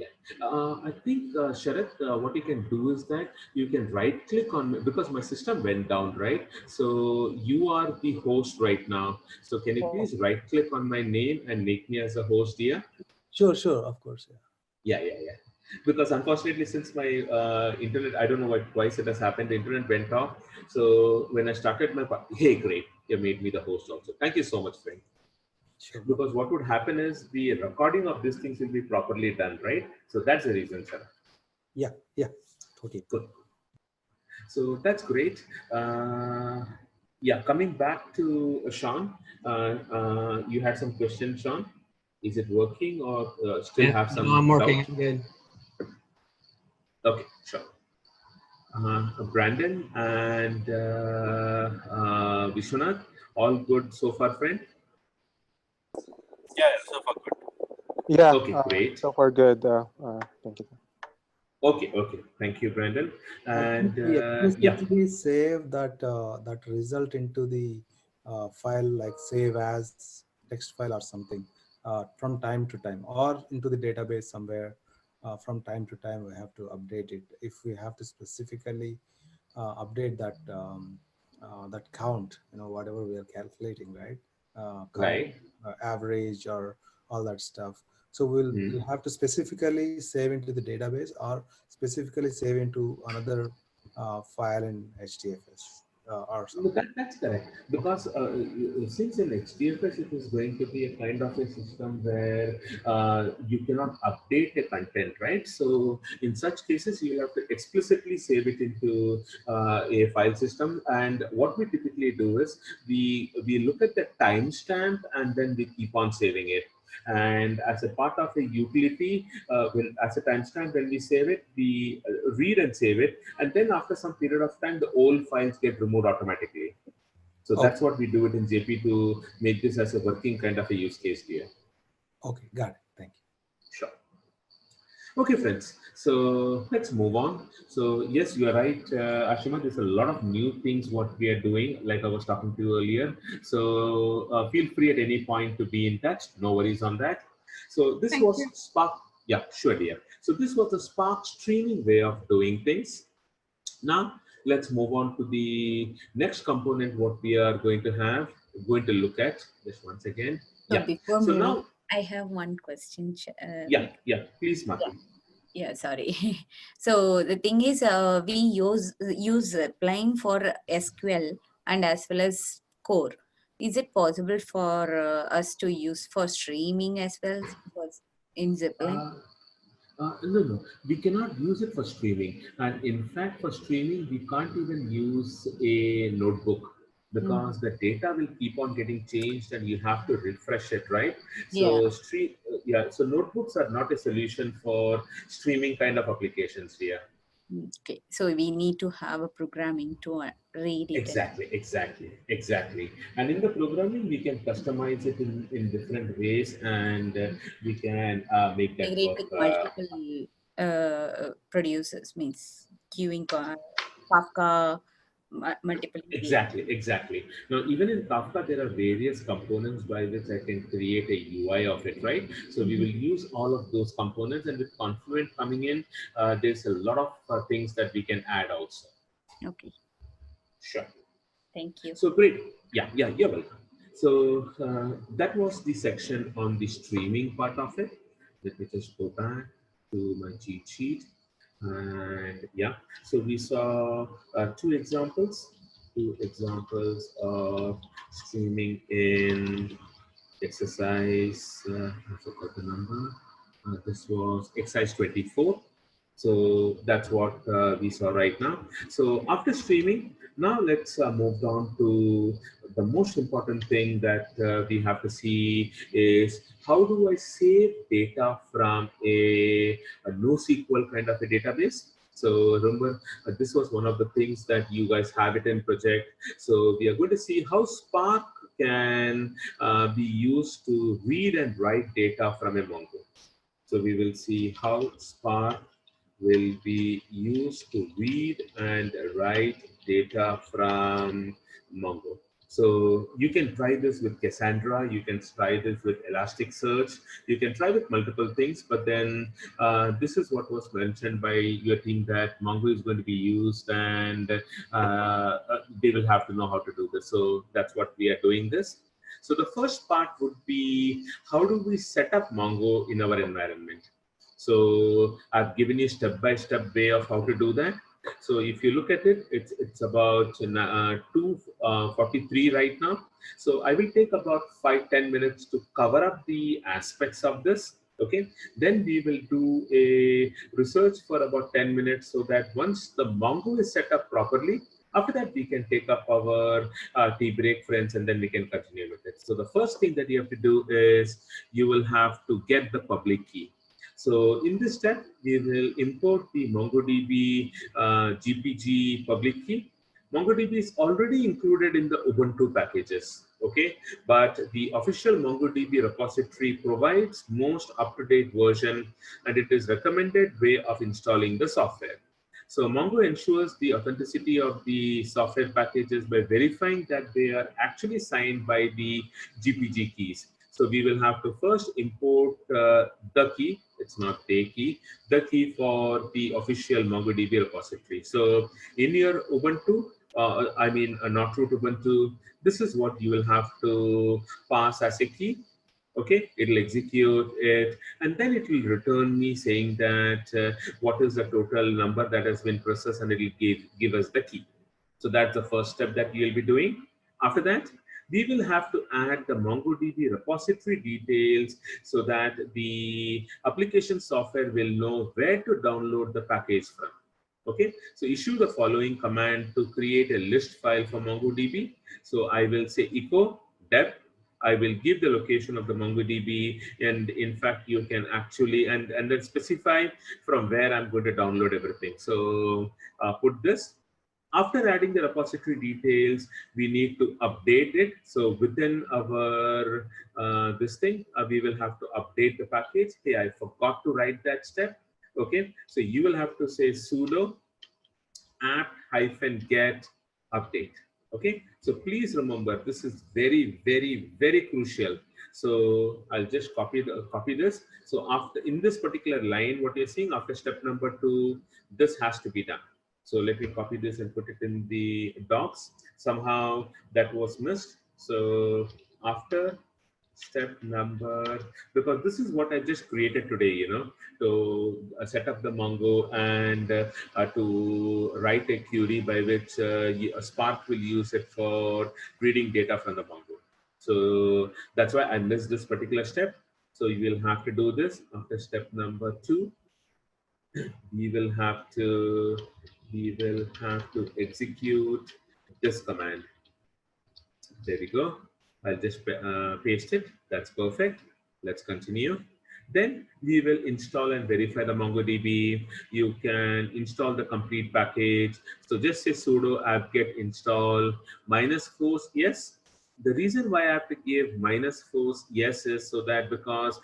I think, Sharath, what you can do is that you can right click on, because my system went down, right? So you are the host right now. So can you please right click on my name and make me as a host here?
Sure, of course.
Yeah. Because unfortunately, since my internet, I don't know why twice it has happened, the internet went off. So when I started my, hey, great, you made me the host also. Thank you so much, friend.
Sure.
Because what would happen is the recording of these things will be properly done, right? So that's the reason, sir.
Yeah, totally.
Good. So that's great. Yeah, coming back to Sean, you had some questions, Sean. Is it working or still have some
No, I'm working.
doubt?
I'm good.
Okay, sure. Brandon and Vishwanath, all good so far, friend?
Yeah, so far good.
Yeah.
Okay, great.
So far good. Thank you.
Okay. Thank you, Brandon. And
We
yeah,
explicitly save that that result into the file, like save as text file or something from time to time, or into the database somewhere. From time to time, we have to update it. If we have to specifically update that that count, whatever we are calculating, right? Count,
right.
average, or all that stuff. So we'll have to specifically save into the database, or specifically save into another file in HDFS or
No,
something.
that's correct. Because since in HDFS it is going to be a kind of a system where you cannot update the content, right? So in such cases, you have to explicitly save it into a file system. And what we typically do is we look at the timestamp and then we keep on saving it. And as a part of a utility, as a timestamp, when we save it, we read and save it. And then after some period of time, the old files get removed automatically. So that's what we do it in JP to make this as a working kind of a use case here.
Okay, got it. Thank you.
Sure. Okay, friends. So let's move on. So yes, you are right, Ashima. There's a lot of new things what we are doing, like I was talking to you earlier. So feel free at any point to be in touch. No worries on that. So this
Thank
was
you.
Spark. Yeah, sure, dear. So this was the Spark streaming way of doing things. Now let's move on to the next component. What we are going to look at. Just once again.
So
Yeah.
before
So
moving,
now,
I have one question.
yeah. Please, Mati.
Yeah, sorry. So the thing is, we use Plain for SQL and as well as core. Is it possible for us to use for streaming as well? Because in Zeppelin.
No. We cannot use it for streaming. And in fact, for streaming, we can't even use a notebook because the data will keep on getting changed and you have to refresh it, right?
Yeah.
So so notebooks are not a solution for streaming kind of applications here.
Okay. So we need to have a programming to read it.
Exactly. And in the programming, we can customize it in different ways, and we can make that
Integrate
work.
with multiple producers, means queuing, Kafka, multiple.
Exactly. Now, even in Kafka, there are various components by which I can create a UI of it, right? So we will use all of those components, and with Confluent coming in, there's a lot of things that we can add also.
Okay.
Sure.
Thank you.
So great. Yeah, you're welcome. So that was the section on the streaming part of it. Let me just go back to my cheat sheet. And yeah, so we saw two examples of streaming in exercise. I forgot the number. This was exercise 24. So that's what we saw right now. So after streaming, now let's move on to the most important thing that we have to see is how do I save data from a NoSQL kind of a database. So remember, this was one of the things that you guys have it in project. So we are going to see how Spark can be used to read and write data from a Mongo. So we will see how Spark will be used to read and write data from Mongo. So you can try this with Cassandra, you can try this with Elasticsearch, you can try with multiple things, but then this is what was mentioned by your team that Mongo is going to be used and they will have to know how to do this. So that's what we are doing this. So the first part would be how do we set up Mongo in our environment? So I've given you step-by-step way of how to do that. So if you look at it, it's about 2:43 right now. So I will take about 5-10 minutes to cover up the aspects of this. Okay, then we will do a research for about 10 minutes so that once the Mongo is set up properly, after that we can take up our tea break, friends, and then we can continue with it. So the first thing that you have to do is you will have to get the public key. So in this step, we will import the MongoDB GPG public key. MongoDB is already included in the Ubuntu packages, okay? But the official MongoDB repository provides most up-to-date version, and it is recommended way of installing the software. So Mongo ensures the authenticity of the software packages by verifying that they are actually signed by the GPG keys. So we will have to first import the key, it's not the key for the official MongoDB repository. So in your Ubuntu, not root Ubuntu, this is what you will have to pass as a key. Okay, it'll execute it, and then it will return me saying that what is the total number that has been processed, and it will give us the key. So that's the first step that you'll be doing. After that, we will have to add the MongoDB repository details so that the application software will know where to download the package from. Okay, so issue the following command to create a list file for MongoDB. So I will say echo dep. I will give the location of the MongoDB, and in fact, you can actually and then specify from where I'm going to download everything. So put this. After adding the repository details, we need to update it. So within our we will have to update the package. Hey, I forgot to write that step. Okay, so you will have to say sudo apt-get update. Okay, so please remember this is very, very, very crucial. So I'll just copy this. So after in this particular line, what you're seeing after step number 2, this has to be done. So let me copy this and put it in the docs. Somehow that was missed. So after step number, because this is what I just created today, you know, to set up the Mongo and to write a query by which Spark will use it for reading data from the Mongo. So that's why I missed this particular step. So you will have to do this after step number 2. We will have to execute this command. There we go. I'll just paste it. That's perfect. Let's continue. Then we will install and verify the MongoDB. You can install the complete package. So just say sudo apt-get install -force yes. The reason why I have to give -force yes is so that because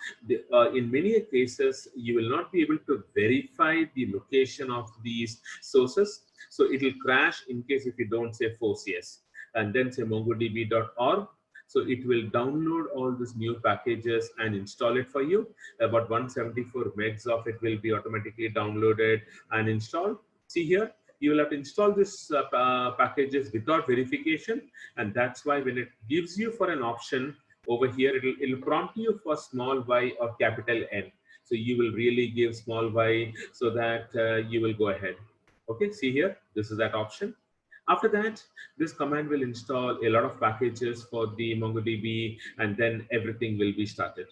in many cases, you will not be able to verify the location of these sources. So it will crash in case if you don't say force yes. And then say mongodb.org. So it will download all these new packages and install it for you. About 174 megs of it will be automatically downloaded and installed. See here, you will have to install this packages without verification, and that's why when it gives you for an option over here, it'll prompt you for small y or capital N. So you will really give small y so that you will go ahead. Okay, see here, this is that option. After that, this command will install a lot of packages for the MongoDB, and then everything will be started.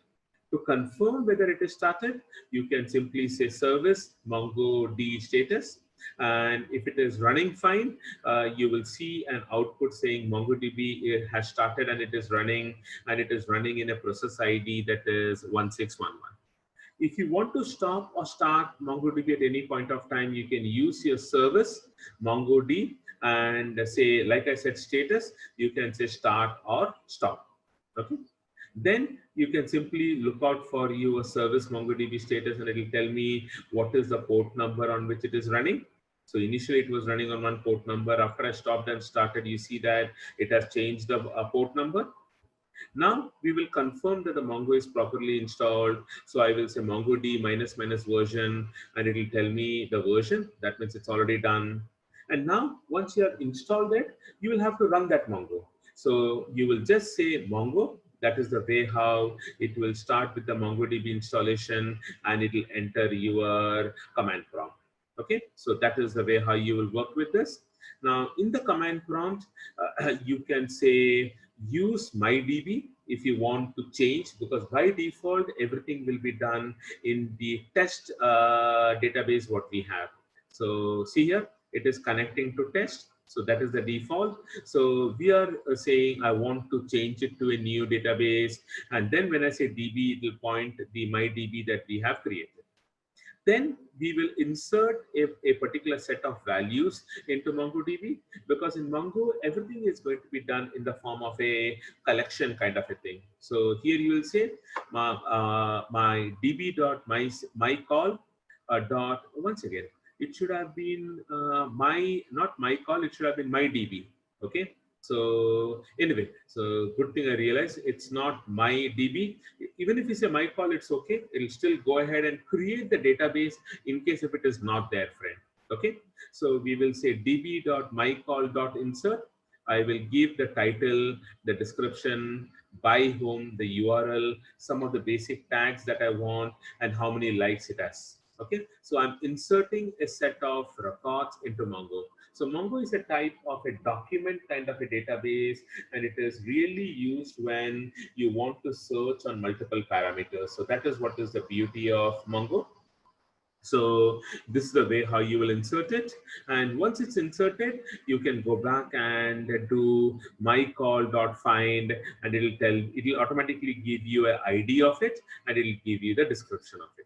To confirm whether it is started, you can simply say service MongoD status. And if it is running fine, you will see an output saying MongoDB has started and it is running, and it is running in a process ID that is 1611. If you want to stop or start MongoDB at any point of time, you can use your service MongoD and say, like I said, status, you can say start or stop. Okay. Then you can simply look out for your service MongoDB status, and it will tell me what is the port number on which it is running. So initially it was running on one port number. After I stopped and started, you see that it has changed the port number. Now we will confirm that the Mongo is properly installed. So I will say MongoD -- version, and it will tell me the version. That means it's already done. And now once you have installed it, you will have to run that Mongo. So you will just say Mongo. That is the way how it will start with the MongoDB installation, and it will enter your command prompt. Okay, so that is the way how you will work with this. Now in the command prompt, you can say use MyDB if you want to change, because by default everything will be done in the test database what we have. So see here, it is connecting to test. So that is the default. So we are saying I want to change it to a new database, and then when I say DB, it will point the MyDB that we have created. Then we will insert a particular set of values into MongoDB, because in Mongo, everything is going to be done in the form of a collection kind of a thing. So here you will say my db.mycall dot, once again, it should have been not my call, it should have been my DB. Okay. So anyway, so good thing I realized it's not my DB. Even if you say my call, it's okay. It'll still go ahead and create the database in case if it is not there, friend. Okay. So we will say db.mycall.insert. I will give the title, the description, by whom, the URL, some of the basic tags that I want, and how many likes it has. Okay, so I'm inserting a set of records into Mongo. So Mongo is a type of a document kind of a database, and it is really used when you want to search on multiple parameters. So that is what is the beauty of Mongo. So this is the way how you will insert it. And once it's inserted, you can go back and do mycall.find, and it'll automatically give you an ID of it, and it'll give you the description of it.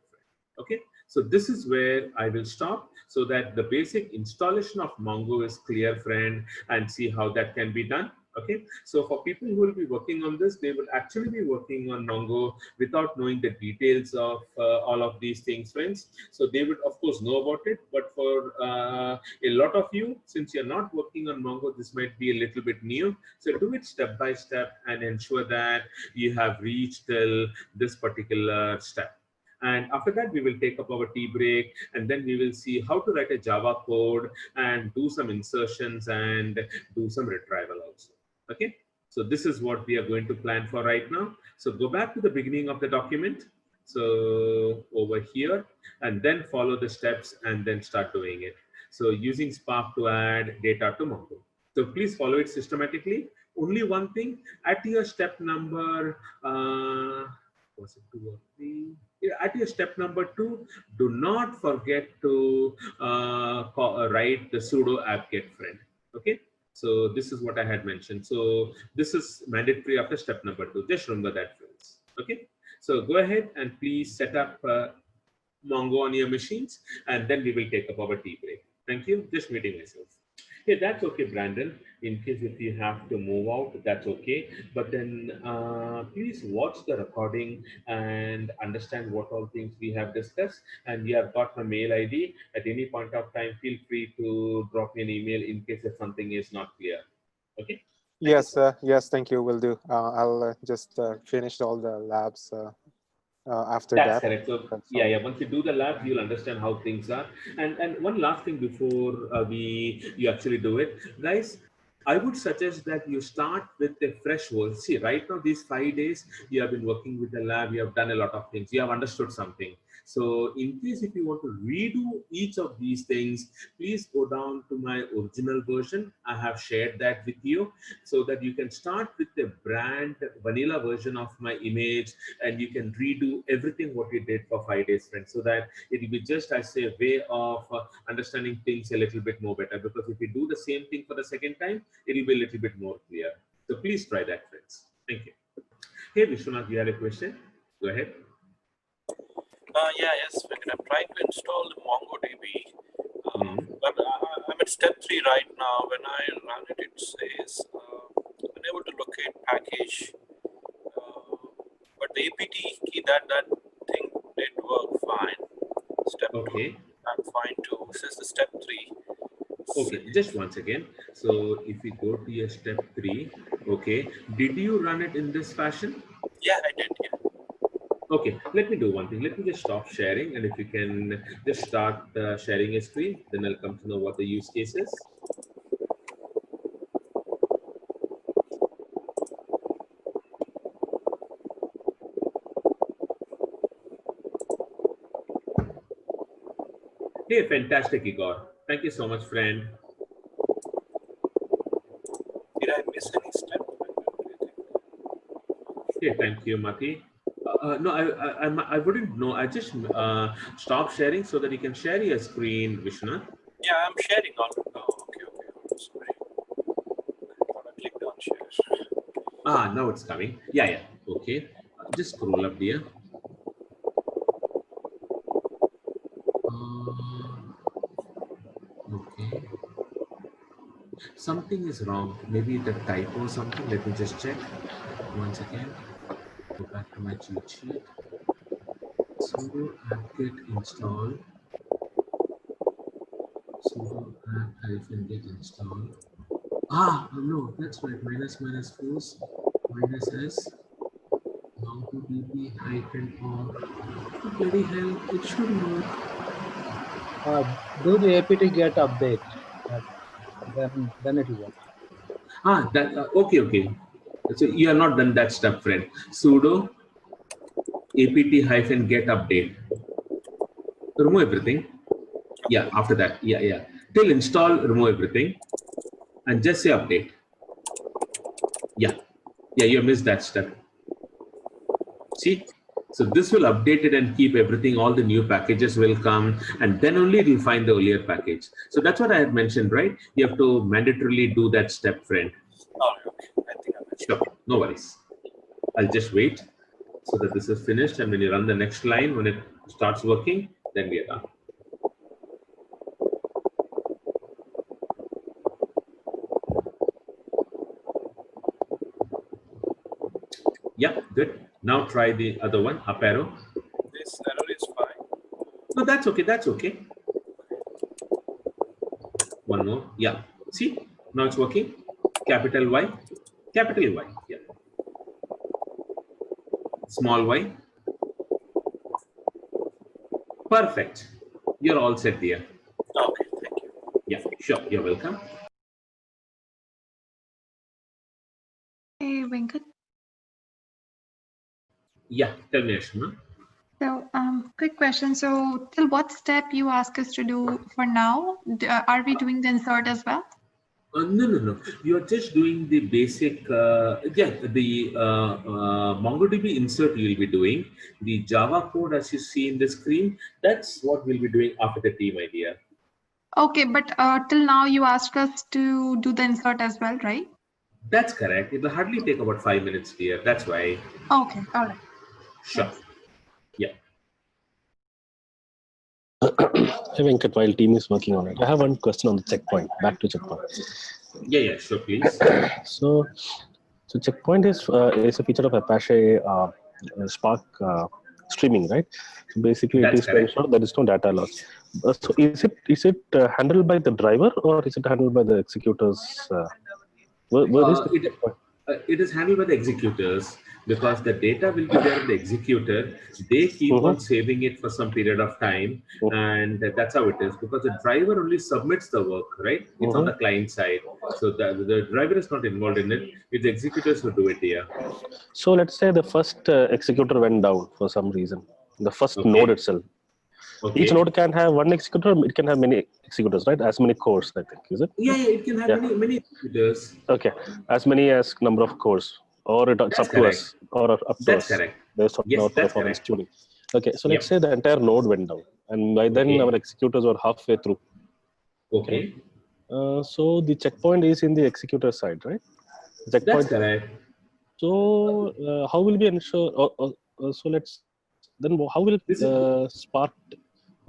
Okay, so this is where I will stop, so that the basic installation of Mongo is clear, friend, and see how that can be done. Okay, so for people who will be working on this, they will actually be working on Mongo without knowing the details of all of these things, friends. So they would of course know about it, but for a lot of you, since you're not working on Mongo, this might be a little bit new. So do it step by step and ensure that you have reached till this particular step. And after that, we will take up our tea break, and then we will see how to write a Java code and do some insertions and do some retrieval also. Okay, so this is what we are going to plan for right now. So go back to the beginning of the document. So over here, and then follow the steps and then start doing it. So using Spark to add data to Mongo. So please follow it systematically. Only one thing, at your step number, was it 2 or 3? At your step number 2, do not forget to write the sudo apt-get, friend. Okay, so this is what I had mentioned. So this is mandatory after step number 2. Just remember that, friends. Okay, so go ahead and please set up Mongo on your machines, and then we will take up our tea break. Thank you. Just muting myself. Yeah, that's okay, Brandon. In case if you have to move out, that's okay. But then please watch the recording and understand what all things we have discussed. And you have got my mail ID. At any point of time, feel free to drop me an email in case if something is not clear. Okay?
Yes, yes, thank you. Will do. I'll just finish all the labs after
That's
that.
correct. So yeah. Once you do the lab, you'll understand how things are. And one last thing before you actually do it, guys. I would suggest that you start with a fresh work. See, right now, these 5 days, you have been working with the lab, you have done a lot of things, you have understood something. So in case if you want to redo each of these things, please go down to my original version. I have shared that with you so that you can start with the brand vanilla version of my image and you can redo everything what you did for 5 days, friends, so that it will be just as a way of understanding things a little bit more better. Because if you do the same thing for the second time, it will be a little bit more clear. So please try that, friends. Thank you. Hey, Vishwanath, you had a question? Go ahead.
Yes, Venkat. I'm trying to install the MongoDB, but I'm at step 3 right now. When I run it, it says unable to locate package, but the apt key that thing did work fine. Step 2, I'm fine too. This is the step 3.
Okay, just once again. So if we go to your step 3, okay, did you run it in this fashion?
Yeah, I did. Yeah.
Okay, let me do one thing. Let me just stop sharing, and if you can just start sharing a screen, then I'll come to know what the use case is. Hey, fantastic, Igor. Thank you so much, friend.
Did I miss any step?
Okay, thank you, Mati. No, I wouldn't know. I just stop sharing so that you can share your screen, Vishnu.
Yeah, I'm sharing on. Oh, okay. Sorry. I thought I clicked on share.
Now it's coming. Yeah. Okay. Just scroll up here. Okay. Something is wrong. Maybe the typo or something. Let me just check once again. Go back to my cheat sheet. Sudo apt-get install. Sudo apt-get install. No, that's right. Minus force minus s. MongoDB -or. Bloody hell! It should work.
Do the apt-get update. Then it will work.
Okay. So you have not done that step, friend. Sudo apt-get update. Remove everything. Yeah, after that. Yeah. Till install, remove everything. And just say update. Yeah, you missed that step. See? So this will update it and keep everything, all the new packages will come, and then only it will find the earlier package. So that's what I had mentioned, right? You have to mandatorily do that step, friend.
Okay. I think I'm
sure. No worries. I'll just wait so that this is finished, and when you run the next line, when it starts working, then we are done. Yeah, good. Now try the other one, up arrow.
This error is fine.
No, that's okay. One more. Yeah. See, now it's working. Capital Y. Yeah. Small y. Perfect. You're all set there.
Okay, thank you.
Yeah, sure. You're welcome.
Hey, Venkat.
Yeah, tell me, Ashma.
So, quick question. So, till what step you ask us to do for now? Are we doing the insert as well?
No. You're just doing the basic, the MongoDB insert you'll be doing. The Java code, as you see in the screen, that's what we'll be doing after the T, my dear.
Okay, but till now you asked us to do the insert as well, right?
That's correct. It will hardly take about 5 minutes, dear. That's why.
Okay, all right.
Sure. Yeah.
Hey, Venkat, while team is working on it, I have one question on the checkpoint. Back to checkpoint.
Yeah, sure, please.
So checkpoint is a feature of Apache Spark streaming, right? So basically,
That's
it is to ensure there is no data loss. So is it handled by the driver or is it handled by the executors? Where is the checkpoint?
It is handled by the executors because the data will be there in the executor. They keep on saving it for some period of time, and that's how it is. Because the driver only submits the work, right? It's on the client side, so the driver is not involved in it. It's the executors who do it here.
So let's say the first executor went down for some reason. The first node itself. Each node can have one executor. It can have many executors, right? As many cores, I think, is it?
Yeah, it can have many executors.
Okay, as many as number of cores, or it's up to us, or up to
That's
us,
correct.
based on our performance tuning. Okay, so let's say the entire node went down, and by then our executors were halfway through.
Okay.
So the checkpoint is in the executor side, right?
That's correct.
So how will we ensure? So let's then how will Spark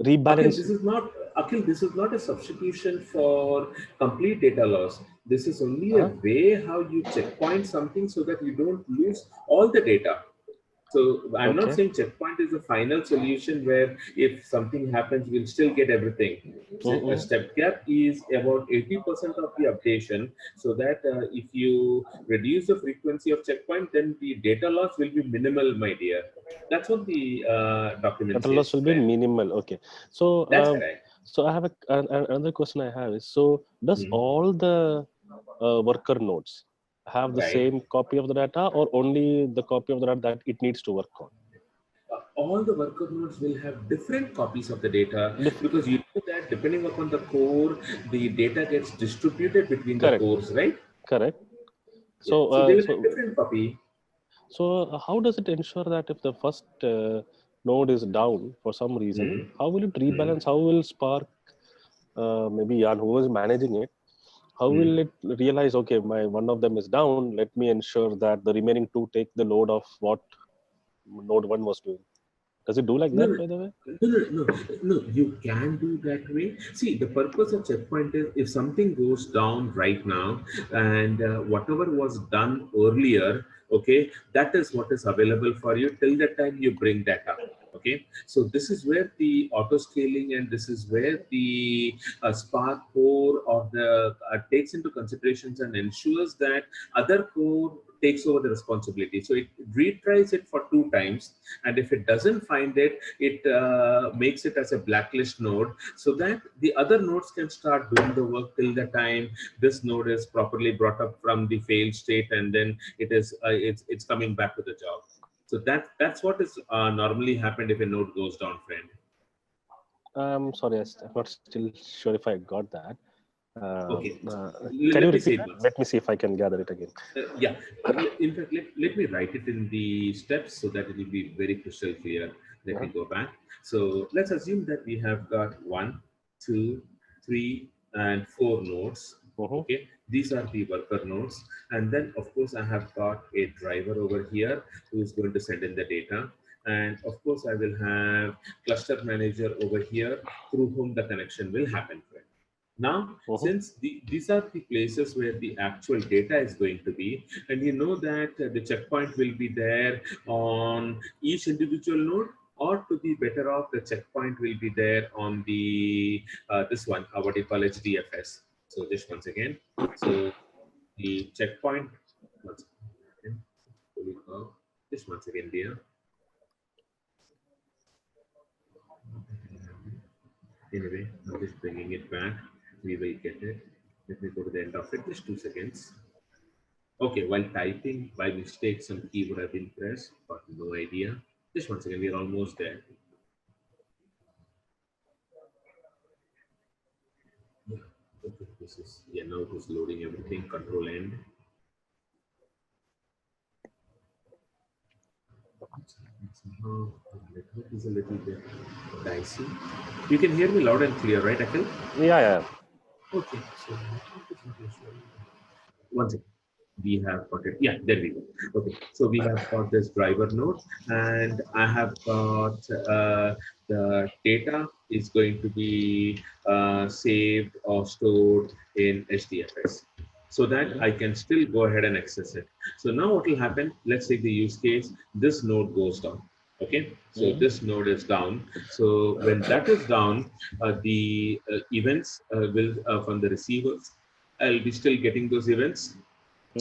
rebalance?
Akhil, this is not a substitution for complete data loss. This is only a way how you checkpoint something so that you don't lose all the data. So I'm not saying checkpoint is the final solution where if something happens, we'll still get everything. So a step gap is about 80% of the updation, so that if you reduce the frequency of checkpoint, then the data loss will be minimal, my dear. That's what the document says.
Data loss will be minimal. Okay. So
that's correct.
So I have another question I have is, so does all the worker nodes have the same copy of the data, or only the copy of the data that it needs to work on?
All the worker nodes will have different copies of the data, because you know that depending upon the core, the data gets distributed between the cores, right?
Correct.
So they will have different copy.
So how does it ensure that if the first node is down for some reason, how will it rebalance? How will Spark, maybe Jan, who is managing it, how will it realize, okay, one of them is down, let me ensure that the remaining two take the load of what node 1 was doing? Does it do like that, by the way?
No, you can do that way. See, the purpose of checkpoint is if something goes down right now, and whatever was done earlier, okay, that is what is available for you till the time you bring that up. Okay, so this is where the auto scaling, and this is where the Spark core or the takes into considerations and ensures that other core takes over the responsibility. So it retries it for 2 times, and if it doesn't find it, it makes it as a blacklist node, so that the other nodes can start doing the work till the time this node is properly brought up from the failed state, and then it is it's coming back to the job. So that's what is normally happened if a node goes down, friend.
I'm sorry, I'm not still sure if I got that.
Okay.
Can you repeat that? Let me see if I can gather it again.
Yeah. In fact, let me write it in the steps so that it will be very crystal clear. Let me go back. So let's assume that we have got 1, 2, 3, and 4 nodes. Okay, these are the worker nodes, and then of course I have got a driver over here who is going to send in the data, and of course I will have cluster manager over here through whom the connection will happen. Now, since these are the places where the actual data is going to be, and you know that the checkpoint will be there on each individual node, or to be better off, the checkpoint will be there on the this one, what do you call it, DFS. So just once again, so the checkpoint, just once again, dear. Anyway, I'm just bringing it back. We will get it. Let me go to the end of it. Just 2 seconds. Okay, while typing, by mistake, some key would have been pressed, but no idea. Just once again, we're almost there. Yeah, okay, this is, yeah, now it is loading everything. Control N. Network is a little bit dicey. You can hear me loud and clear, right, Akhil?
Yeah.
Okay, so one second. We have got it. Yeah, there we go. Okay, so we have got this driver node, and I have got the data is going to be saved or stored in HDFS, so that I can still go ahead and access it. So now what will happen? Let's take the use case. This node goes down. Okay, so this node is down. So when that is down, the events will from the receivers, I'll be still getting those events.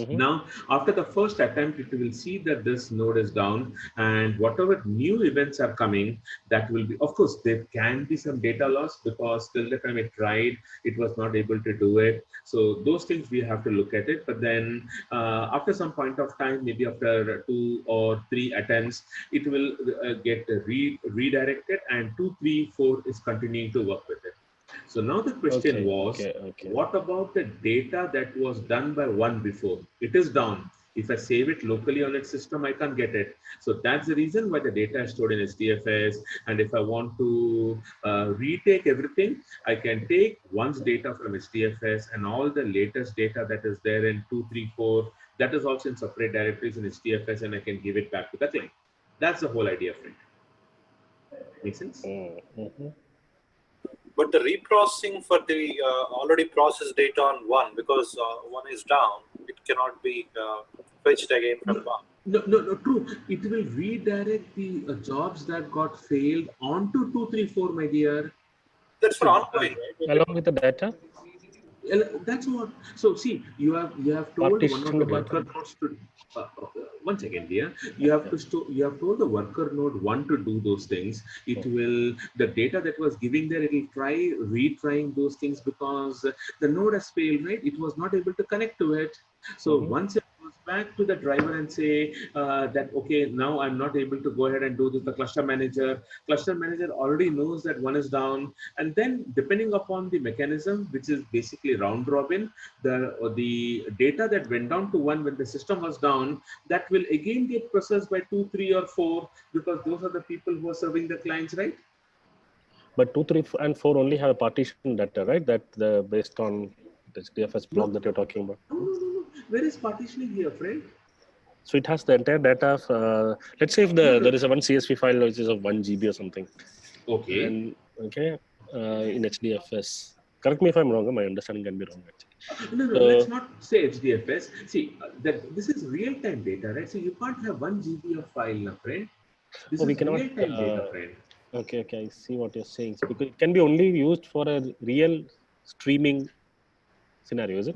Now, after the first attempt, it will see that this node is down, and whatever new events are coming, that will be, of course, there can be some data loss because till the time it tried, it was not able to do it. So those things we have to look at it. But then after some point of time, maybe after 2 or 3 attempts, it will get redirected, and 2, 3, 4 is continuing to work with it. So now the question was, what about the data that was done by one before? It is down. If I save it locally on its system, I can't get it. So that's the reason why the data is stored in HDFS. And if I want to retake everything, I can take one's data from HDFS and all the latest data that is there in 2, 3, 4, that is also in separate directories in HDFS, and I can give it back to the client. That's the whole idea of it. Make sense?
But the reprocessing for the already processed data on one, because one is down, it cannot be fetched again from one.
No, true. It will redirect the jobs that got failed onto 2, 3, 4, my dear.
That's for ongoing, right?
Along with the data?
That's what. So see, you have told one of the worker nodes to. One second, dear. You have told the worker node 1 to do those things. It will, the data that was giving there, it will try retrying those things because the node has failed, right? It was not able to connect to it. So once it goes back to the driver and say that, okay, now I'm not able to go ahead and do this, the cluster manager already knows that one is down. And then depending upon the mechanism, which is basically round robin, the data that went down to 1 when the system was down, that will again get processed by 2, 3, or 4, because those are the people who are serving the clients, right?
But 2, 3, and 4 only have a partition data, right? That based on this DFS block that you're talking about.
No. Where is partitioning here, friend?
So it has the entire data of, let's say if there is a one CSV file which is of 1 GB or something.
Okay.
And, in HDFS. Correct me if I'm wrong, my understanding can be wrong actually.
No, let's not say HDFS. See, this is real-time data, right? So you can't have 1 GB of file, my friend. This is real-time data, friend.
Okay, I see what you're saying. So because it can be only used for a real streaming scenario, is it?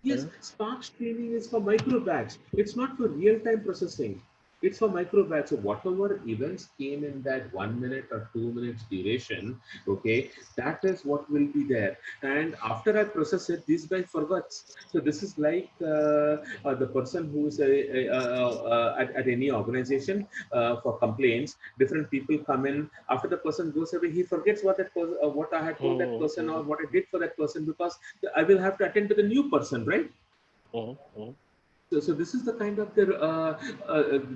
Yes, Spark streaming is for micro batch. It's not for real-time processing. It's for micro batch. So whatever events came in that 1 minute or 2 minutes duration, okay, that is what will be there. And after I process it, this guy forgets. So this is like the person who is at any organization for complaints. Different people come in. After the person goes away, he forgets what that person, what I had told that person, or what I did for that person, because I will have to attend to the new person, right? So this is the kind of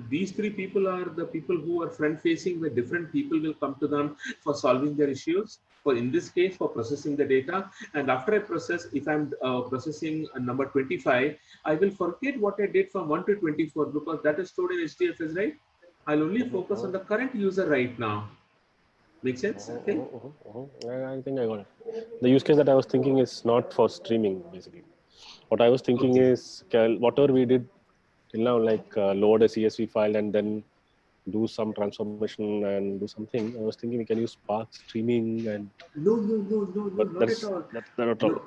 these 3 people are the people who are front facing, where different people will come to them for solving their issues, for in this case for processing the data. And after I process, if I'm processing number 25, I will forget what I did from 1 to 24 because that is stored in HDFS, right? I'll only focus on the current user right now. Make sense? Okay.
I think I got it. The use case that I was thinking is not for streaming, basically. What I was thinking is whatever we did till now, like load a CSV file and then do some transformation and do something. I was thinking we can use Spark streaming and
no, not at all.
Not at all.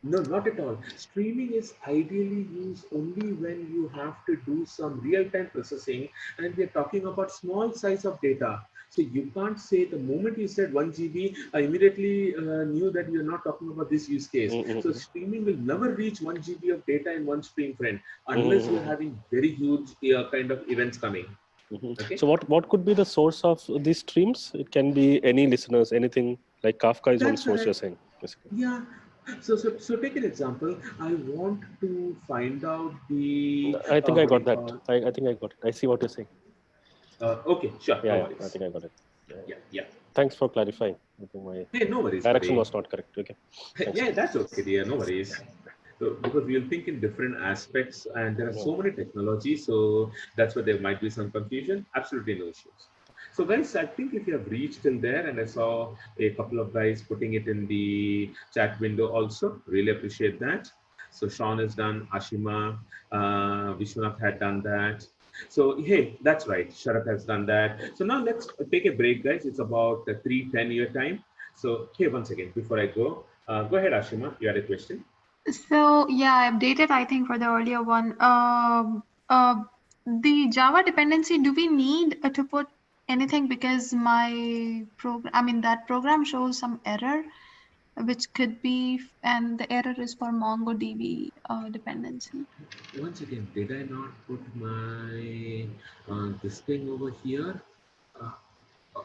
No, not at all. Streaming is ideally used only when you have to do some real-time processing, and we're talking about small size of data. So you can't say the moment you said 1 GB, I immediately knew that you're not talking about this use case. So streaming will never reach 1 GB of data in one stream, friend, unless you're having very huge kind of events coming. Okay.
So what could be the source of these streams? It can be any listeners, anything like Kafka is one source you're saying, basically.
Yeah. So take an example. I want to find out the.
I think I got that. I think I got it. I see what you're saying.
Okay, sure.
Yeah,
no worries.
I think I got it.
Yeah.
Thanks for clarifying. I think my
no worries.
Direction was not correct. Okay.
Yeah, that's okay, dear. No worries. So, because we'll think in different aspects, and there are so many technologies, so that's why there might be some confusion. Absolutely no issues. So guys, I think if you have reached till there, and I saw a couple of guys putting it in the chat window also, really appreciate that. So Sean has done, Ashima, Vishwanath had done that. So hey, that's right, Sharath has done that. So now let's take a break, guys. It's about 3:10 your time. So hey, once again, before I go ahead, Ashima, you had a question?
So yeah, I updated, I think, for the earlier one. The Java dependency, do we need to put anything because my program, I mean, that program shows some error, which could be, and the error is for MongoDB dependency.
Once again, did I not put my this thing over here? Uh,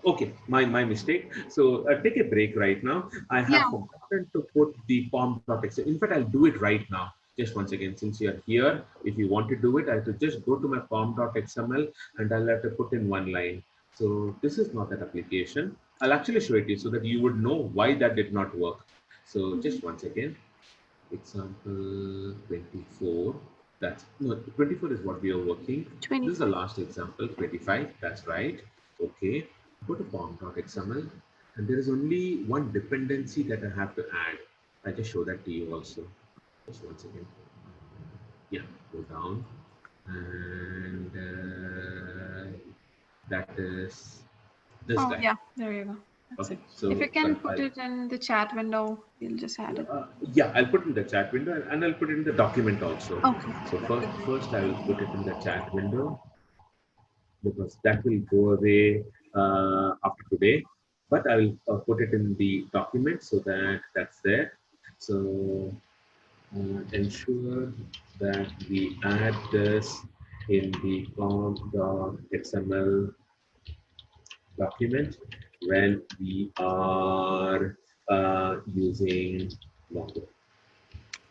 okay, my mistake. So take a break right now. I
Yeah.
have forgotten to put the pom.xml. In fact, I'll do it right now. Just once again, since you're here, if you want to do it, I have to just go to my pom.xml and I'll have to put in one line. So this is not that application. I'll actually show it to you so that you would know why that did not work. So just once again, example 24. That's no 24 is what we are working.
25.
This is the last example, 25. That's right. Okay. Go to pom.xml, and there is only one dependency that I have to add. I just show that to you also. Just once again. Yeah, go down, and that is this
Oh
guy.
yeah, there you go. That's
Okay,
it.
so
If you can put it in the chat window, we'll just add it.
yeah, I'll put in the chat window and I'll put it in the document also.
Okay.
So first I will put it in the chat window because that will go away after today. But I will put it in the document so that that's there. So ensure that we add this in the pom.xml document when we are using Mongo.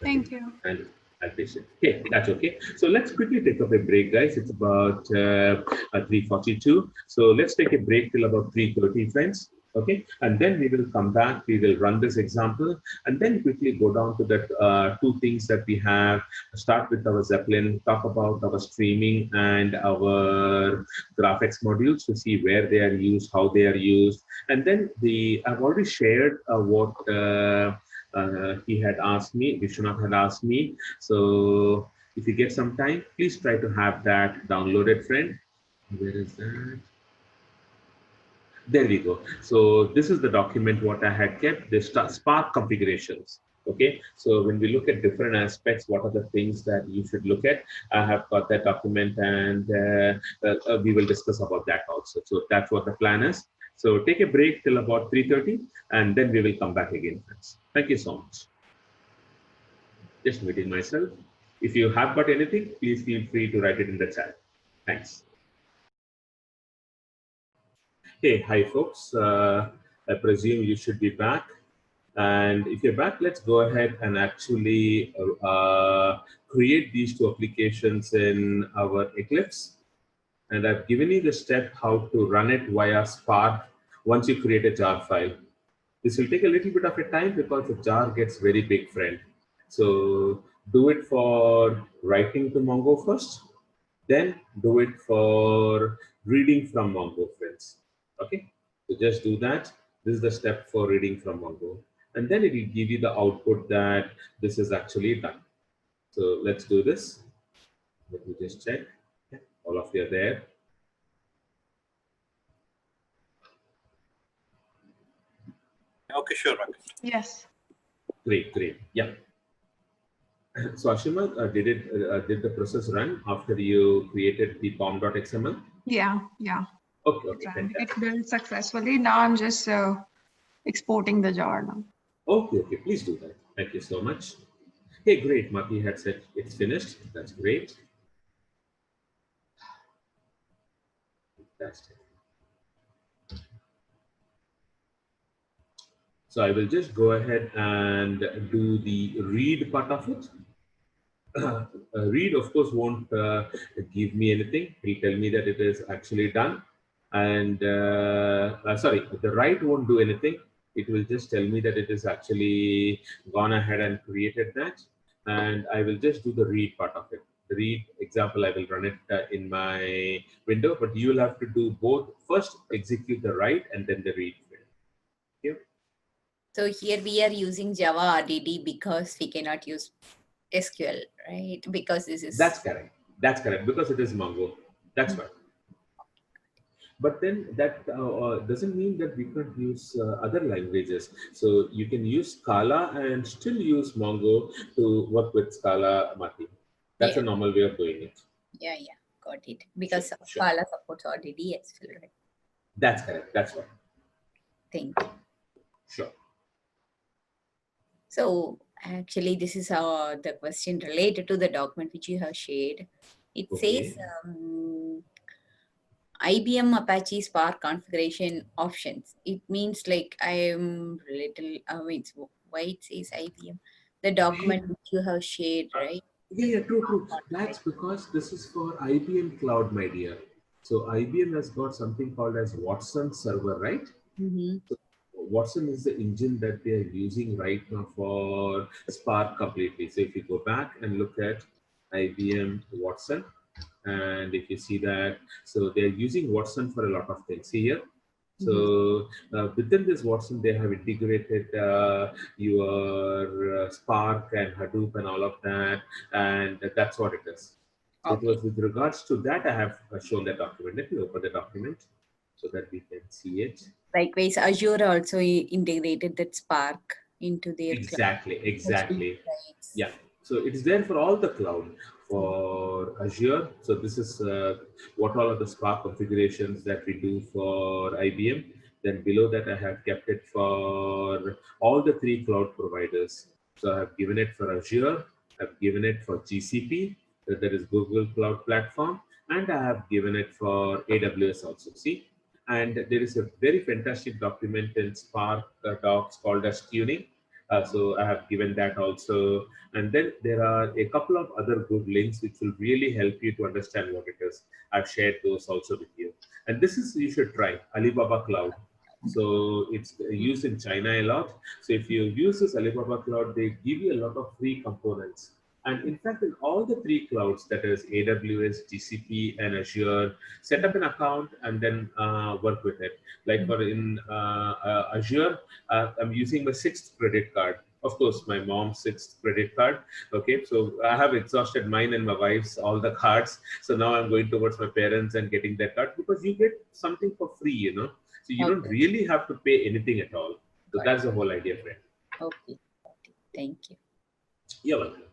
Thank you.
And I'll paste it. Okay, that's okay. So let's quickly take up a break, guys. It's about 3:42. So let's take a break till about 3:30, friends. Okay, and then we will come back. We will run this example, and then quickly go down to the two things that we have. Start with our Zeppelin, talk about our streaming and our graphics modules to see where they are used, how they are used, and then I've already shared what. He had asked me, Vishwanath had asked me. So if you get some time, please try to have that downloaded, friend. Where is that? There we go. So this is the document what I had kept, the Spark configurations. Okay, so when we look at different aspects, what are the things that you should look at? I have got that document and we will discuss about that also. So that's what the plan is. So take a break till about 3:30 and then we will come back again, friends. Thank you so much. Just muting myself. If you have got anything, please feel free to write it in the chat. Thanks. Hey, hi folks. I presume you should be back. And if you're back, let's go ahead and actually create these two applications in our Eclipse. And I've given you the step how to run it via Spark once you create a jar file. This will take a little bit of a time because the jar gets very big, friend. So do it for writing to Mongo first, then do it for reading from Mongo, friends. Okay, so just do that. This is the step for reading from Mongo. And then it will give you the output that this is actually done. So let's do this. Let me just check. Okay. All of you are there.
Okay, sure, Rakesh.
Yes.
Great, great. Yeah. So Ashima, did the process run after you created the pom.xml?
Yeah. Yeah.
Okay, okay,
It built successfully. Now I'm just exporting the jar now.
Okay, okay, please do that. Thank you so much. Hey, great. Mati had said it's finished. That's great. Fantastic. So I will just go ahead and do the read part of it. Read, of course, won't give me anything. He'll tell me that it is actually done. And sorry, the write won't do anything. It will just tell me that it is actually gone ahead and created that. And I will just do the read part of it. The read example, I will run it in my window, but you will have to do both. First, execute the write and then the read. Okay.
So here we are using Java RDD because we cannot use SQL, right? Because this is...
That's correct. That's correct. Because it is Mongo. That's right. But then that doesn't mean that we can't use other languages. So you can use Scala and still use Mongo to work with Scala, Mati. That's
Yeah.
a normal way of doing it.
Yeah, got it. Because
Sure.
Scala supports already SQL, right?
That's correct. That's right.
Thank you.
Sure.
So actually, this is the question related to the document which you have shared. It
Okay.
says IBM Apache Spark configuration options. It means like I am little. Wait, why it says IBM? The document which you have shared, right?
Yeah, true. That's because this is for IBM Cloud, my dear. So IBM has got something called as Watson server, right?
Mm-hmm.
So Watson is the engine that they are using right now for Spark completely. So if you go back and look at IBM Watson, and if you see that, so they're using Watson for a lot of things. See here. So within this Watson, they have integrated your Spark and Hadoop and all of that, and that's what it is. So it was with regards to that I have shown the document. Let me open the document so that we can see it.
Likewise, Azure also integrated that Spark into their
Exactly. Yeah. So it is there for all the cloud. For Azure, so this is what all of the Spark configurations that we do for IBM. Then below that, I have kept it for all the three cloud providers. So I have given it for Azure, I've given it for GCP, that is Google Cloud Platform, and I have given it for AWS also. See, and there is a very fantastic document in Spark docs called as tuning. So I have given that also. And then there are a couple of other good links which will really help you to understand what it is. I've shared those also with you. And this is, you should try Alibaba Cloud. So it's used in China a lot. So if you use this Alibaba Cloud, they give you a lot of free components. And in fact, in all the three clouds, that is AWS, GCP, and Azure, set up an account and then work with it. Like for in Azure, I'm using my 6th credit card. Of course, my mom's 6th credit card. Okay, so I have exhausted mine and my wife's all the cards. So now I'm going towards my parents and getting that card because you get something for free, you know. So you don't really have to pay anything at all. So that's the whole idea, friend.
Okay, thank you.
You're welcome.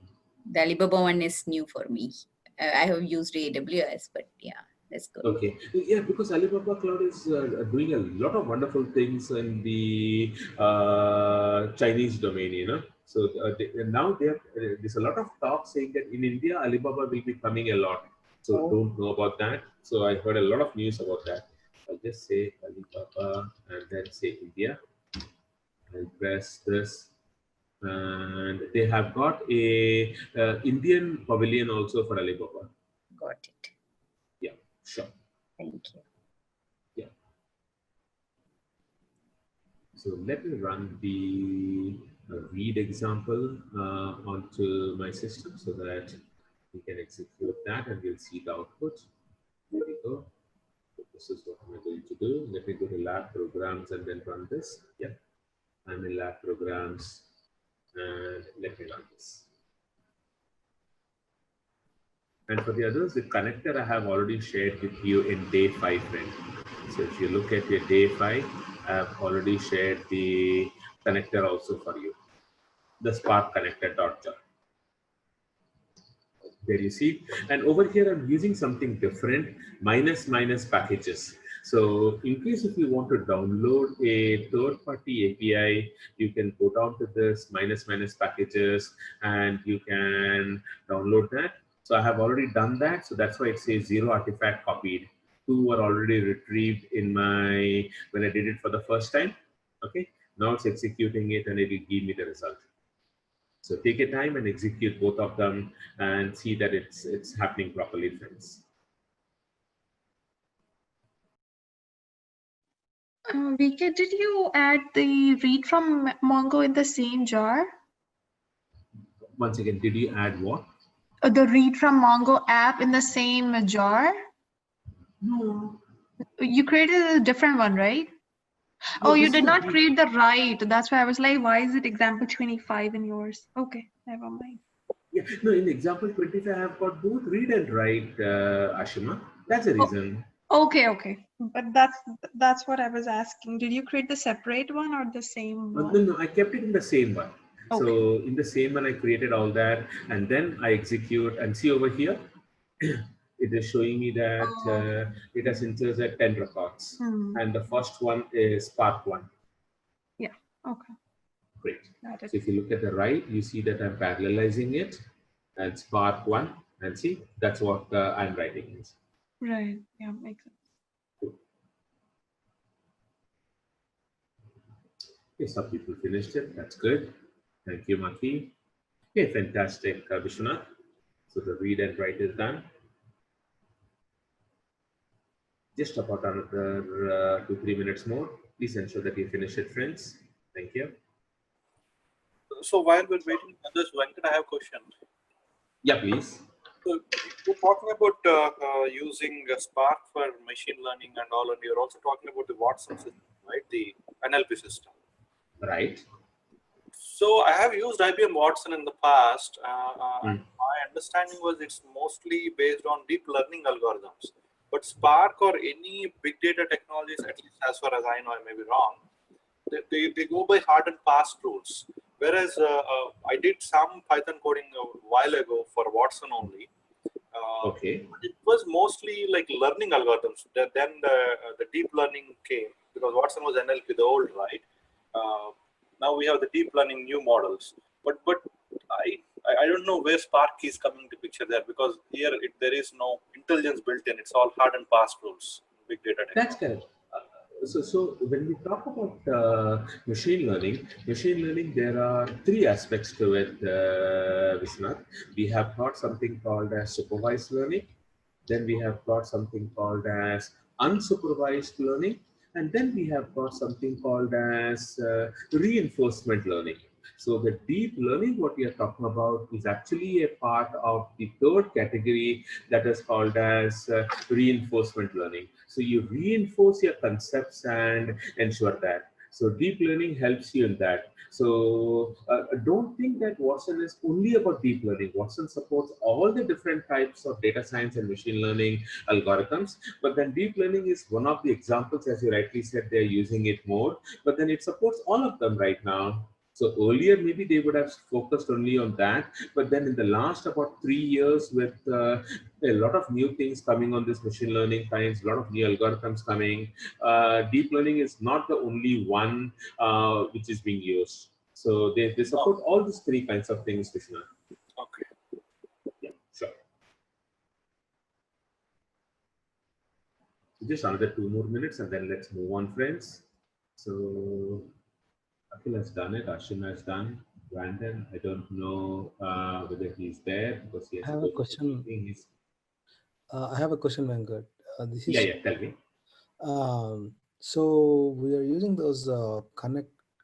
The Alibaba one is new for me. I have used AWS, but yeah, that's good.
Okay, yeah, because Alibaba Cloud is doing a lot of wonderful things in the Chinese domain, you know. So now there's a lot of talk saying that in India, Alibaba will be coming a lot. So don't know about that. So I heard a lot of news about that. I'll just say Alibaba and then say India. I'll press this. And they have got a Indian pavilion also for Alibaba.
Got it.
Yeah, sure.
Thank you.
Yeah. So let me run the read example onto my system so that we can execute that and we'll see the output. There we go. This is what I'm going to do. Let me go to lab programs and then run this. Yeah, I'm in lab programs and let me run this. And for the others, the connector I have already shared with you in day 5, friend. So if you look at your day 5, I have already shared the connector also for you. The Spark connector.jar. There you see. And over here, I'm using something different, minus packages. So in case if you want to download a third-party API, you can go down to this minus packages and you can download that. So I have already done that. So that's why it says 0 artifact copied. 2 were already retrieved in my, when I did it for the first time. Okay. Now it's executing it and it will give me the result. So take your time and execute both of them and see that it's happening properly, friends.
VK, did you add the read from Mongo in the same jar?
Once again, did you add what?
The read from Mongo app in the same jar?
No.
You created a different one, right?
No,
oh, you did not create the write. That's why I was like, why is it example 25 in yours? Okay, never mind.
Yeah, no, in example 25, I have got both read and write, Ashima. That's the reason.
Okay, okay. But that's what I was asking. Did you create the separate one or the same
No,
one?
no, I kept it in the same one.
Okay.
So in the same one, I created all that, and then I execute and see over here. It is showing me that it has inserted 10 records,
Hmm.
and the first one is part one.
Yeah. Okay.
Great.
Got it.
So if you look at the right, you see that I'm parallelizing it, and it's part one, and see that's what I'm writing is.
Right. Yeah, makes sense.
Okay, some people finished it. That's good. Thank you, Maki. Okay, fantastic, Vishwanath. So the read and write is done. Just about another 2-3 minutes more. Please ensure that you finish it, friends. Thank you.
So while we're waiting for others, Venkat, I have a question.
Yeah, please.
So you're talking about using Spark for machine learning and all, and you're also talking about the Watson system, right? The NLP system.
Right.
So I have used IBM Watson in the past, and
Mm.
my understanding was it's mostly based on deep learning algorithms. But Spark or any big data technologies, at least as far as I know, I may be wrong, they go by hard and fast rules. Whereas I did some Python coding a while ago for Watson only.
Okay.
It was mostly like learning algorithms. Then the deep learning came because Watson was NLP, the old, right? Now we have the deep learning new models. But I don't know where Spark is coming to picture there, because here there is no intelligence built in. It's all hard and fast rules, big data technology.
That's correct. So when we talk about machine learning, there are three aspects to it, Vishnath. We have got something called as supervised learning. Then we have got something called as unsupervised learning. And then we have got something called as reinforcement learning. So the deep learning, what we are talking about, is actually a part of the third category that is called as reinforcement learning. So you reinforce your concepts and ensure that. So deep learning helps you in that. So don't think that Watson is only about deep learning. Watson supports all the different types of data science and machine learning algorithms. But then deep learning is one of the examples, as you rightly said, they're using it more. But then it supports all of them right now. So earlier, maybe they would have focused only on that. But then in the last about 3 years, with a lot of new things coming on this machine learning science, a lot of new algorithms coming, deep learning is not the only one which is being used. So they support all these three kinds of things, Krishna.
Okay.
Yeah, sure. Just another 2 more minutes and then let's move on, friends. So Akhil has done it, Ashwin has done. Brandon, I don't know whether he's there because he has
I
to
have
go
a
to the
question.
meeting.
I have a question, Venkat. This is
Yeah, tell me.
so we are using those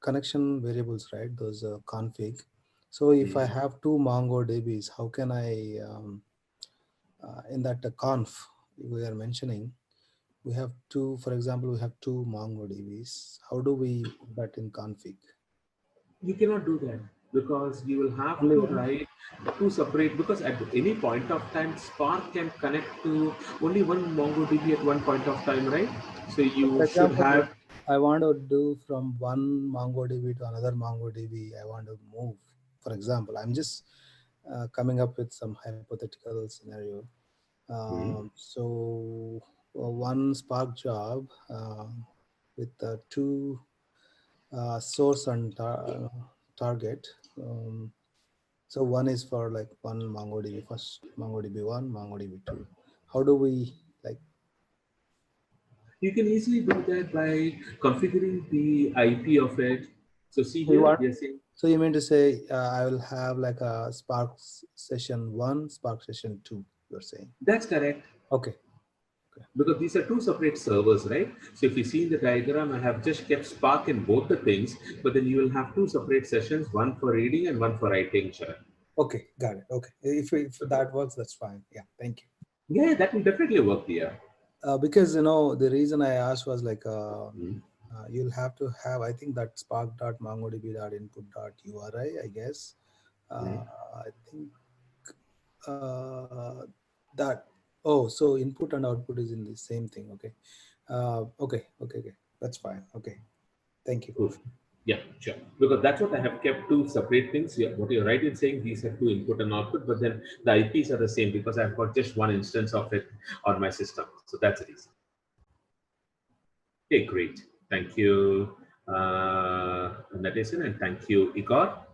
connection variables, right? Those config. So if I have two MongoDBs, how can I in that conf we are mentioning, we have two, for example, we have two MongoDBs. How do we put that in config?
You cannot do that because you will have
Only
to
one?
write two separate, because at any point of time Spark can connect to only one MongoDB at one point of time, right? So
So for
you should
example,
have.
I want to do from one MongoDB to another MongoDB. I want to move. For example, I'm just coming up with some hypothetical scenario. So one Spark job with two source and target. So one is for like one MongoDB first, MongoDB 1, MongoDB 2. How do we like?
You can easily do that by configuring the IP of it. So see
So you
here,
want?
yes.
So you mean to say I will have like a Spark session 1, Spark session 2, you're saying?
That's correct.
Okay.
Because these are two separate servers, right? So if you see in the diagram, I have just kept Spark in both the things, but then you will have two separate sessions, one for reading and one for writing, Sharan.
Okay, got it. Okay. If that works, that's fine. Yeah, thank you.
Yeah, that will definitely work here.
Because, the reason I asked was like, you'll have to have, I think that spark.mongodb.input.uri, I guess. I think that Oh, so input and output is in the same thing. Okay. Okay. That's fine. Okay. Thank you.
Cool. Yeah, sure. Because that's what I have kept two separate things. Yeah, what you're right in saying these are two input and output, but then the IPs are the same because I've got just one instance of it on my system. So that's the reason. Okay, great. Thank you, Nadesan, and thank you, Igor.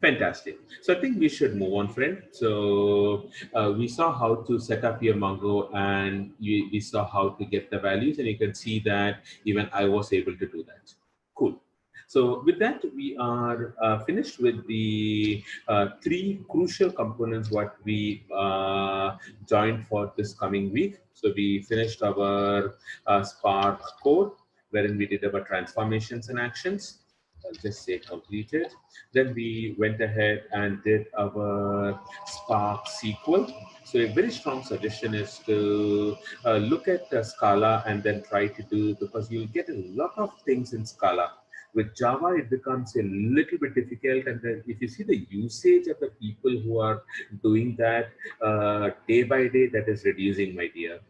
Fantastic. So I think we should move on, friend. So we saw how to set up your Mongo, and we saw how to get the values, and you can see that even I was able to do that. Cool. So with that, we are finished with the three crucial components what we joined for this coming week. So we finished our Spark code, wherein we did our transformations and actions. I'll just say completed. Then we went ahead and did our Spark SQL. So a very strong suggestion is to look at Scala and then try to do, because you'll get a lot of things in Scala. With Java, it becomes a little bit difficult. And then if you see the usage of the people who are doing that day by day, that is reducing, my dear.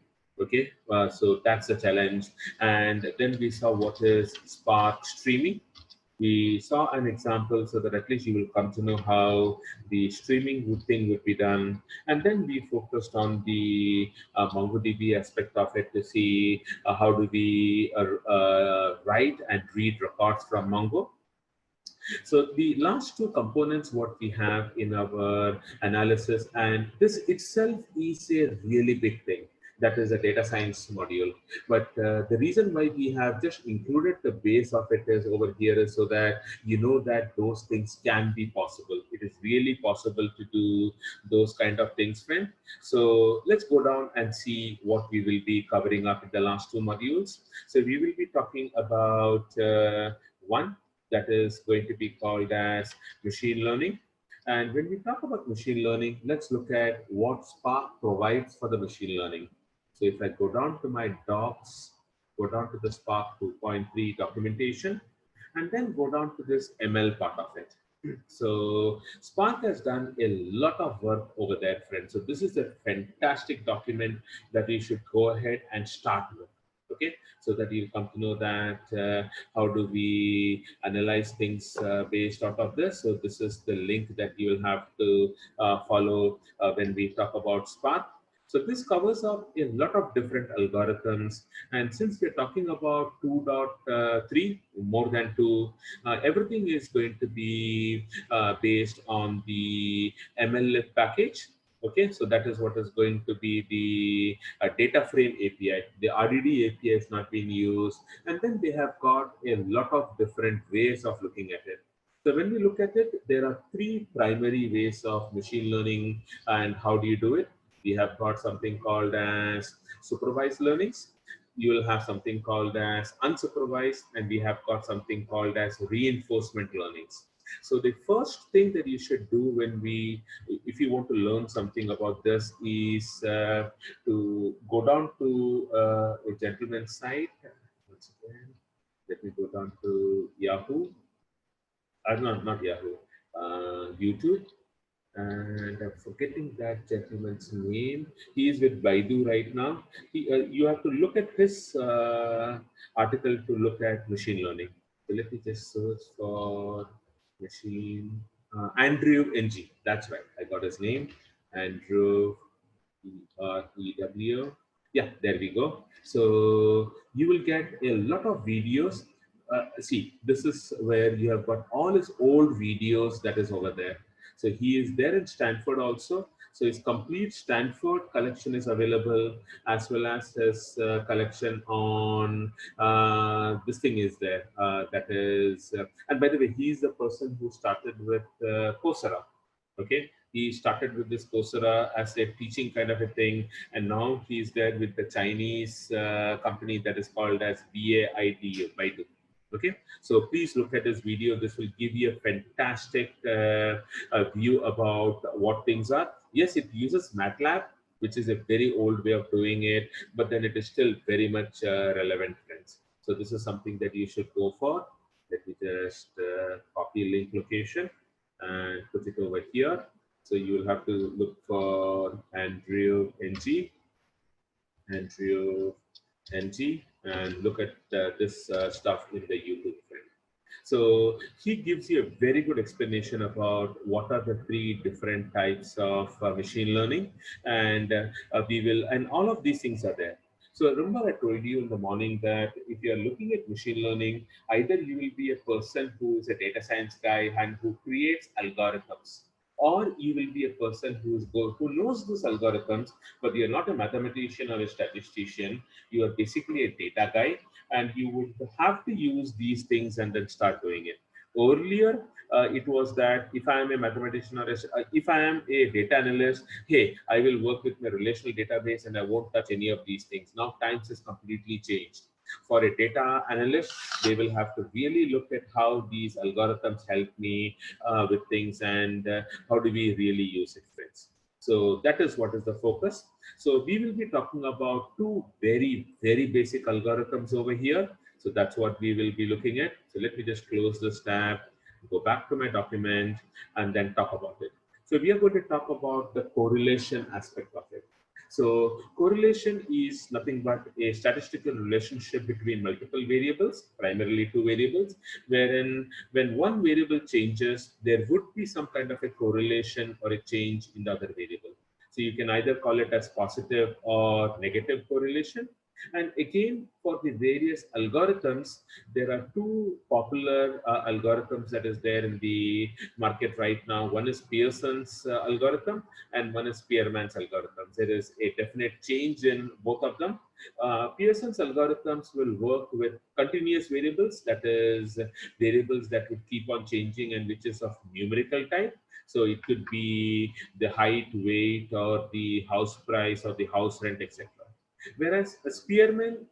Okay, so that's the challenge. And then we saw what is Spark streaming. We saw an example so that at least you will come to know how the streaming thing would be done. And then we focused on the MongoDB aspect of it to see how do we write and read records from Mongo. So the last two components what we have in our analysis, and this itself is a really big thing, that is a data science module. But the reason why we have just included the base of it is over here is so that you know that those things can be possible. It is really possible to do those kind of things, friend. So let's go down and see what we will be covering up in the last two modules. So we will be talking about one that is going to be called as machine learning. And when we talk about machine learning, let's look at what Spark provides for the machine learning. So if I go down to my docs, go down to the Spark 2.3 documentation, and then go down to this ML part of it. So Spark has done a lot of work over there, friends. So this is a fantastic document that you should go ahead and start with. Okay, so that you'll come to know that how do we analyze things based out of this. So this is the link that you will have to follow when we talk about Spark. So this covers up a lot of different algorithms. And since we're talking about 2.3, more than 2, everything is going to be based on the MLlib package. Okay, so that is what is going to be the data frame API. The RDD API is not being used. And then they have got a lot of different ways of looking at it. So when we look at it, there are three primary ways of machine learning and how do you do it. We have got something called as supervised learnings. You will have something called as unsupervised, and we have got something called as reinforcement learnings. So the first thing that you should do if you want to learn something about this is to go down to a gentleman's site. Once again, let me go down to Yahoo. Not Yahoo, YouTube. And I'm forgetting that gentleman's name. He is with Baidu right now. You have to look at his article to look at machine learning. So let me just search for machine. Andrew NG. That's right. I got his name. Andrew EW. Yeah, there we go. So you will get a lot of videos. See, this is where you have got all his old videos that is over there. So he is there in Stanford also. So his complete Stanford collection is available, as well as his collection on this thing is there. That is, and by the way, he's the person who started with Coursera. Okay, he started with this Coursera as a teaching kind of a thing, and now he's there with the Chinese company that is called as Baidu. Okay, so please look at this video. This will give you a fantastic view about what things are. Yes, it uses MATLAB, which is a very old way of doing it, but then it is still very much relevant, friends. So this is something that you should go for. Let me just copy link location and put it over here. So you will have to look for Andrew NG. Andrew NG, and look at this stuff in the YouTube frame. So he gives you a very good explanation about what are the three different types of machine learning, and and all of these things are there. So remember I told you in the morning that if you are looking at machine learning, either you will be a person who is a data science guy and who creates algorithms, or you will be a person who knows these algorithms, but you're not a mathematician or a statistician. You are basically a data guy, and you would have to use these things and then start doing it. Earlier, it was that if I am a mathematician or if I am a data analyst, hey, I will work with my relational database and I won't touch any of these things. Now times has completely changed. For a data analyst, they will have to really look at how these algorithms help me with things, and how do we really use it, friends. So that is what is the focus. So we will be talking about two very, very basic algorithms over here. So that's what we will be looking at. So let me just close this tab, go back to my document, and then talk about it. So we are going to talk about the correlation aspect of it. So correlation is nothing but a statistical relationship between multiple variables, primarily two variables, wherein when one variable changes, there would be some kind of a correlation or a change in the other variable. So you can either call it as positive or negative correlation. And again, for the various algorithms, there are two popular algorithms that is there in the market right now. One is Pearson's algorithm, and one is Spearman's algorithm. There is a definite change in both of them. Pearson's algorithms will work with continuous variables, that is variables that would keep on changing and which is of numerical type. So it could be the height, weight, or the house price, or the house rent, etc. Whereas a Spearman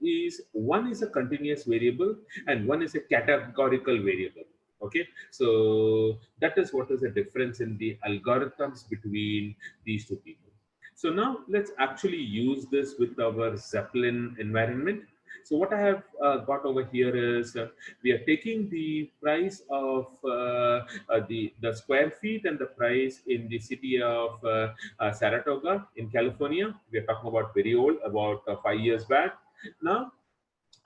one is a continuous variable and one is a categorical variable. Okay, so that is what is the difference in the algorithms between these two people. So now let's actually use this with our Zeppelin environment. So what I have got over here is we are taking the price of the square feet and the price in the city of Saratoga in California. We are talking about very old, about 5 years back. Now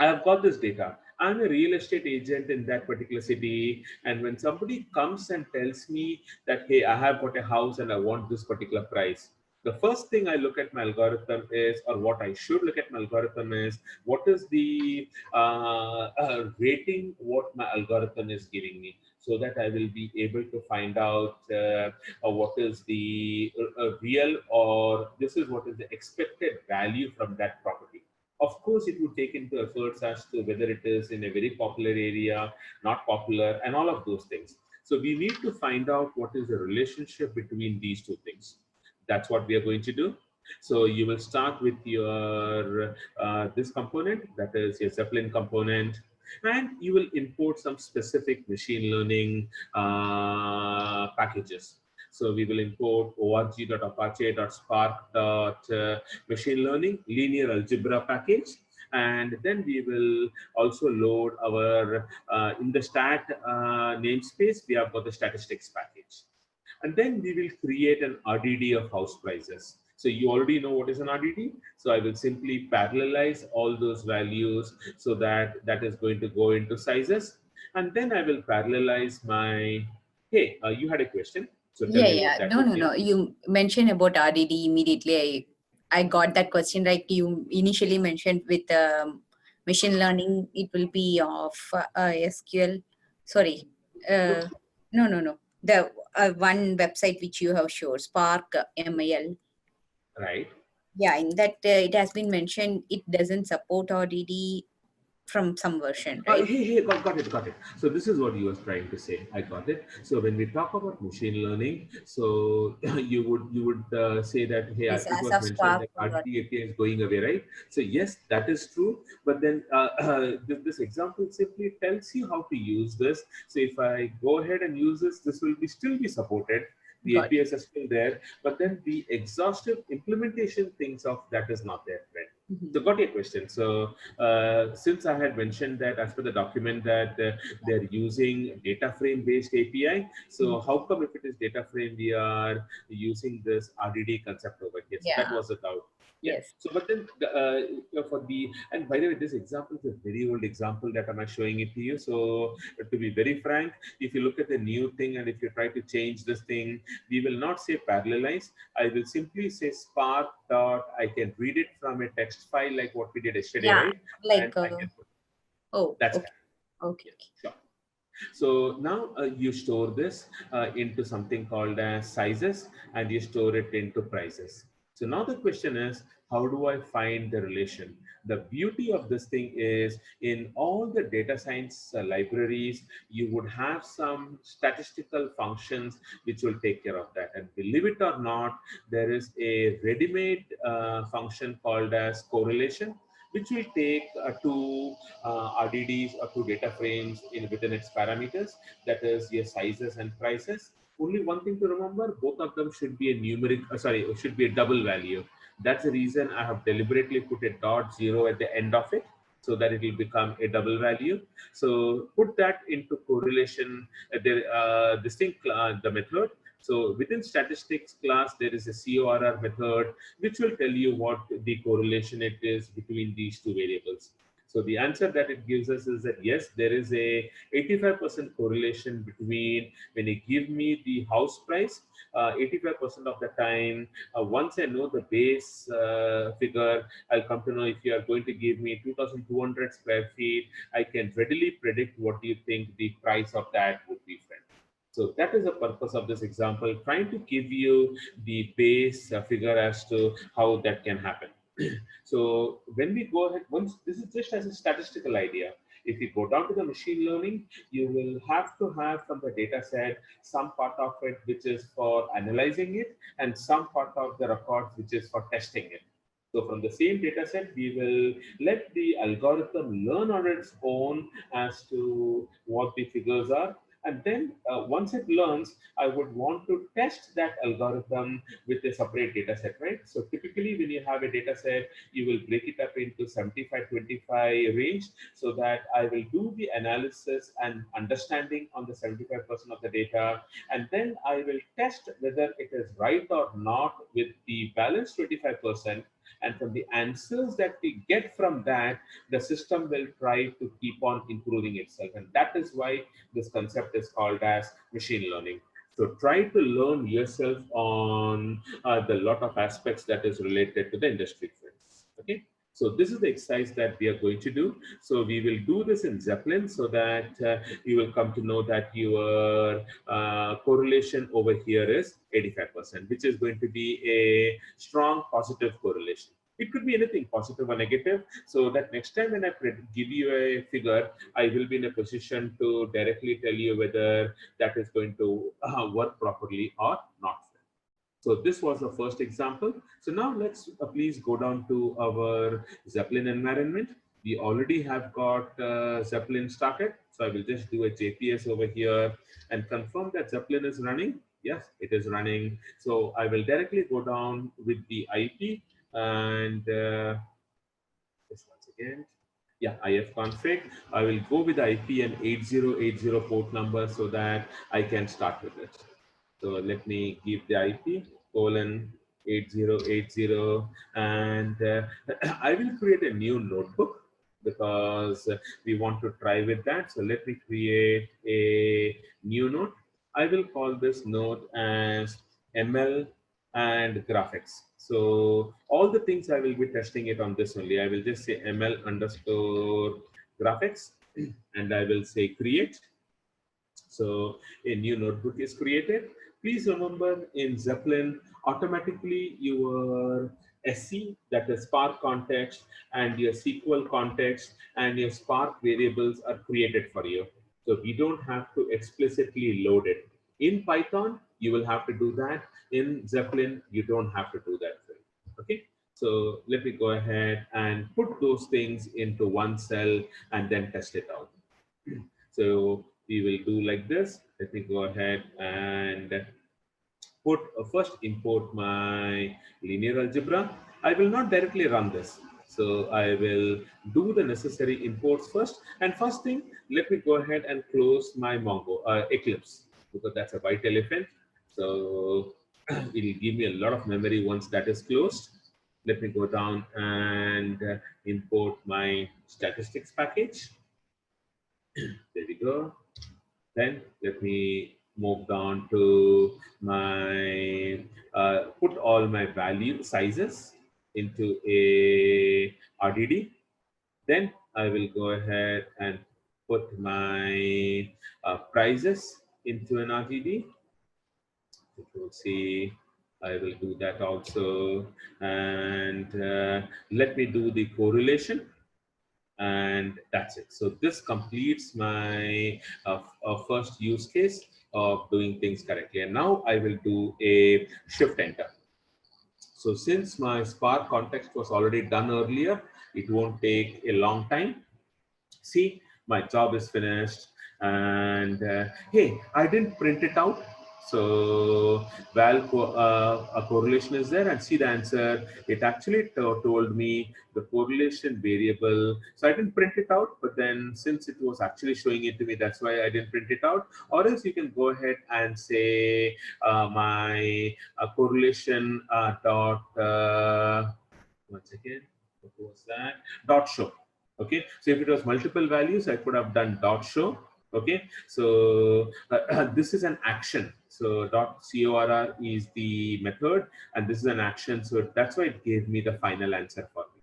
I have got this data. I'm a real estate agent in that particular city. And when somebody comes and tells me that, hey, I have got a house and I want this particular price, the first thing I look at my algorithm is, or what I should look at my algorithm is, what is the rating what my algorithm is giving me, so that I will be able to find out what is the real, or this is what is the expected value from that property. Of course, it would take into efforts as to whether it is in a very popular area, not popular, and all of those things. So we need to find out what is the relationship between these two things. That's what we are going to do. So you will start with your this component, that is your Zeppelin component, and you will import some specific machine learning packages. So we will import org.apache.spark.machine learning linear algebra package. And then we will also load our, in the stat namespace, we have got the statistics package. And then we will create an RDD of house prices. So you already know what is an RDD. So I will simply parallelize all those values so that that is going to go into sizes. And then I will parallelize my, hey, you had a question. So tell me what that
No,
would
no,
be.
no. You mentioned about RDD immediately. I got that question. Like you initially mentioned with machine learning, it will be of SQL. Sorry. No. The one website which you have showed, Spark ML.
Right.
Yeah, in that it has been mentioned it doesn't support RDD from some version, right?
Hey, got it. So this is what you was trying to say. I got it. So when we talk about machine learning, so you would say that, hey,
Yes,
it
as
was
of
mentioned
Spark.
that RDD API is going away, right? So yes, that is true. But then this example simply tells you how to use this. So if I go ahead and use this, this will still be supported. The APIs are still there, but then the exhaustive implementation things of that is not there, right? So got your question. So since I had mentioned that as per the document that they're using data frame based API, so how come if it is data frame we are using this RDD concept over here? So that was the doubt. Yeah.
Yes.
So, but then for the, and by the way, this example is a very old example that I'm showing it to you. So, to be very frank, if you look at the new thing and if you try to change this thing, we will not say parallelize. I will simply say spark dot. I can read it from a text file like what we did yesterday,
Yeah.
right? And
Like,
I can put
oh,
that's
okay.
it.
Okay.
Yeah, sure. So now you store this into something called as sizes and you store it into prices. So now the question is, how do I find the relation? The beauty of this thing is in all the data science libraries, you would have some statistical functions which will take care of that. And believe it or not, there is a ready-made function called as correlation, which will take two RDDs or two data frames in within its parameters, that is your sizes and prices. Only one thing to remember, both of them should be a numeric, should be a double value. That's the reason I have deliberately put a dot zero at the end of it so that it will become a double value. So put that into correlation, the method. So within statistics class, there is a CORR method, which will tell you what the correlation it is between these two variables. So the answer that it gives us is that yes, there is a 85% correlation between when you give me the house price, 85% of the time, once I know the base figure, I'll come to know if you are going to give me 2,200 square feet, I can readily predict what do you think the price of that would be, friend. So that is the purpose of this example, trying to give you the base figure as to how that can happen. So when we go ahead, once this is just as a statistical idea, if you go down to the machine learning, you will have to have from the data set some part of it which is for analyzing it and some part of the records which is for testing it. So from the same data set, we will let the algorithm learn on its own as to what the figures are. And then once it learns, I would want to test that algorithm with a separate data set, right? So typically when you have a data set, you will break it up into 75-25 range so that I will do the analysis and understanding on the 75% of the data. And then I will test whether it is right or not with the balance 25%. And from the answers that we get from that, the system will try to keep on improving itself. And that is why this concept is called as machine learning. So try to learn yourself on the lot of aspects that is related to the industry. Okay. So this is the exercise that we are going to do. So we will do this in Zeppelin so that you will come to know that your correlation over here is 85%, which is going to be a strong positive correlation. It could be anything, positive or negative, so that next time when I give you a figure, I will be in a position to directly tell you whether that is going to work properly or not. So this was the first example. So now let's please go down to our Zeppelin environment. We already have got Zeppelin started. So I will just do a JPS over here and confirm that Zeppelin is running. Yes, it is running. So I will directly go down with the IP and this once again. Yeah, ifconfig. I will go with the IP and 8080 port number so that I can start with it. So let me give the IP colon 8080 and I will create a new notebook because we want to try with that. So let me create a new node. I will call this node as ML and graphics. So all the things I will be testing it on this only. I will just say ML underscore graphics and I will say create. So a new notebook is created. Please remember in Zeppelin, automatically your SC, that is Spark context, and your SQL context and your Spark variables are created for you. So we don't have to explicitly load it. In Python, you will have to do that. In Zeppelin, you don't have to do that. Okay. So let me go ahead and put those things into one cell and then test it out. So we will do like this. Let me go ahead and put first import my linear algebra. I will not directly run this. So I will do the necessary imports first. And first thing, let me go ahead and close my Mongo Eclipse because that's a white elephant. So it will give me a lot of memory once that is closed. let me go down and import my statistics package. There we go. Then let me move down to my, put all my value sizes into a RDD. Then I will go ahead and put my prices into an RDD. You will see I will do that also. And let me do the correlation. And that's it. So this completes my first use case of doing things correctly. And now I will do a shift enter. So since my Spark context was already done earlier, it won't take a long time. See, my job is finished. And hey, I didn't print it out. So a correlation is there, and see the answer. It actually told me the correlation variable. So I didn't print it out, but then since it was actually showing it to me, that's why I didn't print it out. Or else you can go ahead and say my correlation dot, once again, what was that? Dot show. Okay, so if it was multiple values, I could have done dot show. Okay, so this is an action. So dot corr is the method, and this is an action. So that's why it gave me the final answer for me.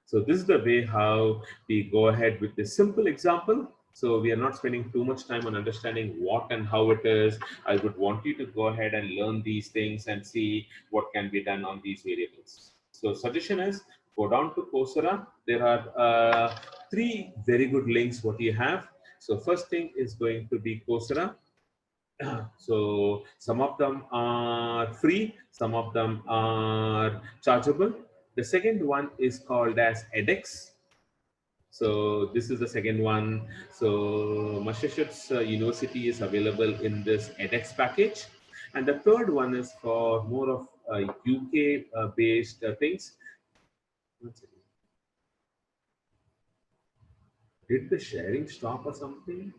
So this is the way how we go ahead with this simple example. So we are not spending too much time on understanding what and how it is. I would want you to go ahead and learn these things and see what can be done on these variables. So suggestion is go down to Coursera. There are 3 very good links what you have. So first thing is going to be Coursera. So some of them are free, some of them are chargeable. The second one is called as edX. So this is the second one. So Massachusetts University is available in this edX package. And the third one is for more of UK based things. Did the sharing stop or something?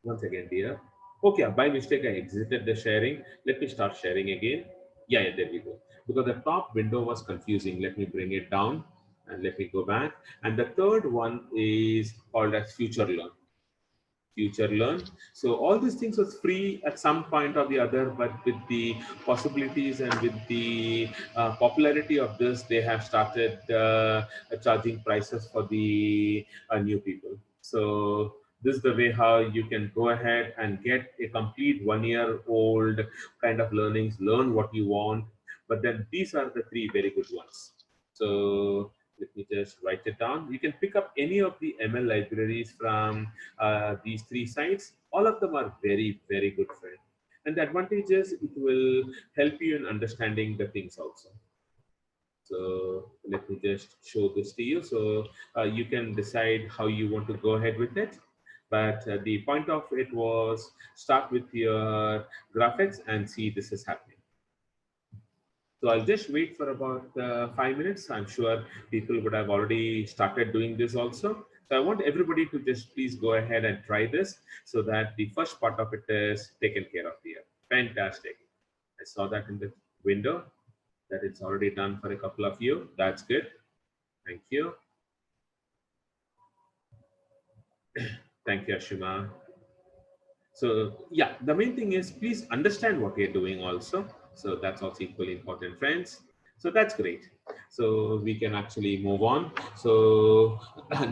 Once again, dear. Okay, by mistake, I exited the sharing. Let me start sharing again. Yeah, there we go. Because the top window was confusing. Let me bring it down and let me go back. And the third one is called as Future Learn. Future Learn. So all these things was free at some point or the other, but with the possibilities and with the popularity of this, they have started charging prices for the new people. So this is the way how you can go ahead and get a complete 1-year-old kind of learnings, learn what you want. But then these are the 3 very good ones. So let me just write it down. You can pick up any of the ML libraries from these 3 sites. All of them are very, very good, friend. And the advantage is it will help you in understanding the things also. So let me just show this to you. So you can decide how you want to go ahead with it. But the point of it was start with your graphics and see this is happening. So I'll just wait for about 5 minutes. I'm sure people would have already started doing this also. So I want everybody to just please go ahead and try this so that the first part of it is taken care of here. Fantastic. I saw that in the window that it's already done for a couple of you. That's good. Thank you. Thank you, Ashima. So yeah, the main thing is please understand what you're doing also. So that's also equally important, friends. So that's great. So we can actually move on. So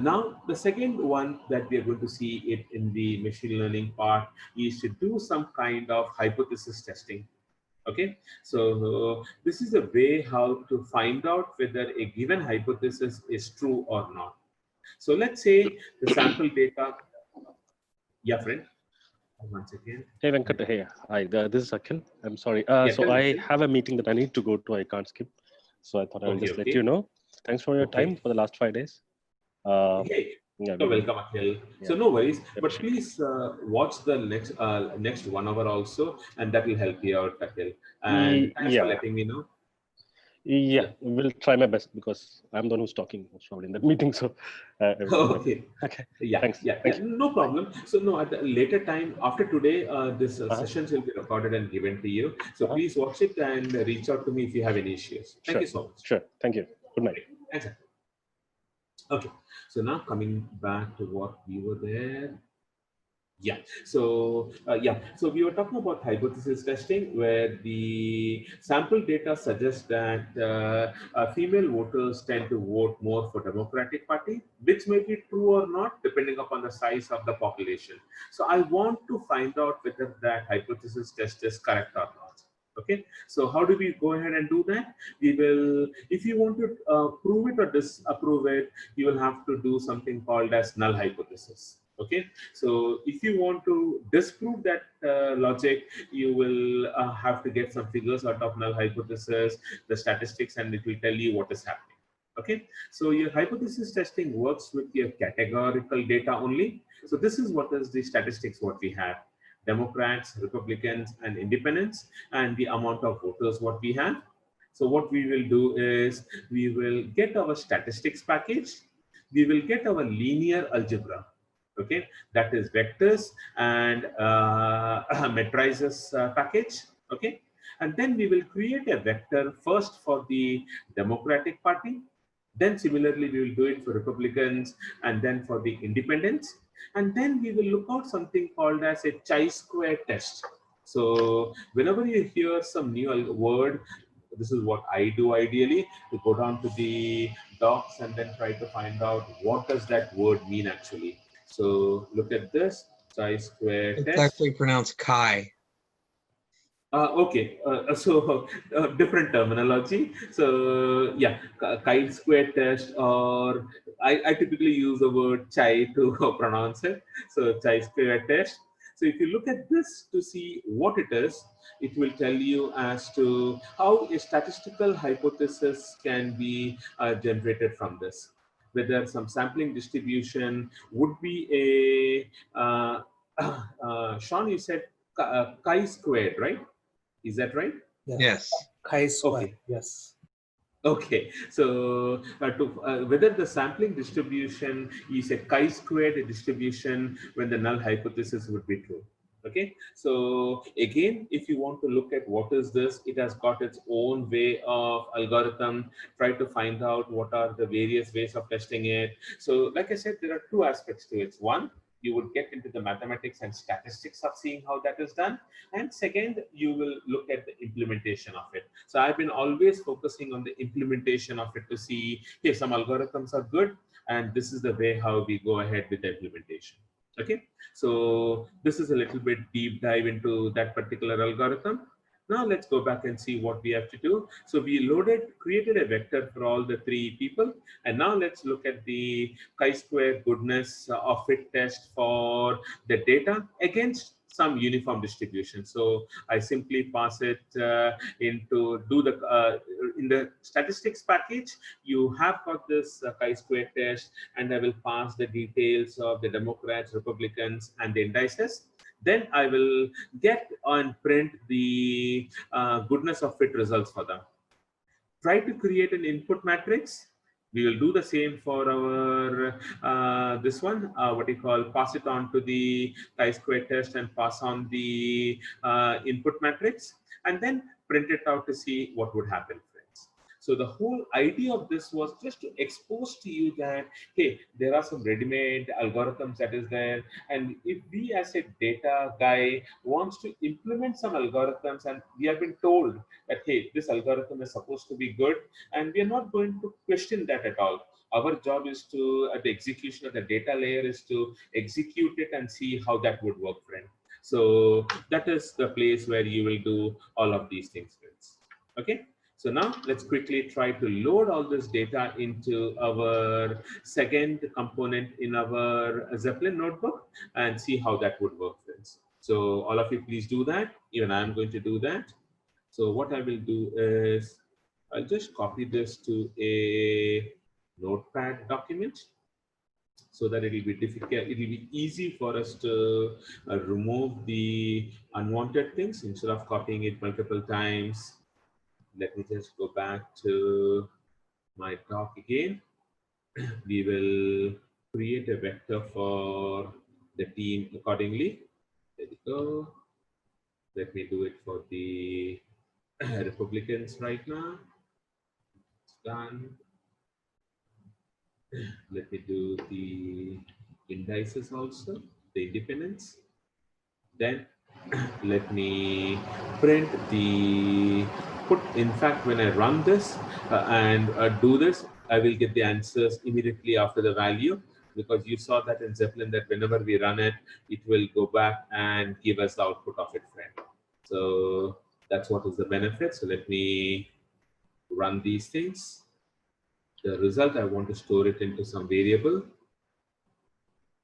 now the second one that we are going to see it in the machine learning part is to do some kind of hypothesis testing. Okay, so this is a way how to find out whether a given hypothesis is true or not. So let's say the sample data. Yeah, friend. Once again.
Hey Venkat, hey, hi, this is Akhil. I'm sorry. So
me,
I
Akhil.
have a meeting that I need to go to. I can't skip. So I thought I would just let you know. Thanks for your time for the last 5 days.
Hey,
yeah,
you're welcome, Akhil.
Yeah,
so no worries, but
appreciate
please watch the next 1 hour also, and that will help you out, Akhil. And thanks for letting me know.
Yeah, we'll try my best because I'm the one who's talking most probably in that meeting. So,
okay.
Okay.
Yeah,
Thanks.
yeah,
Thank
yeah, no problem. So no, at a later time after today, this sessions will be recorded and given to you. So please watch it and reach out to me if you have any issues. Thank you so much.
Sure. Thank you. Good night.
Exactly. Okay. So now coming back to what we were there. Yeah. So we were talking about hypothesis testing, where the sample data suggests that female voters tend to vote more for Democratic Party, which may be true or not, depending upon the size of the population. So I want to find out whether that hypothesis test is correct or not. Okay. So how do we go ahead and do that? We will, if you want to prove it or disapprove it, you will have to do something called as null hypothesis. Okay. So if you want to disprove that logic, you will have to get some figures out of null hypothesis, the statistics, and it will tell you what is happening. Okay. So your hypothesis testing works with your categorical data only. So this is what is the statistics what we have. Democrats, Republicans, and independents, and the amount of voters what we have. So what we will do is we will get our statistics package. We will get our linear algebra. Okay, that is vectors and matrices package. Okay, and then we will create a vector first for the Democratic Party. Then similarly, we will do it for Republicans and then for the independents. And then we will look out something called as a chi-square test. So whenever you hear some new word, this is what I do ideally, to go down to the docs and then try to find out what does that word mean actually. So look at this, chi-square
It's
test.
actually pronounced Kai.
Okay, so different terminology. So yeah, chi-square test, or I typically use the word chai to pronounce it. So chi-square test. So if you look at this to see what it is, it will tell you as to how a statistical hypothesis can be generated from this. Whether some sampling distribution would be a, Sean, you said chi-squared, right? Is that right?
Yeah.
Yes.
Chi-square.
Okay.
Yes.
Okay. So whether the sampling distribution is a chi-squared distribution when the null hypothesis would be true. Okay. So again, if you want to look at what is this, it has got its own way of algorithm. Try to find out what are the various ways of testing it. So like I said, there are two aspects to it. One, you would get into the mathematics and statistics of seeing how that is done. And second, you will look at the implementation of it. So I've been always focusing on the implementation of it to see, hey, some algorithms are good, and this is the way how we go ahead with the implementation. Okay, so this is a little bit deep dive into that particular algorithm. Now let's go back and see what we have to do. So we created a vector for all the three people. And now let's look at the chi-square goodness of fit test for the data against some uniform distribution. So I simply pass it into in the statistics package. You have got this chi-square test, and I will pass the details of the Democrats, Republicans, and the indices. Then I will get and print the goodness of fit results for them. Try to create an input matrix. We will do the same for our this one, what you call, pass it on to the chi-square test and pass on the input matrix, and then print it out to see what would happen, friends. So the whole idea of this was just to expose to you that, hey, there are some ready-made algorithms that is there. And if we as a data guy wants to implement some algorithms, and we have been told that, hey, this algorithm is supposed to be good, and we are not going to question that at all. Our job is to, at the execution of the data layer, is to execute it and see how that would work, friend. So that is the place where you will do all of these things, friends. Okay. So now let's quickly try to load all this data into our second component in our Zeppelin notebook and see how that would work, friends. So all of you, please do that. Even I'm going to do that. So what I will do is I'll just copy this to a notepad document so that it will be difficult. It will be easy for us to remove the unwanted things instead of copying it multiple times. Let me just go back to my talk again. We will create a vector for the team accordingly. There we go. Let me do it for the Republicans right now. It's done. Let me do the indices also, the independence. Then let me print the put. In fact, when I run this and do this, I will get the answers immediately after the value, because you saw that in Zeppelin that whenever we run it, it will go back and give us the output of it, friend. So that's what is the benefit. So let me run these things. The result, I want to store it into some variable.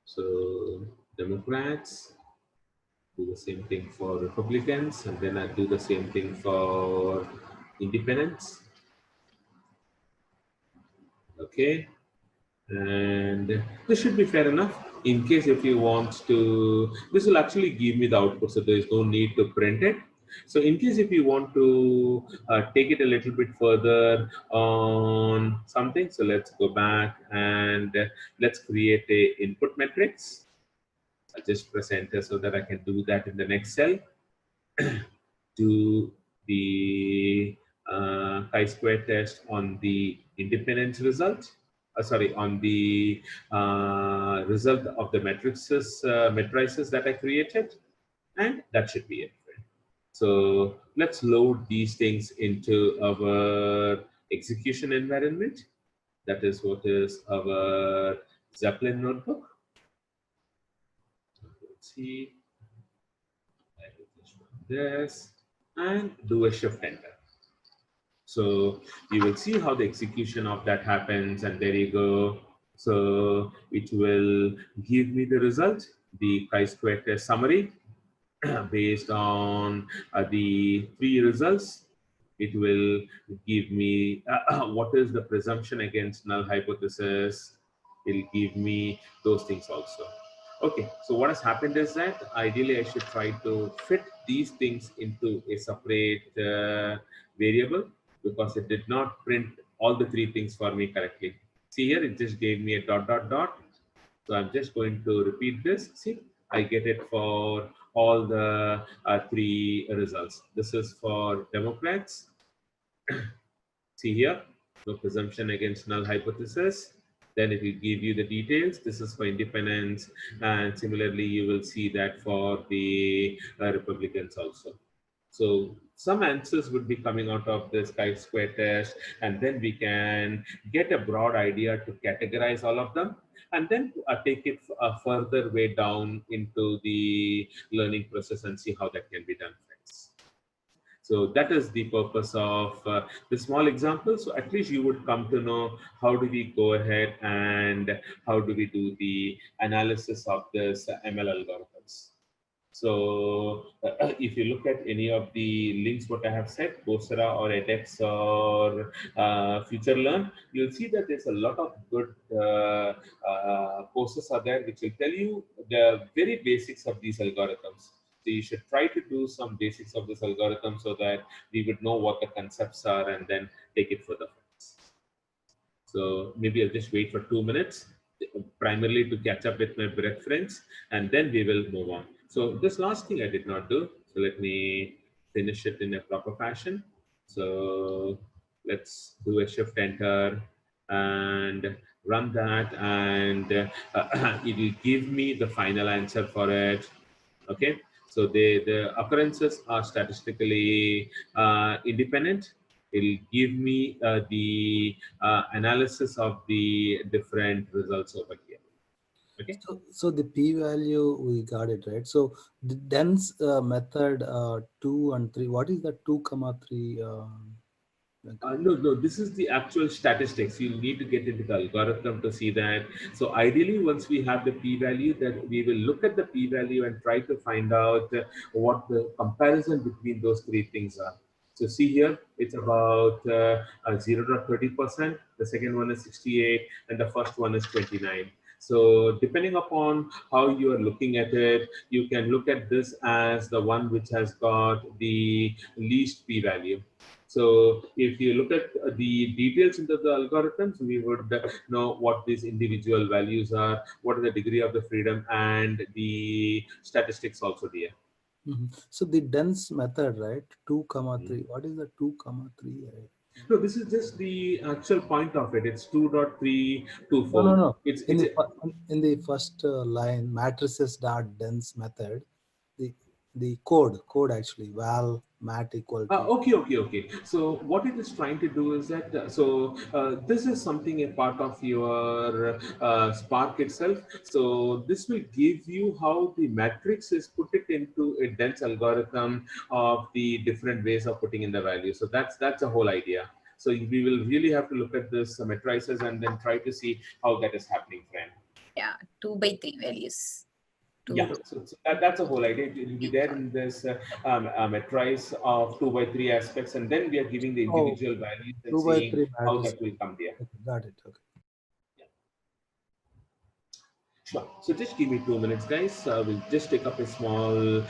So Democrats, do the same thing for Republicans, and then I do the same thing for independents. Okay, and this should be fair enough. In case if you want to, this will actually give me the output, so there is no need to print it. So in case if you want to take it a little bit further on something, so let's go back and let's create a input matrix. I'll just press enter so that I can do that in the next cell. Do the chi-square test on the independence result. Sorry, on the result of the matrices that I created, and that should be it. So let's load these things into our execution environment. That is what is our Zeppelin notebook. Let's see. I will just run this and do a shift enter. So you will see how the execution of that happens, and there you go. So it will give me the result, the chi-square test summary based on the three results. It will give me what is the presumption against null hypothesis. It'll give me those things also. Okay, so what has happened is that ideally I should try to fit these things into a separate variable, because it did not print all the three things for me correctly. See here, it just gave me a dot, dot, dot. So I'm just going to repeat this. See, I get it for all the three results. This is for Democrats. See here, no presumption against null hypothesis. Then it will give you the details. This is for independents. And similarly, you will see that for the Republicans also. So some answers would be coming out of this chi-square test, and then we can get a broad idea to categorize all of them, and then take it a further way down into the learning process and see how that can be done, friends. So that is the purpose of the small example. So at least you would come to know how do we go ahead and how do we do the analysis of this ML algorithms. So if you look at any of the links what I have said, Coursera or edX or FutureLearn, you'll see that there's a lot of good courses are there which will tell you the very basics of these algorithms. So you should try to do some basics of this algorithm so that we would know what the concepts are and then take it further. So maybe I'll just wait for 2 minutes, primarily to catch up with my breath friends, and then we will move on. So this last thing I did not do. So let me finish it in a proper fashion. So let's do a shift enter and run that, and it will give me the final answer for it. Okay. So the occurrences are statistically independent. It'll give me the analysis of the different results over here. Okay.
So the p-value, we got it, right? So the dense method 2 and 3, what is the 2, 3?
No, this is the actual statistics. You need to get into the algorithm to see that. So ideally, once we have the p-value, that we will look at the p-value and try to find out what the comparison between those three things are. So see here, it's about 0.30%. The second one is 68, and the first one is 29. So depending upon how you are looking at it, you can look at this as the one which has got the least p-value. So if you look at the details into the algorithms, we would know what these individual values are, what is the degree of the freedom, and the statistics also there.
So the dense method, right? 2, 3. What is the 2, 3?
No, this is just the actual point of it. It's 2.324.
No, no, no.
It's
In the first line, matrices dot dense method, the code actually val mat equal to.
Okay. So what it is trying to do is that this is something a part of your Spark itself. So this will give you how the matrix is put it into a dense algorithm of the different ways of putting in the value. So that's the whole idea. So we will really have to look at this matrices and then try to see how that is happening, friend.
Yeah, 2 by 3 values.
Yeah, so that's the whole idea. It will be there in this matrice of 2 by 3 aspects, and then we are giving the individual values and
2 by
seeing
3
how
matrix.
that will come there.
Okay, got it. Okay.
Sure. So just give me 2 minutes, guys. We'll just take up a small,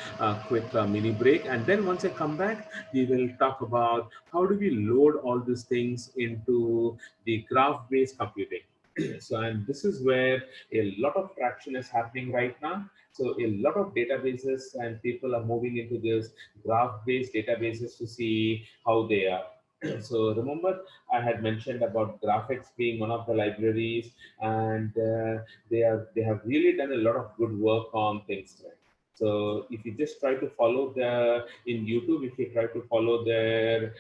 quick mini break, and then once I come back, we will talk about how do we load all these things into the graph-based computing. So, and this is where a lot of traction is happening right now. So, a lot of databases and people are moving into this graph-based databases to see how they are. So, remember, I had mentioned about graphics being one of the libraries, and they have really done a lot of good work on things there. So if you just try to follow in YouTube, if you try to follow their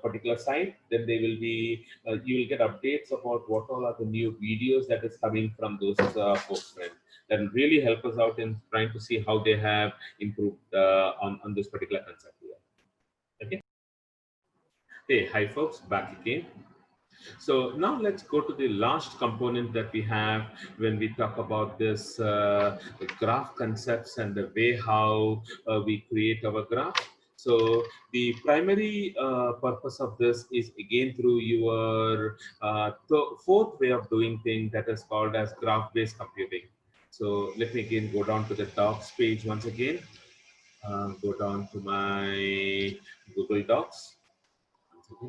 particular site, then they will be you will get updates about what all are the new videos that is coming from those folks. Right? That will really help us out in trying to see how they have improved on this particular concept here. Okay. Hey, hi folks, back again. So now let's go to the last component that we have when we talk about this graph concepts and the way how we create our graph. So the primary purpose of this is again through your fourth way of doing things that is called as graph-based computing. So let me again go down to the docs page once again. Go down to my Google Docs.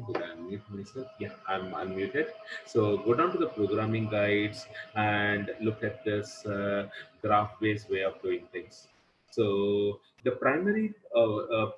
Did I unmute myself? Yeah, I'm unmuted. So go down to the programming guides and look at this graph-based way of doing things. So the primary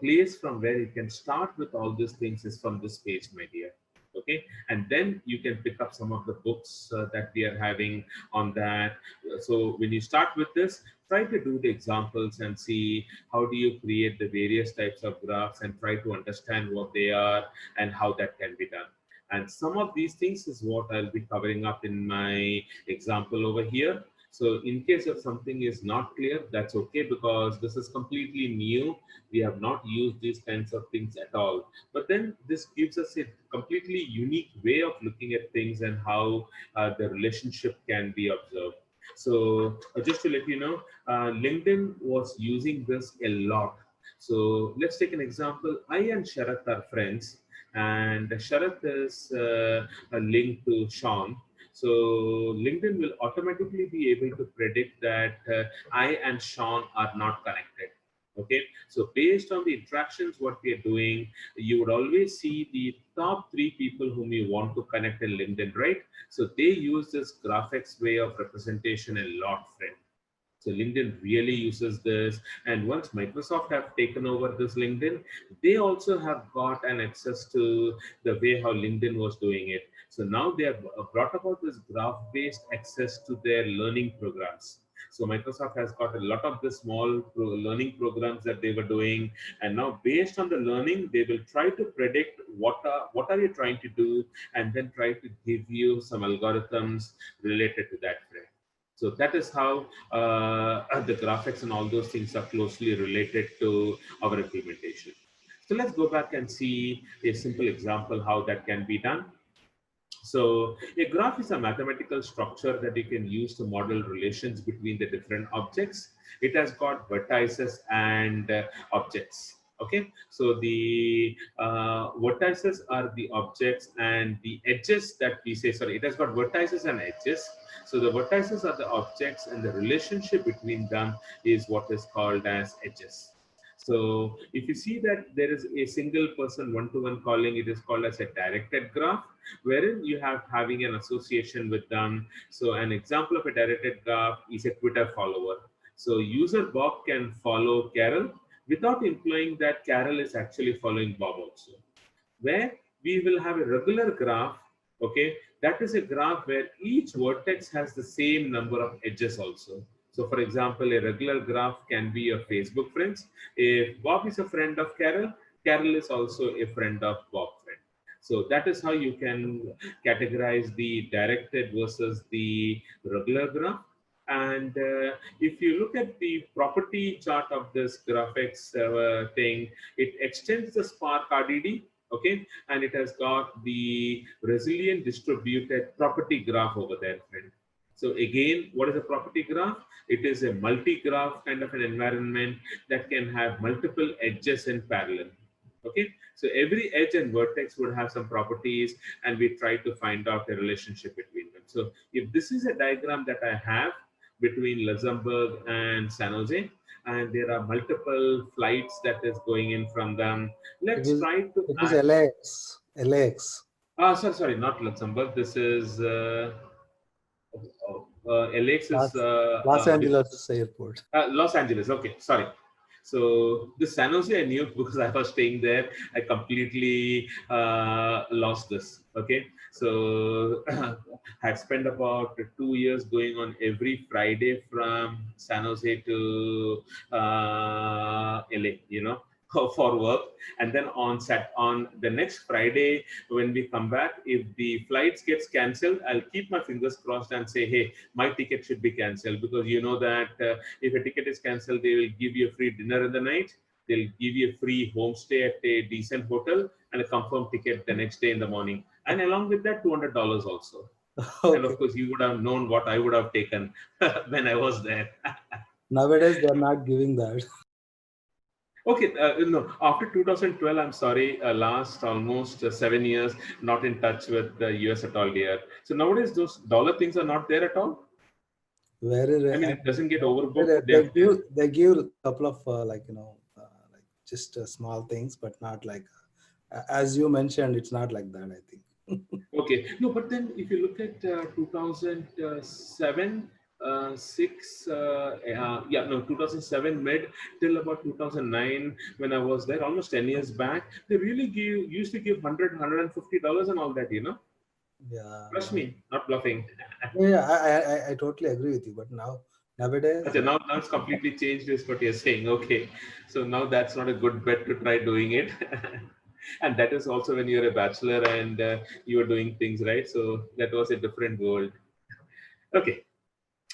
place from where you can start with all these things is from this page, my dear. Okay, and then you can pick up some of the books that we are having on that. So when you start with this, try to do the examples and see how do you create the various types of graphs and try to understand what they are and how that can be done. And some of these things is what I'll be covering up in my example over here. So in case if something is not clear, that's okay, because this is completely new. We have not used these kinds of things at all. But then this gives us a completely unique way of looking at things and how the relationship can be observed. So just to let you know, LinkedIn was using this a lot. So let's take an example. I and Sharath are friends, and Sharath is linked to Sean. So LinkedIn will automatically be able to predict that I and Sean are not connected. Okay, so based on the interactions, what we are doing, you would always see the top 3 people whom you want to connect in LinkedIn, right? So they use this graphics way of representation a lot, friend. So LinkedIn really uses this. And once Microsoft have taken over this LinkedIn, they also have got an access to the way how LinkedIn was doing it. So now they have brought about this graph-based access to their learning programs. So Microsoft has got a lot of the small learning programs that they were doing, and now based on the learning, they will try to predict what are you trying to do, and then try to give you some algorithms related to that. So that is how the graphics and all those things are closely related to our implementation. So let's go back and see a simple example how that can be done. So a graph is a mathematical structure that you can use to model relations between the different objects. It has got vertices and objects. Okay, so the vertices are the objects, and the edges that we say, sorry, it has got vertices and edges. So the vertices are the objects, and the relationship between them is what is called as edges. So if you see that there is a single person one-to-one calling, it is called as a directed graph, wherein you have having an association with them. So an example of a directed graph is a Twitter follower. So user Bob can follow Carol without implying that Carol is actually following Bob also. Where we will have a regular graph. Okay, that is a graph where each vertex has the same number of edges also. So for example, a regular graph can be your Facebook friends. If Bob is a friend of Carol, Carol is also a friend of Bob friend. So that is how you can categorize the directed versus the regular graph. And if you look at the property chart of this graphics thing, it extends the Spark RDD, okay, and it has got the resilient distributed property graph over there, friend. So again, what is a property graph? It is a multi-graph kind of an environment that can have multiple edges in parallel. Okay, so every edge and vertex would have some properties, and we try to find out a relationship between them. So if this is a diagram that I have between Luxembourg and San Jose, and there are multiple flights that is going in from them, let's try to
it is LAX.
Sorry, not Luxembourg. This is LAX is
Los Angeles Airport.
Los Angeles. Okay, sorry. So the San Jose I knew because I was staying there. I completely lost this. Okay, so I had spent about 2 years going on every Friday from San Jose to LA. You know, for work, and then on the next Friday when we come back, if the flights gets cancelled, I'll keep my fingers crossed and say, hey, my ticket should be cancelled, because you know that if a ticket is cancelled, they will give you a free dinner in the night, they'll give you a free homestay at a decent hotel, and a confirmed ticket the next day in the morning, and along with that $200 also. Okay. And of course you would have known what I would have taken when I was there.
Nowadays they're not giving that.
Okay, no, after 2012, I'm sorry, last almost 7 years, not in touch with the US at all here. So nowadays, those dollar things are not there at all.
Very rare.
I mean, it doesn't get overbooked.
They give a couple of like just small things, but not like as you mentioned. It's not like that, I think.
Okay, no, but then if you look at 2007. 2007 mid till about 2009 when I was there, almost 10 years back, they really used to give $100-$150 and all that, you know.
Yeah.
Trust me, not bluffing.
Yeah, I totally agree with you. But nowadays.
Okay, now it's completely changed, is what you're saying. Okay, so now that's not a good bet to try doing it. And that is also when you're a bachelor and you are doing things, right? So that was a different world. Okay.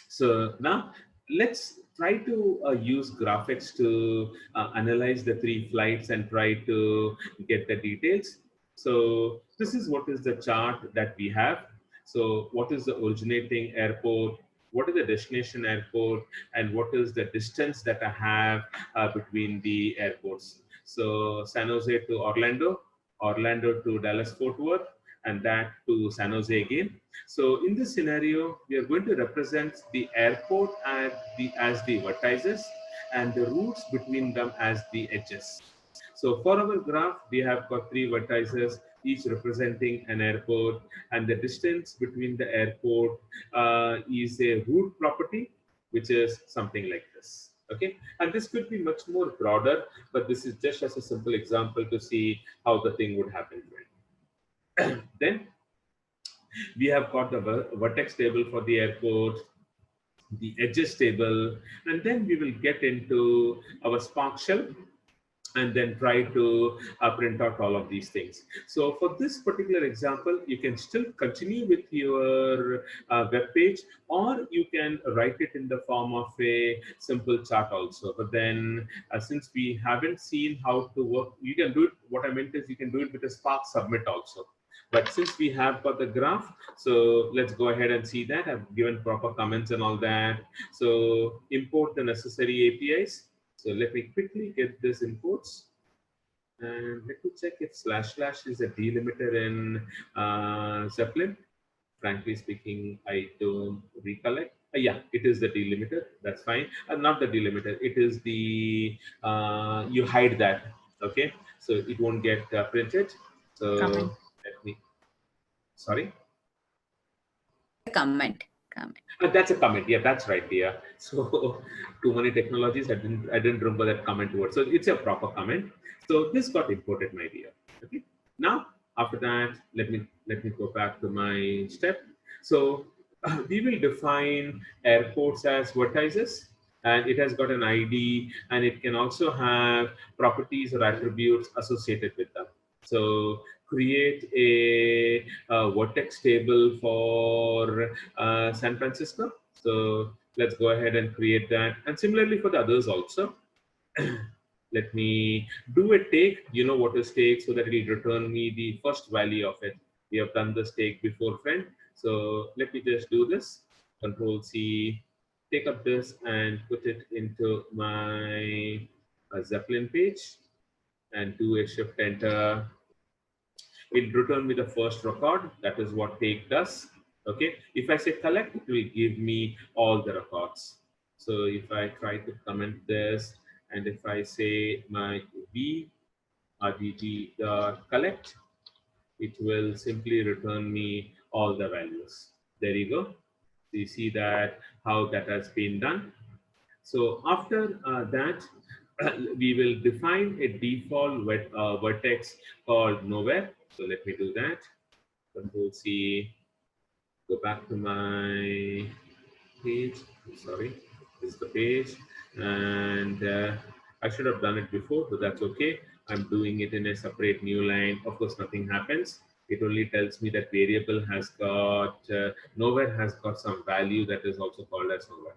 So now let's try to use graphics to analyze the 3 flights and try to get the details. So this is what is the chart that we have. So what is the originating airport? What is the destination airport? And what is the distance that I have between the airports? So San Jose to Orlando, Orlando to Dallas Fort Worth, and that to San Jose again. So in this scenario, we are going to represent the airport as the vertices and the routes between them as the edges. So for our graph, we have got 3 vertices, each representing an airport, and the distance between the airport is a route property, which is something like this. Okay, and this could be much more broader, but this is just as a simple example to see how the thing would happen. Then we have got the vertex table for the airport, the edges table, and then we will get into our Spark shell and then try to print out all of these things. So for this particular example, you can still continue with your web page, or you can write it in the form of a simple chart also. But then since we haven't seen how to work, you can do it. What I meant is you can do it with a Spark submit also. But since we have got the graph, so let's go ahead and see that. I've given proper comments and all that. So import the necessary APIs. So let me quickly get this imports. And let me check if // is a delimiter in Zeppelin. Frankly speaking, I don't recollect. Yeah, it is the delimiter. That's fine. Not the delimiter. It is the, you hide that. Okay. So it won't get printed. So
Comment.
let me, sorry.
Comment.
That's a comment. Yeah, that's right. Yeah. So too many technologies. I didn't remember that comment word. So it's a proper comment. So this got imported, my dear. Okay. Now After that, let me go back to my step. So we will define airports as vertices, and it has got an ID, and it can also have properties or attributes associated with them. So create a vertex table for San Francisco. So let's go ahead and create that, and similarly for the others also. Let me do a take. You know what is take, so that it will return me the first value of it. We have done this take before, friend. So let me just do this. Control C, take up this and put it into my Zeppelin page and do a shift enter. It return me the first record. That is what take does. Okay. If I say collect, it will give me all the records. So if I try to comment this, and if I say my v collect, it will simply return me all the values. There you go. So you see that how that has been done. So after that, we will define a default vertex called nowhere. So let me do that. Control C, go back to my page. Sorry, this is the page. And I should have done it before, but that's okay. I'm doing it in a separate new line. Of course, nothing happens. It only tells me that variable has got, nowhere has got some value that is also called as nowhere.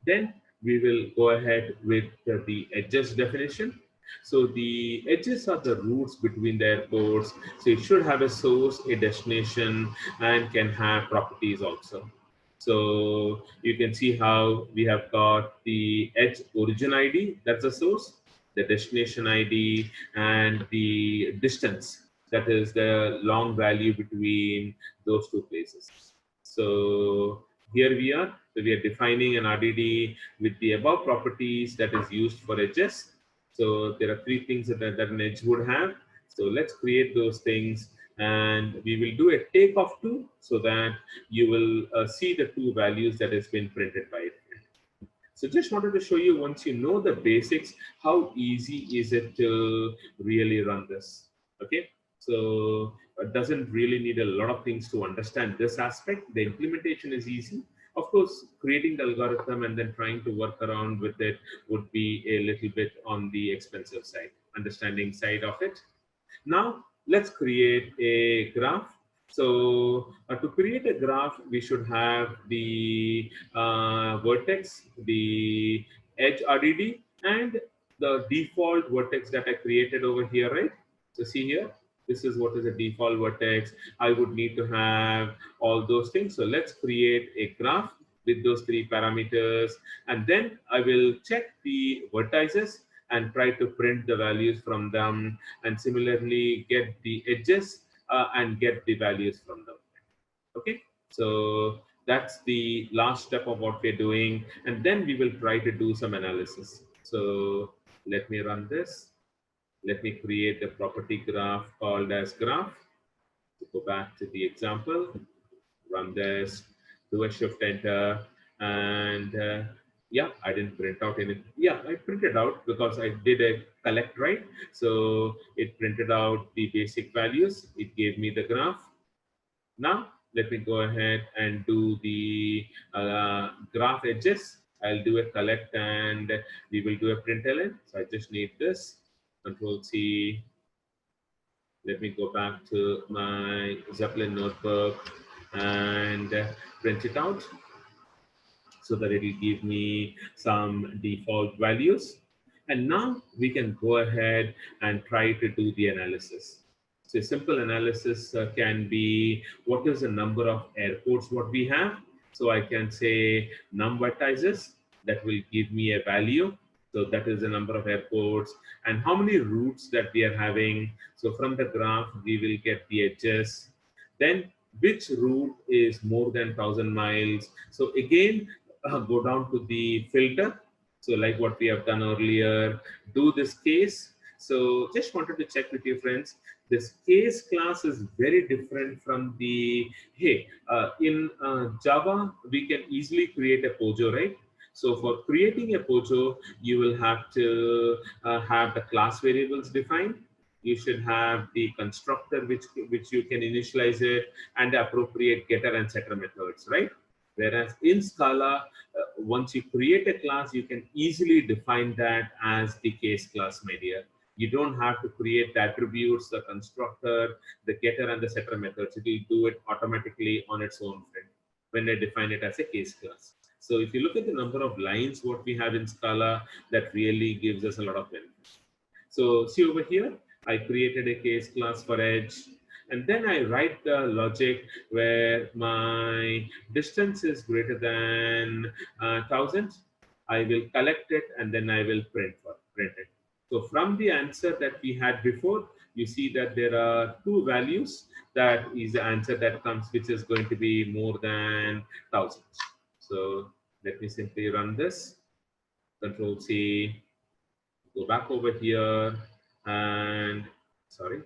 Then we will go ahead with the edges definition. So the edges are the routes between the airports. So it should have a source, a destination, and can have properties also. So you can see how we have got the edge origin ID, that's the source, the destination ID, and the distance, that is the long value between those two places. So here we are. So we are defining an RDD with the above properties that is used for edges. So there are three things that an edge would have. So let's create those things, and we will do a take of 2 so that you will see the 2 values that has been printed by it. So just wanted to show you, once you know the basics, how easy is it to really run this. Okay, so it doesn't really need a lot of things to understand this aspect. The implementation is easy. Of course, creating the algorithm and then trying to work around with it would be a little bit on the expensive side, understanding side of it. Now let's create a graph. So to create a graph, we should have the vertex, the edge RDD, and the default vertex that I created over here, right? So see here, this is what is a default vertex. I would need to have all those things. So let's create a graph with those 3 parameters, and then I will check the vertices and try to print the values from them, and similarly get the edges and get the values from them. Okay, so that's the last step of what we're doing, and then we will try to do some analysis. So let me run this. Let me create a property graph called as graph. Go back to the example, run this, do a shift enter, and yeah, I didn't print out anything. Yeah, I printed out because I did a collect, right? So it printed out the basic values. It gave me the graph. Now let me go ahead and do the graph edges. I'll do a collect and we will do a println. So I just need this. Control C. Let me go back to my Zeppelin notebook and print it out so that it will give me some default values. And now we can go ahead and try to do the analysis. So a simple analysis can be, what is the number of airports what we have? So I can say num vertices, that will give me a value. So that is the number of airports, and how many routes that we are having. So from the graph, we will get the edges. Then which route is more than 1,000 miles? So again, go down to the filter. So like what we have done earlier, do this case. So just wanted to check with you, friends. This case class is very different from the, hey, in Java, we can easily create a POJO, right? So for creating a POJO, you will have to have the class variables defined. you should have the constructor which you can initialize it, and the appropriate getter and setter methods, right? Whereas in Scala, once you create a class, you can easily define that as the case class, my dear. You don't have to create the attributes, the constructor, the getter, and the setter methods. It will do it automatically on its own, friend, when I define it as a case class. So if you look at the number of lines what we have in Scala, that really gives us a lot of benefit. So see over here, I created a case class for edge, and then I write the logic where my distance is greater than 1000. I will collect it and then I will print it. So from the answer that we had before, you see that there are two values. That is the answer that comes, which is going to be more than 1000. So let me simply run this. Control C. Go back over here and sorry,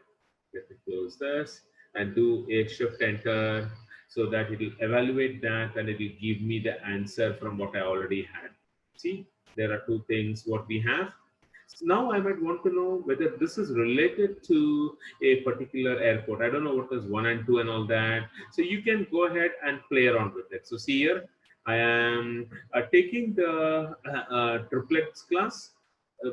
let me close this and do a shift enter, so that it will evaluate that and it will give me the answer from what I already had. See, there are two things what we have. So now I might want to know whether this is related to a particular airport. I don't know what is 1 and 2 and all that. So you can go ahead and play around with it. So see here, I am taking the triplets class,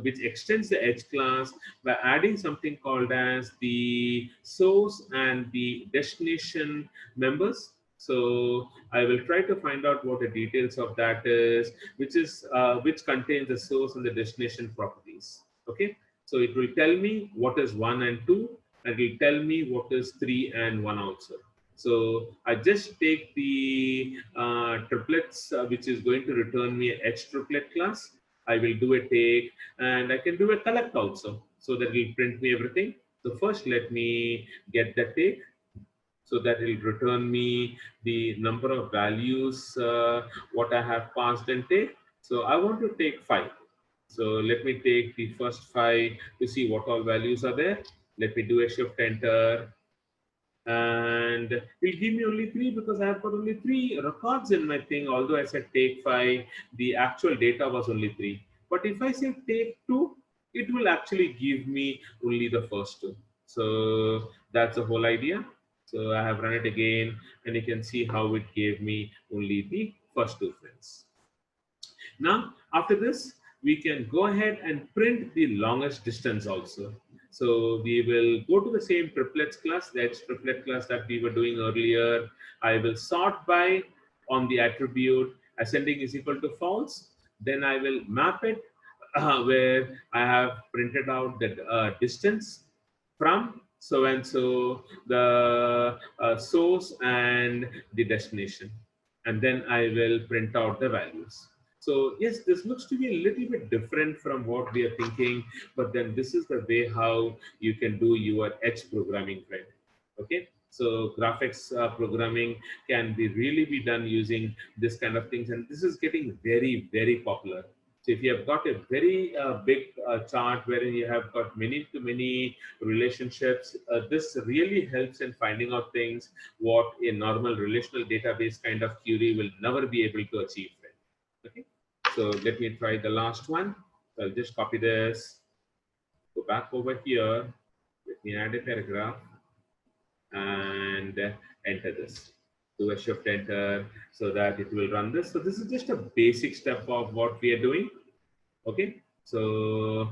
which extends the edge class by adding something called as the source and the destination members. So I will try to find out what the details of that is, which contains the source and the destination properties. Okay, so it will tell me what is 1 and 2, and it will tell me what is 3 and 1 also. So I just take the triplets, which is going to return me a edge triplet class. I will do a take, and I can do a collect also, so that will print me everything. So first let me get the take, so that it will return me the number of values what I have passed and take. So I want to take 5. So let me take the first 5 to see what all values are there. Let me do a shift enter, and it will give me only 3 because I have got only 3 records in my thing. Although I said take 5, the actual data was only 3. But if I say take 2, it will actually give me only the first 2. So that's the whole idea. So I have run it again, and you can see how it gave me only the first 2 friends. Now, after this, we can go ahead and print the longest distance also. So we will go to the same triplets class, the edge triplet class that we were doing earlier. I will sort by on the attribute ascending is equal to false. Then I will map it where I have printed out the distance from so and so, the source and the destination. And then I will print out the values. So yes, this looks to be a little bit different from what we are thinking, but then this is the way how you can do your edge programming, right? Okay, so graphics programming can really be done using this kind of things, and this is getting very, very popular. So if you have got a very big chart wherein you have got many to many relationships, this really helps in finding out things what a normal relational database kind of query will never be able to achieve. Okay, so let me try the last one. So I'll just copy this, go back over here, let me add a paragraph, and enter this. Do a shift enter so that it will run this. So this is just a basic step of what we are doing. Okay, so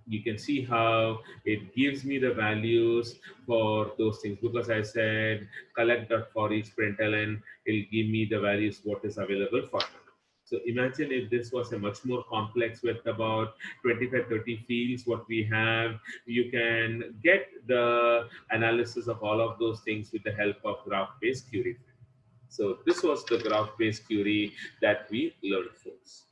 you can see how it gives me the values for those things, because I said collect.for each println, it'll give me the values what is available for them. So imagine if this was a much more complex with about 25-30 fields what we have, you can get the analysis of all of those things with the help of graph-based query. So this was the graph-based query that we learned, folks.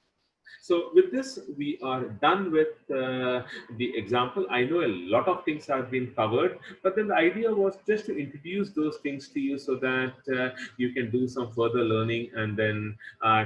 So with this, we are done with the example. I know a lot of things have been covered, but then the idea was just to introduce those things to you so that you can do some further learning and then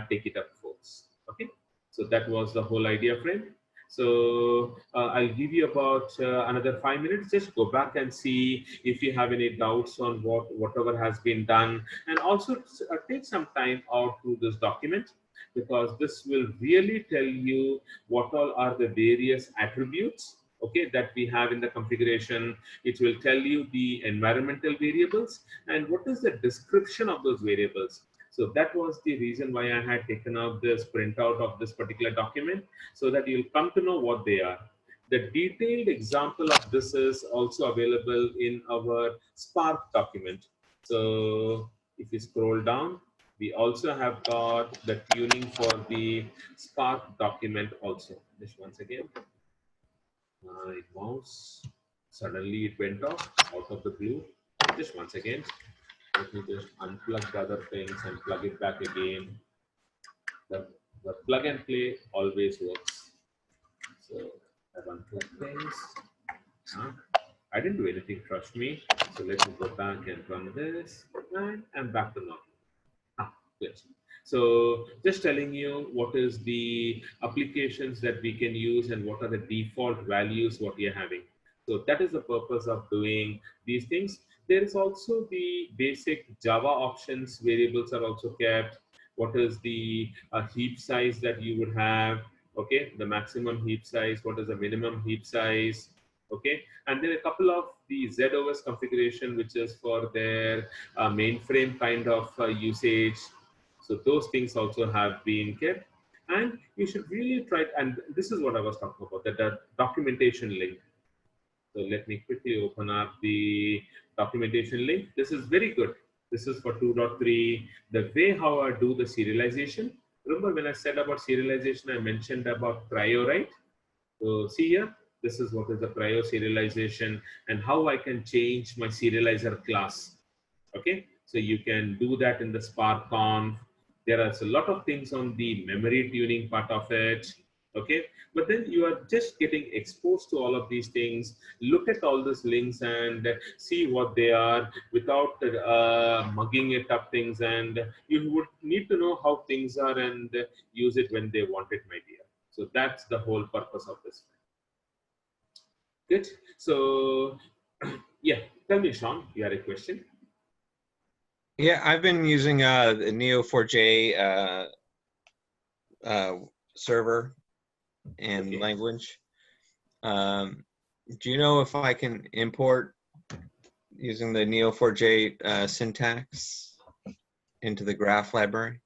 take it up, folks. Okay, so that was the whole idea, friend. So I'll give you about another 5 minutes. Just go back and see if you have any doubts on whatever has been done, and also take some time out through this document, because this will really tell you what all are the various attributes okay, that we have in the configuration. It will tell you the environmental variables and what is the description of those variables. So that was the reason why I had taken out this printout of this particular document, so that you'll come to know what they are. The detailed example of this is also available in our Spark document. So if you scroll down, we also have got the tuning for the Spark document also. Just once again, my mouse, suddenly it went off out of the blue. Just once again, let me just unplug the other things and plug it back again. The plug and play always works. So I've unplugged things. I didn't do anything, trust me. So let me go back and run this, and I'm back to normal. Good. So just telling you what is the applications that we can use and what are the default values what we are having. So that is the purpose of doing these things. There is also the basic Java options variables are also kept. What is the heap size that you would have? Okay, the maximum heap size. What is the minimum heap size? Okay, and then a couple of the ZOS configuration, which is for their mainframe kind of usage. So those things also have been kept, and you should really try. And this is what I was talking about, the documentation link. So let me quickly open up the documentation link. This is very good. This is for 2.3. The way how I do the serialization. Remember when I said about serialization, I mentioned about prio, right? So see here, this is what is the prio serialization and how I can change my serializer class. Okay, so you can do that in the Spark conf. There are a lot of things on the memory tuning part of it. Okay, but then you are just getting exposed to all of these things. Look at all these links and see what they are without mugging it up things, and you would need to know how things are and use it when they want it, my dear. So that's the whole purpose of this. Good. So yeah, tell me, Sean, you had a question?
Yeah, I've been using the Neo4j server and language. Do you know if I can import using the Neo4j syntax into the graph library?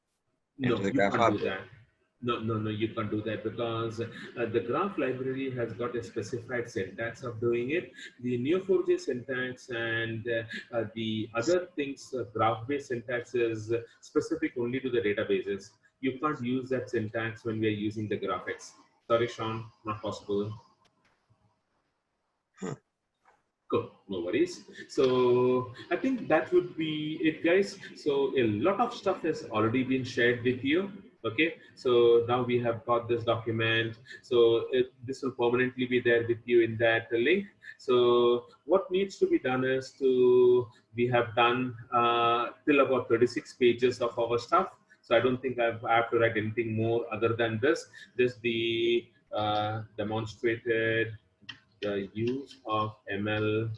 No, you can't do that. No, you can't do that because the graph library has got a specified syntax of doing it. The Neo4j syntax and the other things, graph-based syntax is specific only to the databases. You can't use that syntax when we are using the graphics. Sorry, Sean, not possible. Cool, no worries. So I think that would be it, guys. So a lot of stuff has already been shared with you. Okay, so now we have got this document. So this will permanently be there with you in that link. So what needs to be done is we have done till about 36 pages of our stuff. So I don't think I have to write anything more other than this. Just the demonstrated the use of ML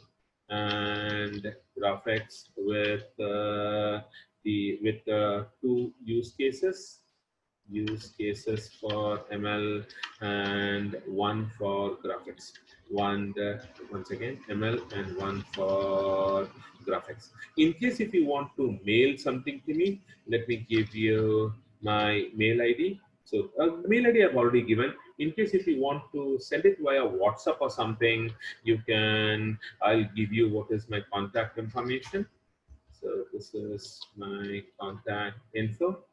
and graphics with two use cases for ML and one for graphics. Once again, ML and one for graphics. In case if you want to mail something to me, let me give you my mail ID. So mail ID I've already given. In case if you want to send it via WhatsApp or something, you can, I'll give you what is my contact information. So this is my contact info.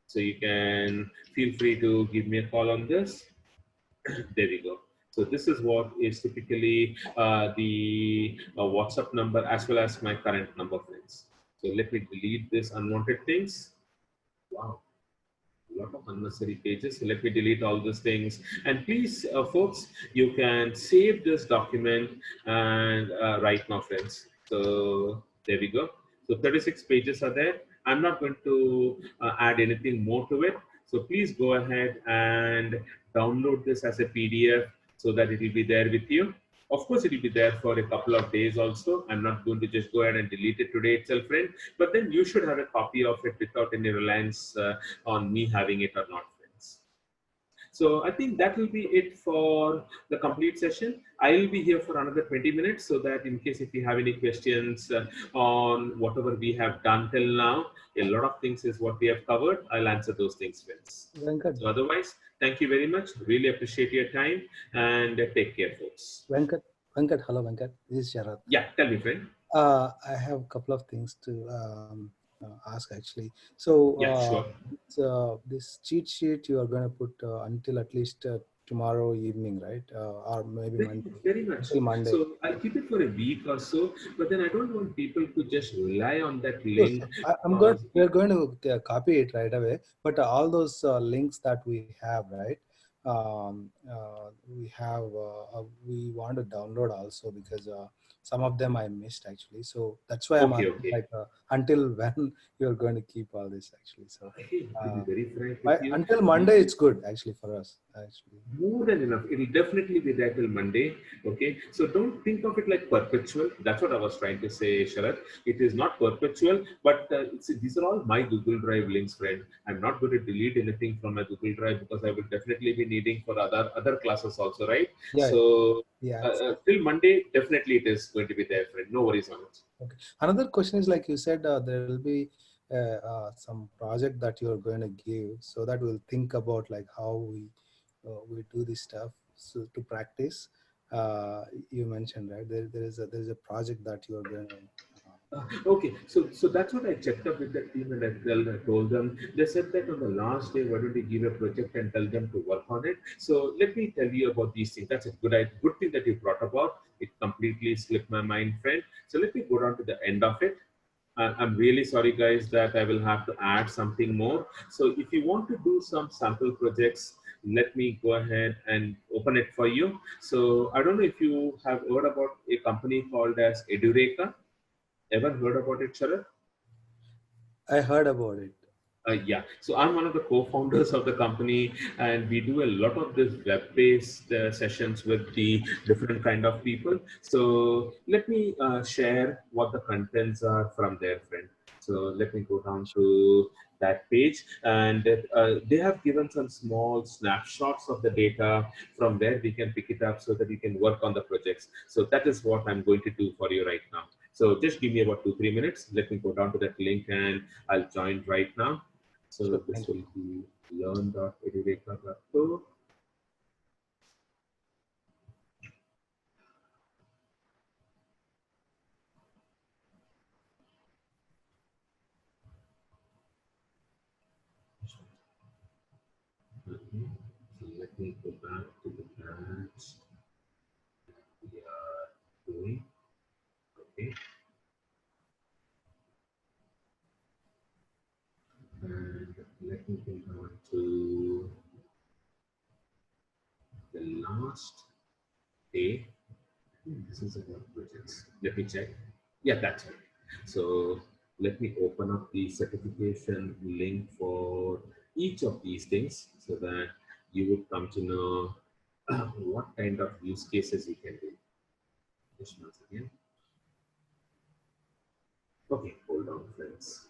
So you can feel free to give me a call on this. There we go. So this is what is typically the WhatsApp number as well as my current number, friends. So let me delete this unwanted things. Wow. A lot of unnecessary pages. So let me delete all these things. And please, folks, you can save this document and right now, friends. So there we go. So 36 pages are there. I'm not going to add anything more to it. So please go ahead and download this as a PDF so that it will be there with you. Of course, it will be there for a couple of days also. I'm not going to just go ahead and delete it today itself, friend. But then you should have a copy of it without any reliance on me having it or not, friends. So I think that will be it for the complete session. I will be here for another 20 minutes so that in case if you have any questions on whatever we have done till now, a lot of things is what we have covered. I'll answer those things first.
Venkat,
So otherwise, thank you very much. Really appreciate your time and take care, folks.
Venkat, hello Venkat. This is Sharat.
Yeah, tell me, friend.
I have a couple of things to ask actually. So
Yeah, sure.
this cheat sheet you are going to put until at least tomorrow evening, right? Or maybe Monday.
Very much.
Until Monday.
So I'll keep it for a week or so, but then I don't want people to just rely on that
Yes,
link.
we're going to copy it right away. But all those links that we have, right? We want to download also because some of them I missed actually. So that's why I'm asking, like until when you're going to keep all this actually. So
to be very frank with you,
until Monday it's good actually for us actually.
More than enough. It will definitely be there till Monday. Okay. So don't think of it like perpetual. That's what I was trying to say, Sharat. It is not perpetual, but these are all my Google Drive links, friend. I'm not going to delete anything from my Google Drive because I will definitely be needing for other classes also, right?
Yeah.
So
yeah.
Till Monday, definitely it is going to be there, friend. No worries on it.
Okay. Another question is like you said, there will be some project that you're going to give, so that we'll think about like how we do this stuff. So to practice, you mentioned right there's a project that you're going to.
Okay, so that's what I checked up with the team and I told them. They said that on the last day, why don't we give a project and tell them to work on it? So let me tell you about these things. That's a good thing that you brought about. It completely slipped my mind, friend. So let me go down to the end of it. I'm really sorry, guys, that I will have to add something more. So if you want to do some sample projects, let me go ahead and open it for you. So I don't know if you have heard about a company called as Edureka. Ever heard about it, Sharat?
I heard about it.
Yeah, so I'm one of the co-founders of the company, and we do a lot of this web-based sessions with the different kind of people. So let me share what the contents are from there, friend. So let me go down to that page, and they have given some small snapshots of the data from where we can pick it up so that we can work on the projects. So that is what I'm going to do for you right now. So just give me about 2-3 minutes. Let me go down to that link and I'll join right now. So this will be learn.edureka.co. So let me go back to the batch we are doing. Okay. And let me go down to the last day. This is about projects. Let me check. Yeah, that's right. So let me open up the certification link for each of these things so that you would come to know what kind of use cases you can do. Just once again. Okay, hold on, friends.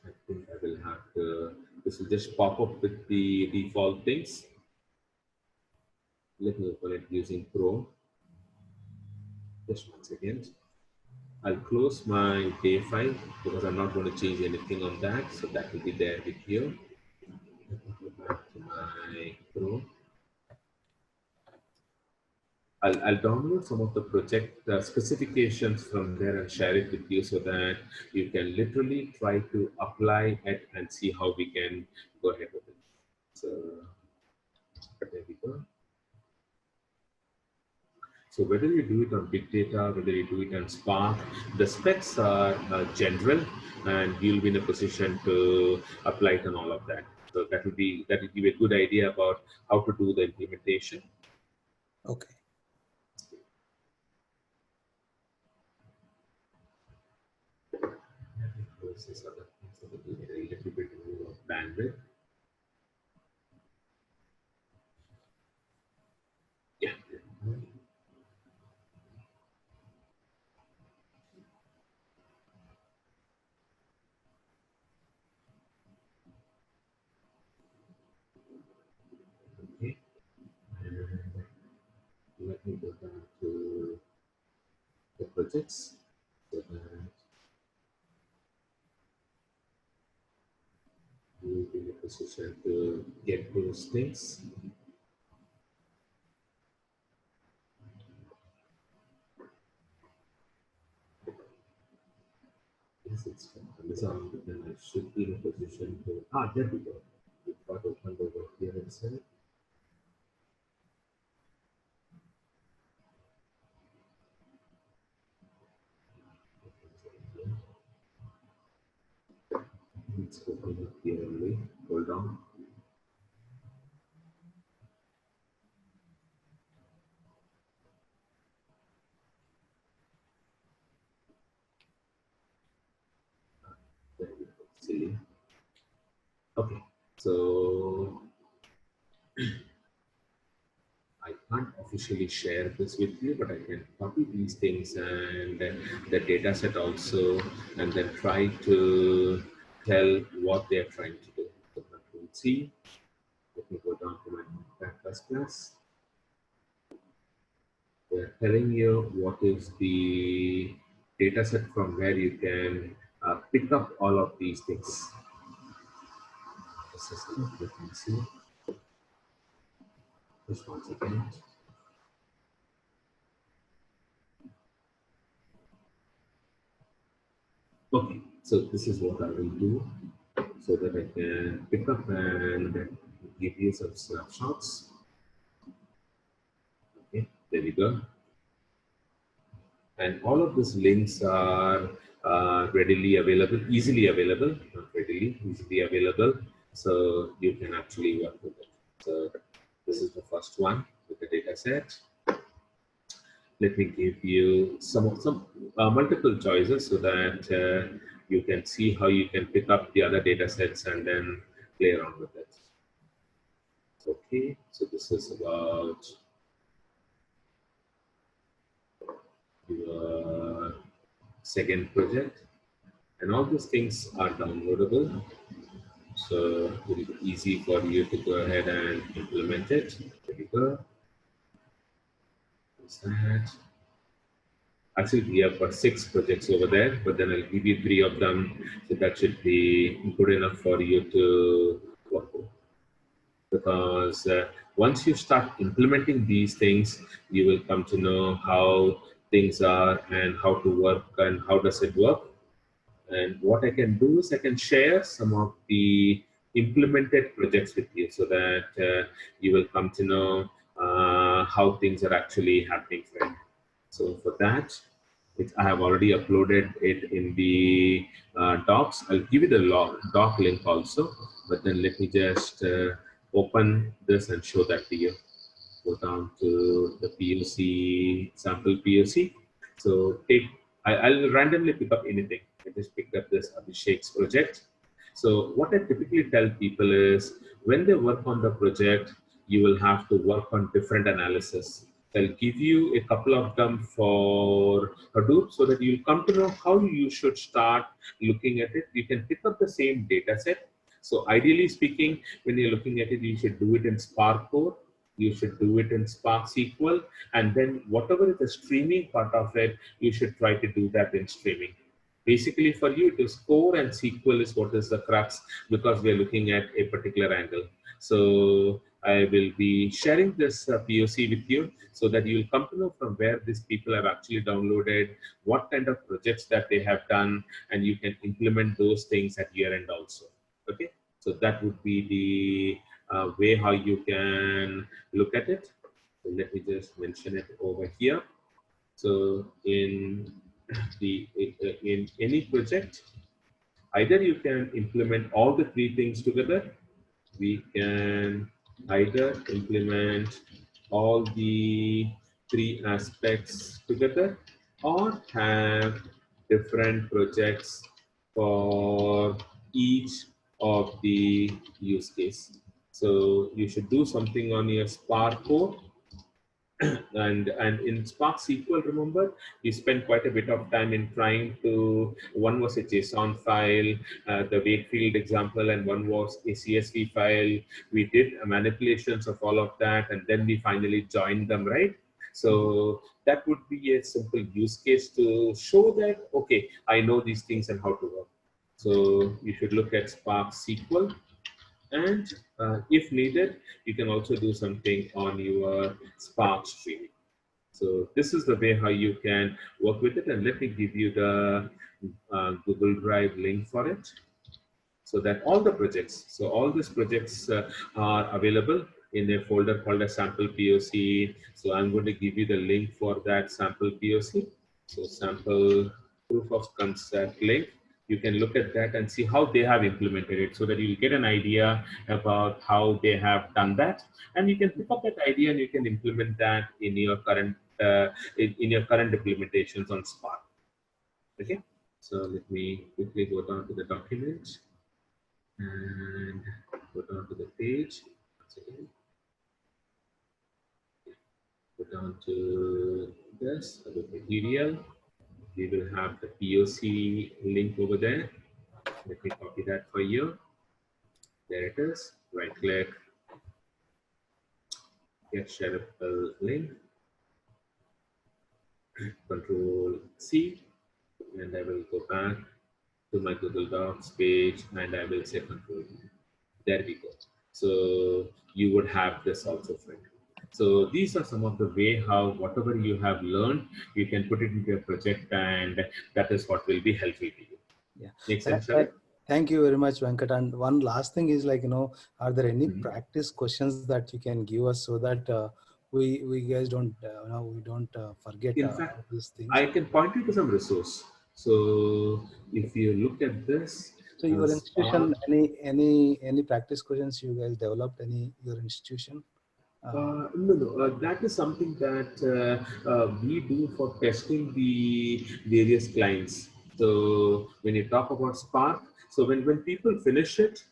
I think I will have to, this will just pop up with the default things. Let me open it using Chrome. Just once again. I'll close my day file because I'm not going to change anything on that. So that will be there with you. Let me go back to my Chrome. I'll download some of the project specifications from there and share it with you so that you can literally try to apply it and see how we can go ahead with it. So there we go. So whether you do it on big data, whether you do it on Spark, the specs are general, and you'll be in a position to apply it on all of that. So that will give a good idea about how to do the implementation.
Okay.
This other things that will need a little bit more of bandwidth. Yeah. me go back to the projects so that you'll be in a position to get those things. Yes, it's from Amazon, but then I should be in a position to, there we go. It got opened over here itself. It's open up here only. Hold on. There we go. See. Okay, so I can't officially share this with you, but I can copy these things and the data set also, and then try to tell what they're trying to do. So Control C. Let me go down to my class. They're telling you what is the data set from where you can pick up all of these things. Let me see. Just one second. Okay, so this is what I will do so that I can pick up and give you some snapshots. Okay, there we go. And all of these links are readily available, easily available, not readily, easily available. So you can actually work with it. So this is the first one with the data set. Let me give you some multiple choices so that you can see how you can pick up the other data sets and then play around with it. Okay, so this is about your second project, and all these things are downloadable. So it will be easy for you to go ahead and implement it. There you go. What's that? Actually, we have got 6 projects over there, but then I'll give you 3 of them. So that should be good enough for you to work with. Because once you start implementing these things, you will come to know how things are and how to work and how does it work. And what I can do is I can share some of the implemented projects with you so that you will come to know how things are actually happening for you. So for that, I have already uploaded it in the docs. I'll give you the doc link also, but then let me just open this and show that to you. Go down to the POC, sample POC. So I'll randomly pick up anything. I just picked up this Abhishek's project. So what I typically tell people is when they work on the project, you will have to work on different analysis. I'll give you a couple of them for Hadoop so that you'll come to know how you should start looking at it. You can pick up the same data set. So ideally speaking, when you're looking at it, you should do it in Spark Core. You should do it in Spark SQL, and then whatever is the streaming part of it, you should try to do that in streaming. Basically for you, it is core and SQL is what is the crux because we are looking at a particular angle. So I will be sharing this POC with you so that you will come to know from where these people have actually downloaded, what kind of projects that they have done, and you can implement those things at year end also. Okay, so that would be the way how you can look at it. So let me just mention it over here. So in any project, either you can implement all the 3 things together. We can either implement all the 3 aspects together or have different projects for each of the use case. So you should do something on your Spark core. And in Spark SQL, remember, you spent quite a bit of time in trying to, one was a JSON file, the Wakefield example, and one was a CSV file. We did manipulations of all of that, and then we finally joined them, right? So that would be a simple use case to show that, okay, I know these things and how to work. So you should look at Spark SQL, and if needed, you can also do something on your Spark stream. So this is the way how you can work with it. And let me give you the Google Drive link for it, so that all the projects, so all these projects are available in a folder called a sample POC. So I'm going to give you the link for that sample POC. So sample proof of concept link. You can look at that and see how they have implemented it, so that you'll get an idea about how they have done that. And you can pick up that idea and you can implement that in your current in your current implementations on Spark. Okay. So let me quickly go down to the document and go down to the page. Once again, go down to this, the material. We will have the POC link over there. Let me copy that for you. There it is. Right click, get shareable link, Control C, and I will go back to my Google Docs page and I will say Control V. There we go. So you would have this also, friend. So these are some of the way how whatever you have learned, you can put it into a project, and that is what will be helpful to you.
Yeah.
Makes sense, Ravi?
Thank you very much, Venkat. And one last thing is, like, are there any practice questions that you can give us, so that we guys don't we don't forget
In fact,
all these things?
I can point you to some resource. So if you look at this,
so your institution, any practice questions you guys developed? Your institution?
No. That is something that we do for testing the various clients. So when you talk about Spark, so when people finish it,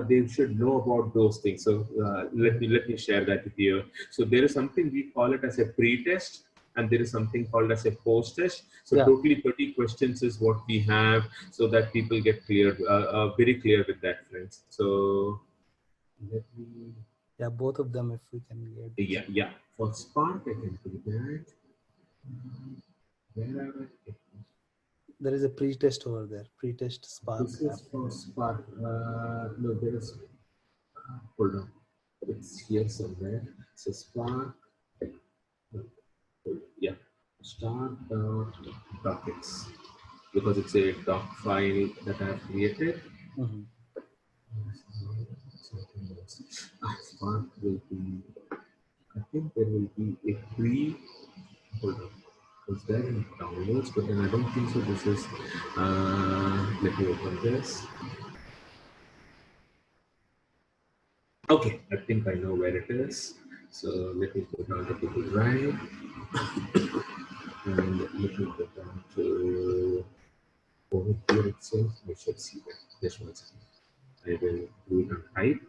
they should know about those things. So let me share that with you. So there is something we call it as a pre-test, and there is something called as a post-test. So totally 30 questions is what we have, so that people get clear, very clear with that, friends. So let me.
Yeah, both of them, if we can get.
Yeah. For Spark, I can do that. Where are I?
There is a pre-test over there. Pre-test Spark.
This is for Spark. No, there is. Hold on. It's here somewhere. So Spark. Yeah. Start dockets, because it's a doc file that I have created. Spark will be. I think there will be a pre. Hold on. Was there in downloads? But then I don't think so. This is. Let me open this. Okay, I think I know where it is. So let me go down to Google Drive, and let me go down to over here itself. I should see that. Just one second. I will do it on type.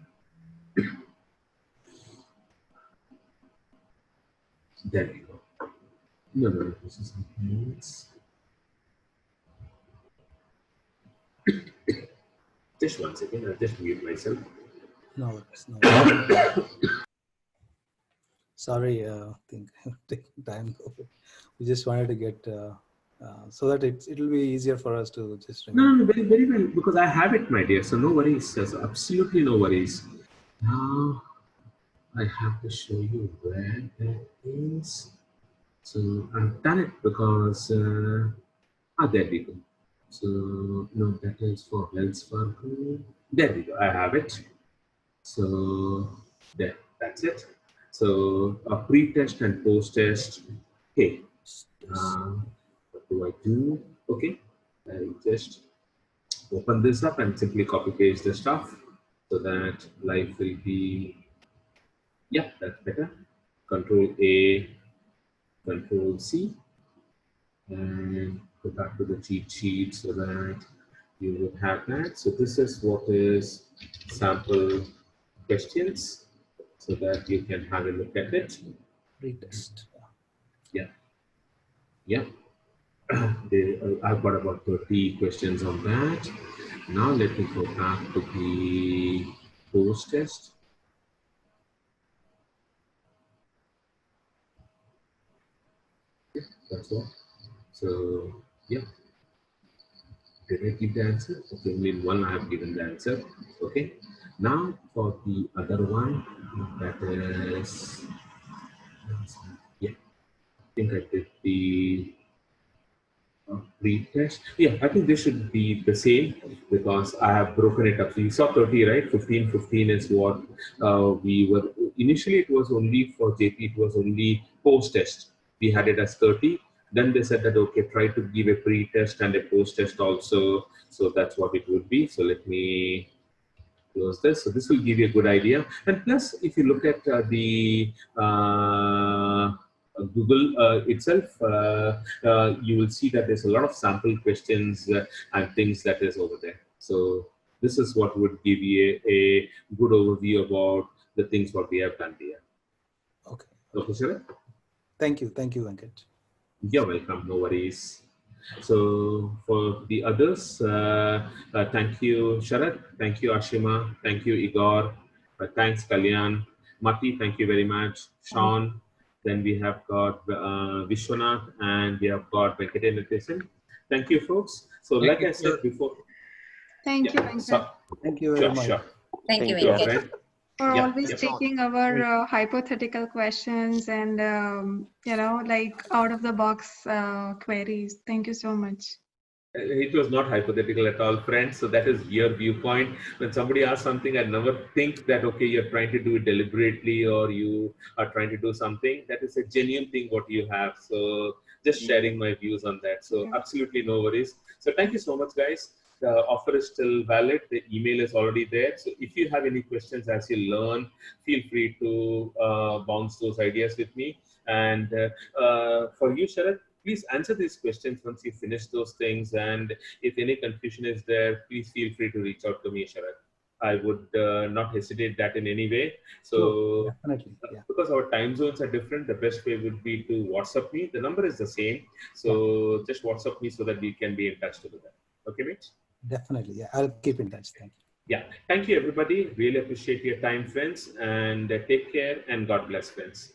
There we go. No, this is something else. Just one second, I'll just mute myself.
No worries. Sorry, I think taking time. We just wanted to get so that it'll be easier for us to just remember.
No, very well, because I have it, my dear. So no worries. There's absolutely no worries. Now I have to show you where that is. So I've done it because there we go. So no, that is for Wells Fargo. There we go. I have it. So there, that's it. So a pre-test and post-test. Okay. What do I do? Okay. I just open this up and simply copy paste the stuff, so that life will be. Yeah, that's better. Control A, Control C, and go back to the cheat sheet so that you would have that. So this is what is sample questions, so that you can have a look at it.
Retest.
Yeah. I've got about 30 questions on that. Now let me go back to the post test. That's all. So, yeah. Did I give the answer? Okay, only in one I have given the answer. Okay. Now for the other one, that is, yeah, I think I did the retest. Yeah, I think this should be the same because I have broken it up. So you saw 30, right? 15, 15 is what we were. Initially, it was only for JP, it was only post-test. We had it as 30. Then they said that, okay, try to give a pre-test and a post-test also. So that's what it would be. So let me close this. So this will give you a good idea. And plus, if you look at the Google itself, you will see that there's a lot of sample questions and things that is over there. So this is what would give you a good overview about the things what we have done here.
Okay.
Okay, sir?
Thank you, Venkat.
You're welcome. No worries. So for the others, thank you, Sharat. Thank you, Ashima. Thank you, Igor. Thanks, Kalyan. Mati, thank you very much. Sean. Then we have got Vishwanath and we have got Venkatesan. Thank you, folks. So
Thank
like
you,
I said before,
Thank you,
yeah,
Venkat,
so,
Thank you very
sure,
much.
sure.
Thank you,
Thank you.
Venkat.
Right.
for
Yeah,
always
yeah.
taking our hypothetical questions and, like out of the box queries. Thank you so much.
It was not hypothetical at all, friends. So that is your viewpoint. When somebody asks something, I never think that, okay, you're trying to do it deliberately or you are trying to do something. That is a genuine thing what you have. So just sharing my views on that. So absolutely no worries. So thank you so much, guys. The offer is still valid. The email is already there. So if you have any questions as you learn, feel free to bounce those ideas with me. And for you, Sharat, please answer these questions once you finish those things. And if any confusion is there, please feel free to reach out to me, Sharat. I would not hesitate that in any way. So,
Sure, definitely. Yeah.
because our time zones are different, the best way would be to WhatsApp me. The number is the same. So, just WhatsApp me so that we can be in touch together. Okay, mate?
Definitely. Yeah, I'll keep in touch. Thank you.
Yeah. Thank you, everybody. Really appreciate your time, friends. And take care and God bless, friends.